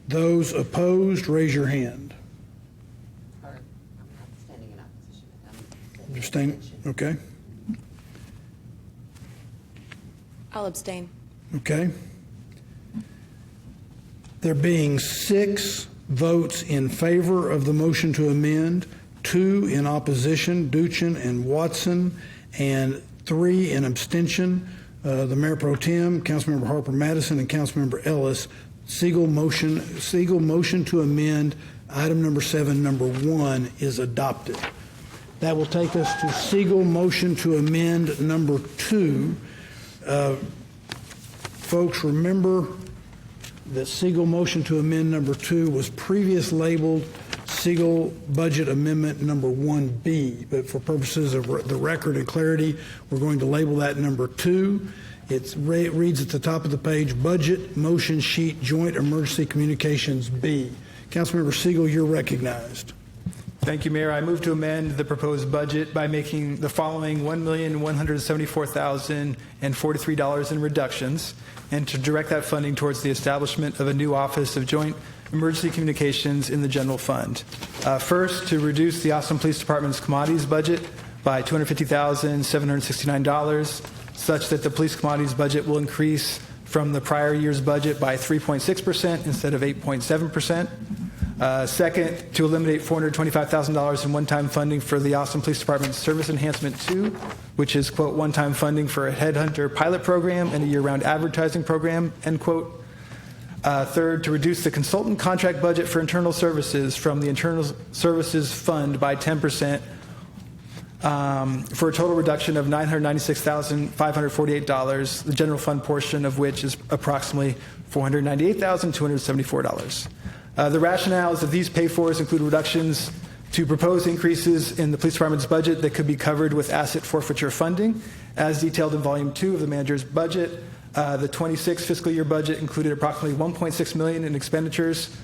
Those opposed, raise your hand. I'm not standing in opposition. You're staying? Okay. I'll abstain. Okay. There being 6 votes in favor of the motion to amend, 2 in opposition, Duchin and Watson, and 3 in abstention, the Mayor Pro Tem, Councilmember Harper Madison, and Councilmember Ellis. Siegel motion to amend item number 7, number 1 is adopted. That will take us to Siegel motion to amend number 2. Folks, remember that Siegel motion to amend number 2 was previous labeled Siegel budget amendment number 1B, but for purposes of the record and clarity, we're going to label that number 2. It reads at the top of the page, Budget Motion Sheet Joint Emergency Communications B. Councilmember Siegel, you're recognized. Thank you, Mayor. I move to amend the proposed budget by making the following $1,174,043 in reductions, and to direct that funding towards the establishment of a new Office of Joint Emergency Communications in the general fund. First, to reduce the Austin Police Department's commodities budget by $250,769, such that the police commodities budget will increase from the prior year's budget by 3.6% instead of 8.7%. Second, to eliminate $425,000 in one-time funding for the Austin Police Department's Service Enhancement 2, which is, quote, one-time funding for a headhunter pilot program and a year-round advertising program, end quote. Third, to reduce the consultant contract budget for internal services from the Internal Services Fund by 10%, for a total reduction of $996,548, the general fund portion of which is approximately $498,274. The rationale is that these pay-fors include reductions to proposed increases in the police department's budget that could be covered with asset forfeiture funding. As detailed in Volume 2 of the manager's budget, the 26 fiscal year budget included approximately $1.6 million in expenditures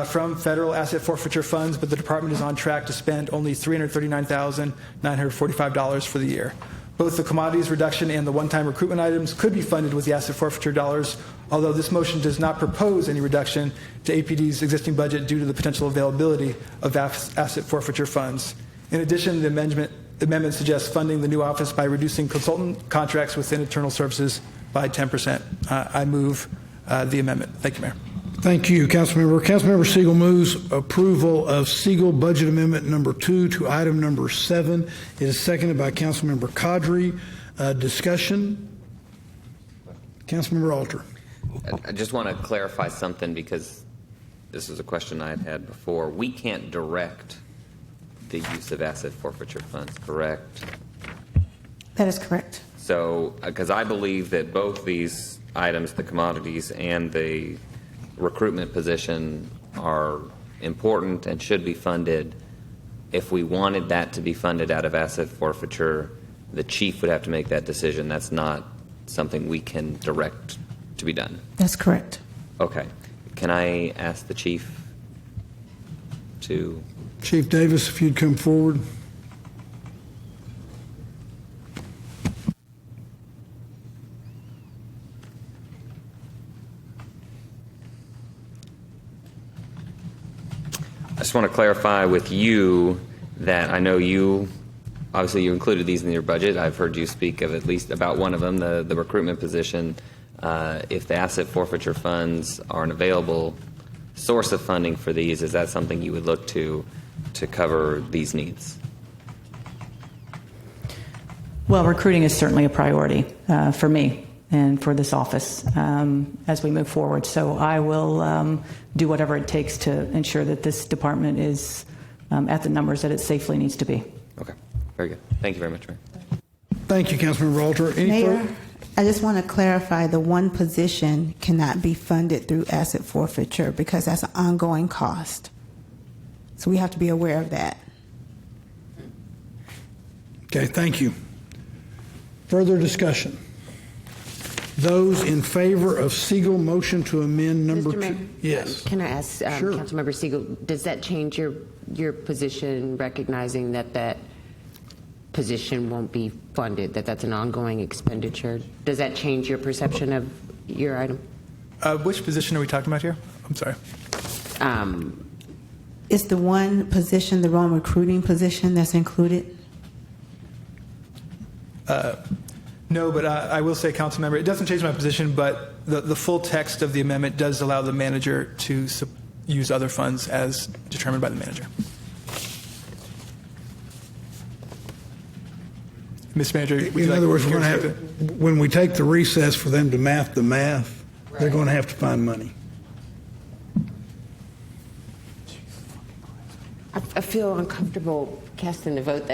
from federal asset forfeiture funds, but the department is on track to spend only $339,945 for the year. Both the commodities reduction and the one-time recruitment items could be funded with the asset forfeiture dollars, although this motion does not propose any reduction to APD's existing budget due to the potential availability of asset forfeiture funds. In addition, the amendment suggests funding the new office by reducing consultant contracts within internal services by 10%. I move the amendment. Thank you, Mayor. Thank you, Councilmember. Councilmember Siegel moves approval of Siegel budget amendment number 2 to item number 7. It is seconded by Councilmember Qadri. Discussion? Councilmember Alter. I just want to clarify something because this is a question I had before. We can't direct the use of asset forfeiture funds, correct? That is correct. So, because I believe that both these items, the commodities and the recruitment position, are important and should be funded. If we wanted that to be funded out of asset forfeiture, the chief would have to make that decision. That's not something we can direct to be done. That's correct. Okay. Can I ask the chief to... Chief Davis, if you'd come forward. I just want to clarify with you that I know you, obviously you included these in your budget. I've heard you speak of at least about one of them, the recruitment position. If the asset forfeiture funds are an available source of funding for these, is that something you would look to cover these needs? Well, recruiting is certainly a priority for me and for this office as we move forward. So I will do whatever it takes to ensure that this department is at the numbers that it safely needs to be. Okay, very good. Thank you very much, Mayor. Thank you, Councilmember Walter. Mayor, I just want to clarify the one position cannot be funded through asset forfeiture because that's an ongoing cost. So we have to be aware of that. Okay, thank you. Further discussion? Those in favor of Siegel motion to amend number Mr. Mayor, 2? Yes. Can I ask Sure. Councilmember Siegel, does that change your position, recognizing that position won't be funded, that's an ongoing expenditure? Does that change your perception of your item? Which position are we talking about here? I'm sorry. Is the one position the wrong recruiting position that's included? No, but I will say, Councilmember, it doesn't change my position, but the full text of the amendment does allow the manager to use other funds as determined by the manager. Ms. Manager, would you In like other words, to we're going to have, when we take the recess for them to math the math, they're going to have to find money. I feel uncomfortable casting the vote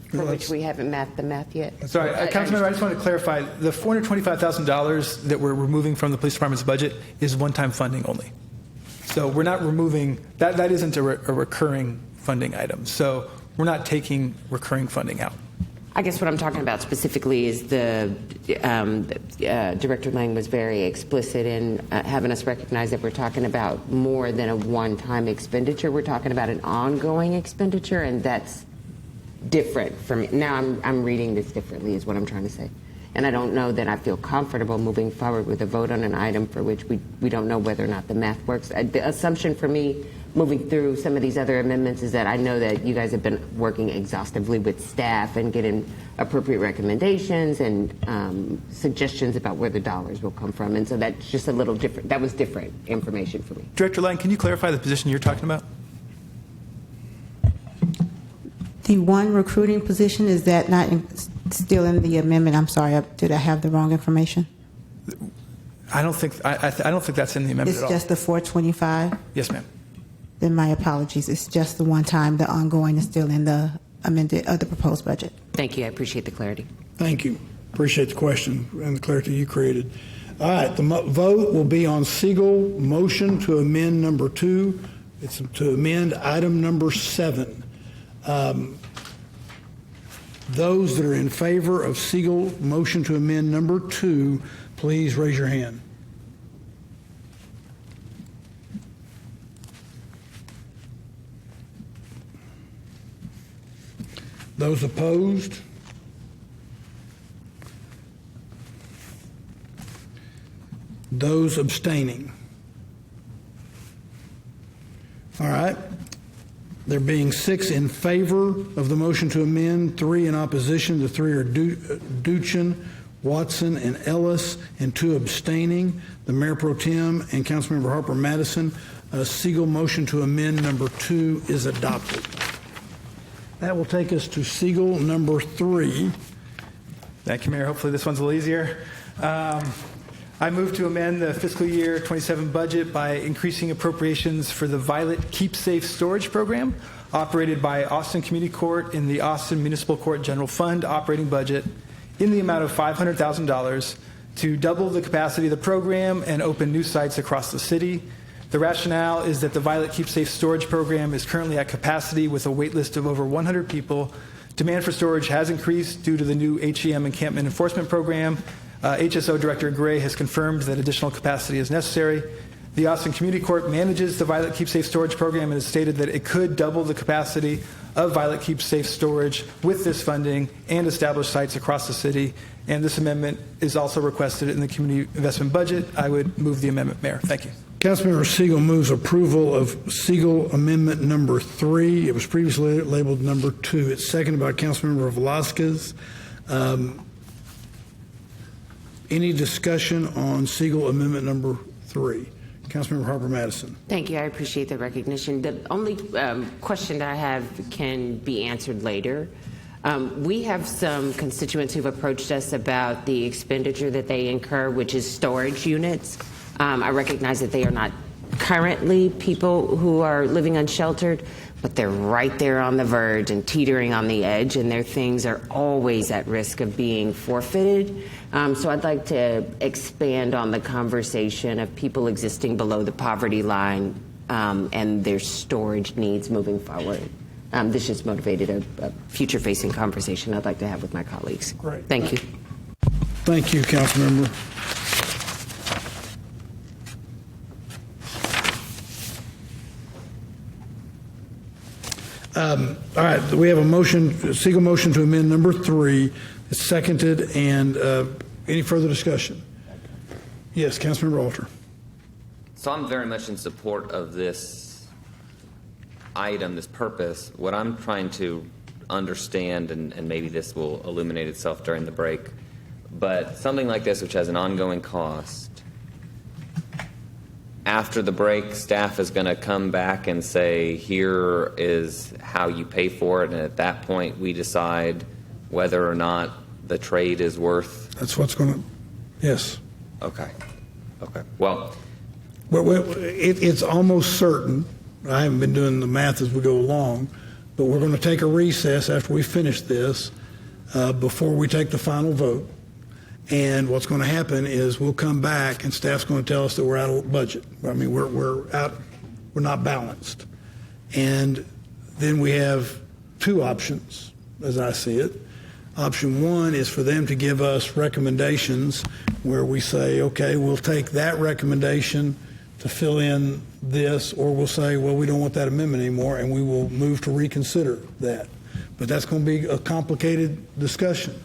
for which we haven't mathed the math yet. Sorry, Councilmember, I just want to clarify, the $425,000 that we're removing from the police department's budget is one-time funding only. So we're not removing, that isn't a recurring funding item. So we're not taking recurring funding out. I guess what I'm talking about specifically is Director Lang was very explicit in having us recognize that we're talking about more than a one-time expenditure. We're talking about an ongoing expenditure, and that's different from now. I'm reading this differently is what I'm trying to say, and I don't know that I feel comfortable moving forward with a vote on an item for which we don't know whether or not the math works. The assumption for me moving through some of these other amendments is that I know that you guys have been working exhaustively with staff and getting appropriate recommendations and suggestions about where the dollars will come from, and so that's just a little different. That was different information for me. Director Lang, can you clarify the position you're talking about? The one recruiting position, is that not still in the amendment? I'm sorry, did I have the wrong information? I don't think that's in the amendment It's at all. just the 425? Yes, ma'am. Then my apologies. It's just the one time. The ongoing is still in the amended the proposed budget. Thank you. I appreciate the clarity. Thank you. Appreciate the question and the clarity you created. All right, the vote will be on Siegel motion to amend number 2. It's to amend item number 7. Those that are in favor of Siegel motion to amend number 2, please raise your hand. Those opposed? Those abstaining? All right. There being 6 in favor of the motion to amend, 3 in opposition. The 3 are Duchin, Watson, and Ellis, and 2 abstaining. The Mayor Pro Tem and Councilmember Harper Madison. Siegel motion to amend number 2 is adopted. That will take us to Siegel number 3. Thank you, Mayor. Hopefully this one's a little easier. I move to amend the fiscal year 27 budget by increasing appropriations for the Violet Keep Safe Storage Program operated by Austin Community Court in the Austin Municipal Court General Fund operating budget in the amount of $500,000 to double the capacity of the program and open new sites across the city. The rationale is that the Violet Keep Safe storage program is currently at capacity with a wait list of over 100 people. Demand for storage has increased due to the new HEM encampment enforcement program. HSO Director Gray has confirmed that additional capacity is necessary. The Austin Community Court manages the Violet Keep Safe storage program and has stated that it could double the capacity of Violet Keep Safe storage with this funding and establish sites across the city. And this amendment is also requested in the community investment budget. I would move the amendment, Mayor. Thank you. Councilmember Siegel moves approval of Siegel Amendment Number 3. It was previously labeled Number 2. It's seconded by Councilmember Velasquez. Any discussion on Siegel Amendment Number 3? Councilmember Harper Madison. Thank you. I appreciate the recognition. The only question that I have can be answered later. We have some constituents who've approached us about the expenditure that they incur, which is storage units. I recognize that they are not currently people who are living unsheltered, but they're right there on the verge and teetering on the edge, and their things are always at risk of being forfeited. So I'd like to expand on the conversation of people existing below the poverty line and their storage needs moving forward. This just motivated a future-facing conversation I'd like to have with my colleagues. Great. Thank you. Thank you, Councilmember. All right, we have a motion, Siegel motion to amend Number 3. It's seconded, and any further discussion? Yes, Councilmember Alter. So I'm very much in support of this item, this purpose. What I'm trying to understand, and maybe this will illuminate itself during the break, but something like this, which has an ongoing cost, after the break, staff is going to come back and say, here is how you pay for it, and at that point, we decide whether or not the trade is worth. That's what's going to, yes. Okay. Well, it's almost certain. I haven't been doing the math as we go along, but we're going to take a recess after we finish this before we take the final vote. And what's going to happen is we'll come back and staff's going to tell us that we're out of budget. I mean, we're out, we're not balanced. And then we have two options, as I see it. Option one is for them to give us recommendations where we say, okay, we'll take that recommendation to fill in this, or we'll say, well, we don't want that amendment anymore, and we will move to reconsider that. But that's going to be a complicated discussion.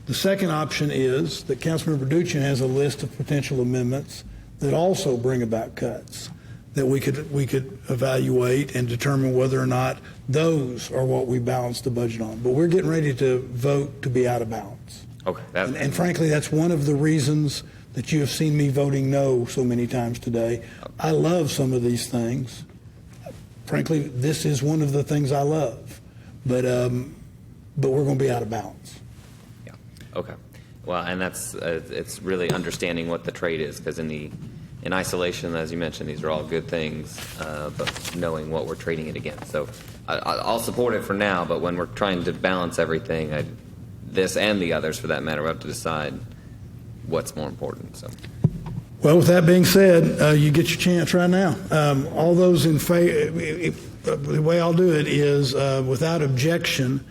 The second option is that Councilmember Duchin has a list of potential amendments that also bring about cuts that we could evaluate and determine whether or not those are what we balance the budget on. But we're getting ready to vote to be out of balance. Okay. And frankly, that's one of the reasons that you have seen me voting no so many times today. I love some of these things. Frankly, this is one of the things I love. But we're going to be out of balance. okay. Well, and that's it's really understanding what the trade is, because in isolation, as you mentioned, these are all good things, but knowing what we're trading it against. So I'll support it for now, but when we're trying to balance everything, this and the others for that matter, we have to decide what's more important. So. Well, with that being said, you get your chance right now. All those in favor, the way I'll do it is without objection,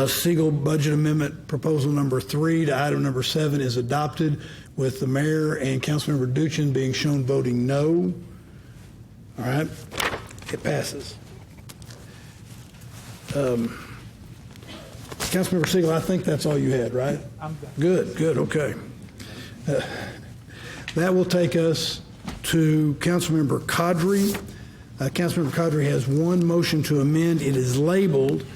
Siegel Budget Amendment Proposal Number 3 to item number 7 is adopted, with the mayor and Councilmember Duchin being shown voting no. All right, it passes. Councilmember Siegel, I think that's all you had, right? I'm done. Good, okay. That will take us to Councilmember Qadri. Councilmember Qadri has one motion to amend. It is labeled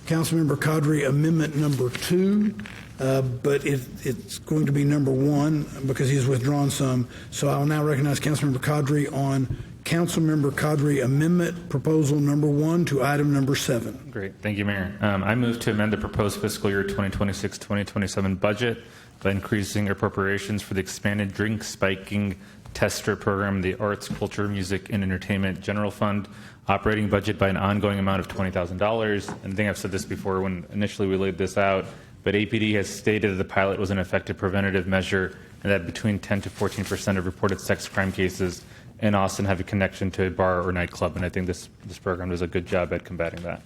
Councilmember Qadri Amendment Number 2, but it's going to be number 1 because he has withdrawn some. So I will now recognize Councilmember Qadri on Councilmember Qadri Amendment Proposal Number 1 to item number 7. Great. Thank you, Mayor. I move to amend the proposed fiscal year 2026-2027 budget by increasing appropriations for the expanded drink spiking tester program, the Arts, Culture, Music, and Entertainment General Fund operating budget by an ongoing amount of $20,000. And I think I've said this before when initially we laid this out, but APD has stated that the pilot was an effective preventative measure and that between 10 to 14% of reported sex crime cases in Austin have a connection to a bar or nightclub, and I think this program does a good job at combating that.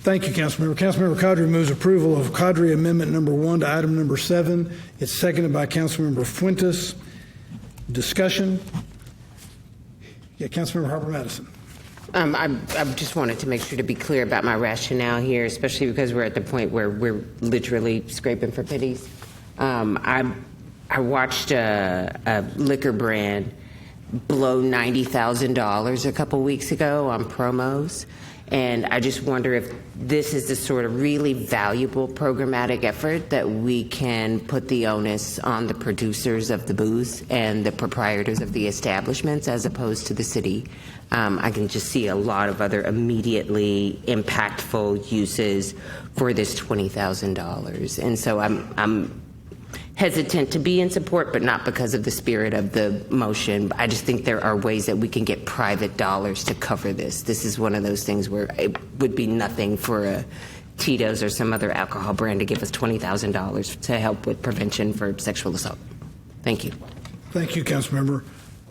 Thank you, Councilmember. Councilmember Cadre moves approval of Cadre Amendment number 1 to item number 7. It's seconded by Councilmember Fuentes. Discussion? Yeah, Councilmember Harper-Madison. I just wanted to make sure to be clear about my rationale here, especially because we're at the point where we're literally scraping for pennies. I watched a liquor brand blow $90,000 a couple weeks ago on promos, and I just wonder if this is the sort of really valuable programmatic effort that we can put the onus on the producers of the booze and the proprietors of the establishments as opposed to the city. I can just see a lot of other immediately impactful uses for this $20,000, and so I'm hesitant to be in support, but not because of the spirit of the motion. I just think there are ways that we can get private dollars to cover this. This is one of those things where it would be nothing for a Tito's or some other alcohol brand to give us $20,000 to help with prevention for sexual assault. Thank you. Thank you, Councilmember.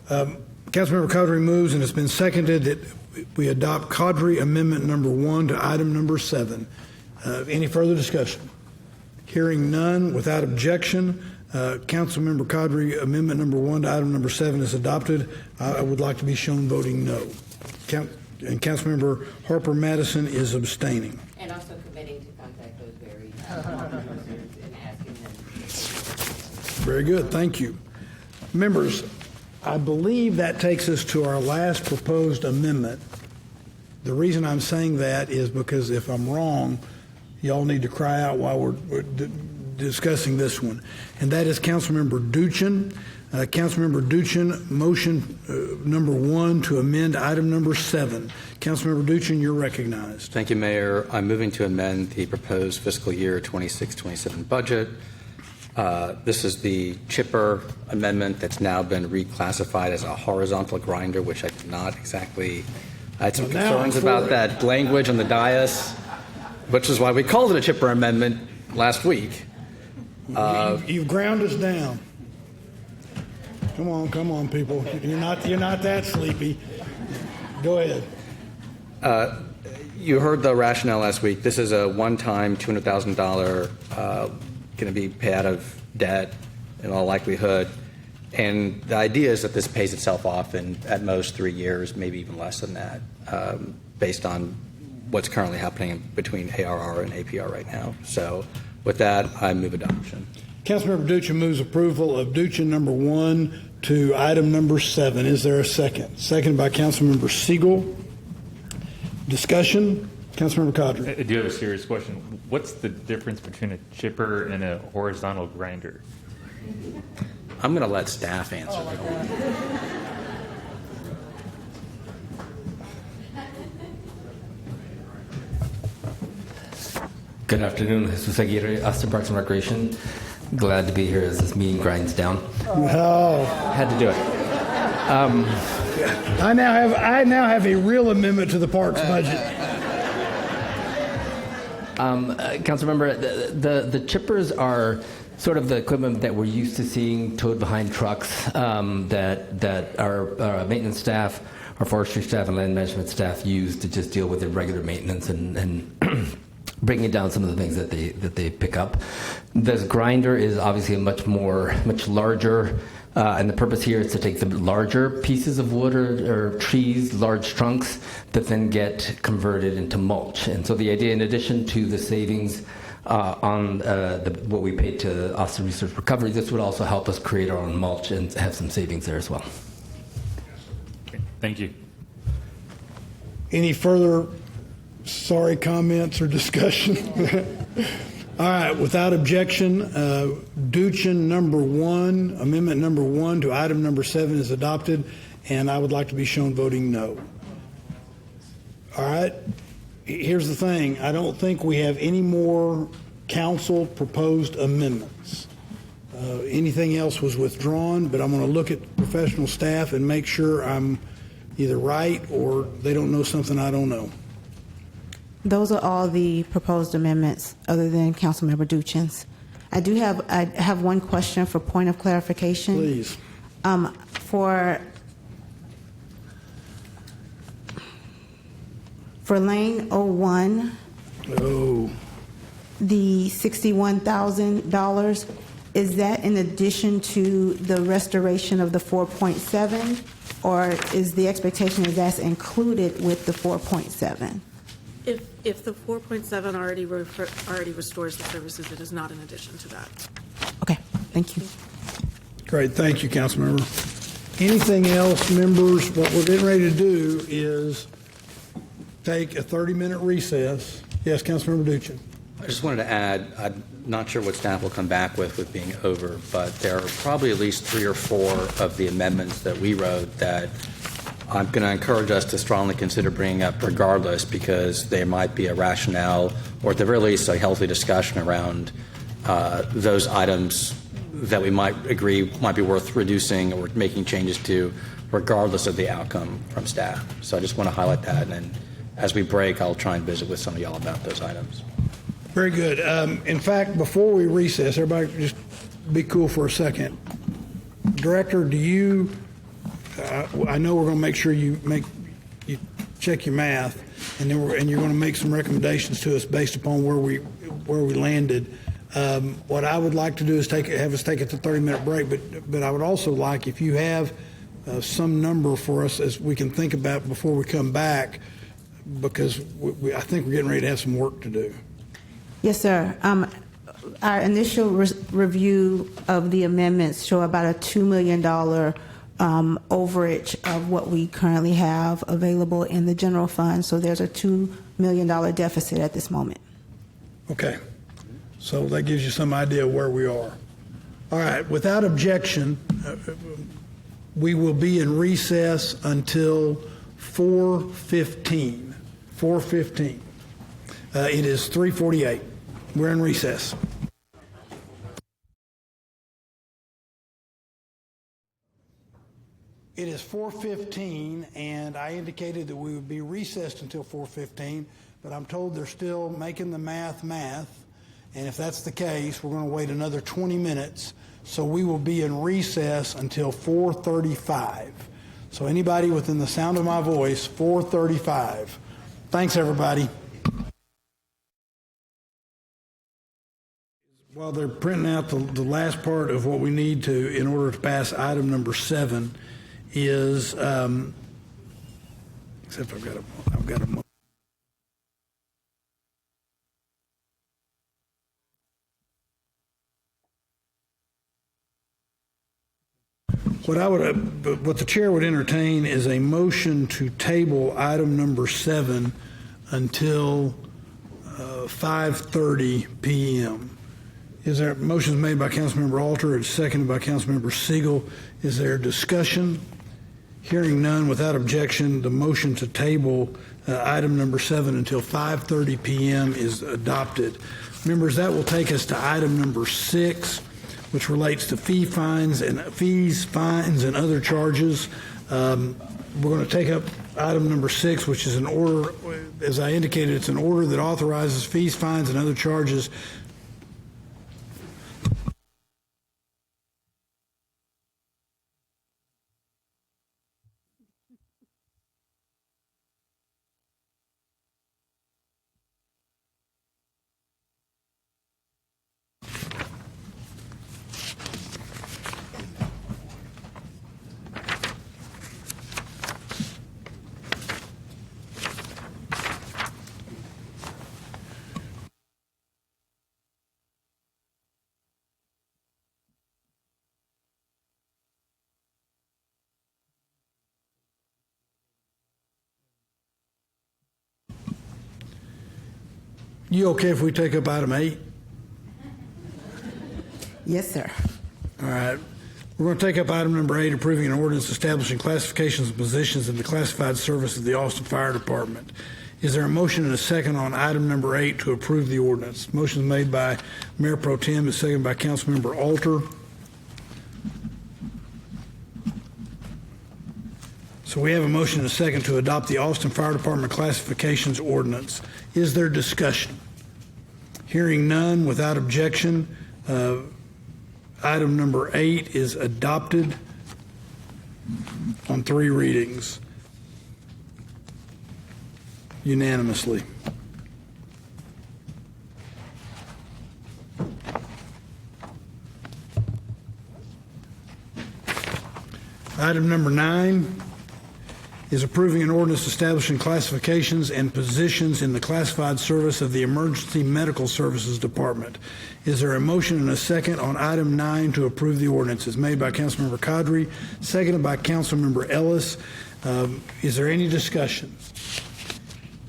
Councilmember Cadre moves, and it's been seconded that we adopt Cadre Amendment number 1 to item number 7. Any further discussion? Hearing none, without objection, Councilmember Cadre Amendment number 1 to item number 7 is adopted. I would like to be shown voting no. And Councilmember Harper-Madison is abstaining. And also committing to contact those very producers and asking them. Very good, thank you. Members, I believe that takes us to our last proposed amendment. The reason I'm saying that is because if I'm wrong, y'all need to cry out while we're discussing this one. And that is Councilmember Duchin. Councilmember Duchin, motion number 1 to amend item number 7. Councilmember Duchin, you're recognized. Thank you, Mayor. I'm moving to amend the proposed fiscal year 26-27 budget. This is the chipper amendment that's now been reclassified as a horizontal grinder, which I did not exactly. I had some concerns about that language on the dais, which is why we called it a chipper amendment last week. You've ground us down. Come on, people. You're not that sleepy. Go ahead. You heard the rationale last week. This is a one-time $200,000 going to be paid out of debt in all likelihood. And the idea is that this pays itself off in at most 3 years, maybe even less than that, based on what's currently happening between ARR and APR right now. So with that, I move adoption. Councilmember Duchin moves approval of Duchin number 1 to item number 7. Is there a second? Second by Councilmember Siegel. Discussion? Councilmember Cadre. I do have a serious question. What's the difference between a chipper and a horizontal grinder? I'm going to let staff answer. Good afternoon. Jesus Aguirre, Austin Parks and Recreation. Glad to be here as this meeting grinds down. Oh. Had to do it. I now have a real amendment to the parks budget. Councilmember, the chippers are sort of the equipment that we're used to seeing towed behind trucks that our maintenance staff, our forestry staff, and land management staff use to just deal with the regular maintenance and bringing down some of the things that they pick up. This grinder is obviously much larger, and the purpose here is to take the larger pieces of wood or trees, large trunks, that then get converted into mulch. And so the idea, in addition to the savings on what we paid to Austin Resource Recovery, this would also help us create our own mulch and have some savings there as well. Thank you. Any further comments or discussion? All right, without objection, Duchin number 1, amendment number 1 to item number 7 is adopted, and I would like to be shown voting no. All right, here's the thing. I don't think we have any more council proposed amendments. Anything else was withdrawn, but I'm going to look at professional staff and make sure I'm either right or they don't know something I don't know. Those are all the proposed amendments, other than Councilmember Duchin's. I have one question for point of clarification. Please. For lane 01, the $61,000, is that in addition to the restoration of the 4.7, or is the expectation that that's included with the 4.7? If the 4.7 already restores the services, it is not in addition to that. Okay, thank you. Great, thank you, Councilmember. Anything else, members? What we're getting ready to do is take a 30-minute recess. Yes, Councilmember Duchin. I just wanted to add, I'm not sure what staff will come back with being over, but there are probably at least 3 or 4 of the amendments that we wrote that I'm going to encourage us to strongly consider bringing up regardless, because there might be a rationale, or at the very least a healthy discussion around those items that we might agree might be worth reducing or making changes to, regardless of the outcome from staff. So I just want to highlight that, and then as we break, I'll try and visit with some of y'all about those items. Very good. In fact, before we recess, everybody just be cool for a second. Director, do you, I know we're going to make sure you check your math, and then you're going to make some recommendations to us based upon where we landed. What I would like to do is have us take a 30-minute break, but I would also like, if you have some number for us as we can think about before we come back, because I think we're getting ready to have some work to do. Yes, sir. Our initial review of the amendments show about a $2 million overage of what we currently have available in the general fund. So there's a $2 million deficit at this moment. Okay. So that gives you some idea of where we are. All right. Without objection, we will be in recess until 4:15. 4:15. It is 3:48. We're in recess. It is 4:15, and I indicated that we would be recessed until 4:15, but I'm told they're still making the math, and if that's the case, we're going to wait another 20 minutes, so we will be in recess until 4:35. So anybody within the sound of my voice, 4:35. Thanks, everybody. While they're printing out the last part of what we need to in order to pass item number 7 is, except I've got a what the chair would entertain is a motion to table item number 7 until 5:30 p.m. Is there motions made by Councilmember Alter and seconded by Councilmember Siegel? Is there discussion? Hearing none, without objection, the motion to table item number 7 until 5:30 p.m. is adopted. Members, that will take us to item number 6, which relates to fees, fines, and other charges. We're going to take up item number 6, which is an order. As I indicated, it's an order that authorizes fees, fines, and other charges. You okay if we take up item 8? Yes, sir. All right. We're going to take up item number 8, approving an ordinance establishing classifications and positions in the classified service of the Austin Fire Department. Is there a motion and a second on item number 8 to approve the ordinance? Motion is made by Mayor Pro Tem, is seconded by Councilmember Alter. So we have a motion and a second to adopt the Austin Fire Department classifications ordinance. Is there discussion? Hearing none, without objection, item number 8 is adopted on 3 readings unanimously. Item number 9 is approving an ordinance establishing classifications and positions in the classified service of the Emergency Medical Services Department. Is there a motion and a second on item 9 to approve the ordinance? It's made by Councilmember Qadri, seconded by Councilmember Ellis. Is there any discussion?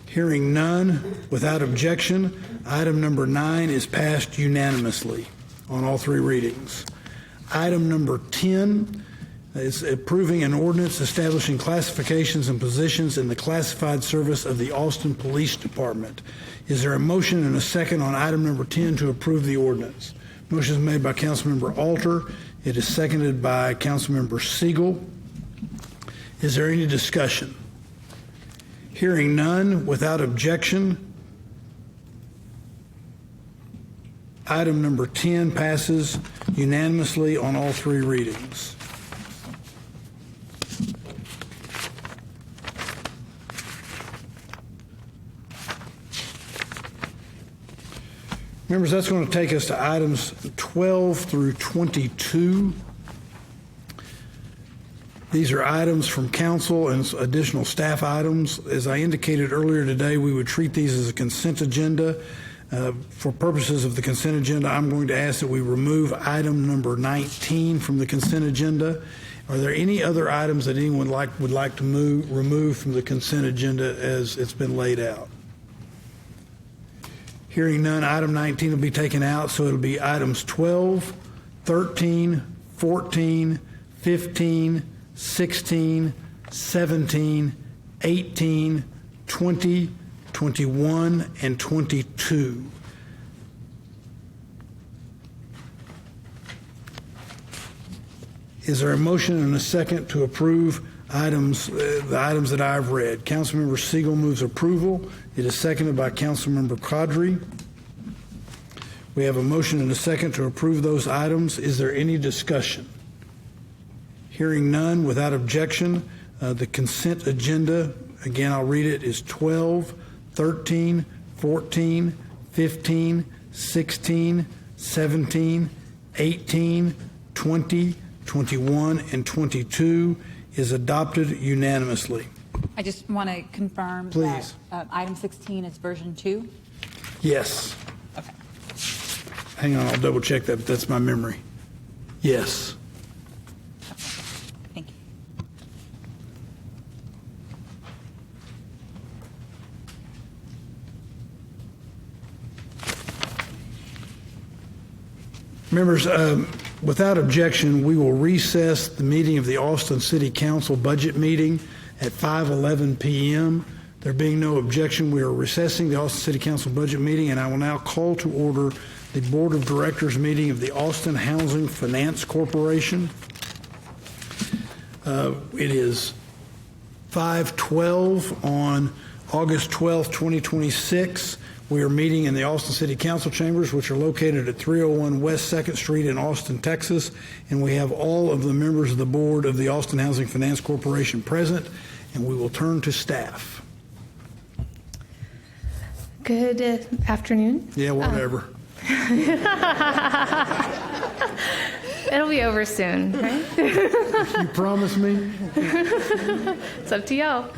Hearing none, without objection, item number 9 is passed unanimously on all 3 readings. Item number 10 is approving an ordinance establishing classifications and positions in the classified service of the Austin Police Department. Is there a motion and a second on item number 10 to approve the ordinance? Motion is made by Councilmember Alter. It is seconded by Councilmember Siegel. Is there any discussion? Hearing none, without objection, item number 10 passes unanimously on all 3 readings. Members, that's going to take us to items 12 through 22. These are items from council and additional staff items. As I indicated earlier today, we would treat these as a consent agenda. For purposes of the consent agenda, I'm going to ask that we remove item number 19 from the consent agenda. Are there any other items that anyone would like to remove from the consent agenda as it's been laid out? Hearing none, item 19 will be taken out, so it'll be items 12, 13, 14, 15, 16, 17, 18, 20, 21, and 22. Is there a motion and a second to approve the items that I've read? Councilmember Siegel moves approval. It is seconded by Councilmember Qadri. We have a motion and a second to approve those items. Is there any discussion? Hearing none, without objection, the consent agenda, again, I'll read it, is 12, 13, 14, 15, 16, 17, 18, 20, 21, and 22 is adopted unanimously. I just want to confirm Please. that item 16 is version 2. Yes. Okay. Hang on, I'll double check that, but that's my memory. Yes. Thank you. Members, without objection, we will recess the meeting of the Austin City Council budget meeting at 5:11 p.m. There being no objection, we are recessing the Austin City Council budget meeting, and I will now call to order the Board of Directors meeting of the Austin Housing Finance Corporation. It is 5:12 on August 12, 2026. We are meeting in the Austin City Council chambers, which are located at 301 West 2nd Street in Austin, Texas, and we have all of the members of the board of the Austin Housing Finance Corporation present, and we will turn to staff. Good afternoon. Yeah, whatever. It'll be over soon, right? You promise me? It's up to y'all.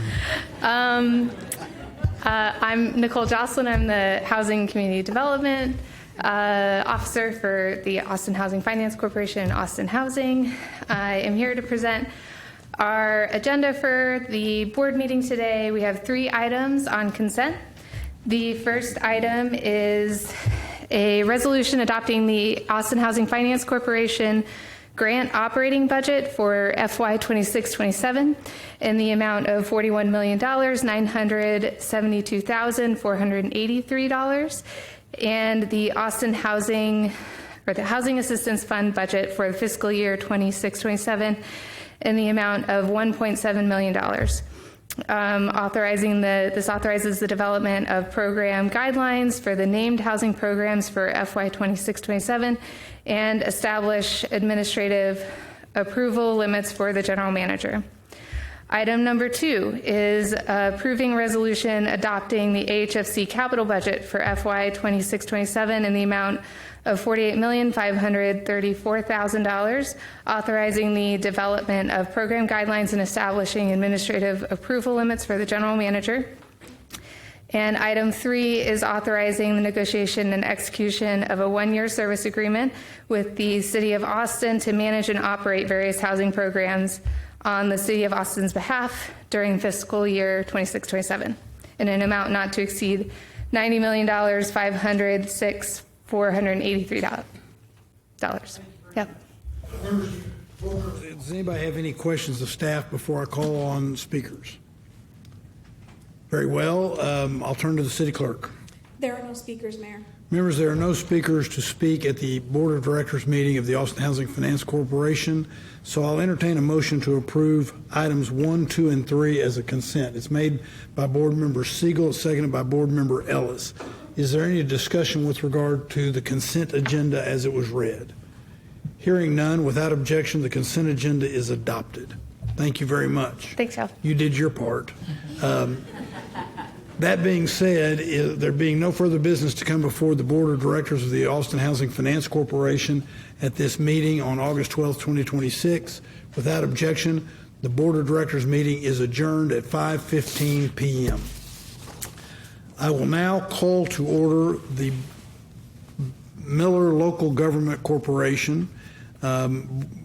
I'm Nicole Jocelyn. I'm the Housing Community Development Officer for the Austin Housing Finance Corporation, Austin Housing. I am here to present our agenda for the board meeting today. We have 3 items on consent. The first item is a resolution adopting the Austin Housing Finance Corporation grant operating budget for FY 26-27 in the amount of $41,972,483, and the Austin Housing or the Housing Assistance Fund budget for the fiscal year 26-27 in the amount of $1.7 million. This authorizes the development of program guidelines for the named housing programs for FY 26-27 and establish administrative approval limits for the general manager. Item number 2 is approving resolution adopting the AHFC capital budget for FY 26-27 in the amount of $48,534,000, authorizing the development of program guidelines and establishing administrative approval limits for the general manager. And item 3 is authorizing the negotiation and execution of a 1-year service agreement with the City of Austin to manage and operate various housing programs on the City of Austin's behalf during fiscal year 26-27 in an amount not to exceed $90,506,483. Yep. Does anybody have any questions of staff before I call on speakers? Very well. I'll turn to the city clerk. There are no speakers, Mayor. Members, there are no speakers to speak at the Board of Directors meeting of the Austin Housing Finance Corporation, so I'll entertain a motion to approve items 1, 2, and 3 as a consent. It's made by Board Member Siegel, it's seconded by Board Member Ellis. Is there any discussion with regard to the consent agenda as it was read? Hearing none, without objection, the consent agenda is adopted. Thank you very much. Thanks, Al. You did your part. That being said, there being no further business to come before the Board of Directors of the Austin Housing Finance Corporation at this meeting on August 12, 2026, without objection, the Board of Directors meeting is adjourned at 5:15 p.m. I will now call to order the Miller Local Government Corporation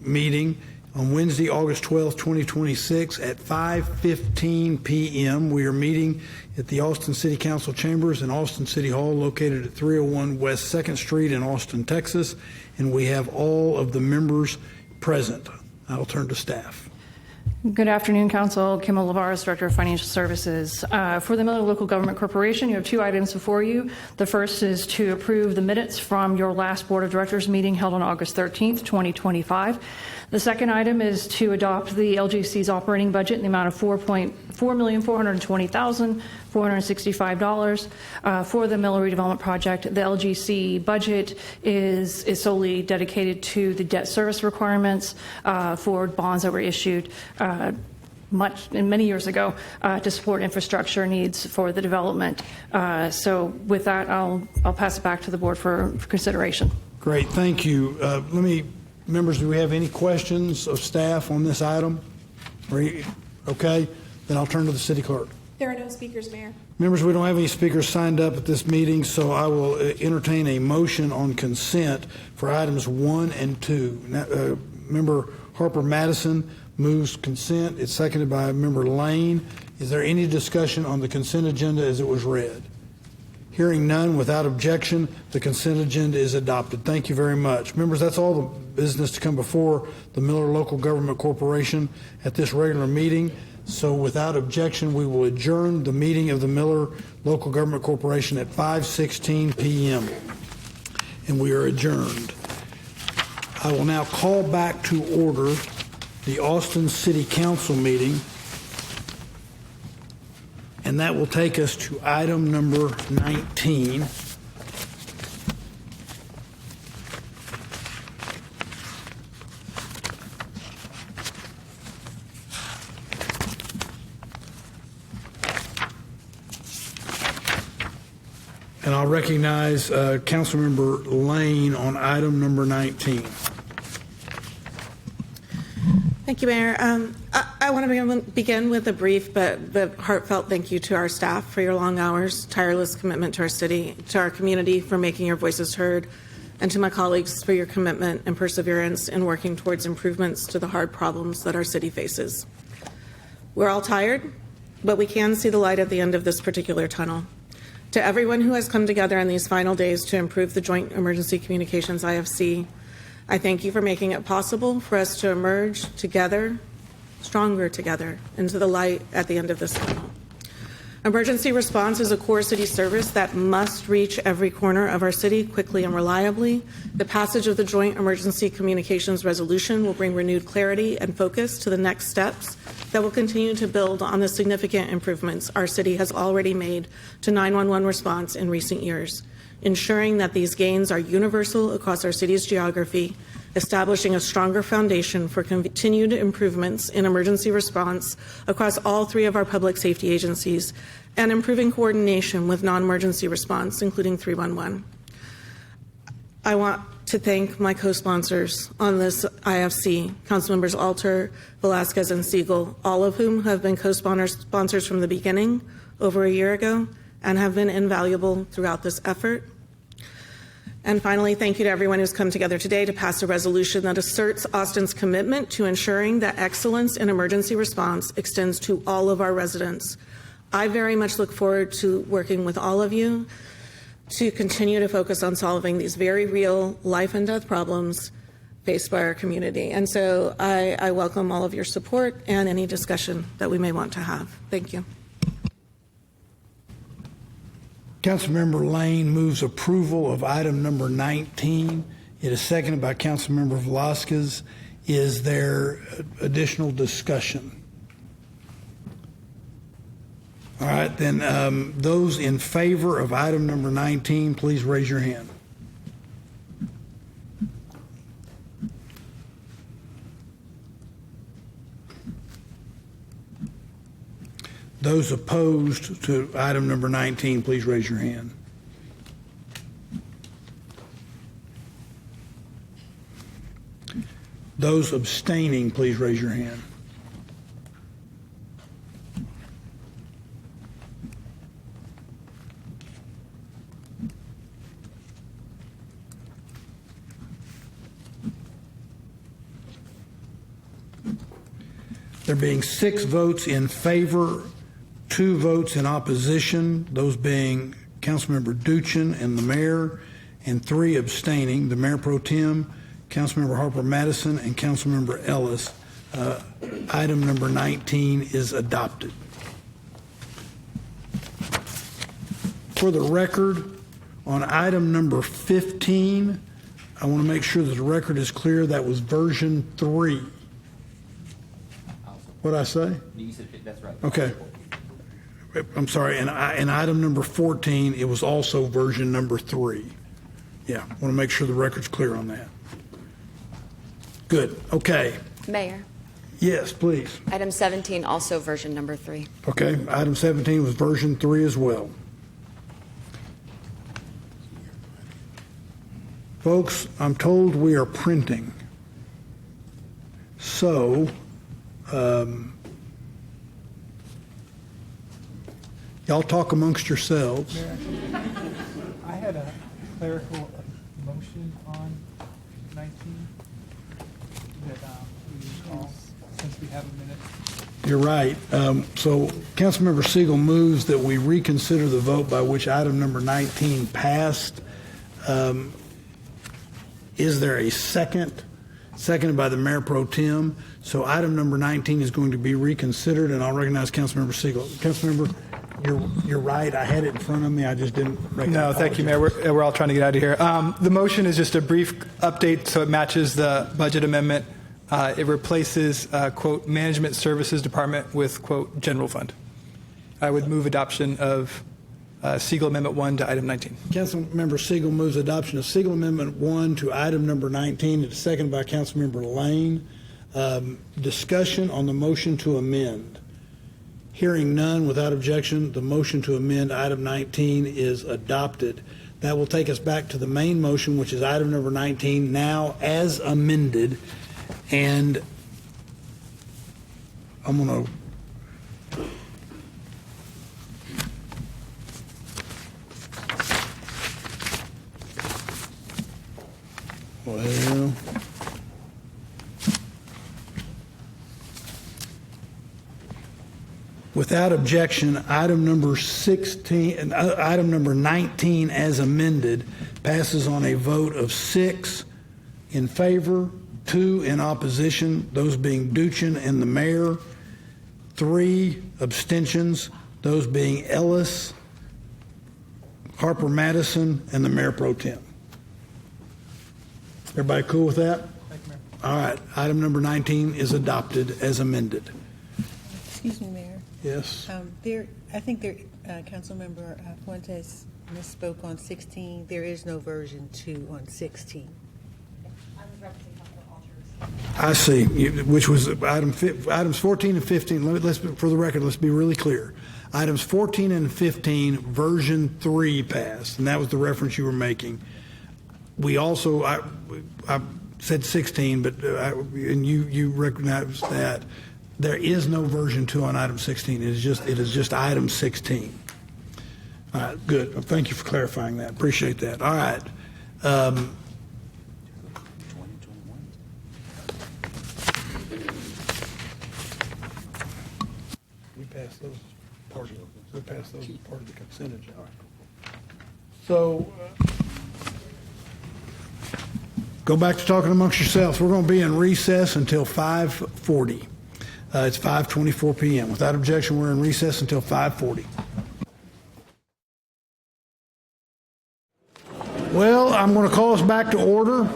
meeting on Wednesday, August 12, 2026 at 5:15 p.m. We are meeting at the Austin City Council Chambers in Austin City Hall, located at 301 West 2nd Street in Austin, Texas, and we have all of the members present. I'll turn to staff. Good afternoon, Council. Kim Olivares, Director of Financial Services. For the Miller Local Government Corporation, you have 2 items before you. The first is to approve the minutes from your last Board of Directors meeting held on August 13th, 2025. The second item is to adopt the LGC's operating budget in the amount of $4,420,465 for the Miller redevelopment project. The LGC budget is solely dedicated to the debt service requirements for bonds that were issued many years ago to support infrastructure needs for the development. So with that, I'll pass it back to the board for consideration. Great, thank you. Members, do we have any questions of staff on this item? Okay, then I'll turn to the city clerk. There are no speakers, Mayor. Members, we don't have any speakers signed up at this meeting, so I will entertain a motion on consent for items 1 and 2. Member Harper Madison moves consent. It's seconded by Member Lane. Is there any discussion on the consent agenda as it was read? Hearing none, without objection, the consent agenda is adopted. Thank you very much. Members, that's all the business to come before the Miller Local Government Corporation at this regular meeting. So without objection, we will adjourn the meeting of the Miller Local Government Corporation at 5:16 p.m. And we are adjourned. I will now call back to order the Austin City Council meeting, and that will take us to item number 19. And I'll recognize Councilmember Lane on item number 19. Thank you, Mayor. I want to begin with a brief but heartfelt thank you to our staff for your long hours, tireless commitment to our city, to our community for making your voices heard, and to my colleagues for your commitment and perseverance in working towards improvements to the hard problems that our city faces. We're all tired, but we can see the light at the end of this particular tunnel. To everyone who has come together in these final days to improve the Joint Emergency Communications IFC, I thank you for making it possible for us to emerge together, stronger together, into the light at the end of this tunnel. Emergency response is a core city service that must reach every corner of our city quickly and reliably. The passage of the Joint Emergency Communications Resolution will bring renewed clarity and focus to the next steps that will continue to build on the significant improvements our city has already made to 911 response in recent years, ensuring that these gains are universal across our city's geography, establishing a stronger foundation for continued improvements in emergency response across all three of our public safety agencies, and improving coordination with non-emergency response, including 311. I want to thank my co-sponsors on this IFC, Councilmembers Alter, Velasquez, and Siegel, all of whom have been co-sponsors from the beginning over a year ago and have been invaluable throughout this effort. And finally, thank you to everyone who's come together today to pass a resolution that asserts Austin's commitment to ensuring that excellence in emergency response extends to all of our residents. I very much look forward to working with all of you to continue to focus on solving these very real life and death problems faced by our community. And so I welcome all of your support and any discussion that we may want to have. Thank you. Councilmember Lane moves approval of item number 19. It is seconded by Councilmember Velasquez. Is there additional discussion? All right, then those in favor of item number 19, please raise your hand. Those opposed to item number 19, please raise your hand. Those abstaining, please raise your hand. There being 6 votes in favor, 2 votes in opposition, those being Councilmember Duchin and the mayor, and 3 abstaining, the Mayor Pro Tem, Councilmember Harper Madison, and Councilmember Ellis. Item number 19 is adopted. For the record, on item number 15, I want to make sure that the record is clear. That was version 3. What did I say? You said that's right. Okay. I'm sorry. And item number 14, it was also version number 3. Yeah, I want to make sure the record's clear on that. Good. Okay. Mayor, Yes, please. item 17, also version number 3. Okay. Item 17 was version 3 as well. Folks, I'm told we are printing. So, y'all talk amongst yourselves. Mayor, I had a clerical motion on 19 that we call since we have a minute. You're right. So Councilmember Siegel moves that we reconsider the vote by which item number 19 passed. Is there a second? Seconded by the Mayor Pro Tem. So item number 19 is going to be reconsidered, and I'll recognize Councilmember Siegel. Councilmember, you're right. I had it in front of me. I just didn't recognize. No, thank you, Mayor. We're all trying to get out of here. The motion is just a brief update so it matches the budget amendment. It replaces, quote, Management Services Department with, quote, General Fund. I would move adoption of Siegel Amendment 1 to item 19. Councilmember Siegel moves adoption of Siegel Amendment 1 to item number 19. It's seconded by Councilmember Lane. Discussion on the motion to amend. Hearing none, without objection, the motion to amend item 19 is adopted. That will take us back to the main motion, which is item number 19, now as amended. And I'm going to well, without objection, item number 16, item number 19 as amended passes on a vote of 6 in favor, 2 in opposition, those being Duchin and the mayor, 3 abstentions, those being Ellis, Harper Madison, and the Mayor Pro Tem. Everybody cool with that? All right, item number 19 is adopted as amended. Excuse me, Mayor. Yes. I think Councilmember Fuentes misspoke on 16. There is no version 2 on 16. I see, which was items 14 and 15. Let's, for the record, let's be really clear. Items 14 and 15, version 3 passed, and that was the reference you were making. We also, I said 16, but and you recognize that there is no version 2 on item 16. It is just item 16. All right, good. Well, thank you for clarifying that. Appreciate that. All right. We passed those part of the consent agenda. So go back to talking amongst yourselves. We're going to be in recess until 5:40. It's 5:24 p.m. Without objection, we're in recess until 5:40. Well, I'm going to call us back to order.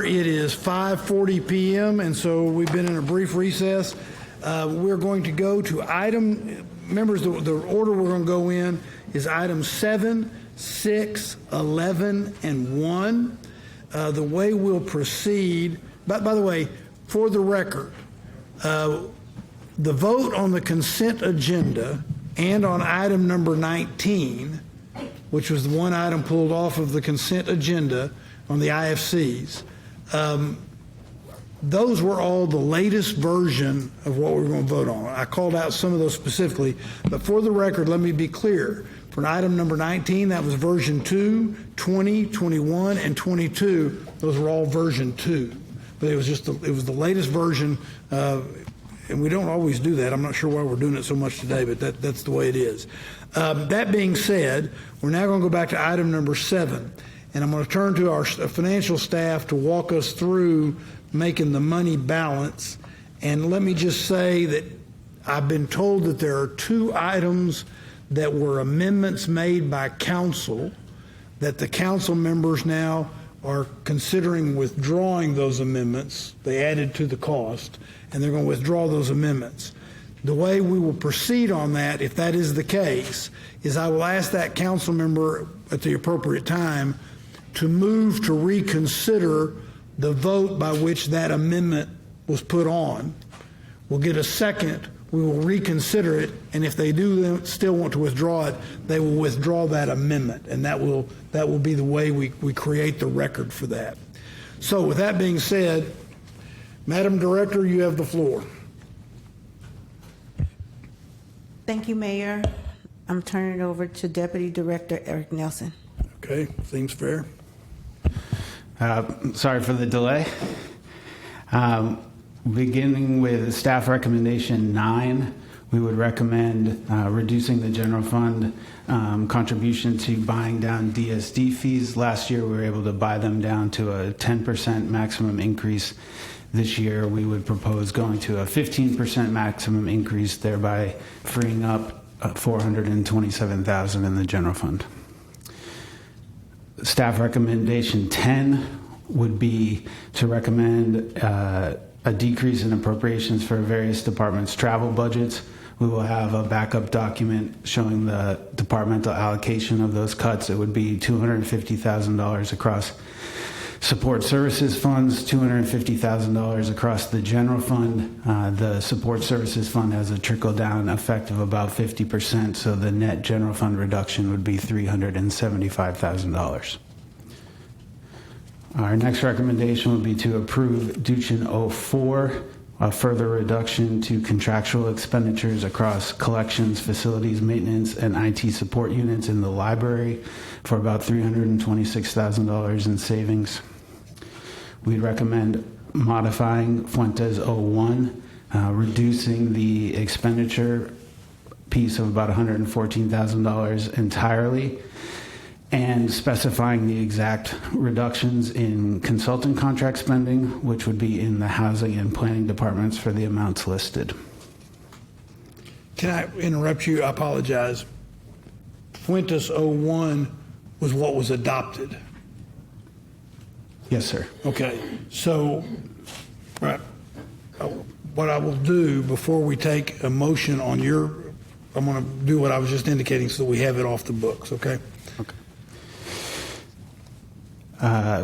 It is 5:40 p.m., and so we've been in a brief recess. We're going to go to members, the order we're going to go in is items 7, 6, 11, and 1. The way we'll proceed, by the way, for the record, the vote on the consent agenda and on item number 19, which was the one item pulled off of the consent agenda on the IFCs, those were all the latest version of what we were going to vote on. I called out some of those specifically, but for the record, let me be clear. For item number 19, that was version 2, 20, 21, and 22. Those were all version 2. But it was the latest version, and we don't always do that. I'm not sure why we're doing it so much today, but that's the way it is. That being said, we're now going to go back to item number 7, and I'm going to turn to our financial staff to walk us through making the money balance. And let me just say that I've been told that there are 2 items that were amendments made by council, that the council members now are considering withdrawing those amendments. They added to the cost, and they're going to withdraw those amendments. The way we will proceed on that, if that is the case, is I will ask that council member at the appropriate time to move to reconsider the vote by which that amendment was put on. We'll get a second. We will reconsider it, and if they do still want to withdraw it, they will withdraw that amendment, and that will be the way we create the record for that. So with that being said, Madam Director, you have the floor. Thank you, Mayor. I'm turning it over to Deputy Director Eric Nelson. Okay, seems fair. Sorry for the delay. Beginning with staff recommendation 9, we would recommend reducing the general fund contribution to buying down DSD fees. Last year, we were able to buy them down to a 10% maximum increase. This year, we would propose going to a 15% maximum increase, thereby freeing up $427,000 in the general fund. Staff recommendation 10 would be to recommend a decrease in appropriations for various departments' travel budgets. We will have a backup document showing the departmental allocation of those cuts. It would be $250,000 across support services funds, $250,000 across the general fund. The support services fund has a trickle-down effect of about 50%, so the net general fund reduction would be $375,000. Our next recommendation would be to approve Duchin 04, a further reduction to contractual expenditures across collections, facilities, maintenance, and IT support units in the library for about $326,000 in savings. We'd recommend modifying Fuentes 01, reducing the expenditure piece of about $114,000 entirely, and specifying the exact reductions in consultant contract spending, which would be in the housing and planning departments for the amounts listed. Can I interrupt you? I apologize. Fuentes 01 was what was adopted. Yes, sir. Okay, so right, what I will do before we take a motion on your, I'm going to do what I was just indicating so that we have it off the books, okay?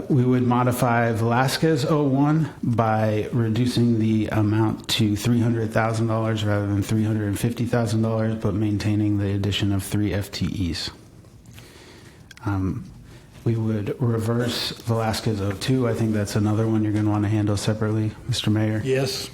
We would modify Velasquez 01 by reducing the amount to $300,000 rather than $350,000, but maintaining the addition of 3 FTEs. We would reverse Velasquez 02. I think that's another one you're going to want to handle separately, Mr. Mayor. Yes.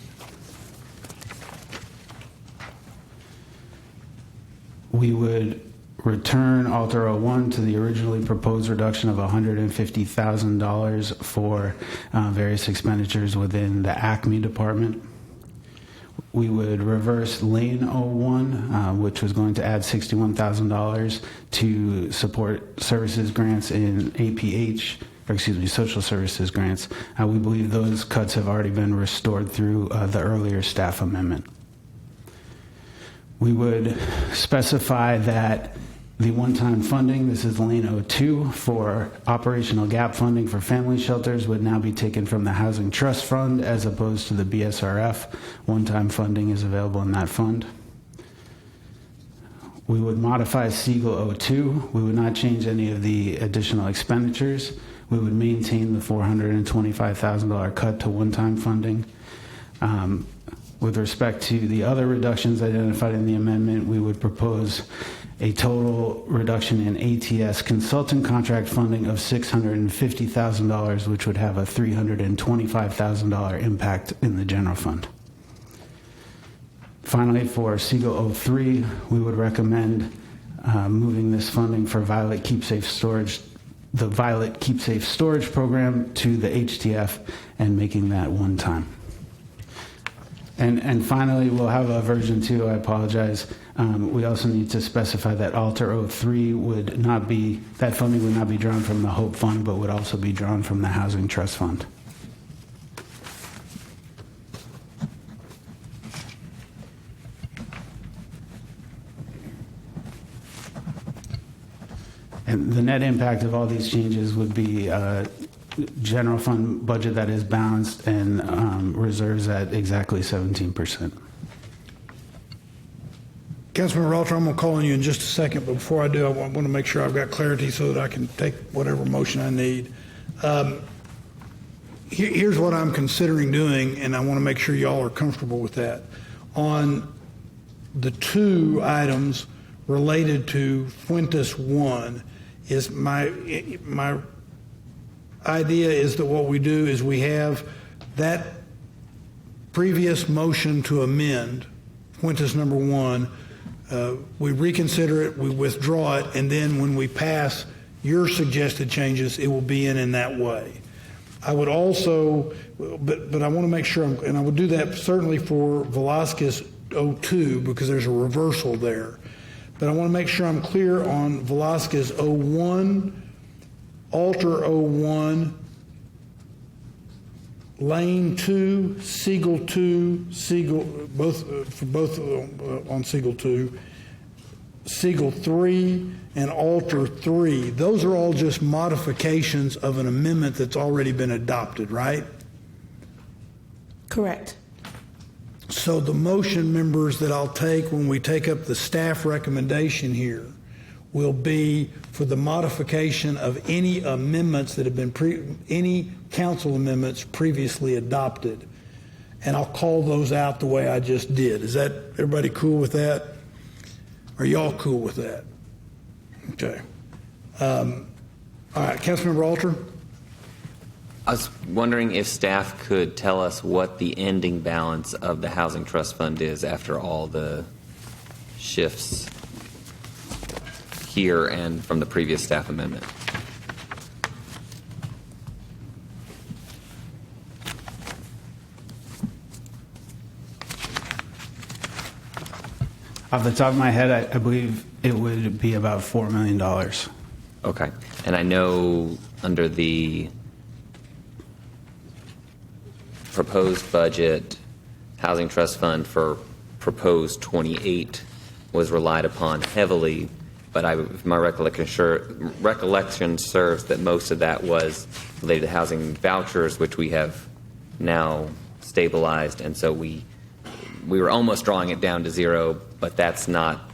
We would return Alter 01 to the originally proposed reduction of $150,000 for various expenditures within the ACME department. We would reverse Lane 01, which was going to add $61,000 to support services grants in APH, or excuse me, social services grants. We believe those cuts have already been restored through the earlier staff amendment. We would specify that the one-time funding, this is Lane 02, for operational gap funding for family shelters would now be taken from the Housing Trust Fund as opposed to the BSRF. One-time funding is available in that fund. We would modify Siegel 02. We would not change any of the additional expenditures. We would maintain the $425,000 cut to one-time funding. With respect to the other reductions identified in the amendment, we would propose a total reduction in ATS consultant contract funding of $650,000, which would have a $325,000 impact in the general fund. Finally, for Siegel 03, we would recommend moving this funding for Violet Keep Safe Storage, the Violet Keep Safe Storage program, to the HTF and making that one time. And finally, we'll have a version 2. I apologize. We also need to specify that Alter 03 would not be, that funding would not be drawn from the Hope Fund, but would also be drawn from the Housing Trust Fund. And the net impact of all these changes would be general fund budget that is balanced and reserves at exactly 17%. Councilman Ralter, I'm going to call on you in just a second, but before I do, I want to make sure I've got clarity so that I can take whatever motion I need. Here's what I'm considering doing, and I want to make sure y'all are comfortable with that. On the 2 items related to Fuentes 1, is my idea is that what we do is we have that previous motion to amend Fuentes number 1, we reconsider it, we withdraw it, and then when we pass your suggested changes, it will be in that way. I would also, but I want to make sure, and I would do that certainly for Velasquez 02 because there's a reversal there. But I want to make sure I'm clear on Velasquez 01, Alter 01, Lane 2, Siegel 2, Siegel, both on Siegel 2, Siegel 3, and Alter 3. Those are all just modifications of an amendment that's already been adopted, right? Correct. So the motion, members, that I'll take when we take up the staff recommendation here will be for the modification of any amendments that have been any council amendments previously adopted. And I'll call those out the way I just did. Is that everybody cool with that? Are y'all cool with that? Okay. All right, Councilmember Alter. I was wondering if staff could tell us what the ending balance of the Housing Trust Fund is after all the shifts here and from the previous staff amendment. Off the top of my head, I believe it would be about $4 million. Okay. And I know under the proposed budget, Housing Trust Fund for proposed 28 was relied upon heavily, but if my recollection serves that most of that was related to housing vouchers, which we have now stabilized, and so we were almost drawing it down to zero, but that's not,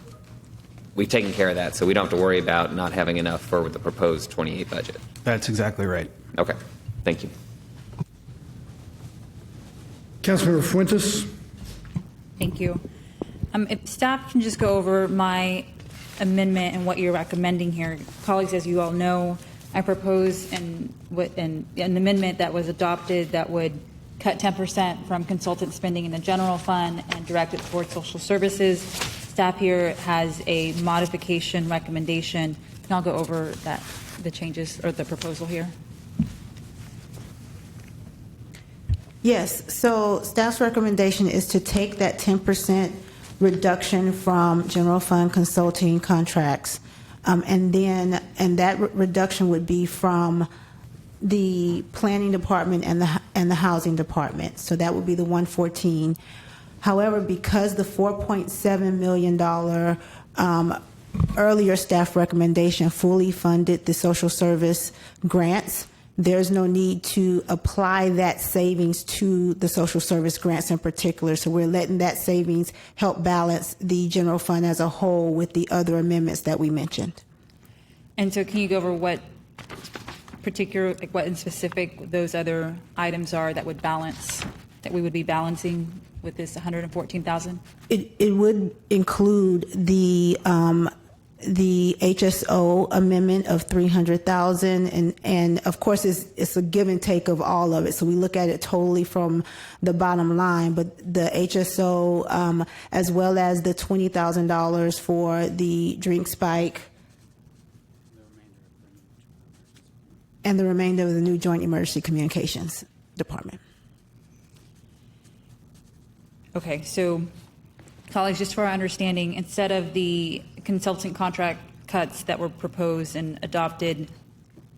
we've taken care of that, so we don't have to worry about not having enough for the proposed 28 budget. That's exactly right. Okay, thank you. Councilmember Fuentes. Thank you. If staff can just go over my amendment and what you're recommending here. Colleagues, as you all know, I proposed an amendment that was adopted that would cut 10% from consultant spending in the general fund and direct it towards social services. Staff here has a modification recommendation, and I'll go over the changes or the proposal here. Yes, so staff's recommendation is to take that 10% reduction from general fund consulting contracts, and that reduction would be from the planning department and the housing department. So that would be the 114. However, because the $4.7 million earlier staff recommendation fully funded the social service grants, there's no need to apply that savings to the social service grants in particular. So we're letting that savings help balance the general fund as a whole with the other amendments that we mentioned. And so can you go over what particular, like what in specific those other items are that would balance, that we would be balancing with this 114,000? It would include the HSO amendment of 300,000, and of course it's a give and take of all of it. So we look at it totally from the bottom line, but the HSO as well as the $20,000 for the drink spike and the remainder of the new Joint Emergency Communications Department. Okay, so colleagues, just for our understanding, instead of the consultant contract cuts that were proposed and adopted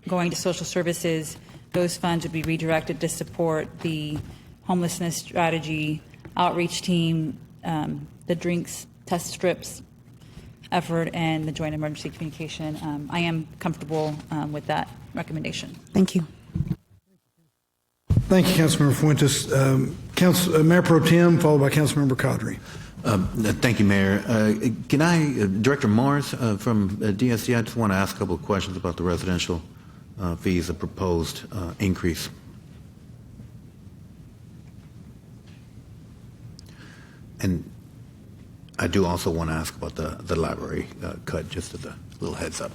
going to social services, those funds would be redirected to support the homelessness strategy, outreach team, the drinks test strips effort, and the joint emergency communication. I am comfortable with that recommendation. Thank you. Thank you, Councilmember Fuentes. Mayor Pro Tem, followed by Councilmember Cadre. Thank you, Mayor. Can I, Director Morris from DSC, I just want to ask a couple of questions about the residential fees, the proposed increase. And I do also want to ask about the library cut, just as a little heads up.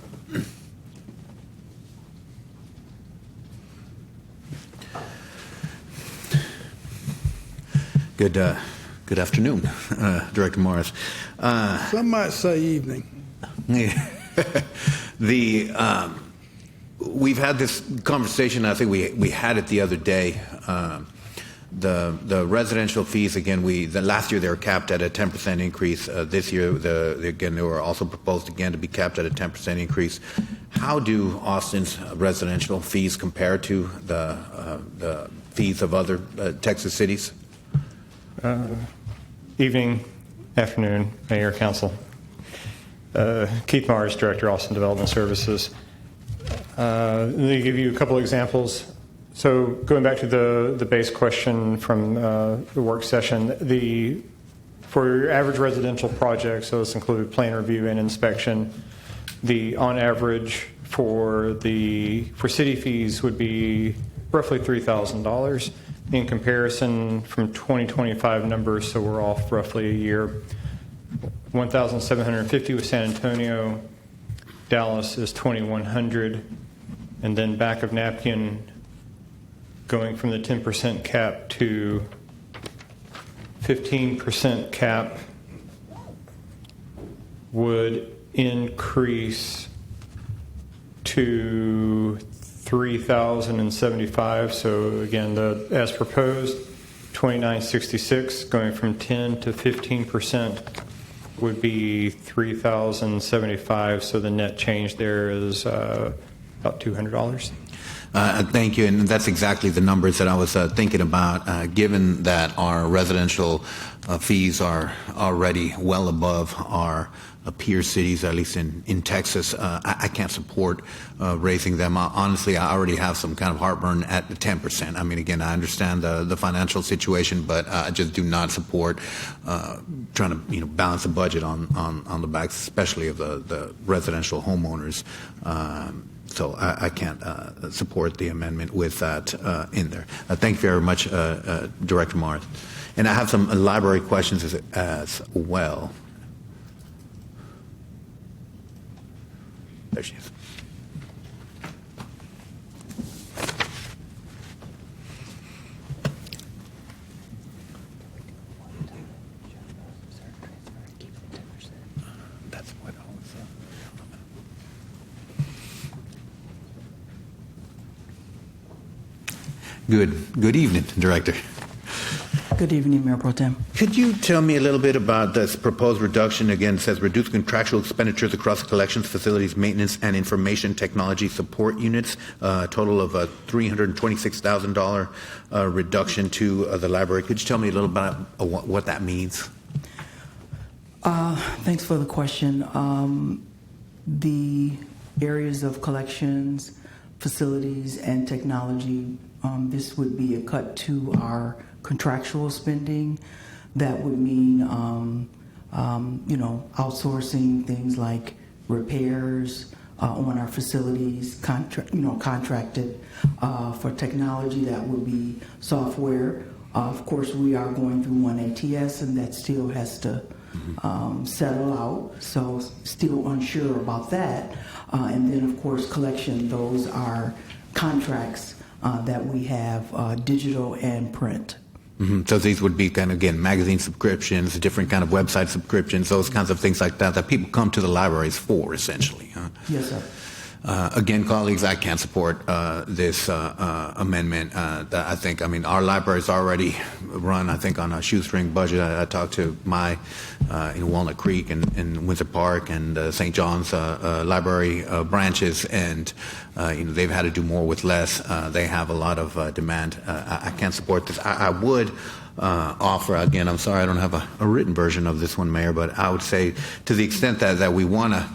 Good afternoon, Director Morris. Some might say evening. We've had this conversation. I think we had it the other day. The residential fees, again, last year they were capped at a 10% increase. This year, again, they were also proposed again to be capped at a 10% increase. How do Austin's residential fees compare to the fees of other Texas cities? Evening, afternoon, Mayor, Council. Keith Mars, Director, Austin Development Services. Let me give you a couple examples. So going back to the base question from the work session, for your average residential project, so this included plan review and inspection, on average for city fees would be roughly $3,000. In comparison from 2025 numbers, so we're off roughly a year, 1,750 with San Antonio, Dallas is 2,100, and then back of napkin, going from the 10% cap to 15% cap would increase to 3,075. So again, as proposed, 2,966, going from 10 to 15%. would be $3,075, so the net change there is about $200. Thank you, and that's exactly the numbers that I was thinking about. Given that our residential fees are already well above our peer cities, at least in Texas, I can't support raising them. Honestly, I already have some kind of heartburn at the 10%. I mean, again, I understand the financial situation, but I just do not support trying to balance the budget on the backs, especially of the residential homeowners. So I can't support the amendment with that in there. Thank you very much, Director Morris. And I have some library questions as well. There she is. That's what I was. Good evening, Director. Good evening, Mayor Pro Tem. Could you tell me a little bit about this proposed reduction? Again, it says reduce contractual expenditures across collections, facilities, maintenance, and information technology support units, a total of a $326,000 reduction to the library. Could you tell me a little about what that means? Thanks for the question. The areas of collections, facilities, and technology, this would be a cut to our contractual spending. That would mean, outsourcing things like repairs on our facilities, contracted for technology. That would be software. Of course, we are going through one ATS, and that still has to settle out. So still unsure about that. And then, of course, collection. Those are contracts that we have, digital and print. So these would be kind of, again, magazine subscriptions, different kind of website subscriptions, those kinds of things like that people come to the libraries for, essentially. Huh? Yes, sir. Again, colleagues, I can't support this amendment. I think, our libraries already run, I think, on a shoestring budget. I talked to my in Walnut Creek and Windsor Park and St. John's library branches, and they've had to do more with less. They have a lot of demand. I can't support this. I would offer, again, I'm sorry I don't have a written version of this one, Mayor, but I would say to the extent that we want to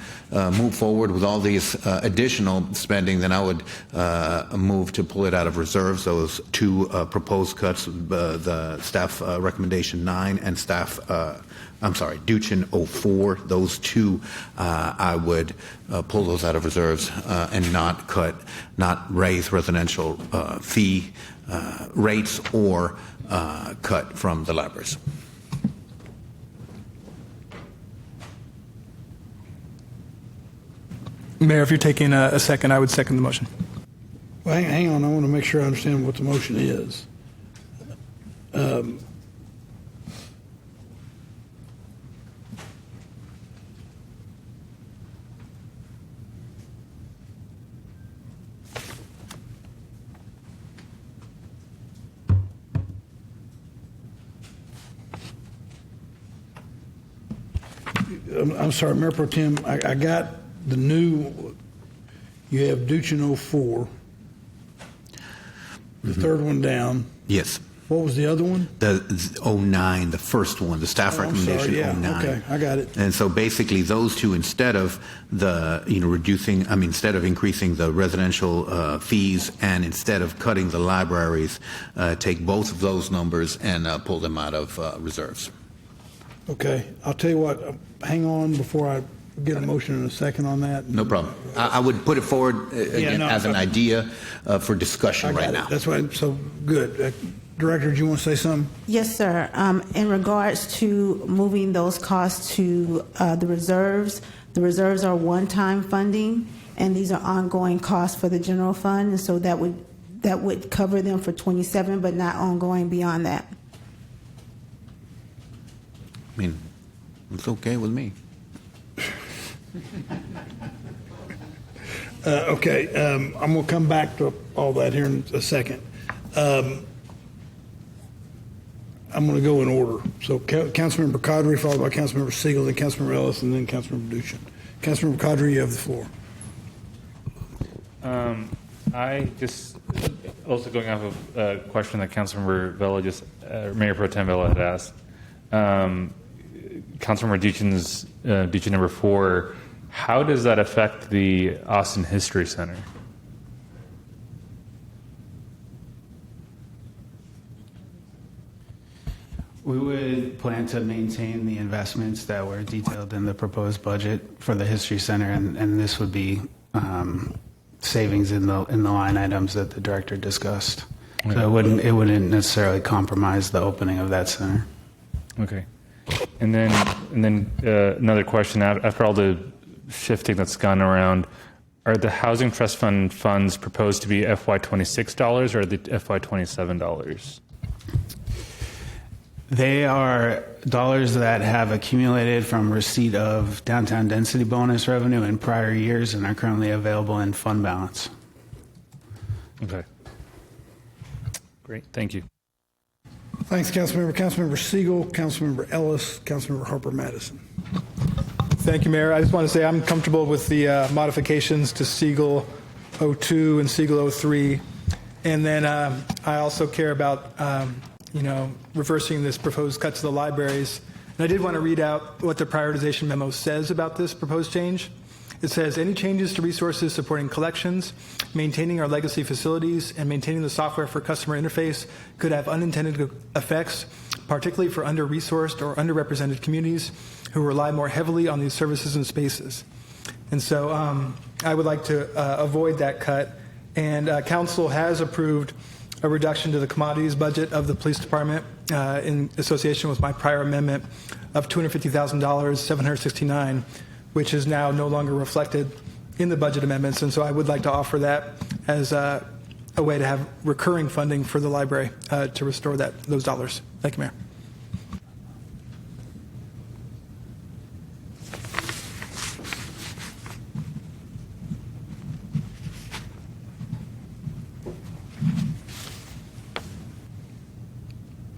move forward with all these additional spending, then I would move to pull it out of reserves. Those two proposed cuts, the staff recommendation 9 and staff, Duchin 04, those two, I would pull those out of reserves and not raise residential fee rates or cut from the libraries. Mayor, if you're taking a second, I would second the motion. Well, hang on. I want to make sure I understand what the motion is. I'm sorry, Mayor Pro Tem, I got the new, you have Duchin 04, the third one down. Yes. What was the other one? The 09, the first one, the staff recommendation 09. Okay, I got it. And so basically those two, instead of instead of increasing the residential fees and instead of cutting the libraries, take both of those numbers and pull them out of reserves. Okay, I'll tell you what, hang on before I get a motion in a second on that. No problem. I would put it forward as an idea for discussion right now. That's why, so good. Director, do you want to say something? Yes, sir. In regards to moving those costs to the reserves are one-time funding, and these are ongoing costs for the general fund, and so that would cover them for 27, but not ongoing beyond that. I mean, it's okay with me. Okay, I'm going to come back to all that here in a second. I I'm going to go in order. So Councilmember Qadri, followed by Councilmember Siegel, then Councilmember Ellis, and then Councilmember Duchin. Councilmember Qadri, you have the floor. I just, also going off of a question that Councilmember Vela Mayor Pro Tem Vela had asked, Councilmember Duchin's, Duchin number 4, how does that affect the Austin History Center? We would plan to maintain the investments that were detailed in the proposed budget for the History Center, and this would be savings in the line items that the director discussed. Okay. So it wouldn't necessarily compromise the opening of that center. Okay. And then another question, after all the shifting that's gone around, are the Housing Trust Fund funds proposed to be FY26 dollars or the FY27 dollars? They are dollars that have accumulated from receipt of downtown density bonus revenue in prior years and are currently available in fund balance. Okay. Great. Thank you. Thanks, Councilmember. Councilmember Siegel, Councilmember Ellis, Councilmember Harper Madison. Thank you, Mayor. I just want to say I'm comfortable with the modifications to Siegel 02 and Siegel 03. And then I also care about, reversing this proposed cut to the libraries. And I did want to read out what the prioritization memo says about this proposed change. It says, any changes to resources supporting collections, maintaining our legacy facilities, and maintaining the software for customer interface could have unintended effects, particularly for under-resourced or underrepresented communities who rely more heavily on these services and spaces. And so I would like to avoid that cut. And Council has approved a reduction to the commodities budget of the police department in association with my prior amendment of $250,000, $769, which is now no longer reflected in the budget amendments. And so I would like to offer that as a way to have recurring funding for the library to restore those dollars. Thank you, Mayor.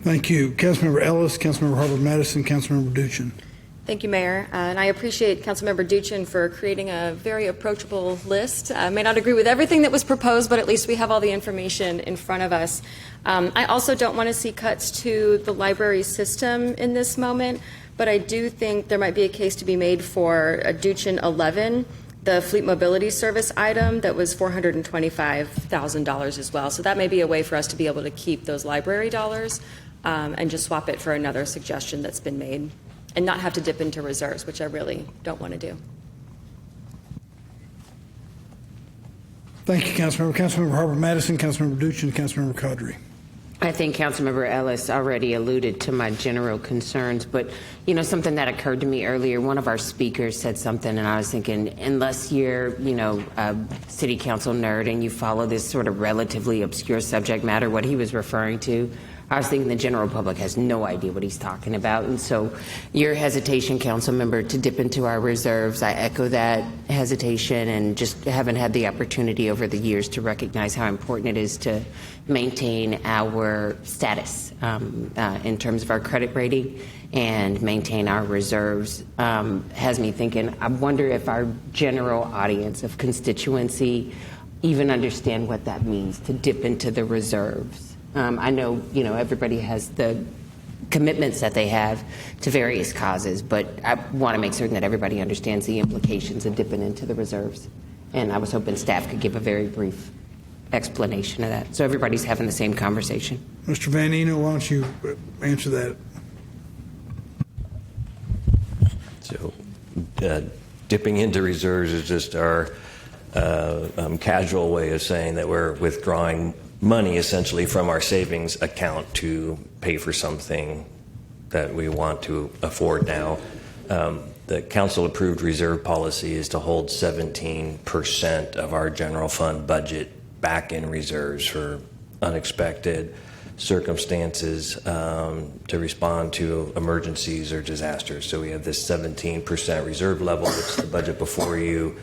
Thank you. Councilmember Ellis, Councilmember Harper Madison, Councilmember Duchin. Thank you, Mayor. And I appreciate Councilmember Duchin for creating a very approachable list. I may not agree with everything that was proposed, but at least we have all the information in front of us. I also don't want to see cuts to the library system in this moment, but I do think there might be a case to be made for a Duchin 11, the fleet mobility service item that was $425,000 as well. So that may be a way for us to be able to keep those library dollars and just swap it for another suggestion that's been made and not have to dip into reserves, which I really don't want to do. Thank you, Councilmember. Councilmember Harper Madison, Councilmember Duchin, Councilmember Qadri. I think Councilmember Ellis already alluded to my general concerns, but something that occurred to me earlier, one of our speakers said something, and I was thinking, unless you're, a city council nerd and you follow this sort of relatively obscure subject matter, what he was referring to, I was thinking the general public has no idea what he's talking about. And so your hesitation, council member, to dip into our reserves, I echo that hesitation and just haven't had the opportunity over the years to recognize how important it is to maintain our status in terms of our credit rating and maintain our reserves. Has me thinking, I wonder if our general audience of constituency even understand what that means to dip into the reserves. I know, everybody has the commitments that they have to various causes, but I want to make certain that everybody understands the implications of dipping into the reserves. And I was hoping staff could give a very brief explanation of that, so everybody's having the same conversation. Mr. Van Eno, why don't you answer that? So, dipping into reserves is just our casual way of saying that we're withdrawing money essentially from our savings account to pay for something that we want to afford now. The council approved reserve policy is to hold 17% of our general fund budget back in reserves for unexpected circumstances to respond to emergencies or disasters. So we have this 17% reserve level, which the budget before you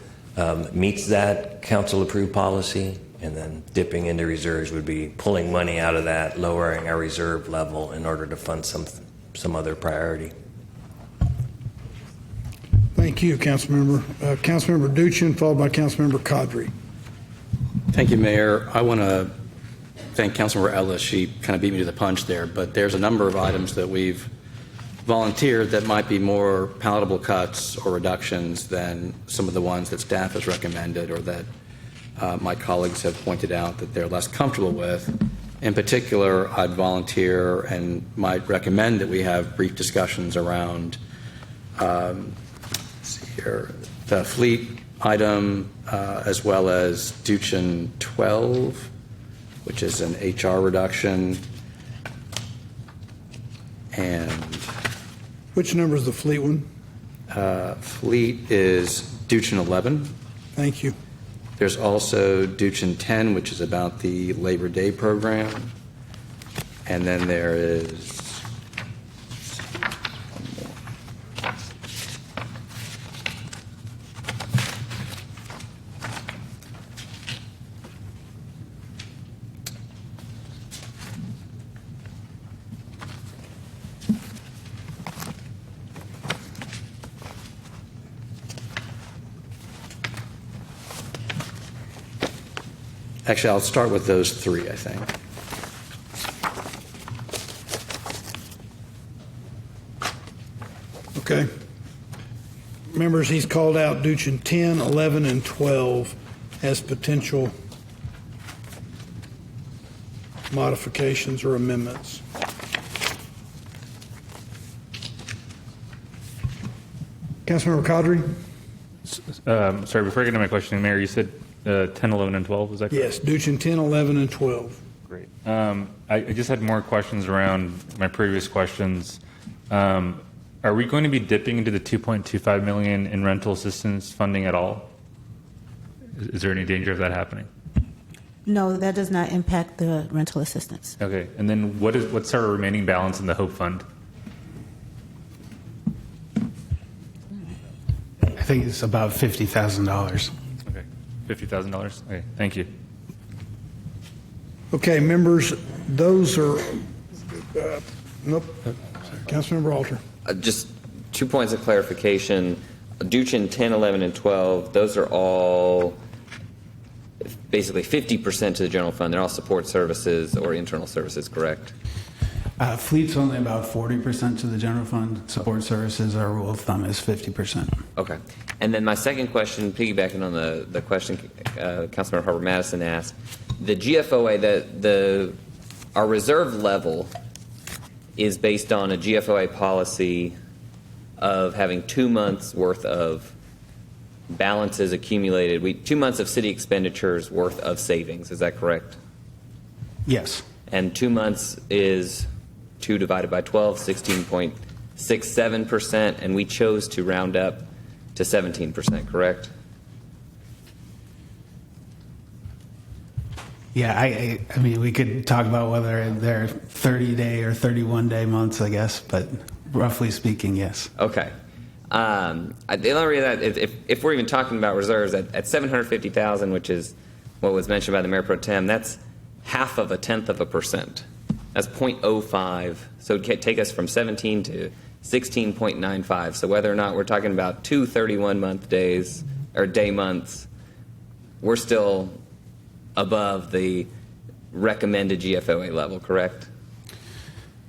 meets that council approved policy. And then dipping into reserves would be pulling money out of that, lowering our reserve level in order to fund some other priority. Thank you, Councilmember. Councilmember Duchin, followed by Councilmember Qadri. Thank you, Mayor. I want to thank Councilmember Ellis. She kind of beat me to the punch there, but there's a number of items that we've volunteered that might be more palatable cuts or reductions than some of the ones that staff has recommended or that my colleagues have pointed out that they're less comfortable with. In particular, I'd volunteer and might recommend that we have brief discussions around let's see here, the fleet item, as well as Duchin 12, which is an HR reduction. And which number is the fleet one? Fleet is Duchin 11. Thank you. There's also Duchin 10, which is about the Labor Day program. And then there is actually, I'll start with those three, I think. Okay. Members, he's called out Duchin 10, 11, and 12 as potential modifications or amendments. Councilmember Qadri? Sorry, before I get into my question, Mayor, you said 10, 11, and 12, is that correct? Yes, Duchin 10, 11, and 12. Great. I just had more questions around my previous questions. Are we going to be dipping into the $2.25 million in rental assistance funding at all? Is there any danger of that happening? No, that does not impact the rental assistance. Okay. And then what's our remaining balance in the Hope Fund? I think it's about $50,000. Okay. $50,000? Okay. Thank you. Okay, members, those are, nope. Councilmember Alter. Just 2 points of clarification. Duchin 10, 11, and 12, those are all basically 50% to the general fund. They're all support services or internal services, correct? Fleet's only about 40% to the general fund. Support services, our rule of thumb is 50%. Okay. And then my second question, piggybacking on the question Councilmember Harper Madison asked, the GFOA, our reserve level is based on a GFOA policy of having 2 months worth of balances accumulated, 2 months of city expenditures worth of savings. Is that correct? Yes. And 2 months is 2 divided by 12, 16.67%, and we chose to round up to 17%, correct? Yeah, I mean, we could talk about whether they're 30-day or 31-day months, I guess, but roughly speaking, yes. Okay. The only reason that if we're even talking about reserves at $750,000, which is what was mentioned by the Mayor Pro Tem, that's 0.5%. That's 0.05. So it could take us from 17 to 16.95. So whether or not we're talking about 2 31-month days or day months, we're still above the recommended GFOA level, correct?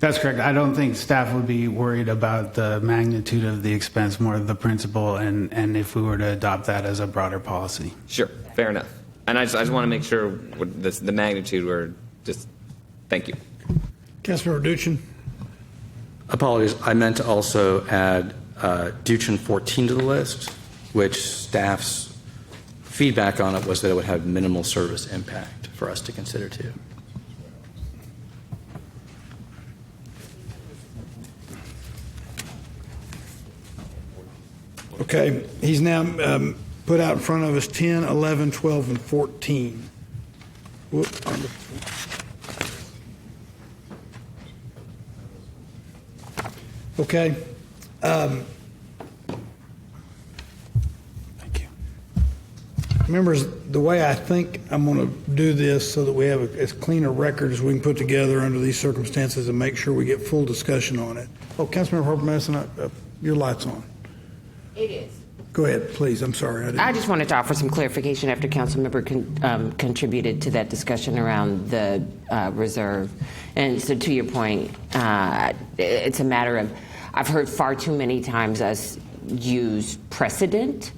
That's correct. I don't think staff would be worried about the magnitude of the expense, more the principle, and if we were to adopt that as a broader policy. Sure, fair enough. And I just want to make sure the magnitude were just, thank you. Councilmember Duchin. Apologies. I meant to also add Duchin 14 to the list, which staff's feedback on it was that it would have minimal service impact for us to consider too. Okay, he's now put out in front of us 10, 11, 12, and 14. Whoop. Okay. Thank you. Members, the way I think I'm going to do this so that we have as clean a record as we can put together under these circumstances and make sure we get full discussion on it. Oh, Councilmember Harper Madison, your light's on. It is. Go ahead, please. I'm sorry. I just wanted to offer some clarification after Councilmember contributed to that discussion around the reserve. And so to your point, it's a matter of, I've heard far too many times us use precedent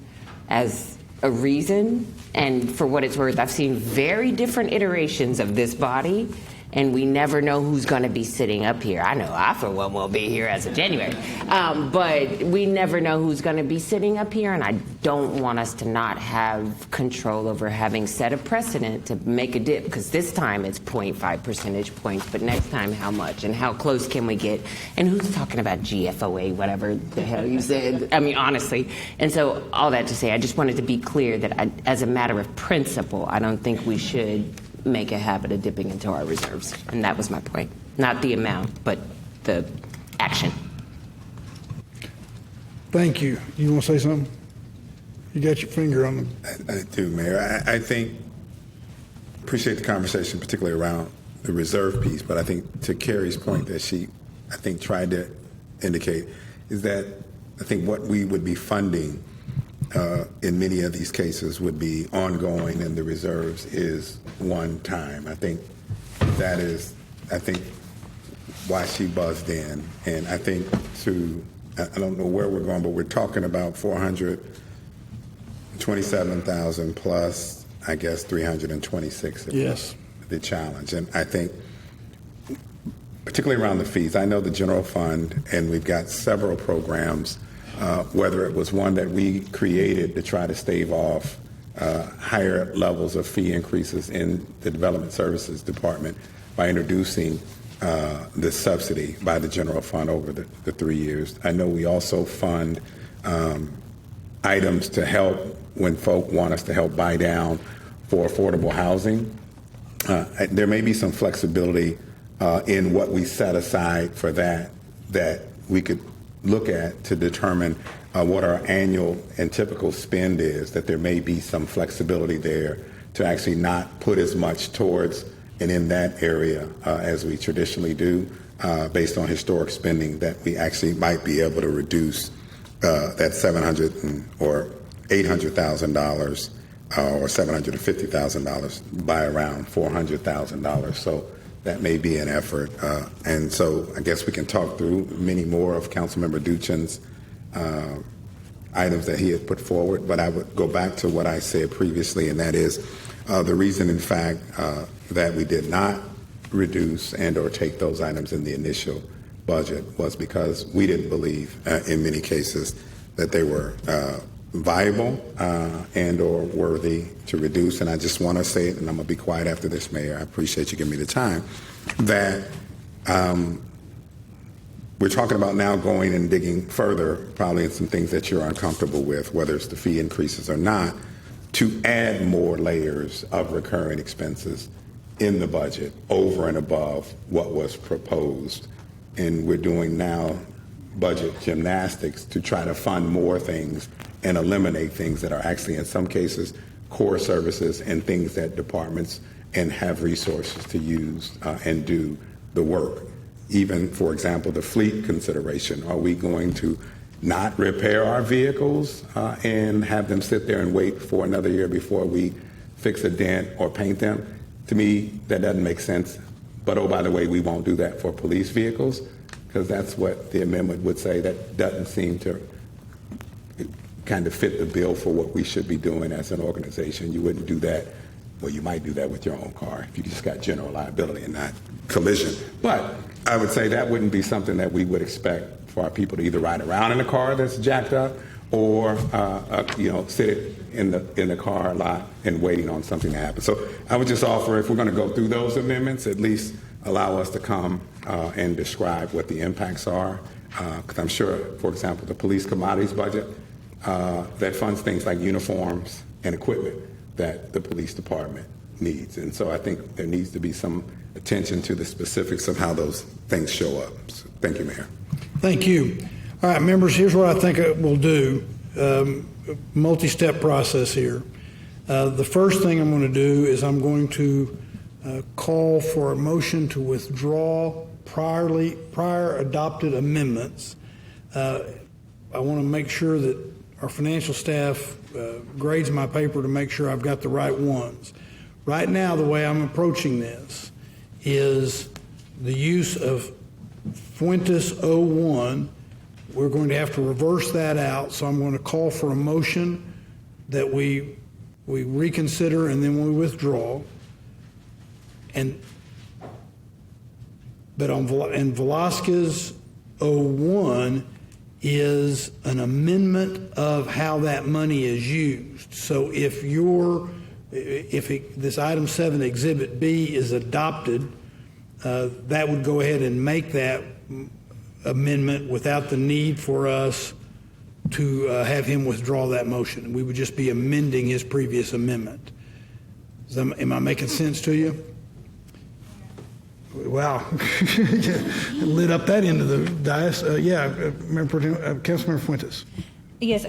as a reason. And for what it's worth, I've seen very different iterations of this body, and we never know who's going to be sitting up here. I know I, for one, won't be here as of January. But we never know who's going to be sitting up here, and I don't want us to not have control over having set a precedent to make a dip, because this time it's 0.5 percentage points, but next time how much, and how close can we get, and who's talking about GFOA, whatever the hell you said. I mean, honestly. And so all that to say, I just wanted to be clear that as a matter of principle, I don't think we should make a habit of dipping into our reserves. And that was my point. Not the amount, but the action. Thank you. You want to say something? You got your finger on them. I do, Mayor. I think, appreciate the conversation, particularly around the reserve piece, but I think to Carrie's point that she, I think, tried to indicate is that I think what we would be funding in many of these cases would be ongoing, and the reserves is one time. I think that is, why she buzzed in. And I think I don't know where we're going, but we're talking about 427,000 plus, I guess, 326. Yes. The challenge. And I think, particularly around the fees, I know the general fund, and we've got several programs, whether it was one that we created to try to stave off higher levels of fee increases in the Development Services Department by introducing this subsidy by the general fund over the 3 years. I know we also fund items to help when folk want us to help buy down for affordable housing. There may be some flexibility in what we set aside for that we could look at to determine what our annual and typical spend is, that there may be some flexibility there to actually not put as much towards and in that area as we traditionally do based on historic spending, that we actually might be able to reduce that $700,000 or $800,000 or $750,000 by around $400,000. So that may be an effort. And so I guess we can talk through many more of Councilmember Duchin's items that he had put forward, but I would go back to what I said previously, and that is the reason, in fact, that we did not reduce and or take those items in the initial budget was because we didn't believe in many cases that they were viable and or worthy to reduce. And I just want to say it, and I'm going to be quiet after this, Mayor. I appreciate you giving me the time, that we're talking about now going and digging further, probably in some things that you're uncomfortable with, whether it's the fee increases or not, to add more layers of recurring expenses in the budget over and above what was proposed. And we're doing now budget gymnastics to try to fund more things and eliminate things that are actually, in some cases, core services and things that departments and have resources to use and do the work. Even, for example, the fleet consideration. Are we going to not repair our vehicles and have them sit there and wait for another year before we fix a dent or paint them? To me, that doesn't make sense. But, oh, by the way, we won't do that for police vehicles, because that's what the amendment would say. That doesn't seem to kind of fit the bill for what we should be doing as an organization. You wouldn't do that. Well, you might do that with your own car if you just got general liability and not collision. But I would say that wouldn't be something that we would expect for our people to either ride around in a car that's jacked up or sit in the car lot and waiting on something to happen. So I would just offer, if we're going to go through those amendments, at least allow us to come and describe what the impacts are. Because I'm sure, for example, the police commodities budget that funds things like uniforms and equipment that the police department needs. And so I think there needs to be some attention to the specifics of how those things show up. So thank you, Mayor. Thank you. All right, members, here's what I think we'll do. Multi-step process here. The first thing I'm going to do is I'm going to call for a motion to withdraw prior adopted amendments. I want to make sure that our financial staff grades my paper to make sure I've got the right ones. Right now, the way I'm approaching this is the use of Fuentes 01. We're going to have to reverse that out, so I'm going to call for a motion that we reconsider and then we withdraw. But on Velasquez 01 is an amendment of how that money is used. So if this item 7 exhibit B is adopted, that would go ahead and make that amendment without the need for us to have him withdraw that motion. We would just be amending his previous amendment. Am I making sense to you? Wow. Lit up that end of the dais. Councilmember Fuentes. Yes,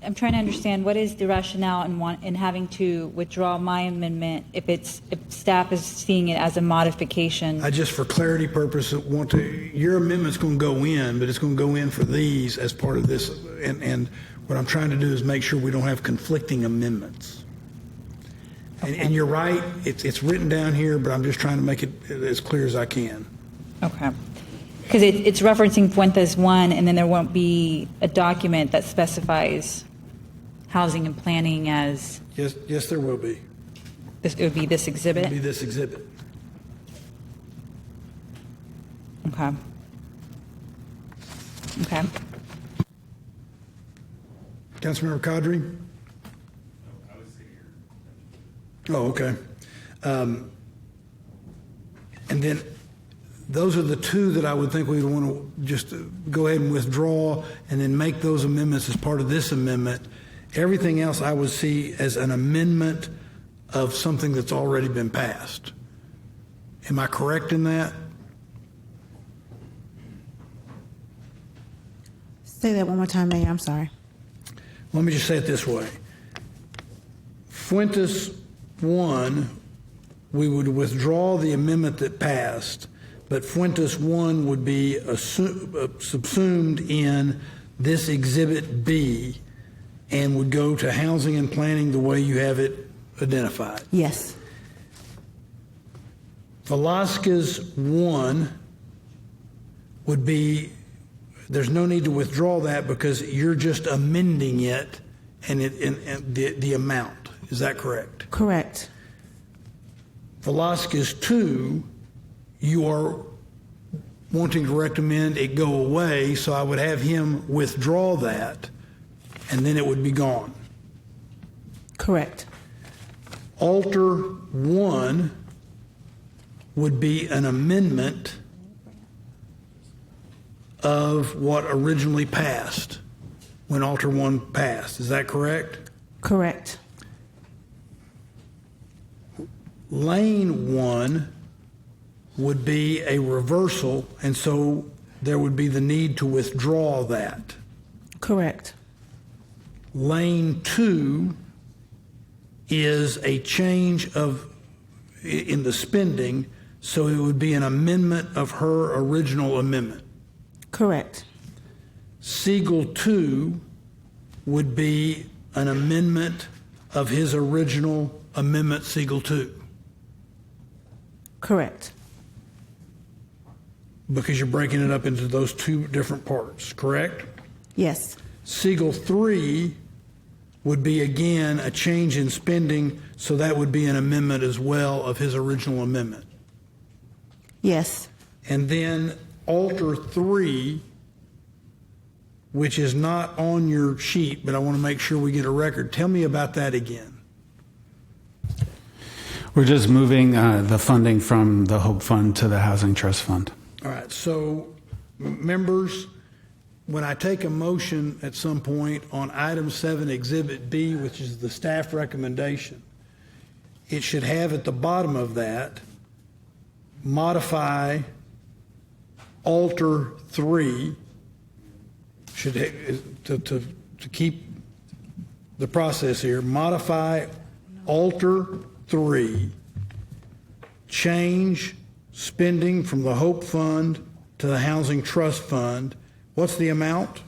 I'm trying to understand what is the rationale in having to withdraw my amendment if staff is seeing it as a modification. I just, for clarity purposes, your amendment's going to go in, but it's going to go in for these as part of this. And what I'm trying to do is make sure we don't have conflicting amendments. Okay. And you're right, it's written down here, but I'm just trying to make it as clear as I can. Okay. Because it's referencing Fuentes 1, and then there won't be a document that specifies housing and planning as... Yes, there will be. It would be this exhibit? It would be this exhibit. Okay. Okay. Councilmember Qadri? Oh, okay. And then those are the two that I would think we would want to just go ahead and withdraw and then make those amendments as part of this amendment. Everything else I would see as an amendment of something that's already been passed. Am I correct in that? Say that one more time, Mayor. I'm sorry. Let me just say it this way. Fuentes 1, we would withdraw the amendment that passed, but Fuentes 1 would be subsumed in this Exhibit B and would go to housing and planning the way you have it identified. Yes. Velasquez 1 would be, there's no need to withdraw that because you're just amending it and the amount. Is that correct? Correct. Velasquez 2, you are wanting to recommend it go away, so I would have him withdraw that, and then it would be gone. Correct. Alter 1 would be an amendment of what originally passed when Alter 1 passed. Is that correct? Correct. Lane 1 would be a reversal, and so there would be the need to withdraw that. Correct. Lane 2 is a change in the spending, so it would be an amendment of her original amendment. Correct. Siegel 2 would be an amendment of his original amendment, Siegel 2. Correct. Because you're breaking it up into those two different parts, correct? Yes. Siegel 3 would be, again, a change in spending, so that would be an amendment as well of his original amendment. Yes. And then Alter 3, which is not on your sheet, but I want to make sure we get a record. Tell me about that again. We're just moving the funding from the Hope Fund to the Housing Trust Fund. All right, so members, when I take a motion at some point on item 7, Exhibit B, which is the staff recommendation, it should have at the bottom of that, modify Alter 3, to keep the process here, modify alter 3, change spending from the Hope Fund to the Housing Trust Fund. What's the amount?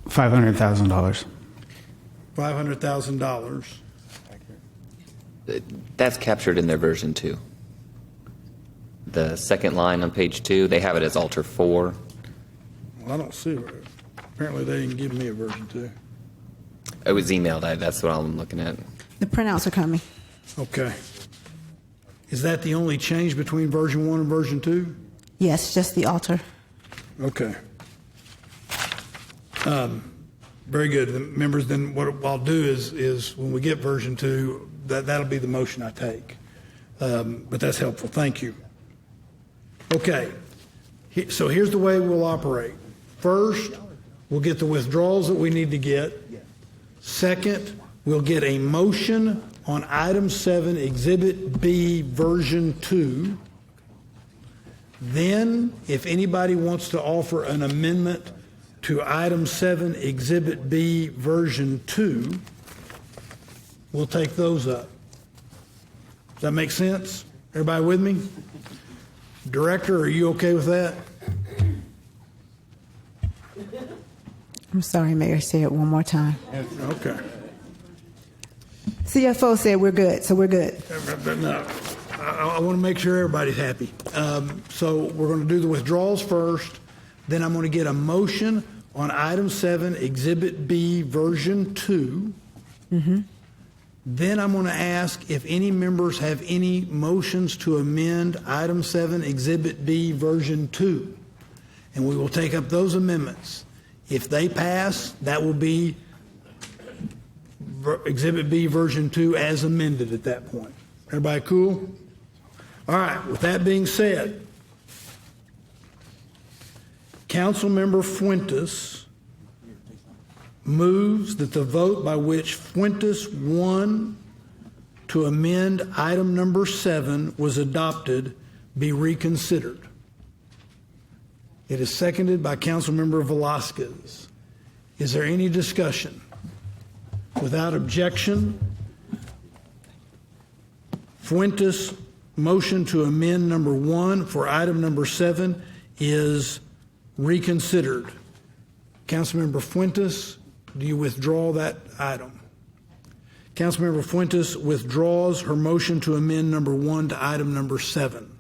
$500,000. $500,000. That's captured in their version 2. The second line on page 2, they have it as alter 4. Well, I don't see it. Apparently they didn't give me a version 2. It was emailed. That's what I'm looking at. The printouts are coming. Okay. Is that the only change between version 1 and version 2? Yes, just the alter. Okay. Very good. The members, then what I'll do is when we get version 2, that'll be the motion I take. But that's helpful. Thank you. Okay. So here's the way we'll operate. First, we'll get the withdrawals that we need to get. Second, we'll get a motion on item 7, Exhibit B, version 2. Then, if anybody wants to offer an amendment to item 7, Exhibit B, version 2, we'll take those up. Does that make sense? Everybody with me? Director, are you okay with that? I'm sorry, Mayor, say it one more time. Okay. CFO said we're good, so we're good. No, I want to make sure everybody's happy. So we're going to do the withdrawals first. Then I'm going to get a motion on item 7, Exhibit B, version 2. Mm-hmm. Then I'm going to ask if any members have any motions to amend item 7, Exhibit B, version 2. And we will take up those amendments. If they pass, that will be Exhibit B, version 2 as amended at that point. Everybody cool? All right, with that being said, Councilmember Fuentes moves that the vote by which Fuentes won to amend item number 7 was adopted be reconsidered. It is seconded by Councilmember Velasquez. Is there any discussion? Without objection, Fuentes' motion to amend number 1 for item number 7 is reconsidered. Councilmember Fuentes, do you withdraw that item? Councilmember Fuentes withdraws her motion to amend number 1 to item number 7.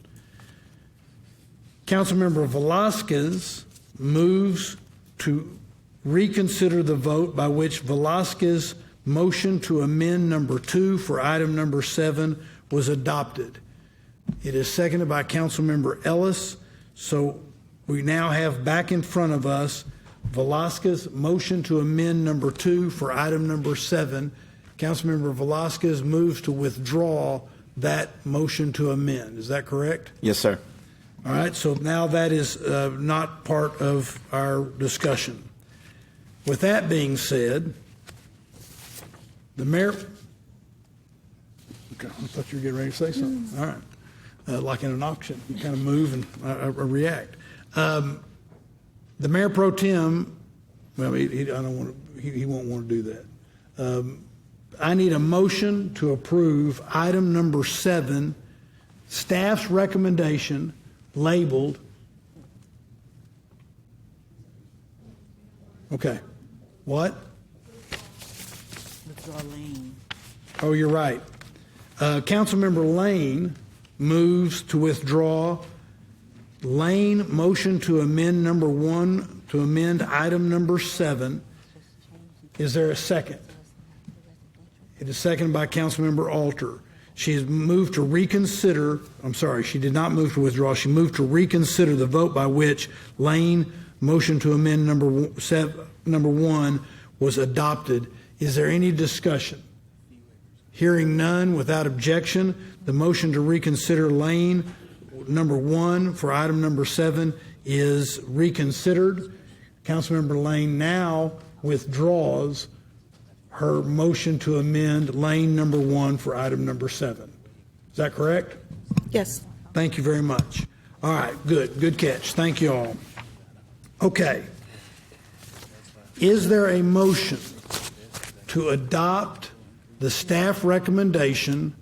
Councilmember Velasquez moves to reconsider the vote by which Velasquez' motion to amend number 2 for item number 7 was adopted. It is seconded by Councilmember Ellis. So we now have back in front of us Velasquez' motion to amend number 2 for item number 7. Councilmember Velasquez moves to withdraw that motion to amend. Is that correct? Yes, sir. All right, so now that is not part of our discussion. With that being said, the mayor. Okay, I thought you were getting ready to say something. All right. Like in an auction, you kind of move and react. The mayor pro tem, well, I don't want to, he won't want to do that. I need a motion to approve item number 7, staff's recommendation labeled. Okay. What? Withdraw Lane. Oh, you're right. Councilmember Lane moves to withdraw Lane motion to amend number 1 to amend item number 7. Is there a second? It is seconded by Councilmember Alter. She has moved to reconsider. I'm sorry, she did not move to withdraw. She moved to reconsider the vote by which Lane motion to amend number 1 was adopted. Is there any discussion? Hearing none, without objection, the motion to reconsider Lane number 1 for item number 7 is reconsidered. Councilmember Lane now withdraws her motion to amend Lane number 1 for item number 7. Is that correct? Yes. Thank you very much. All right, good catch. Thank you all. Okay. Is there a motion to adopt the staff recommendation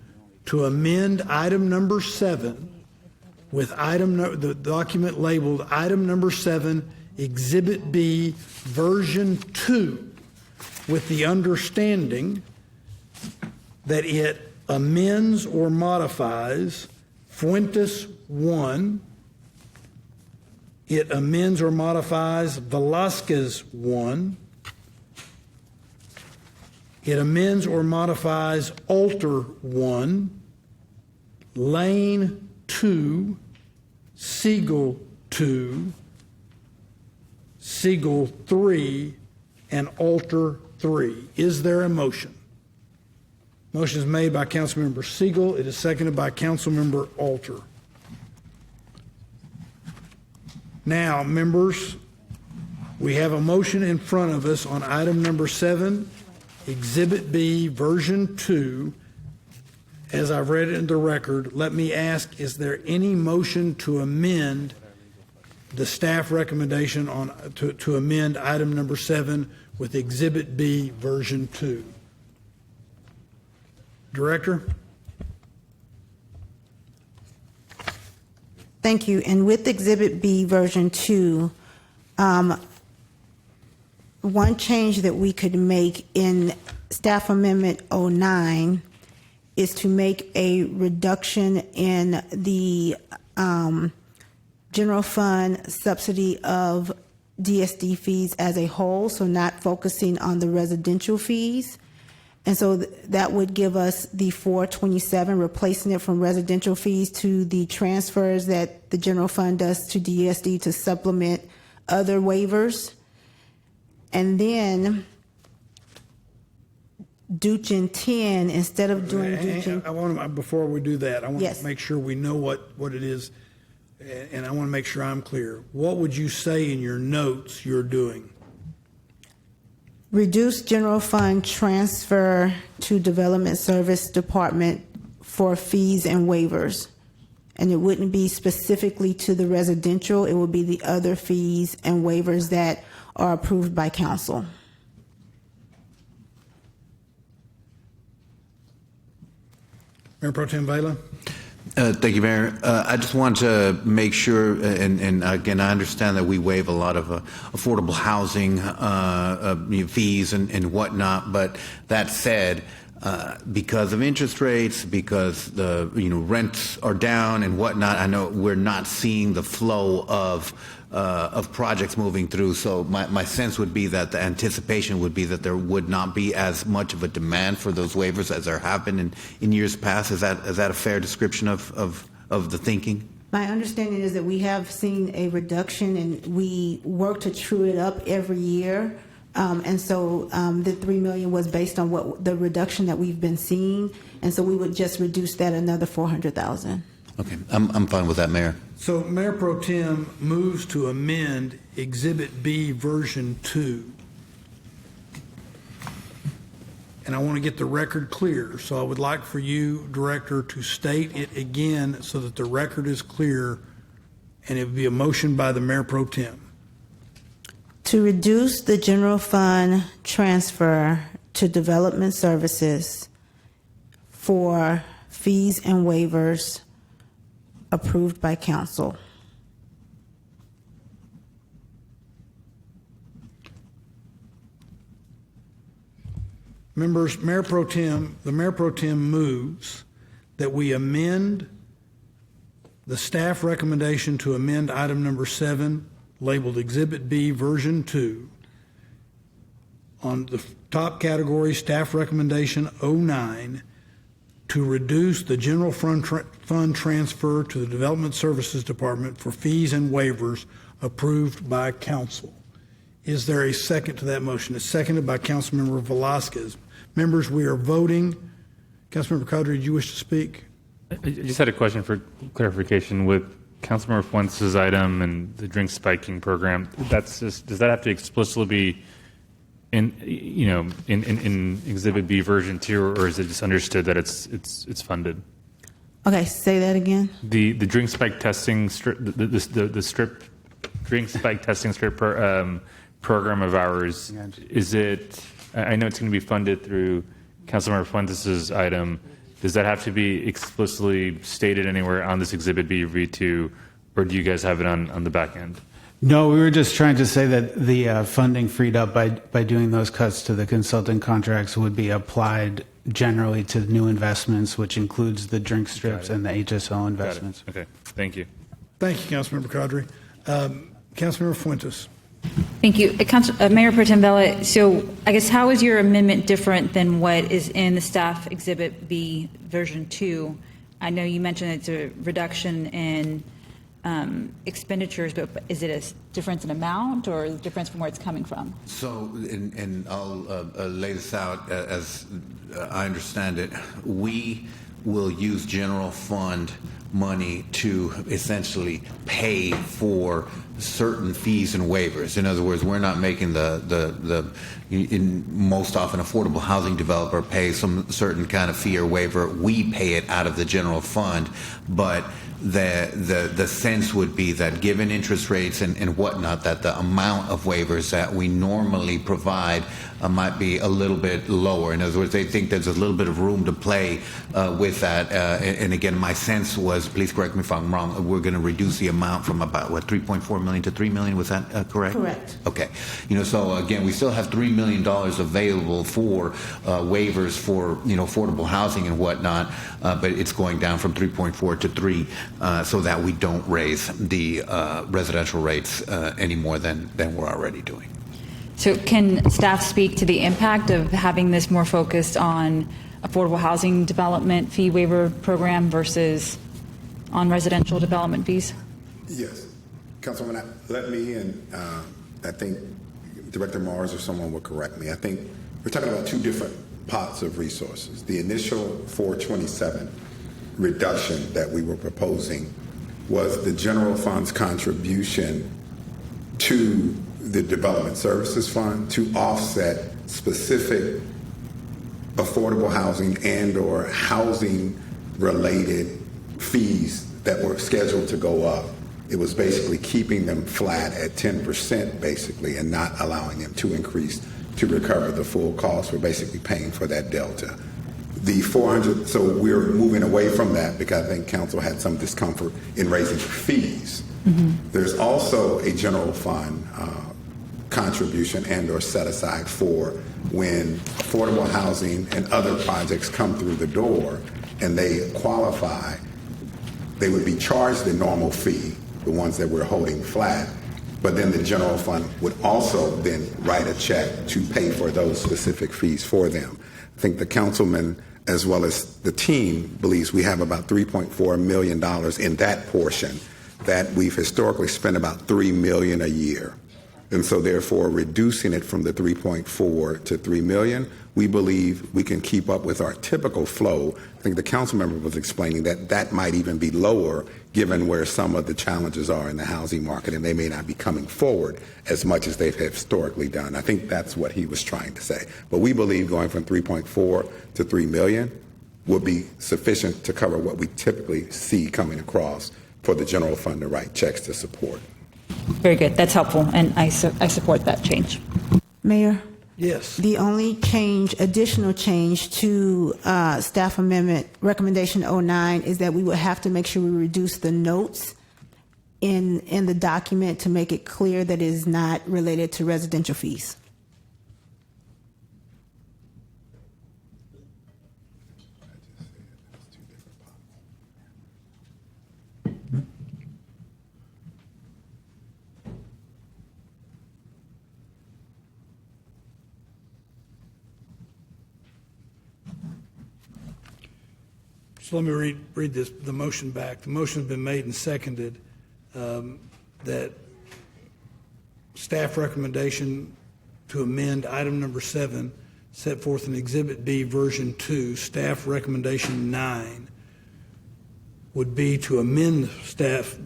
to amend item number 7 with the document labeled item number 7, Exhibit B, version 2, with the understanding that it amends or modifies Fuentes 1, it amends or modifies Velasquez 1, it amends or modifies Alter 1, Lane 2, Siegel 2, Siegel 3, and Alter 3. Is there a motion? Motion is made by Councilmember Siegel. It is seconded by Councilmember Alter. Now, members, we have a motion in front of us on item number 7, Exhibit B, version 2. As I've read it in the record, let me ask, is there any motion to amend the staff recommendation to amend item number 7 with Exhibit B, version 2? Director? Thank you. And with Exhibit B, version 2, one change that we could make in Staff Amendment 09 is to make a reduction in the general fund subsidy of DSD fees as a whole, so not focusing on the residential fees. And so that would give us the 427, replacing it from residential fees to the transfers that the general fund does to DSD to supplement other waivers. And then Duchin 10, instead of doing Duchin. I want to, before we do that, I want Yes. to make sure we know what it is, and I want to make sure I'm clear. What would you say in your notes you're doing? Reduce general fund transfer to Development Service Department for fees and waivers. And it wouldn't be specifically to the residential, it would be the other fees and waivers that are approved by council. Mayor Pro Tem Vela? Thank you, Mayor. I just want to make sure, and again, I understand that we waive a lot of affordable housing fees and whatnot, but that said, because of interest rates, because the rents are down and whatnot, I know we're not seeing the flow of projects moving through. So my sense would be that the anticipation would be that there would not be as much of a demand for those waivers as there have been in years past. Is that a fair description of the thinking? My understanding is that we have seen a reduction, and we work to true it up every year. And so the $3 million was based on what the reduction that we've been seeing, and so we would just reduce that another $400,000. Okay, I'm fine with that, Mayor. So Mayor Pro Tem moves to amend Exhibit B, version 2. And I want to get the record clear, so I would like for you, Director, to state it again so that the record is clear, and it would be a motion by the Mayor Pro Tem. To reduce the general fund transfer to Development Services for fees and waivers approved by council. Members, the Mayor Pro Tem moves that we amend the staff recommendation to amend item number 7, labeled Exhibit B, version 2. On the top category, staff recommendation 09, to reduce the general fund transfer to the Development Services Department for fees and waivers approved by council. Is there a second to that motion? It's seconded by Councilmember Velasquez. Members, we are voting. Councilmember Codry, do you wish to speak? I just had a question for clarification with Councilmember Fuentes' item and the drink spiking program. That's just, does that have to explicitly be in Exhibit B, version 2, or is it just understood that it's funded? Okay, say that again. The drink spike testing strip, the strip drink spike testing strip program of ours, is it, I know it's going to be funded through Councilmember Fuentes' item. Does that have to be explicitly stated anywhere on this Exhibit B or V2, or do you guys have it on the back end? No, we were just trying to say that the funding freed up by doing those cuts to the consultant contracts would be applied generally to new investments, which includes the drink strips and the HSO investments. Okay, thank you. Thank you, Councilmember Cadre. Councilmember Fuentes. Thank you. Mayor Pro Tem Vela, so I guess how is your amendment different than what is in the staff Exhibit B version 2? I know you mentioned it's a reduction in expenditures, but is it a difference in amount or a difference from where it's coming from? So, and I'll lay this out as I understand it. We will use general fund money to essentially pay for certain fees and waivers. In other words, we're not making in most often affordable housing developer pay some certain kind of fee or waiver. We pay it out of the general fund, but the sense would be that given interest rates and whatnot, that the amount of waivers that we normally provide might be a little bit lower. In other words, they think there's a little bit of room to play with that. And again, my sense was, please correct me if I'm wrong, we're going to reduce the amount from about, what, $3.4 million to $3 million? Was that correct? Correct. Okay. So again, we still have $3 million available for waivers for, affordable housing and whatnot, but it's going down from 3.4 to 3 so that we don't raise the residential rates any more than we're already doing. So can staff speak to the impact of having this more focused on affordable housing development fee waiver program versus on residential development fees? Yes. Councilwoman, let me, and I think Director Mars or someone will correct me. I think we're talking about two different pots of resources. The initial 427 reduction that we were proposing was the general fund's contribution to the Development Services Fund to offset specific affordable housing and or housing related fees that were scheduled to go up. It was basically keeping them flat at 10% basically and not allowing them to increase to recover the full cost. We're basically paying for that delta. The 400, so we're moving away from that because I think council had some discomfort in raising fees. Mm-hmm. There's also a general fund contribution and or set aside for when affordable housing and other projects come through the door and they qualify, they would be charged the normal fee, the ones that we're holding flat, but then the general fund would also then write a check to pay for those specific fees for them. I think the councilman as well as the team believes we have about $3.4 million in that portion that we've historically spent about $3 million a year. And so therefore reducing it from the 3.4 to 3 million, we believe we can keep up with our typical flow. I think the council member was explaining that that might even be lower given where some of the challenges are in the housing market and they may not be coming forward as much as they've historically done. I think that's what he was trying to say. But we believe going from 3.4 to 3 million will be sufficient to cover what we typically see coming across for the general fund to write checks to support. Very good. That's helpful, and I support that change. Mayor? Yes. The only additional change to staff amendment recommendation 09 is that we would have to make sure we reduce the notes in the document to make it clear that it is not related to residential fees. So let me read the motion back. The motion has been made and seconded that staff recommendation to amend item number 7 set forth in Exhibit B version 2, staff recommendation 9 would be to amend staff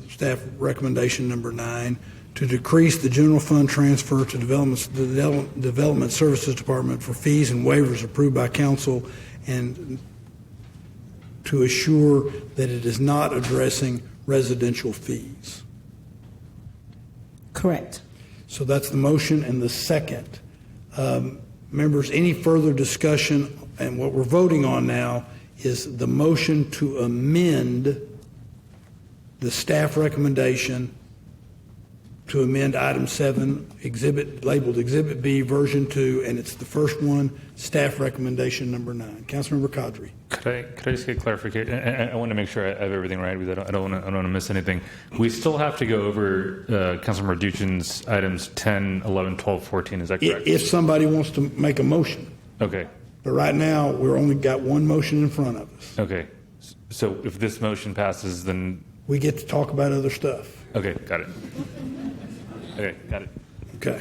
recommendation number 9 to decrease the general fund transfer to the Development Services Department for fees and waivers approved by council and to assure that it is not addressing residential fees. Correct. So that's the motion and the second. Members, any further discussion? And what we're voting on now is the motion to amend the staff recommendation to amend item 7, labeled Exhibit B, version 2, and it's the first one, staff recommendation number 9. Councilmember Qadri. Could I just get clarification? I want to make sure I have everything right because I don't want to miss anything. We still have to go over Councilmember Duchin's items 10, 11, 12, 14. Is that correct? If somebody wants to make a motion. Okay. But right now, we're only got one motion in front of us. Okay. So if this motion passes, then we get to talk about other stuff. Okay, got it. Okay, got it. Okay.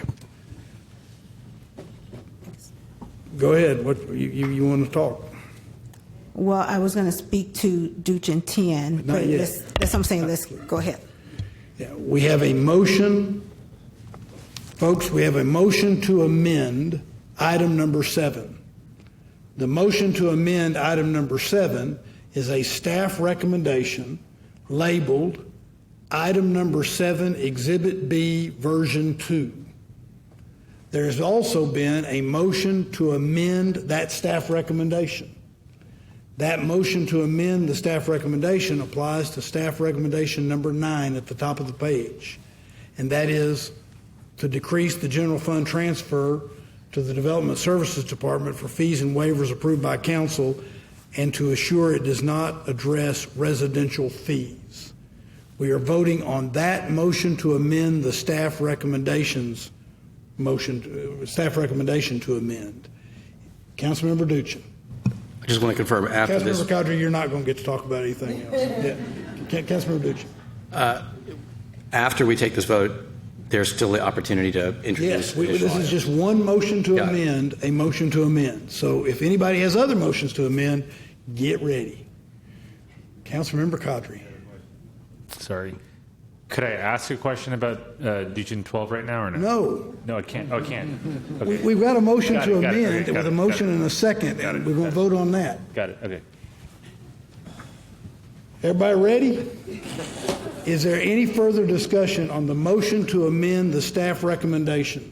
Go ahead. What you want to talk? Well, I was going to speak to Duchin 10. Not yet. That's what I'm saying. Let's go ahead. Yeah, we have a motion, folks. We have a motion to amend item number 7. The motion to amend item number 7 is a staff recommendation labeled item number 7, Exhibit B, version 2. There has also been a motion to amend that staff recommendation. That motion to amend the staff recommendation applies to staff recommendation number 9 at the top of the page, and that is to decrease the general fund transfer to the Development Services Department for fees and waivers approved by council and to assure it does not address residential fees. We are voting on that motion to amend the staff recommendation to amend. Councilmember Duchin. I just want to confirm after this. Councilmember Qadri, you're not going to get to talk about anything else. Yeah. Councilmember Duchin. After we take this vote, there's still the opportunity to introduce. Yes, this is just one motion to amend, a motion to amend. So if anybody has other motions to amend, get ready. Councilmember Qadri. Sorry. Could I ask a question about Duchin 12 right now or no? No. No, I can't. Oh, I can't. Okay. We've got a motion to amend with a motion and a second. We're going to vote on that. Got it. Okay. Everybody ready? Is there any further discussion on the motion to amend the staff recommendation?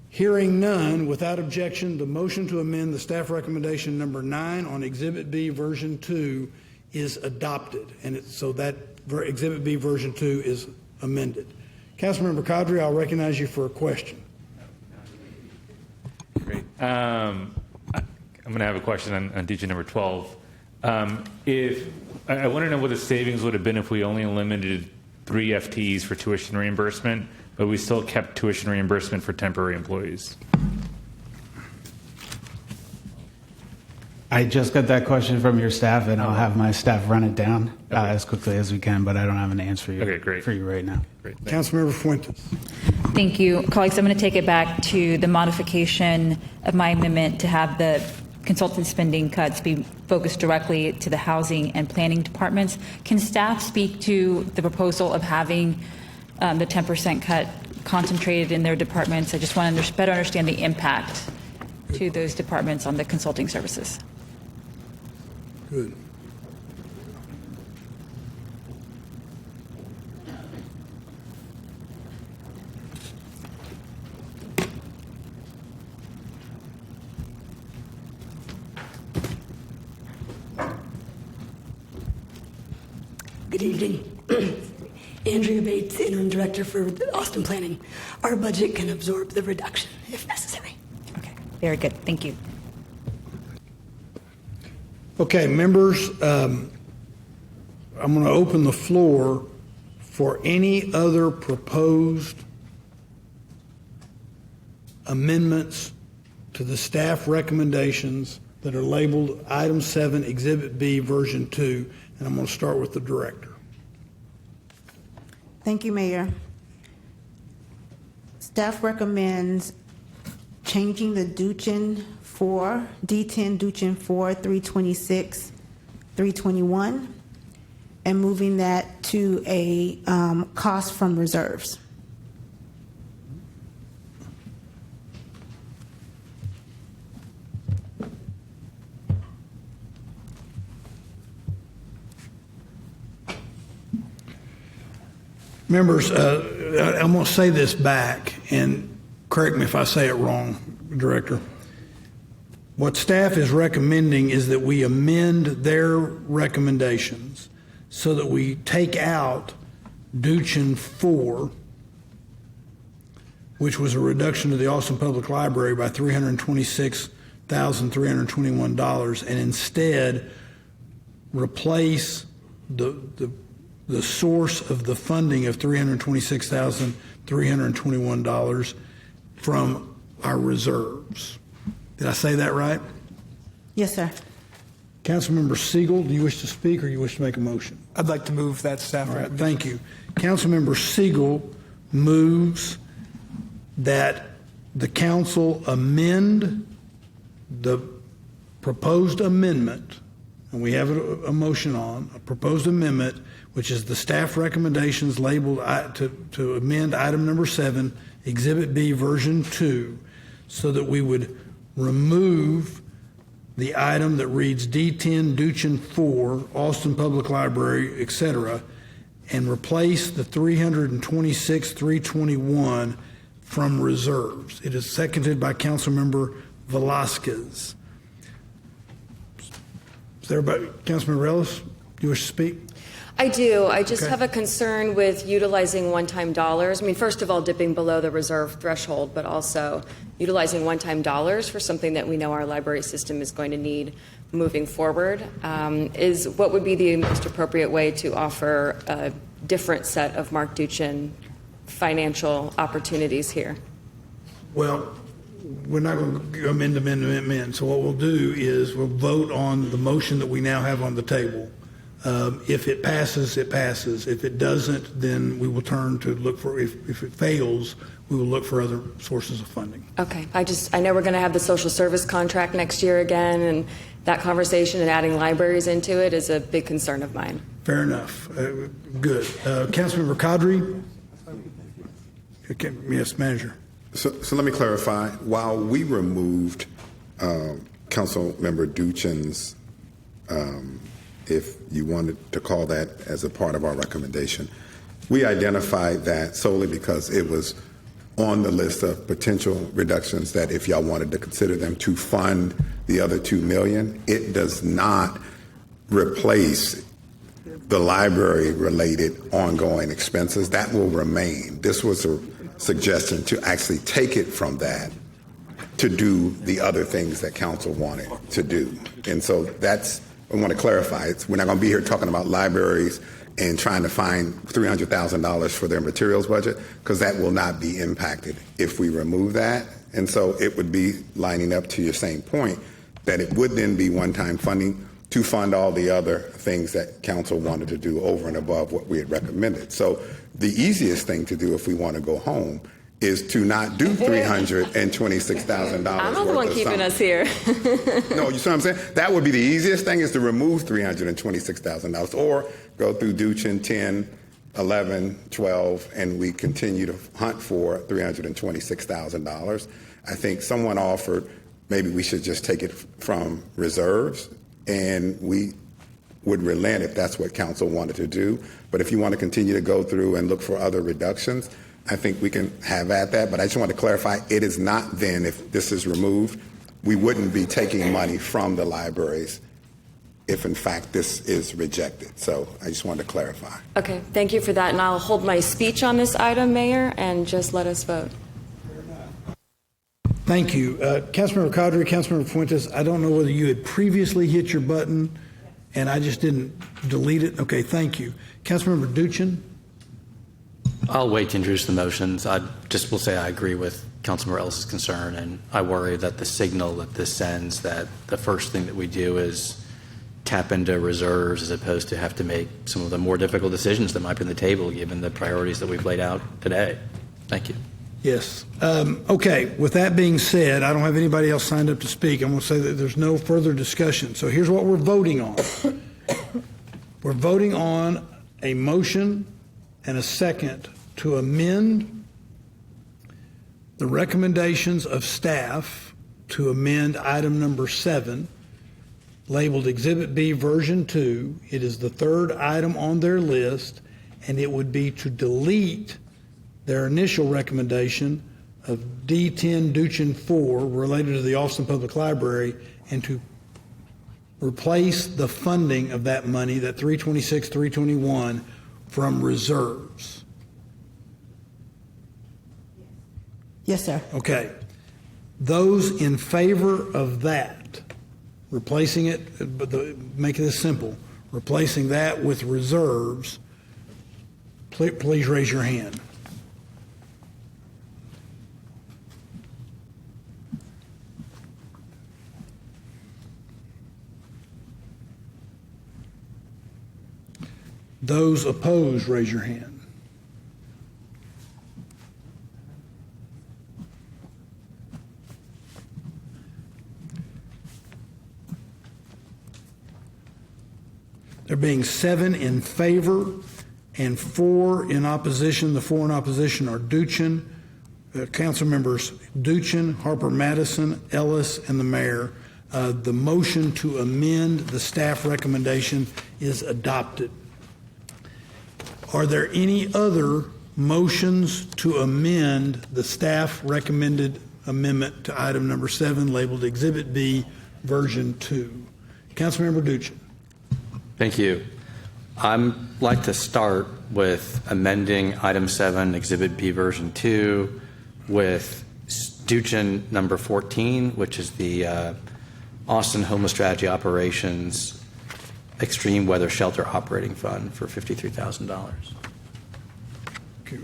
Hearing none, without objection, the motion to amend the staff recommendation number 9 on Exhibit B version 2 is adopted, and so that Exhibit B version 2 is amended. Councilmember Qadri, I'll recognize you for a question. Great. I'm going to have a question on Duchin number 12. If I want to know what the savings would have been if we only eliminated 3 FTEs for tuition reimbursement, but we still kept tuition reimbursement for temporary employees. I just got that question from your staff, and I'll have my staff run it down as quickly as we can, but I don't have an answer for you right now. Great. Councilmember Fuentes. Thank you. Colleagues, I'm going to take it back to the modification of my amendment to have the consultant spending cuts be focused directly to the housing and planning departments. Can staff speak to the proposal of having the 10% cut concentrated in their departments? I just want to better understand the impact to those departments on the consulting services. Good. Good evening. Andrea Bates, Interim Director for Austin Planning. Our budget can absorb the reduction if necessary. Okay, very good. Thank you. Okay, members, I'm going to open the floor for any other proposed amendments to the staff recommendations that are labeled Item 7, Exhibit B, Version 2, and I'm going to start with the director. Thank you, Mayor. Staff recommends changing the D10 Duchin 4, 326, 321, and moving that to a cost from reserves. Members, I'm going to say this back, and correct me if I say it wrong, Director. What staff is recommending is that we amend their recommendations so that we take out Duchin 4, which was a reduction to the Austin Public Library by $326,321, and instead replace the source of the funding of $326,321 from our reserves. Did I say that right? Yes, sir. Councilmember Siegel, do you wish to speak or you wish to make a motion? I'd like to move that staff. All right, thank you. Councilmember Siegel moves that the council amend the proposed amendment, and we have a motion on, a proposed amendment, which is the staff recommendations labeled to amend item number 7, Exhibit B, version 2, so that we would remove the item that reads D10 Duchin 4, Austin Public Library, etc., and replace the $326,321 from reserves. It is seconded by Councilmember Velasquez. Is there everybody? Councilmember Ellis, you wish to speak? I do. I just Okay. have a concern with utilizing one-time dollars. I mean, first of all, dipping below the reserve threshold, but also utilizing one-time dollars for something that we know our library system is going to need moving forward. Is what would be the most appropriate way to offer a different set of Mark Duchin financial opportunities here? Well, we're not going to amend. So what we'll do is we'll vote on the motion that we now have on the table. If it passes, it passes. If it doesn't, then we will turn to look for, if it fails, we will look for other sources of funding. Okay. I know we're going to have the social service contract next year again, and that conversation and adding libraries into it is a big concern of mine. Fair enough. Good. Councilmember Qadri? Okay. Yes, Manager. So let me clarify. While we removed Councilmember Duchin's, if you wanted to call that as a part of our recommendation, we identified that solely because it was on the list of potential reductions that if y'all wanted to consider them to fund the other $2 million, it does not replace the library-related ongoing expenses. That will remain. This was a suggestion to actually take it from that to do the other things that council wanted to do. And so that's, I want to clarify, we're not going to be here talking about libraries and trying to find $300,000 for their materials budget, because that will not be impacted if we remove that. And so it would be lining up to your same point that it would then be one-time funding to fund all the other things that council wanted to do over and above what we had recommended. So the easiest thing to do if we want to go home is to not do $326,000. I'm not the one keeping us here. No, you see what I'm saying? That would be the easiest thing, is to remove $326,000 or go through Duchin 10, 11, 12, and we continue to hunt for $326,000. I think someone offered maybe we should just take it from reserves, and we would relent if that's what council wanted to do. But if you want to continue to go through and look for other reductions, I think we can have at that. But I just want to clarify, it is not then, if this is removed, we wouldn't be taking money from the libraries if in fact this is rejected. So I just wanted to clarify. Okay. Thank you for that. And I'll hold my speech on this item, Mayor, and just let us vote. Thank you. Councilmember Qadri, Councilmember Fuentes, I don't know whether you had previously hit your button and I just didn't delete it. Okay, thank you. Councilmember Duchin? I'll wait to introduce the motions. I just will say I agree with Councilmember Ellis' concern, and I worry that the signal that this sends, that the first thing that we do is tap into reserves as opposed to have to make some of the more difficult decisions that might be on the table given the priorities that we've laid out today. Thank you. Yes. Okay, with that being said, I don't have anybody else signed up to speak. I'm going to say that there's no further discussion. So here's what we're voting on. We're voting on a motion and a second to amend the recommendations of staff to amend item number 7, labeled Exhibit B, version 2. It is the third item on their list, and it would be to delete their initial recommendation of D10 Duchin 4 related to the Austin Public Library, and to replace the funding of that money, that 321, from reserves. Yes, sir. Okay. Those in favor of that, replacing it, but making this simple, replacing that with reserves, please raise your hand. Those opposed, raise your hand. There being 7 in favor and 4 in opposition. The 4 in opposition are Duchin, council members Duchin, Harper Madison, Ellis, and the mayor. The motion to amend the staff recommendation is adopted. Are there any other motions to amend the staff recommended amendment to item number 7 labeled Exhibit B, version 2? Councilmember Duchin. Thank you. I'd like to start with amending item 7, Exhibit B, version 2, with Duchin number 14, which is the Austin Homeless Strategy Operations Extreme Weather Shelter Operating Fund for $53,000. Okay,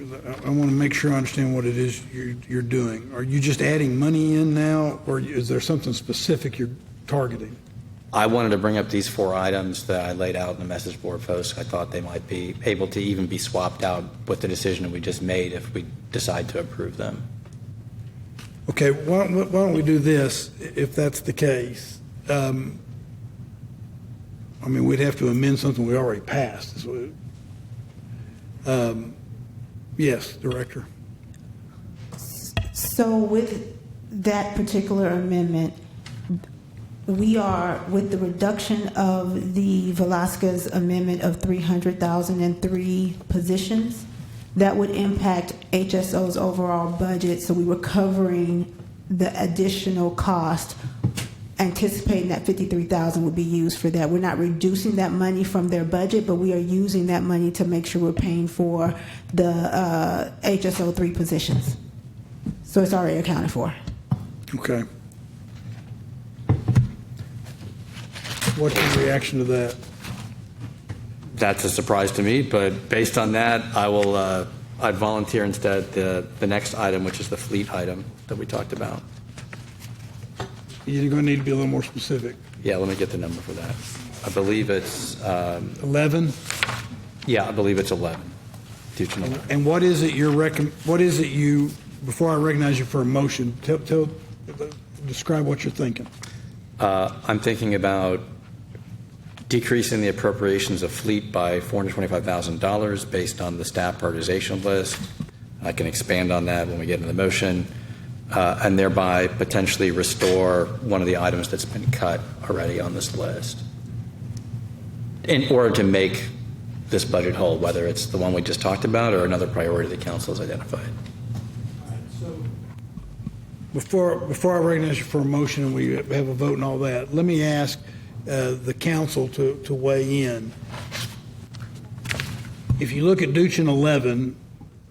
I want to make sure I understand what it is you're doing. Are you just adding money in now, or is there something specific you're targeting? I wanted to bring up these 4 items that I laid out in the message board post. I thought they might be able to even be swapped out with the decision that we just made if we decide to approve them. Okay, why don't we do this, if that's the case? I mean, we'd have to amend something we already passed. Yes, Director. So with that particular amendment, we are, with the reduction of the Velasquez amendment of 300,000 and 3 positions, that would impact HSO's overall budget. So we were covering the additional cost, anticipating that 53,000 would be used for that. We're not reducing that money from their budget, but we are using that money to make sure we're paying for the HSO 3 positions. So it's already accounted for. Okay. What's your reaction to that? That's a surprise to me, but based on that, I'd volunteer instead the next item, which is the fleet item that we talked about. You're going to need to be a little more specific. Yeah, let me get the number for that. I believe it's 11. Yeah, I believe it's 11. And what is it you before I recognize you for a motion, describe what you're thinking. I'm thinking about decreasing the appropriations of fleet by $425,000 based on the staff prioritization list. I can expand on that when we get into the motion, and thereby potentially restore one of the items that's been cut already on this list in order to make this budget whole, whether it's the one we just talked about or another priority the council has identified. Before I recognize you for a motion and we have a vote and all that, let me ask the council to weigh in. If you look at Duchin 11,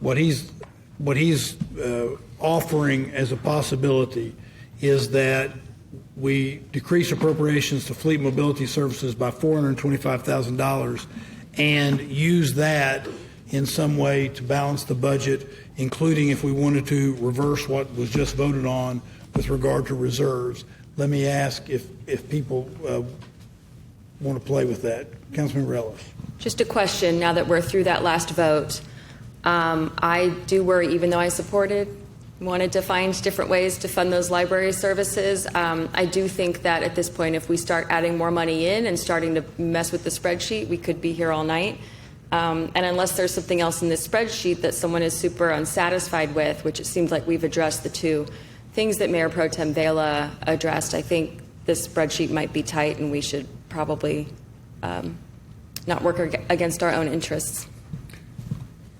what he's offering as a possibility is that we decrease appropriations to fleet mobility services by $425,000 and use that in some way to balance the budget, including if we wanted to reverse what was just voted on with regard to reserves. Let me ask if people want to play with that. Councilmember Ellis. Just a question, now that we're through that last vote. I do worry, even though I wanted to find different ways to fund those library services, I do think that at this point, if we start adding more money in and starting to mess with the spreadsheet, we could be here all night. And unless there's something else in this spreadsheet that someone is super unsatisfied with, which it seems like we've addressed the 2 things that Mayor Pro Tem Vela addressed, I think this spreadsheet might be tight and we should probably not work against our own interests.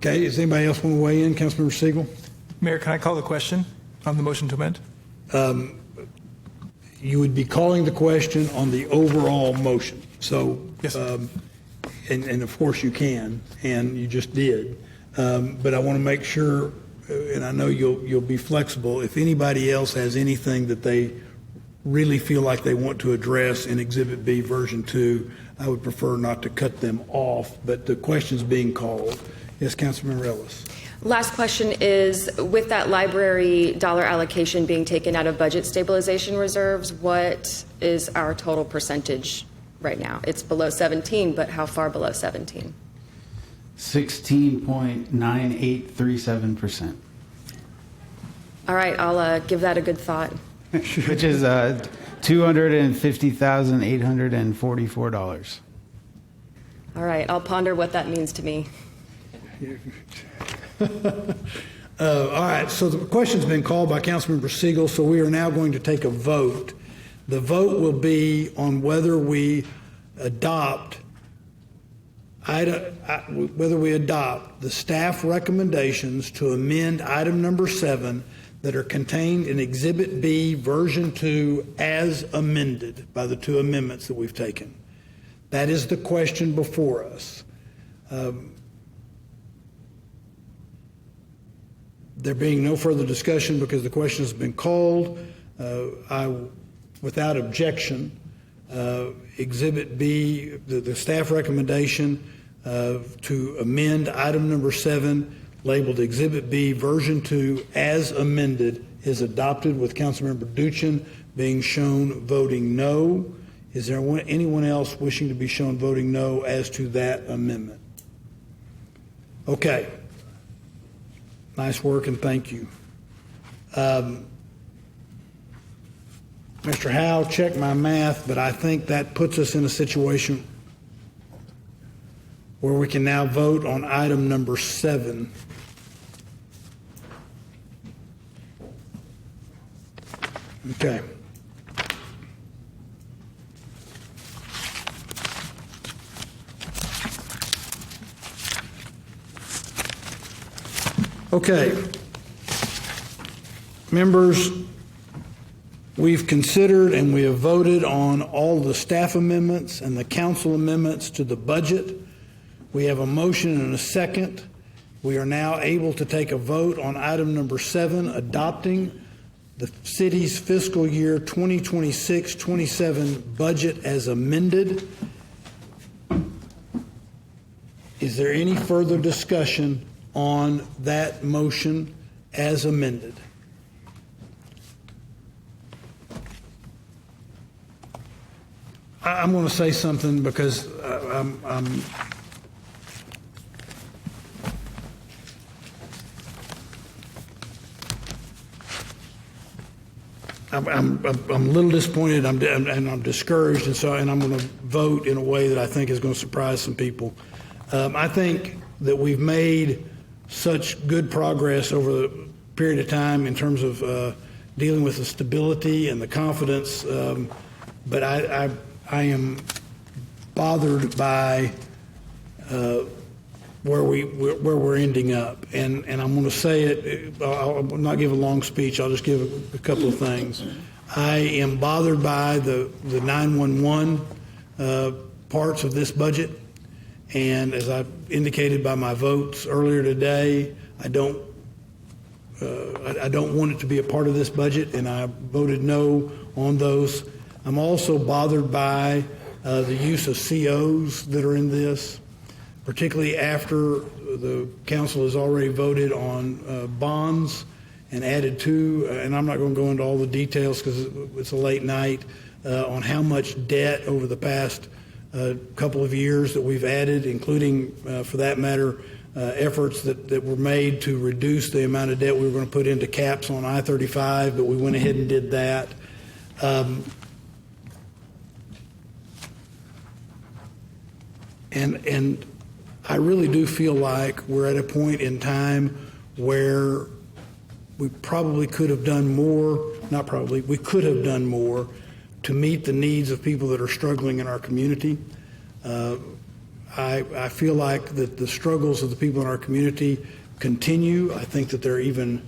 Okay, does anybody else want to weigh in? Councilmember Siegel? Mayor, can I call the question on the motion to amend? You would be calling the question on the overall motion. So, Yes. And of course you can, and you just did. But I want to make sure, and I know you'll be flexible, if anybody else has anything that they really feel like they want to address in Exhibit B version 2, I would prefer not to cut them off, but the question's being called. Yes, Councilmember Ellis. Last question is, with that library dollar allocation being taken out of budget stabilization reserves, what is our total percentage right now? It's below 17, but how far below 17? 16.9837%, All right, I'll give that a good thought. which is $250,844. All right, I'll ponder what that means to me. All right, so the question's been called by Councilmember Siegel, so we are now going to take a vote. The vote will be on whether we adopt the staff recommendations to amend item number 7 that are contained in Exhibit B version 2 as amended by the 2 amendments that we've taken. That is the question before us. There being no further discussion because the question has been called, without objection, Exhibit B, the staff recommendation to amend item number 7, labeled Exhibit B version 2 as amended, is adopted with Councilmember Duchin being shown voting no. Is there anyone else wishing to be shown voting no as to that amendment? Okay. Nice work and thank you. Mr. Howe, check my math, but I think that puts us in a situation where we can now vote on item number 7. Okay. Okay. Members, we've considered and we have voted on all the staff amendments and the council amendments to the budget. We have a motion and a second. We are now able to take a vote on item number 7, adopting the city's fiscal year 2026-27 budget as amended. Is there any further discussion on that motion as amended? I'm going to say something because I'm a little disappointed and I'm discouraged, and I'm going to vote in a way that I think is going to surprise some people. I think that we've made such good progress over the period of time in terms of dealing with the stability and the confidence, but I am bothered by where we're ending up, and I'm going to say it. I'll not give a long speech. I'll just give a couple of things. I am bothered by the 911 parts of this budget, and as I indicated by my votes earlier today, I don't want it to be a part of this budget, and I voted no on those. I'm also bothered by the use of COs that are in this, particularly after the council has already voted on bonds and added to, and I'm not going to go into all the details because it's a late night, on how much debt over the past couple of years that we've added, including, for that matter, efforts that were made to reduce the amount of debt we were going to put into caps on I-35, but we went ahead and did that. And I really do feel like we're at a point in time where we probably could have done more, not probably, we could have done more to meet the needs of people that are struggling in our community. I feel like that the struggles of the people in our community continue. I think that they're even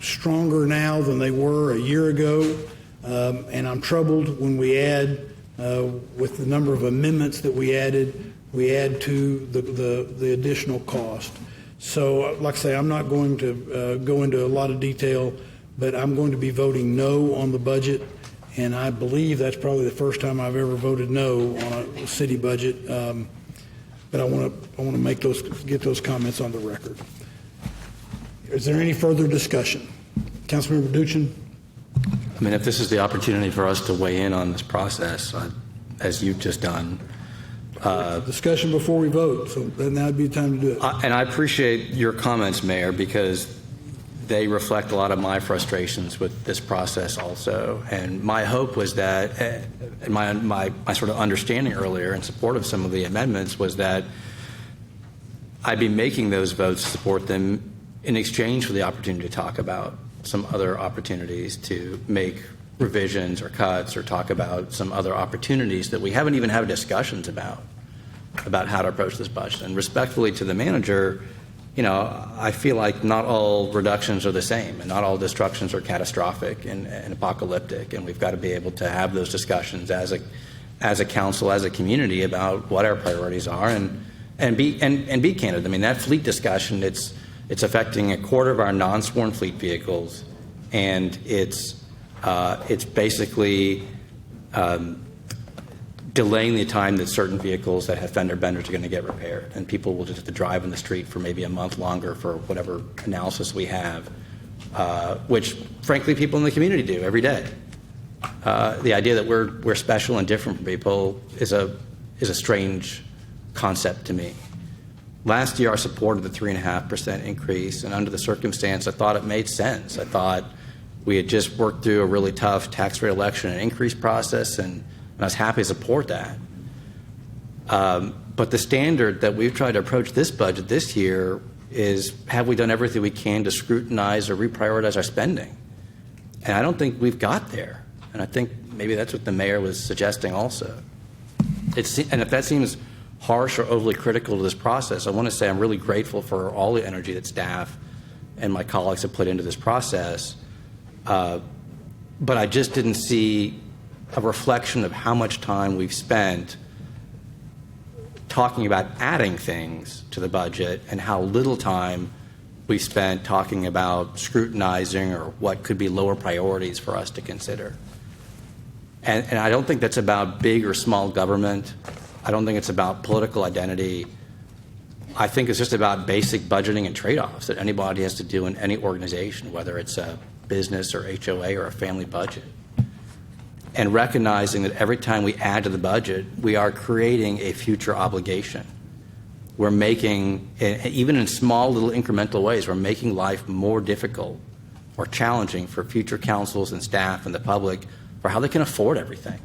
stronger now than they were a year ago, and I'm troubled when we add, with the number of amendments that we add to the additional cost. So, like I say, I'm not going to go into a lot of detail, but I'm going to be voting no on the budget, and I believe that's probably the first time I've ever voted no on a city budget. But I want to get those comments on the record. Is there any further discussion? Councilmember Duchin? I mean, if this is the opportunity for us to weigh in on this process, as you've just done. Discussion before we vote, so then that would be the time to do it. And I appreciate your comments, Mayor, because they reflect a lot of my frustrations with this process also. And my hope was that, my sort of understanding earlier in support of some of the amendments was that I'd be making those votes to support them in exchange for the opportunity to talk about some other opportunities to make revisions or cuts or talk about some other opportunities that we haven't even had discussions about how to approach this budget. And respectfully to the manager, you know, I feel like not all reductions are the same and not all destructions are catastrophic and apocalyptic, and we've got to be able to have those discussions as a council, as a community about what our priorities are and be candid. I mean, that fleet discussion, it's affecting a quarter of our non-sworn fleet vehicles, and it's basically delaying the time that certain vehicles that have fender benders are going to get repaired, and people will just have to drive on the street for maybe a month longer for whatever analysis we have, which frankly people in the community do every day. The idea that we're special and different from people is a strange concept to me. Last year I supported the 3.5% increase, and under the circumstance I thought it made sense. I thought we had just worked through a really tough tax rate election and increase process, and I was happy to support that. But the standard that we've tried to approach this budget this year is, have we done everything we can to scrutinize or reprioritize our spending? And I don't think we've got there. And I think maybe that's what the mayor was suggesting also. And if that seems harsh or overly critical to this process, I want to say I'm really grateful for all the energy that staff and my colleagues have put into this process. But I just didn't see a reflection of how much time we've spent talking about adding things to the budget and how little time we spent talking about scrutinizing or what could be lower priorities for us to consider. And I don't think that's about big or small government. I don't think it's about political identity. I think it's just about basic budgeting and trade-offs that anybody has to do in any organization, whether it's a business or HOA or a family budget. And recognizing that every time we add to the budget, we are creating a future obligation. We're making, even in small little incremental ways, we're making life more difficult or challenging for future councils and staff and the public for how they can afford everything.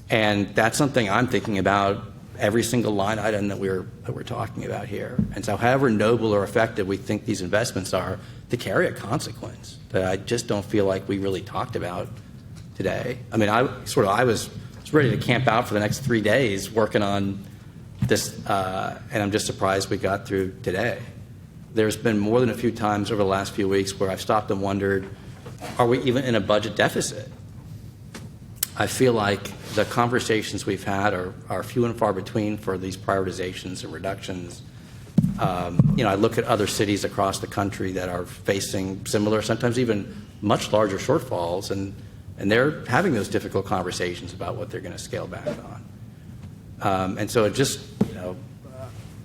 And that's something I'm thinking about every single line item that we're talking about here. And so however noble or effective we think these investments are, they carry a consequence that I just don't feel like we really talked about today. I mean, I was ready to camp out for the next 3 days working on this, and I'm just surprised we got through today. There's been more than a few times over the last few weeks where I've stopped and wondered, are we even in a budget deficit? I feel like the conversations we've had are few and far between for these prioritizations and reductions. I look at other cities across the country that are facing similar, sometimes even much larger shortfalls, and they're having those difficult conversations about what they're going to scale back on. And so it just,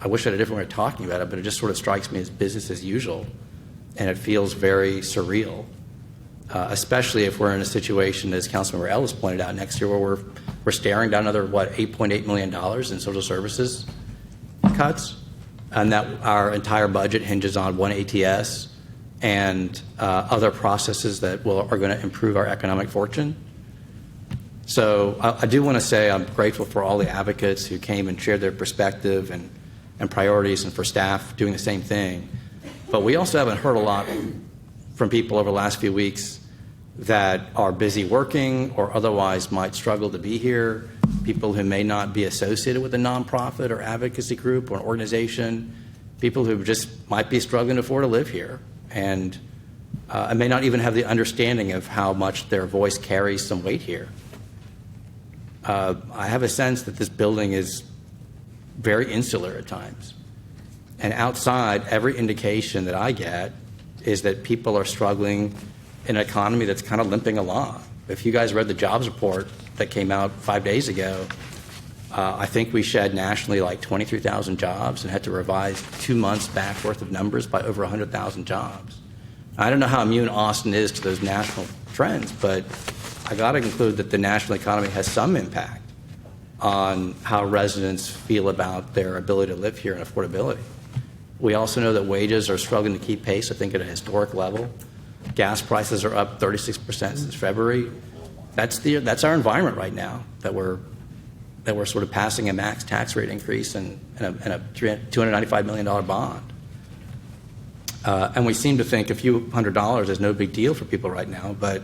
I wish I had a different way of talking about it, but it just sort of strikes me as business as usual, and it feels very surreal. Especially if we're in a situation, as Councilmember Ellis pointed out, next year where we're staring down another, $8.8 million in social services cuts, and that our entire budget hinges on one ATS and other processes that are going to improve our economic fortune. So I do want to say I'm grateful for all the advocates who came and shared their perspective and priorities, and for staff doing the same thing. But we also haven't heard a lot from people over the last few weeks that are busy working or otherwise might struggle to be here, people who may not be associated with a nonprofit or advocacy group or an organization, people who just might be struggling to afford to live here and may not even have the understanding of how much their voice carries some weight here. I have a sense that this building is very insular at times. And outside, every indication that I get is that people are struggling in an economy that's kind of limping along. If you guys read the jobs report that came out 5 days ago, I think we shed nationally like 23,000 jobs and had to revise 2 months back worth of numbers by over 100,000 jobs. I don't know how immune Austin is to those national trends, but I got to conclude that the national economy has some impact on how residents feel about their ability to live here and affordability. We also know that wages are struggling to keep pace, I think, at a historic level. Gas prices are up 36% since February. That's our environment right now, that we're sort of passing a max tax rate increase and a $295 million bond. And we seem to think a few $100s is no big deal for people right now, but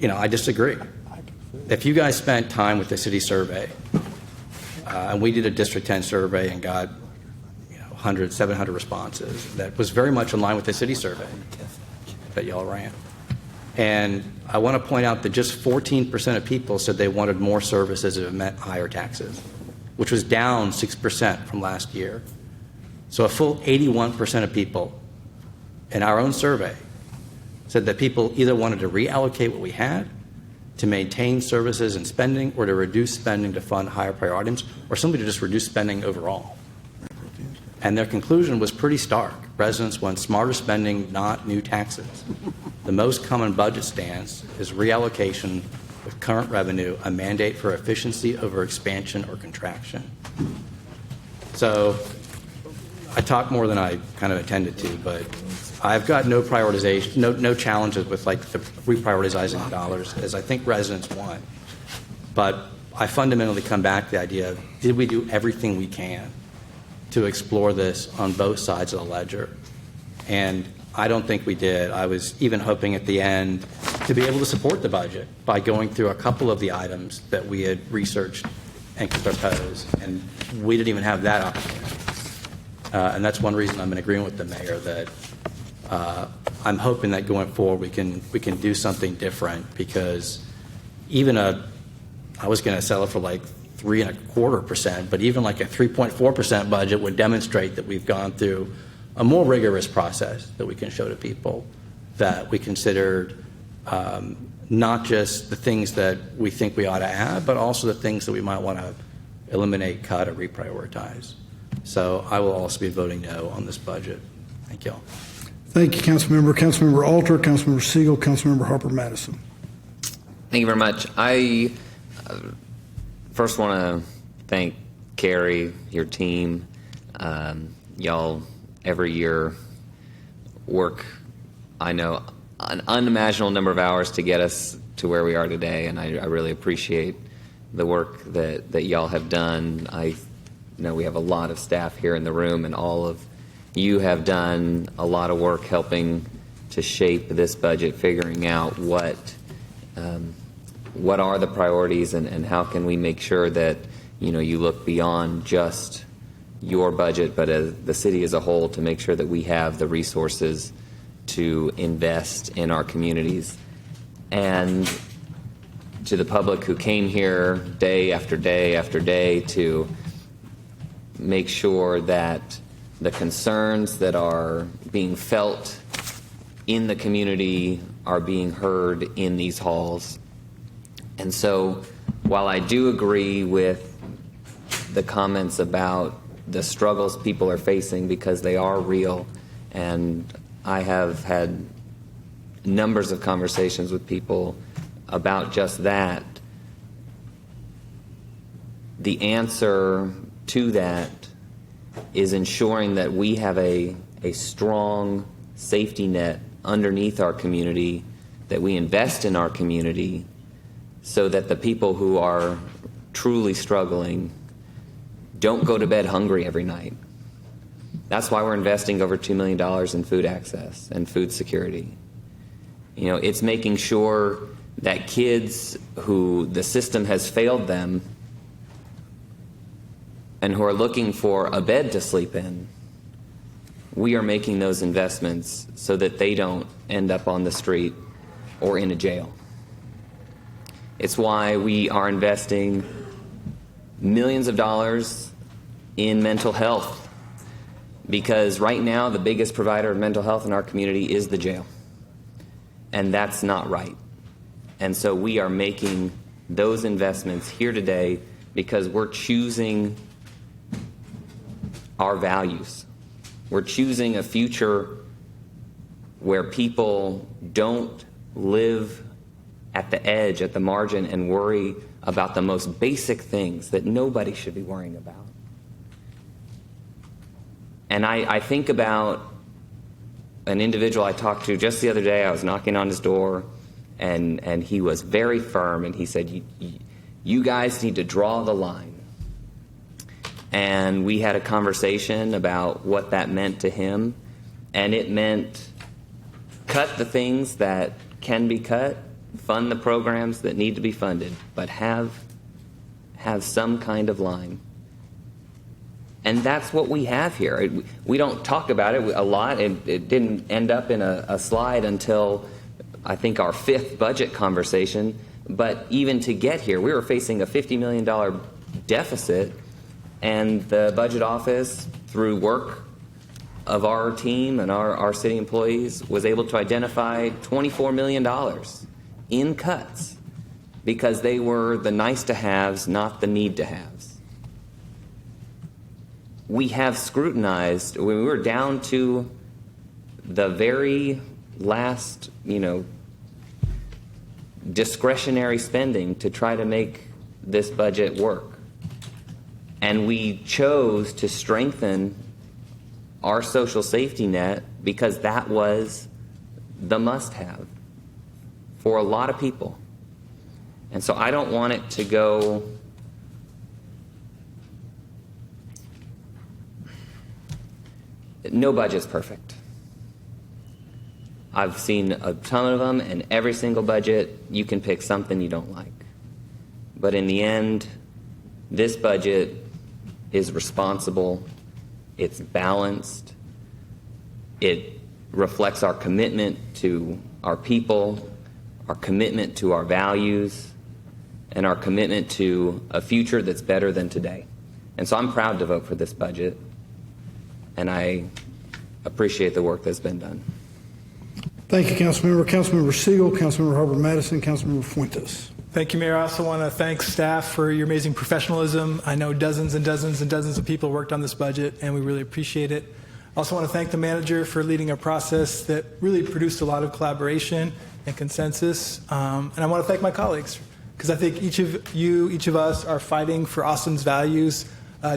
I disagree. If you guys spent time with the city survey, and we did a District 10 survey and got 700 responses, that was very much in line with the city survey that y'all ran. And I want to point out that just 14% of people said they wanted more services if it meant higher taxes, which was down 6% from last year. So a full 81% of people in our own survey said that people either wanted to reallocate what we had to maintain services and spending, or to reduce spending to fund higher priorities, or simply to just reduce spending overall. And their conclusion was pretty stark. Residents want smarter spending, not new taxes. The most common budget stance is reallocation with current revenue, a mandate for efficiency over expansion or contraction. So I talk more than I kind of intended to, but I've got no prioritization, no challenges with like the reprioritizing dollars, as I think residents want. But I fundamentally come back to the idea of, did we do everything we can to explore this on both sides of the ledger? And I don't think we did. I was even hoping at the end to be able to support the budget by going through a couple of the items that we had researched and could propose, and we didn't even have that opportunity. And that's one reason I'm in agreement with the mayor that I'm hoping that going forward we can do something different, because even I was going to sell it for like 3.25%, but even like a 3.4% budget would demonstrate that we've gone through a more rigorous process that we can show to people, that we considered not just the things that we think we ought to add, but also the things that we might want to eliminate, cut, or reprioritize. So I will also be voting no on this budget. Thank you all. Thank you, Councilmember. Councilmember Alter, Councilmember Siegel, Councilmember Harper Madison. Thank you very much. I first want to thank Carrie, your team. Y'all every year work, I know, an unimaginable number of hours to get us to where we are today, and I really appreciate the work that y'all have done. I know we have a lot of staff here in the room, and all of you have done a lot of work helping to shape this budget, figuring out what are the priorities and how can we make sure that you look beyond just your budget, but as the city as a whole, to make sure that we have the resources to invest in our communities. And to the public who came here day after day after day to make sure that the concerns that are being felt in the community are being heard in these halls. And so while I do agree with the comments about the struggles people are facing, because they are real, and I have had numbers of conversations with people about just that, the answer to that is ensuring that we have a strong safety net underneath our community, that we invest in our community so that the people who are truly struggling don't go to bed hungry every night. That's why we're investing over $2 million in food access and food security. It's making sure that kids who the system has failed them and who are looking for a bed to sleep in, we are making those investments so that they don't end up on the street or in a jail. It's why we are investing millions of dollars in mental health, because right now the biggest provider of mental health in our community is the jail, and that's not right. And so we are making those investments here today because we're choosing our values. We're choosing a future where people don't live at the edge, at the margin, and worry about the most basic things that nobody should be worrying about. And I think about an individual I talked to just the other day. I was knocking on his door, and he was very firm, and he said, you guys need to draw the line. And we had a conversation about what that meant to him, and it meant cut the things that can be cut, fund the programs that need to be funded, but have some kind of line. And that's what we have here. We don't talk about it a lot. It didn't end up in a slide until I think our 5th budget conversation. But even to get here, we were facing a $50 million deficit, and the budget office, through work of our team and our city employees, was able to identify $24 million in cuts because they were the nice-to-haves, not the need-to-haves. We have scrutinized, when we were down to the very last, discretionary spending to try to make this budget work. And we chose to strengthen our social safety net because that was the must-have for a lot of people. And so I don't want it to go no budget's perfect. I've seen a ton of them, and every single budget you can pick something you don't like. But in the end, this budget is responsible, it's balanced, it reflects our commitment to our people, our commitment to our values, and our commitment to a future that's better than today. And so I'm proud to vote for this budget, and I appreciate the work that's been done. Thank you, Councilmember. Councilmember Siegel, Councilmember Harbert-Madison, Councilmember Fuentes. Thank you, Mayor. I also want to thank staff for your amazing professionalism. I know dozens and dozens and dozens of people worked on this budget, and we really appreciate it. I also want to thank the manager for leading a process that really produced a lot of collaboration and consensus. And I want to thank my colleagues, because I think each of us are fighting for Austin's values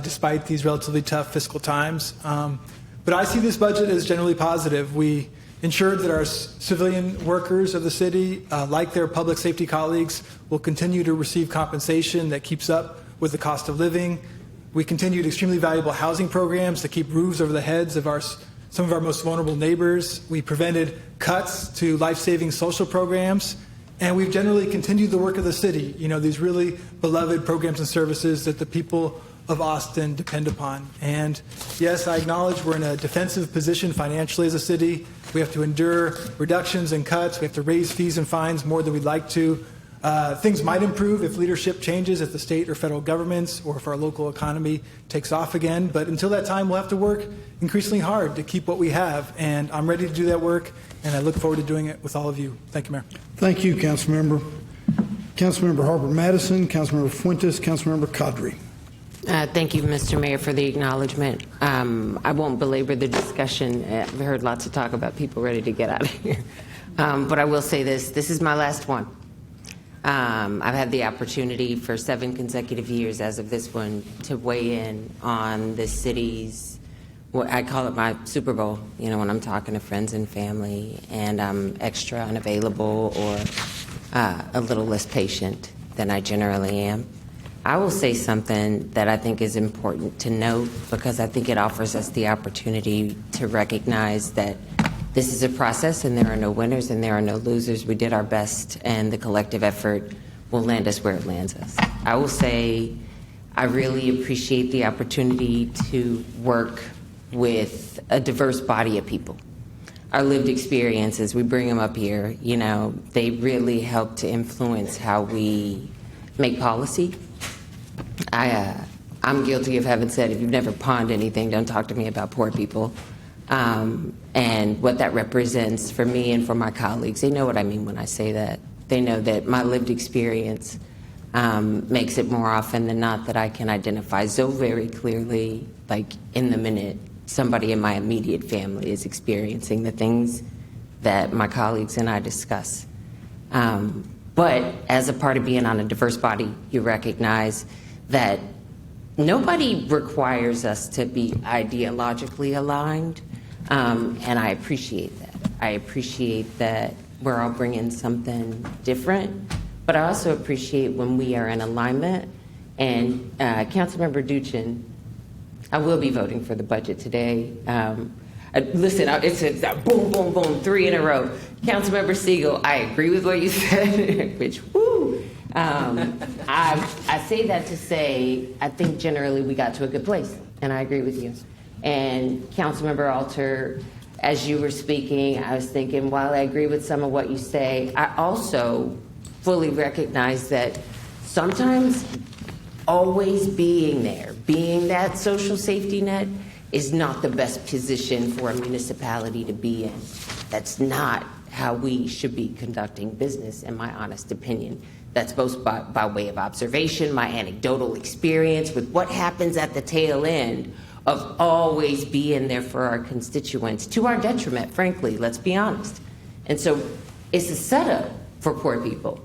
despite these relatively tough fiscal times. But I see this budget as generally positive. We ensured that our civilian workers of the city, like their public safety colleagues, will continue to receive compensation that keeps up with the cost of living. We continued extremely valuable housing programs to keep roofs over the heads of some of our most vulnerable neighbors. We prevented cuts to life-saving social programs, and we've generally continued the work of the city, these really beloved programs and services that the people of Austin depend upon. And yes, I acknowledge we're in a defensive position financially as a city. We have to endure reductions and cuts. We have to raise fees and fines more than we'd like to. Things might improve if leadership changes at the state or federal governments, or if our local economy takes off again. But until that time, we'll have to work increasingly hard to keep what we have. And I'm ready to do that work, and I look forward to doing it with all of you. Thank you, Mayor. Thank you, Councilmember. Councilmember Harbert-Madison, Councilmember Fuentes, Councilmember Kadri. Thank you, Mr. Mayor, for the acknowledgement. I won't belabor the discussion. I've heard lots of talk about people ready to get out of here. But I will say this is my last one. I've had the opportunity for 7 consecutive years as of this one to weigh in on the city's, what I call it my Super Bowl, when I'm talking to friends and family and I'm extra unavailable or a little less patient than I generally am. I will say something that I think is important to note, because I think it offers us the opportunity to recognize that This is a process, and there are no winners and there are no losers. We did our best, and the collective effort will land us where it lands us. I will say I really appreciate the opportunity to work with a diverse body of people. Our lived experiences, we bring them up here, you know, they really help to influence how we make policy. I'm guilty of having said, if you've never pawned anything, don't talk to me about poor people. And what that represents for me and for my colleagues. They know what I mean when I say that. They know that my lived experience makes it more often than not that I can identify so very clearly, like in the minute, somebody in my immediate family is experiencing the things that my colleagues and I discuss. But as a part of being on a diverse body, you recognize that nobody requires us to be ideologically aligned, and I appreciate that. I appreciate that we're all bringing something different, but I also appreciate when we are in alignment. And Councilmember Duchin, I will be voting for the budget today. Listen, it's a boom, boom, boom, 3 in a row. Councilmember Siegel, I agree with what you said, which, woo. I say that to say, I think generally we got to a good place, and I agree with you. And Councilmember Alter, as you were speaking, I was thinking, while I agree with some of what you say, I also fully recognize that sometimes always being there, being that social safety net, is not the best position for a municipality to be in. That's not how we should be conducting business, in my honest opinion. That's both by way of observation, my anecdotal experience with what happens at the tail end of always being there for our constituents, to our detriment, frankly, let's be honest. And so it's a setup for poor people,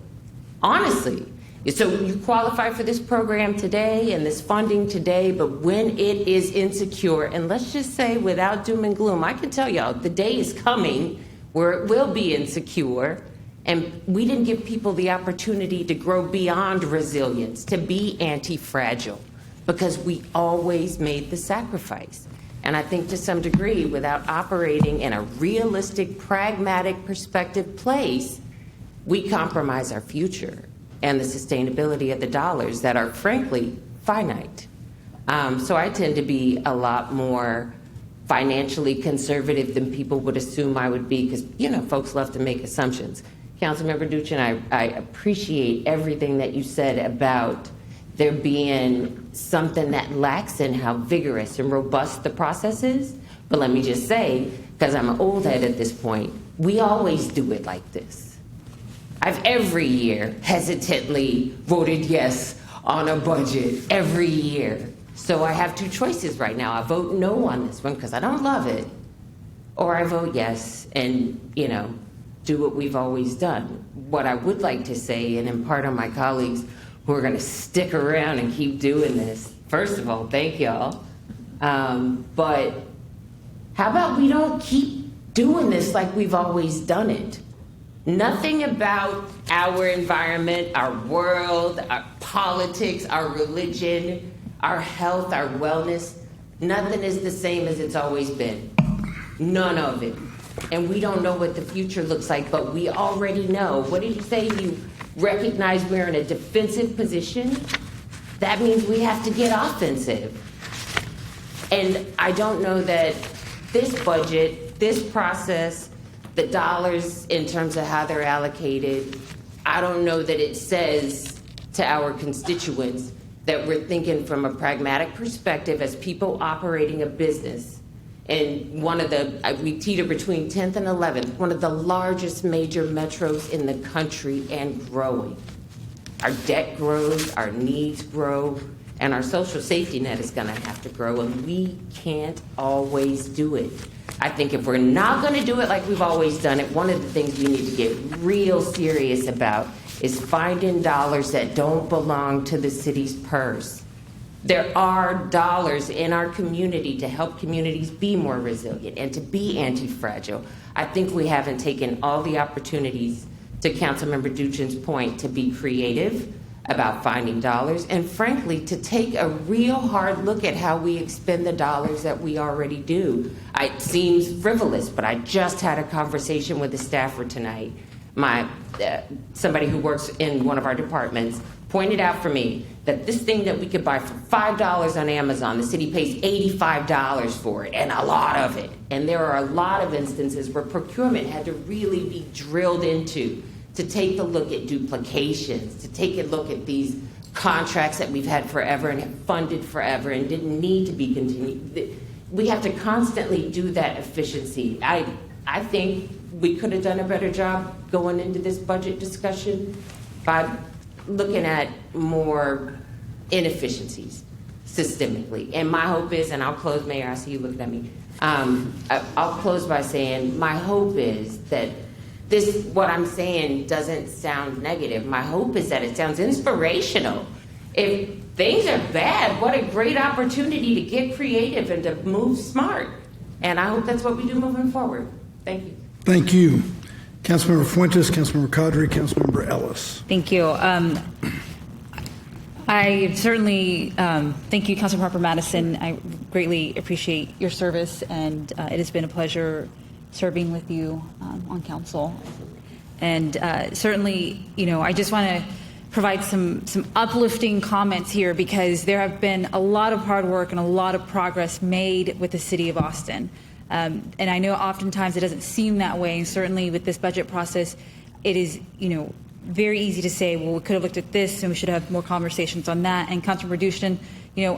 honestly. So you qualify for this program today and this funding today, but when it is insecure, and let's just say without doom and gloom, I can tell y'all the day is coming where it will be insecure, and we didn't give people the opportunity to grow beyond resilience, to be anti-fragile, because we always made the sacrifice. And I think to some degree, without operating in a realistic, pragmatic perspective place, we compromise our future and the sustainability of the dollars that are, frankly, finite. So I tend to be a lot more financially conservative than people would assume I would be, because, you know, folks love to make assumptions. Councilmember Duchin, I appreciate everything that you said about there being something that lacks in how vigorous and robust the process is. But let me just say, because I'm an old head at this point, we always do it like this. I've every year hesitantly voted yes on a budget, every year. So I have two choices right now. I vote no on this one because I don't love it, or I vote yes and, you know, do what we've always done. What I would like to say, and impart on my colleagues who are going to stick around and keep doing this, first of all, thank y'all. But how about we don't keep doing this like we've always done it? Nothing about our environment, our world, our politics, our religion, our health, our wellness, nothing is the same as it's always been. None of it. And we don't know what the future looks like, but we already know. What did you say? You recognize we're in a defensive position? That means we have to get offensive. And I don't know that this budget, this process, the dollars in terms of how they're allocated, I don't know that it says to our constituents that we're thinking from a pragmatic perspective as people operating a business. And one of the, we teeter between 10th and 11th, one of the largest major metros in the country and growing. Our debt grows, our needs grow, and our social safety net is going to have to grow, and we can't always do it. I think if we're not going to do it like we've always done it, one of the things we need to get real serious about is finding dollars that don't belong to the city's purse. There are dollars in our community to help communities be more resilient and to be anti-fragile. I think we haven't taken all the opportunities, to Councilmember Duchin's point, to be creative about finding dollars, and frankly, to take a real hard look at how we expend the dollars that we already do. It seems frivolous, but I just had a conversation with a staffer tonight. Somebody who works in one of our departments pointed out for me that this thing that we could buy for $5 on Amazon, the city pays $85 for it, and a lot of it. And there are a lot of instances where procurement had to really be drilled into to take a look at duplications, to take a look at these contracts that we've had forever and have funded forever and didn't need to be continued. We have to constantly do that efficiency. I think we could have done a better job going into this budget discussion by looking at more inefficiencies systemically. And my hope is, and I'll close, Mayor, I see you looking at me. I'll close by saying my hope is that what I'm saying doesn't sound negative. My hope is that it sounds inspirational. If things are bad, what a great opportunity to get creative and to move smart. And I hope that's what we do moving forward. Thank you. Thank you. Councilmember Fuentes, Councilmember Cadre, Councilmember Ellis. Thank you. I certainly thank you, Councilmember Madison. I greatly appreciate your service, and it has been a pleasure serving with you on council. And certainly, I just want to provide some uplifting comments here, because there have been a lot of hard work and a lot of progress made with the city of Austin. And I know oftentimes it doesn't seem that way, and certainly with this budget process, it is, very easy to say, well, we could have looked at this and we should have more conversations on that. And Councilmember Dustin,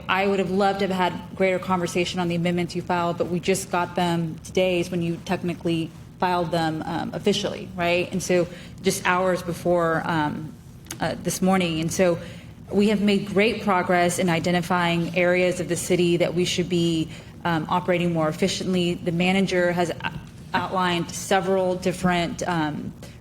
I would have loved to have had greater conversation on the amendments you filed, but we just got them today is when you technically filed them officially, right? And so just hours before this morning. And so we have made great progress in identifying areas of the city that we should be operating more efficiently. The manager has outlined several different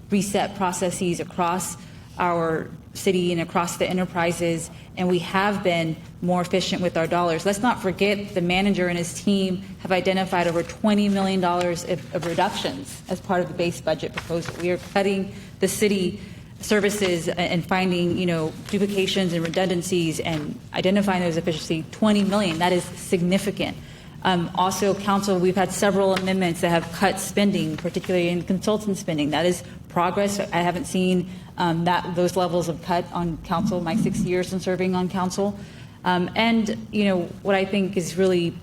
reset processes across our city and across the enterprises, and we have been more efficient with our dollars. Let's not forget the manager and his team have identified over $20 million of reductions as part of the base budget proposal. We are cutting the city services and finding, duplications and redundancies and identifying those efficiency. 20 million, that is significant. Also, council, we've had several amendments that have cut spending, particularly in consultant spending. That is progress. I haven't seen those levels of cut on council my 6 years in serving on council. And what I think is really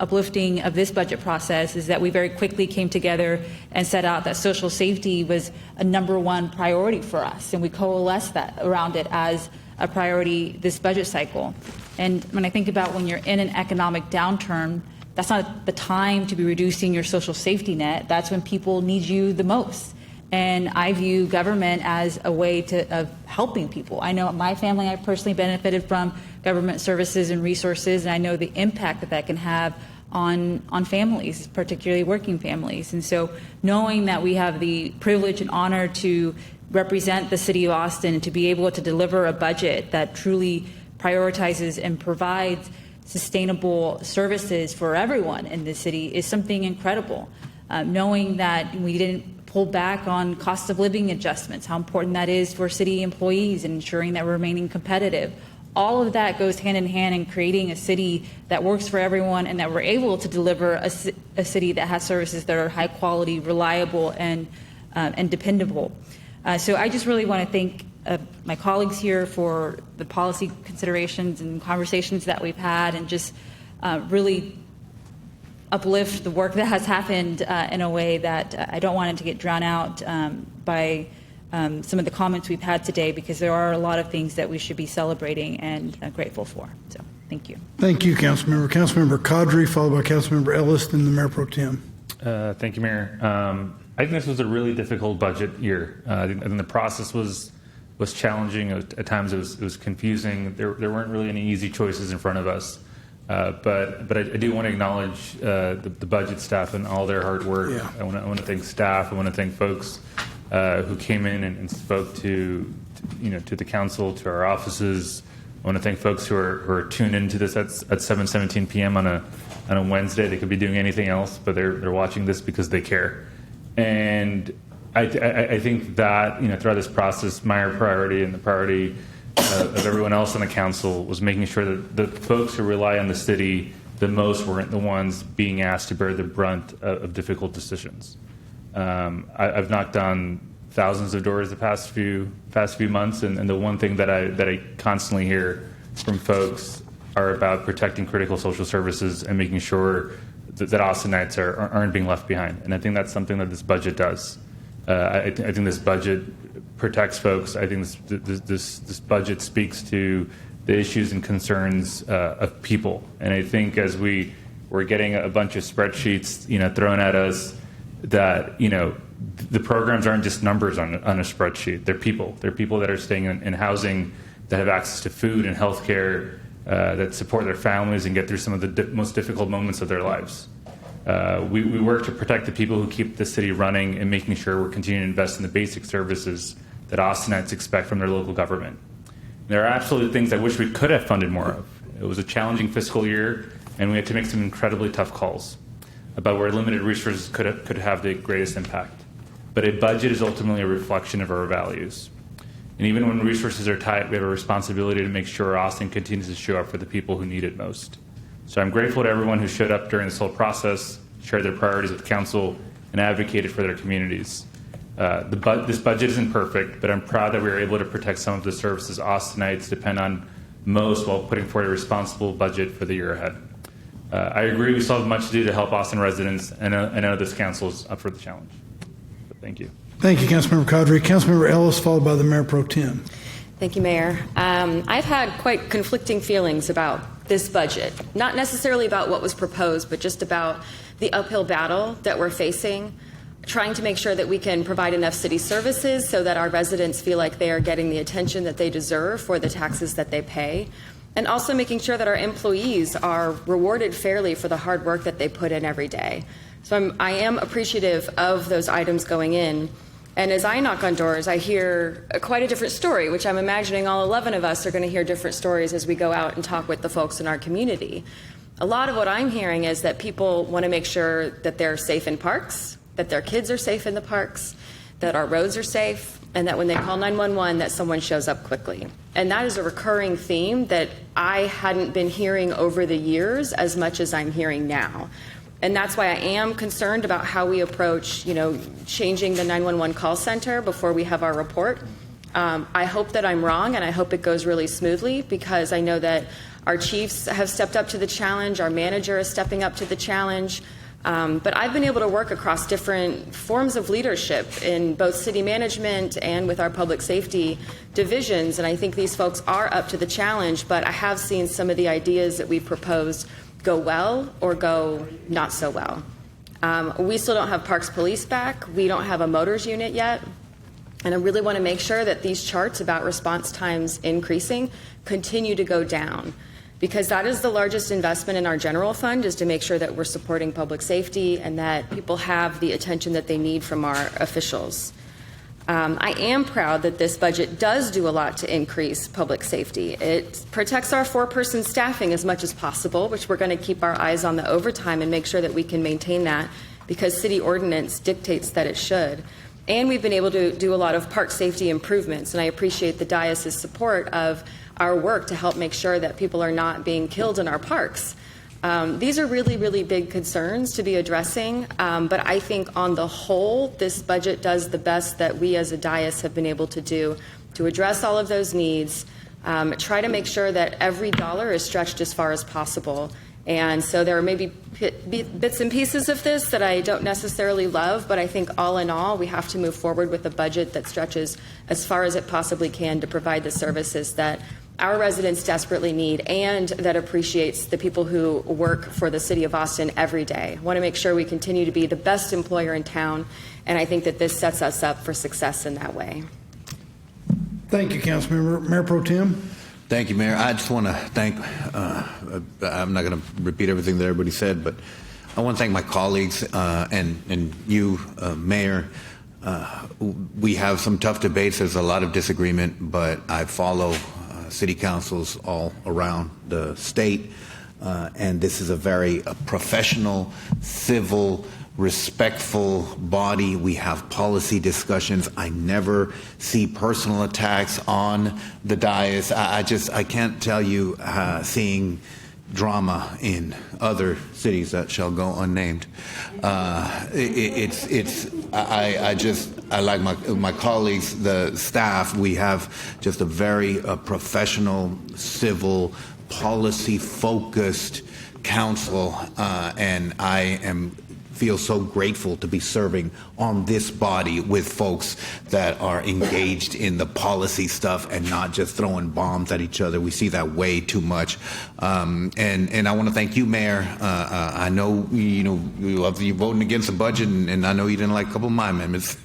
uplifting of this budget process is that we very quickly came together and set out that social safety was a #1 priority for us, and we coalesced around it as a priority this budget cycle. And when I think about when you're in an economic downturn, that's not the time to be reducing your social safety net. That's when people need you the most. And I view government as a way of helping people. I know my family, I personally benefited from government services and resources, and I know the impact that can have on families, particularly working families. And so knowing that we have the privilege and honor to represent the city of Austin and to be able to deliver a budget that truly prioritizes and provides sustainable services for everyone in the city is something incredible. Knowing that we didn't pull back on cost of living adjustments, how important that is for city employees and ensuring that we're remaining competitive. All of that goes hand in hand in creating a city that works for everyone and that we're able to deliver a city that has services that are high quality, reliable, and dependable. So I just really want to thank my colleagues here for the policy considerations and conversations that we've had, and just really uplift the work that has happened in a way that I don't want it to get drowned out by some of the comments we've had today, because there are a lot of things that we should be celebrating and grateful for. So thank you. Thank you, Councilmember. Councilmember Cadre, followed by Councilmember Ellis, then the Mayor Pro Tem. Thank you, Mayor. I think this was a really difficult budget year. I think the process was challenging. At times it was confusing. There weren't really any easy choices in front of us. But I do want to acknowledge the budget staff and all their hard work. Yeah. I want to thank staff. I want to thank folks who came in and spoke to the council, to our offices. I want to thank folks who are tuned into this at 7:17 p.m. on a Wednesday. They could be doing anything else, but they're watching this because they care. And I think that throughout this process, my priority and the priority of everyone else on the council was making sure that the folks who rely on the city the most weren't the ones being asked to bear the brunt of difficult decisions. I've knocked on thousands of doors the past few months, and the one thing that I constantly hear from folks are about protecting critical social services and making sure that Austinites aren't being left behind. And I think that's something that this budget does. I think this budget protects folks. I think this budget speaks to the issues and concerns of people. And I think as we're getting a bunch of spreadsheets, thrown at us, that the programs aren't just numbers on a spreadsheet. They're people. They're people that are staying in housing, that have access to food and health care, that support their families and get through some of the most difficult moments of their lives. We work to protect the people who keep the city running and making sure we're continuing to invest in the basic services that Austinites expect from their local government. There are absolutely things I wish we could have funded more of. It was a challenging fiscal year, and we had to make some incredibly tough calls about where limited resources could have the greatest impact. But a budget is ultimately a reflection of our values. And even when resources are tight, we have a responsibility to make sure Austin continues to show up for the people who need it most. So I'm grateful to everyone who showed up during this whole process, shared their priorities with council, and advocated for their communities. This budget isn't perfect, but I'm proud that we were able to protect some of the services Austinites depend on most while putting forward a responsible budget for the year ahead. I agree we still have much to do to help Austin residents, and I know this council is up for the challenge. But thank you. Thank you, Councilmember Cadre. Councilmember Ellis, followed by the Mayor Pro Tem. Thank you, Mayor. I've had quite conflicting feelings about this budget, not necessarily about what was proposed, but just about the uphill battle that we're facing, trying to make sure that we can provide enough city services so that our residents feel like they are getting the attention that they deserve for the taxes that they pay, and also making sure that our employees are rewarded fairly for the hard work that they put in every day. So I am appreciative of those items going in. And as I knock on doors, I hear quite a different story, which I'm imagining all 11 of us are going to hear different stories as we go out and talk with the folks in our community. A lot of what I'm hearing is that people want to make sure that they're safe in parks, that their kids are safe in the parks, that our roads are safe, and that when they call 911, that someone shows up quickly. And that is a recurring theme that I hadn't been hearing over the years as much as I'm hearing now. And that's why I am concerned about how we approach, changing the 911 call center before we have our report. I hope that I'm wrong, and I hope it goes really smoothly, because I know that our chiefs have stepped up to the challenge, our manager is stepping up to the challenge. But I've been able to work across different forms of leadership in both city management and with our public safety divisions, and I think these folks are up to the challenge, but I have seen some of the ideas that we've proposed go well or go not so well. We still don't have Parks Police back. We don't have a motors unit yet. And I really want to make sure that these charts about response times increasing continue to go down, because that is the largest investment in our general fund, is to make sure that we're supporting public safety and that people have the attention that they need from our officials. I am proud that this budget does do a lot to increase public safety. It protects our 4-person staffing as much as possible, which we're going to keep our eyes on the overtime and make sure that we can maintain that, because city ordinance dictates that it should. And we've been able to do a lot of park safety improvements, and I appreciate the diocese support of our work to help make sure that people are not being killed in our parks. These are really, really big concerns to be addressing, but I think on the whole, this budget does the best that we as a diocese have been able to do to address all of those needs, try to make sure that every dollar is stretched as far as possible. And so there are maybe bits and pieces of this that I don't necessarily love, but I think all in all, we have to move forward with a budget that stretches as far as it possibly can to provide the services that our residents desperately need, and that appreciates the people who work for the city of Austin every day. I want to make sure we continue to be the best employer in town, and I think that this sets us up for success in that way. Thank you, Councilmember. Mayor Pro Tem. Thank you, Mayor. I just want to thank, I'm not going to repeat everything that everybody said, but I want to thank my colleagues and you, Mayor. We have some tough debates. There's a lot of disagreement, but I follow city councils all around the state, and this is a very professional, civil, respectful body. We have policy discussions. I never see personal attacks on the dais. I can't tell you seeing drama in other cities that shall go unnamed. I like my colleagues, the staff. We have just a very professional, civil, policy-focused council, and I feel so grateful to be serving on this body with folks that are engaged in the policy stuff and not just throwing bombs at each other. We see that way too much. And I want to thank you, Mayor. I know you love you voting against the budget, and I know you didn't like a couple of my amendments,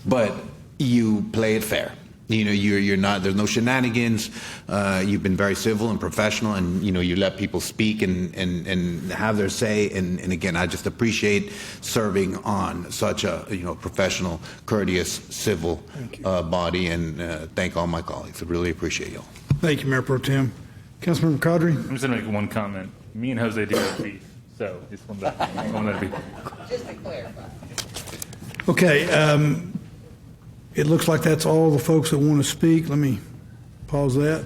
but you play it fair. You're not. There's no shenanigans. You've been very civil and professional, and you let people speak and have their say. And again, I just appreciate serving on such a professional, courteous, civil body, and thank all my colleagues. I really appreciate you all. Thank you, Mayor Pro Tem. Councilmember Qadri. I'm just going to make one comment. Me and Jose do have beef, so it's one that beef. Just to clarify. Okay. It looks like that's all the folks that want to speak. Let me pause that.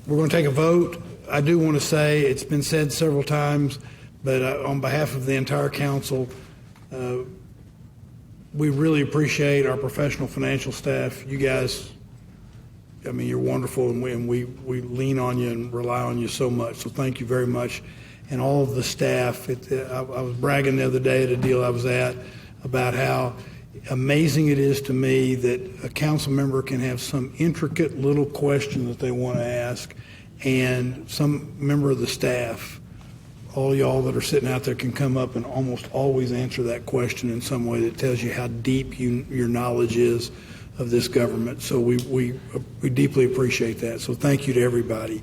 We're going to take a vote. I do want to say, it's been said several times, but on behalf of the entire council, we really appreciate our professional financial staff. You guys, you're wonderful, and we lean on you and rely on you so much. So thank you very much. And all of the staff. I was bragging the other day at a deal I was at about how amazing it is to me that a council member can have some intricate little question that they want to ask, and some member of the staff, all y'all that are sitting out there, can come up and almost always answer that question in some way that tells you how deep your knowledge is of this government. So we deeply appreciate that. So thank you to everybody.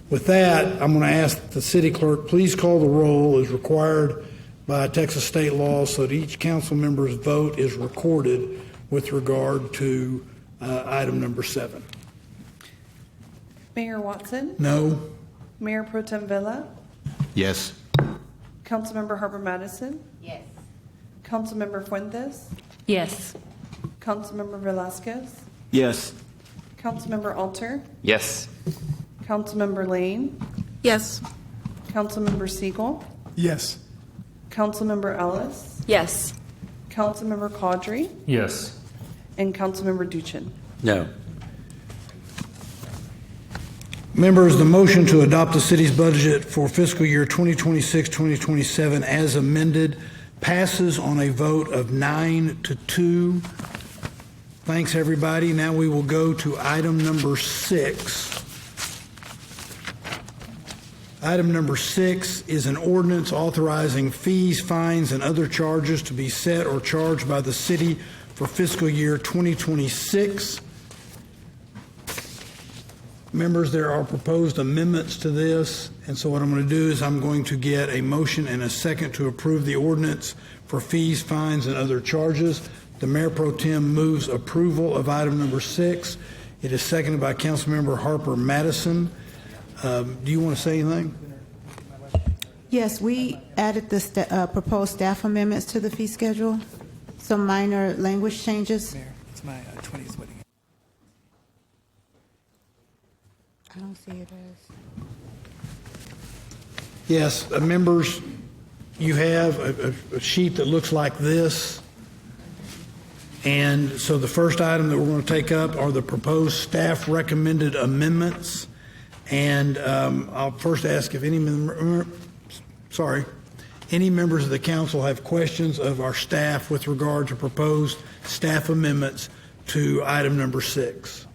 With that, I'm going to ask the city clerk, please call the roll as required by Texas state law, so that each council member's vote is recorded with regard to item number 7. Mayor Watson? No. Mayor Pro Tem Villa? Yes. Councilmember Harper Madison? Yes. Councilmember Fuentes? Yes. Councilmember Velasquez? Yes. Councilmember Alter? Yes. Councilmember Lane? Yes. Councilmember Siegel? Yes. Councilmember Ellis? Yes. Councilmember Qadri? Yes. And Councilmember Duchin? No. Members, the motion to adopt the city's budget for fiscal year 2026-2027 as amended passes on a vote of 9-2. Thanks, everybody. Now we will go to item number 6. Item number 6 is an ordinance authorizing fees, fines, and other charges to be set or charged by the city for fiscal year 2026. Members, there are proposed amendments to this, and so what I'm going to do is I'm going to get a motion and a second to approve the ordinance for fees, fines, and other charges. The Mayor Pro Tem moves approval of item number 6. It is seconded by Councilmember Harper Madison. Do you want to say anything? Yes, we added the proposed staff amendments to the fee schedule. Some minor language changes. Mayor, it's my 20th wedding. I don't see it as. Yes, members, you have a sheet that looks like this. And so the first item that we're going to take up are the proposed staff recommended amendments. And I'll first ask if any members of the council have questions of our staff with regard to proposed staff amendments to item number 6.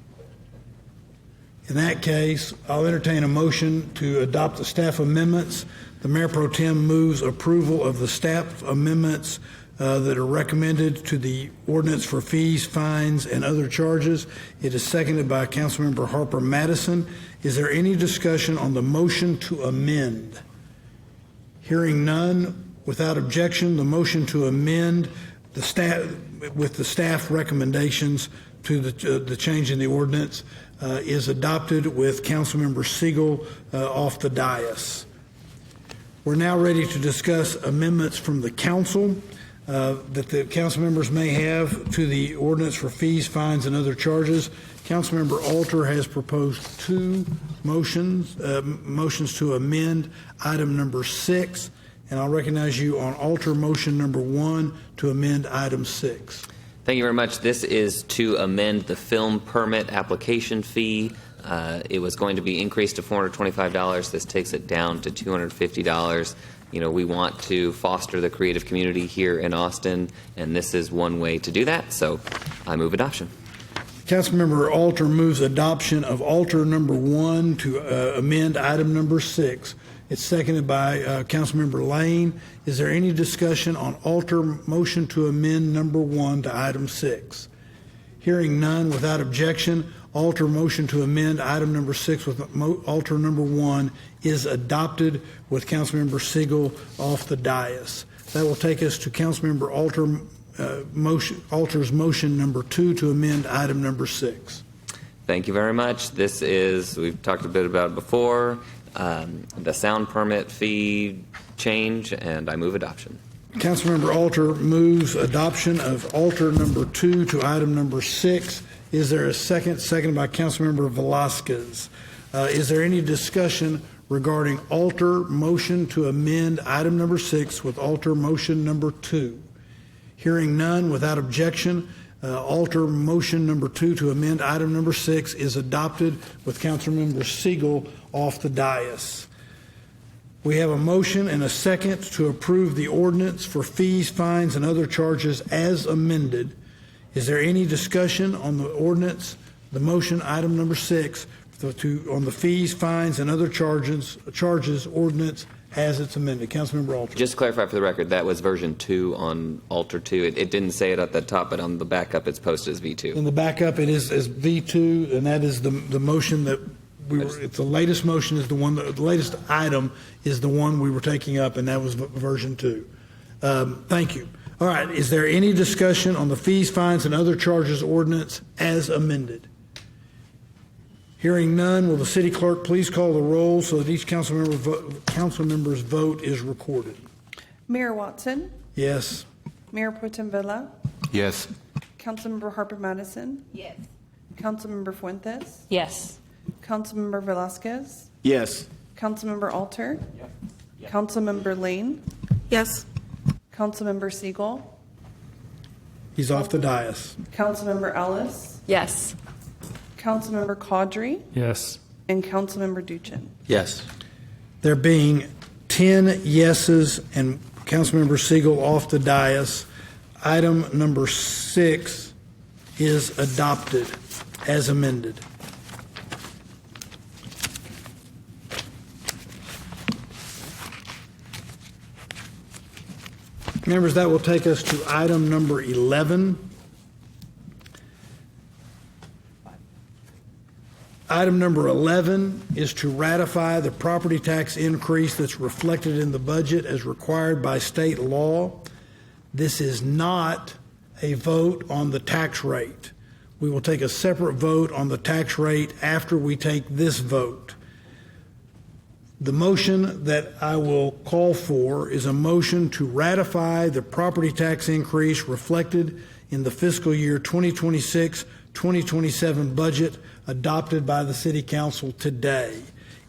In that case, I'll entertain a motion to adopt the staff amendments. The Mayor Pro Tem moves approval of the staff amendments that are recommended to the ordinance for fees, fines, and other charges. It is seconded by Councilmember Harper Madison. Is there any discussion on the motion to amend? Hearing none, without objection, the motion to amend the staff with the staff recommendations to the change in the ordinance is adopted with Councilmember Siegel off the dais. We're now ready to discuss amendments from the council that the council members may have to the ordinance for fees, fines, and other charges. Councilmember Alter has proposed two motions to amend item number 6, and I'll recognize you on Alter motion number 1 to amend item 6. Thank you very much. This is to amend the film permit application fee. It was going to be increased to $425. This takes it down to $250. You know, we want to foster the creative community here in Austin, and this is one way to do that, so I move adoption. Councilmember Alter moves adoption of Alter number 1 to amend item number 6. It's seconded by Councilmember Lane. Is there any discussion on Alter motion to amend number 1 to item 6? Hearing none, without objection, Alter motion to amend item number 6 with Alter number 1 is adopted with Councilmember Siegel off the dais. That will take us to Councilmember Alter's motion number 2 to amend item number 6. Thank you very much. This is, we've talked a bit about it before, the sound permit fee change, and I move adoption. Councilmember Alter moves adoption of Alter number 2 to item number 6. Is there a second? Seconded by Councilmember Velasquez. Is there any discussion regarding Alter motion to amend item number 6 with Alter motion number 2? Hearing none, without objection, Alter motion number 2 to amend item number 6 is adopted with Councilmember Siegel off the dais. We have a motion and a second to approve the ordinance for fees, fines, and other charges as amended. Is there any discussion on the ordinance, the motion, item number 6, on the fees, fines, and other charges ordinance as it's amended? Councilmember Alter. Just to clarify for the record, that was version 2 on Alter 2. It didn't say it at the top, but on the backup it's posted as V2. In the backup it is as V2, and that is the motion that the latest motion is the one, the latest item is the one we were taking up, and that was version 2. Thank you. All right, is there any discussion on the fees, fines, and other charges ordinance as amended? Hearing none, will the city clerk please call the roll so that each council member's vote is recorded? Mayor Watson? Yes. Mayor Pro Tem Villa? Yes. Councilmember Harper Madison? Yes. Councilmember Fuentes? Yes. Councilmember Velasquez? Yes. Councilmember Alter? Yes. Councilmember Lane? Yes. Councilmember Siegel? He's off the dais. Councilmember Ellis? Yes. Councilmember Caudry? Yes. And Councilmember Duchin? Yes. There being 10 yeses and Councilmember Siegel off the dais, item number 6 is adopted as amended. Members, that will take us to item number 11. Item number 11 is to ratify the property tax increase that's reflected in the budget as required by state law. This is not a vote on the tax rate. We will take a separate vote on the tax rate after we take this vote. The motion that I will call for is a motion to ratify the property tax increase reflected in the fiscal year 2026-2027 budget adopted by the City Council today.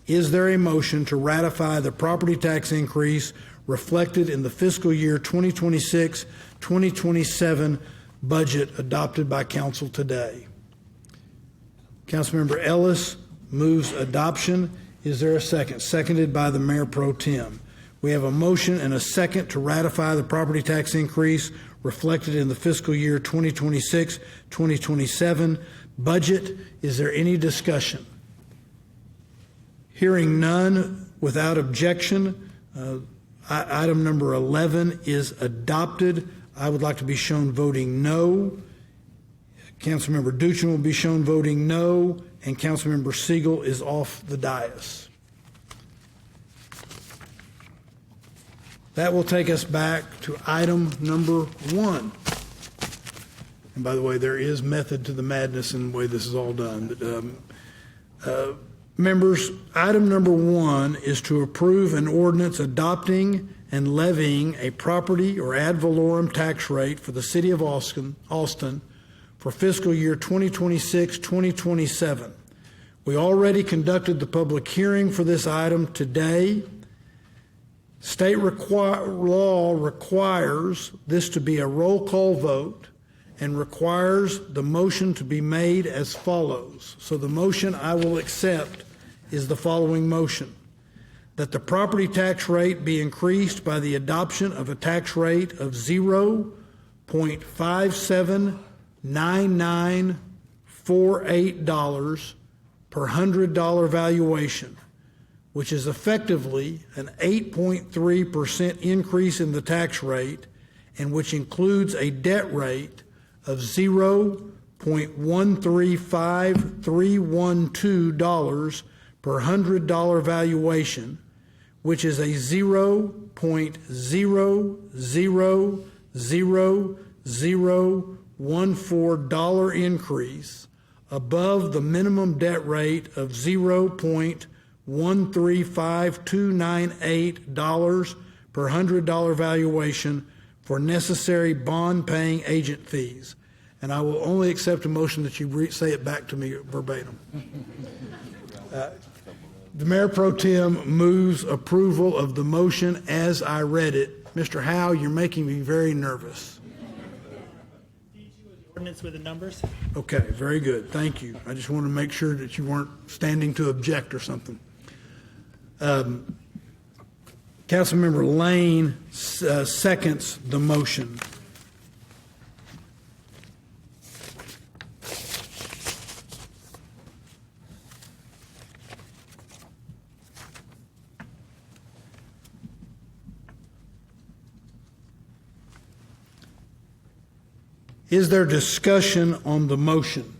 Is there a motion to ratify the property tax increase reflected in the fiscal year 2026-2027 budget adopted by Council today? Councilmember Ellis moves adoption. Is there a second? Seconded by the Mayor Pro Tem. We have a motion and a second to ratify the property tax increase reflected in the fiscal year 2026-2027 budget. Is there any discussion? Hearing none, without objection, item number 11 is adopted. I would like to be shown voting no. Councilmember Duchin will be shown voting no, and Councilmember Siegel is off the dais. That will take us back to item number 1. And by the way, there is method to the madness in the way this is all done. But, Members, item number 1 is to approve an ordinance adopting and levying a property or ad valorem tax rate for the city of Austin for fiscal year 2026-2027. We already conducted the public hearing for this item today. State law requires this to be a roll call vote and requires the motion to be made as follows. So the motion I will accept is the following motion: that the property tax rate be increased by the adoption of a tax rate of 0.579948 per $100 valuation, which is effectively an 8.3% increase in the tax rate, and which includes a debt rate of $0.135312 per $100 valuation, which is a 0.0000014 increase above the minimum debt rate of $0.135298 per $100 valuation for necessary bond-paying agent fees. And I will only accept a motion that you say it back to me verbatim. The Mayor Pro Tem moves approval of the motion as I read it. Mr. Howe, you're making me very nervous. Ordinance with the numbers. Okay, very good. Thank you. I just wanted to make sure that you weren't standing to object or something. Councilmember Lane seconds the motion. Is there discussion on the motion?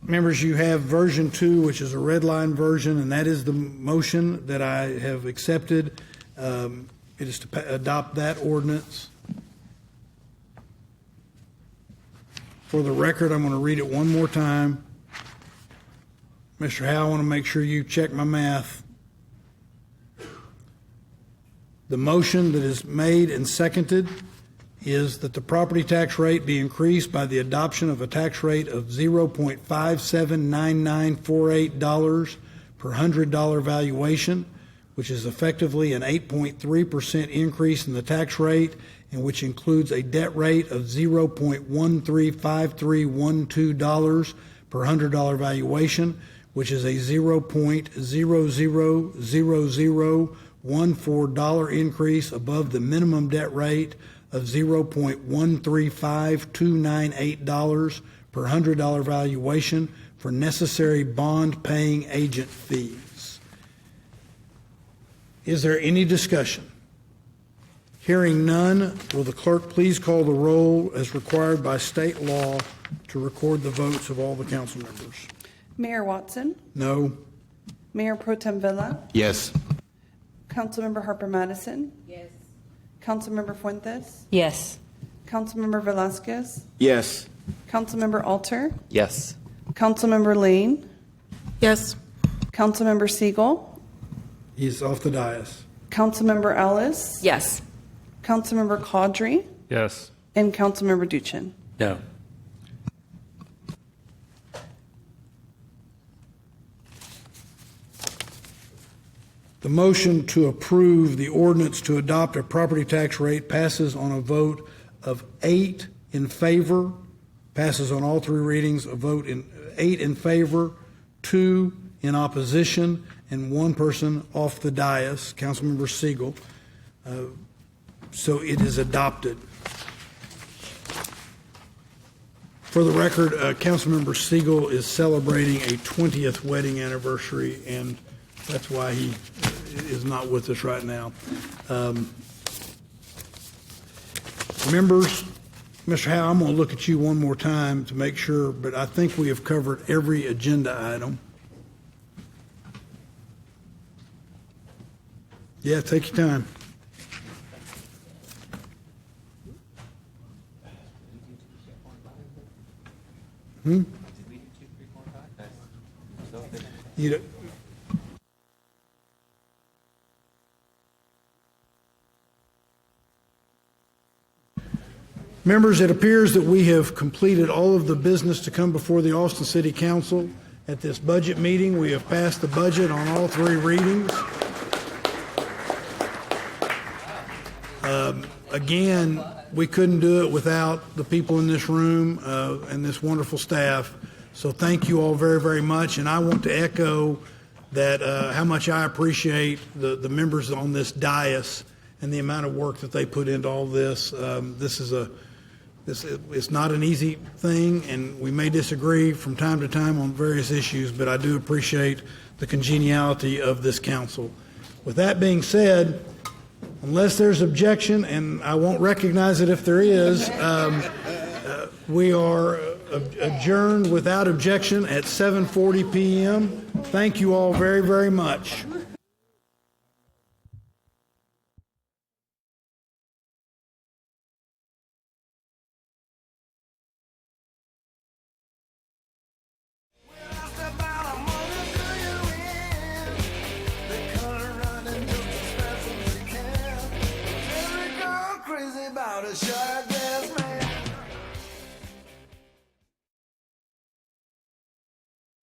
Members, you have version 2, which is a red line version, and that is the motion that I have accepted. It is to adopt that ordinance. For the record, I'm going to read it one more time. Mr. Howe, I want to make sure you check my math. The motion that is made and seconded is that the property tax rate be increased by the adoption of a tax rate of $0.579948 per $100 valuation, which is effectively an 8.3% increase in the tax rate, and which includes a debt rate of $0.135312 per $100 valuation, which is a $0.0000014 increase above the minimum debt rate of $0.135298 per $100 valuation for necessary bond-paying agent fees. Is there any discussion? Hearing none, will the clerk please call the roll as required by state law to record the votes of all the council members? Mayor Watson, No. Mayor Pro Tem Villa, Yes. Councilmember Harper Madison. Yes. Councilmember Fuentes, Yes. Councilmember Velasquez, Yes. Councilmember Alter, Yes. Councilmember Lane, Yes. Councilmember Siegel, He's off the dais. Councilmember Ellis, Yes. Councilmember Caudry, Yes. and Councilmember Duchin. No. The motion to approve the ordinance to adopt a property tax rate passes on a vote of 8 in favor, passes on all three readings, a vote in 8 in favor, 2 in opposition, and 1 person off the dais, Councilmember Siegel. So it is adopted. For the record, Councilmember Siegel is celebrating a 20th wedding anniversary, and that's why he is not with us right now. Members, Mr. Howe, I'm going to look at you one more time to make sure, but I think we have covered every agenda item. Yeah, take your time. You don't- Members, it appears that we have completed all of the business to come before the Austin City Council at this budget meeting. We have passed the budget on all three readings. Again, we couldn't do it without the people in this room and this wonderful staff. So thank you all very, very much. And I want to echo that how much I appreciate the members on this dais and the amount of work that they put into all this. It's not an easy thing, and we may disagree from time to time on various issues, but I do appreciate the congeniality of this council. With that being said, unless there's objection, and I won't recognize it if there is, we are adjourned without objection at 7:40 p.m. Thank you all very, very much. Crazy about a shy gas man.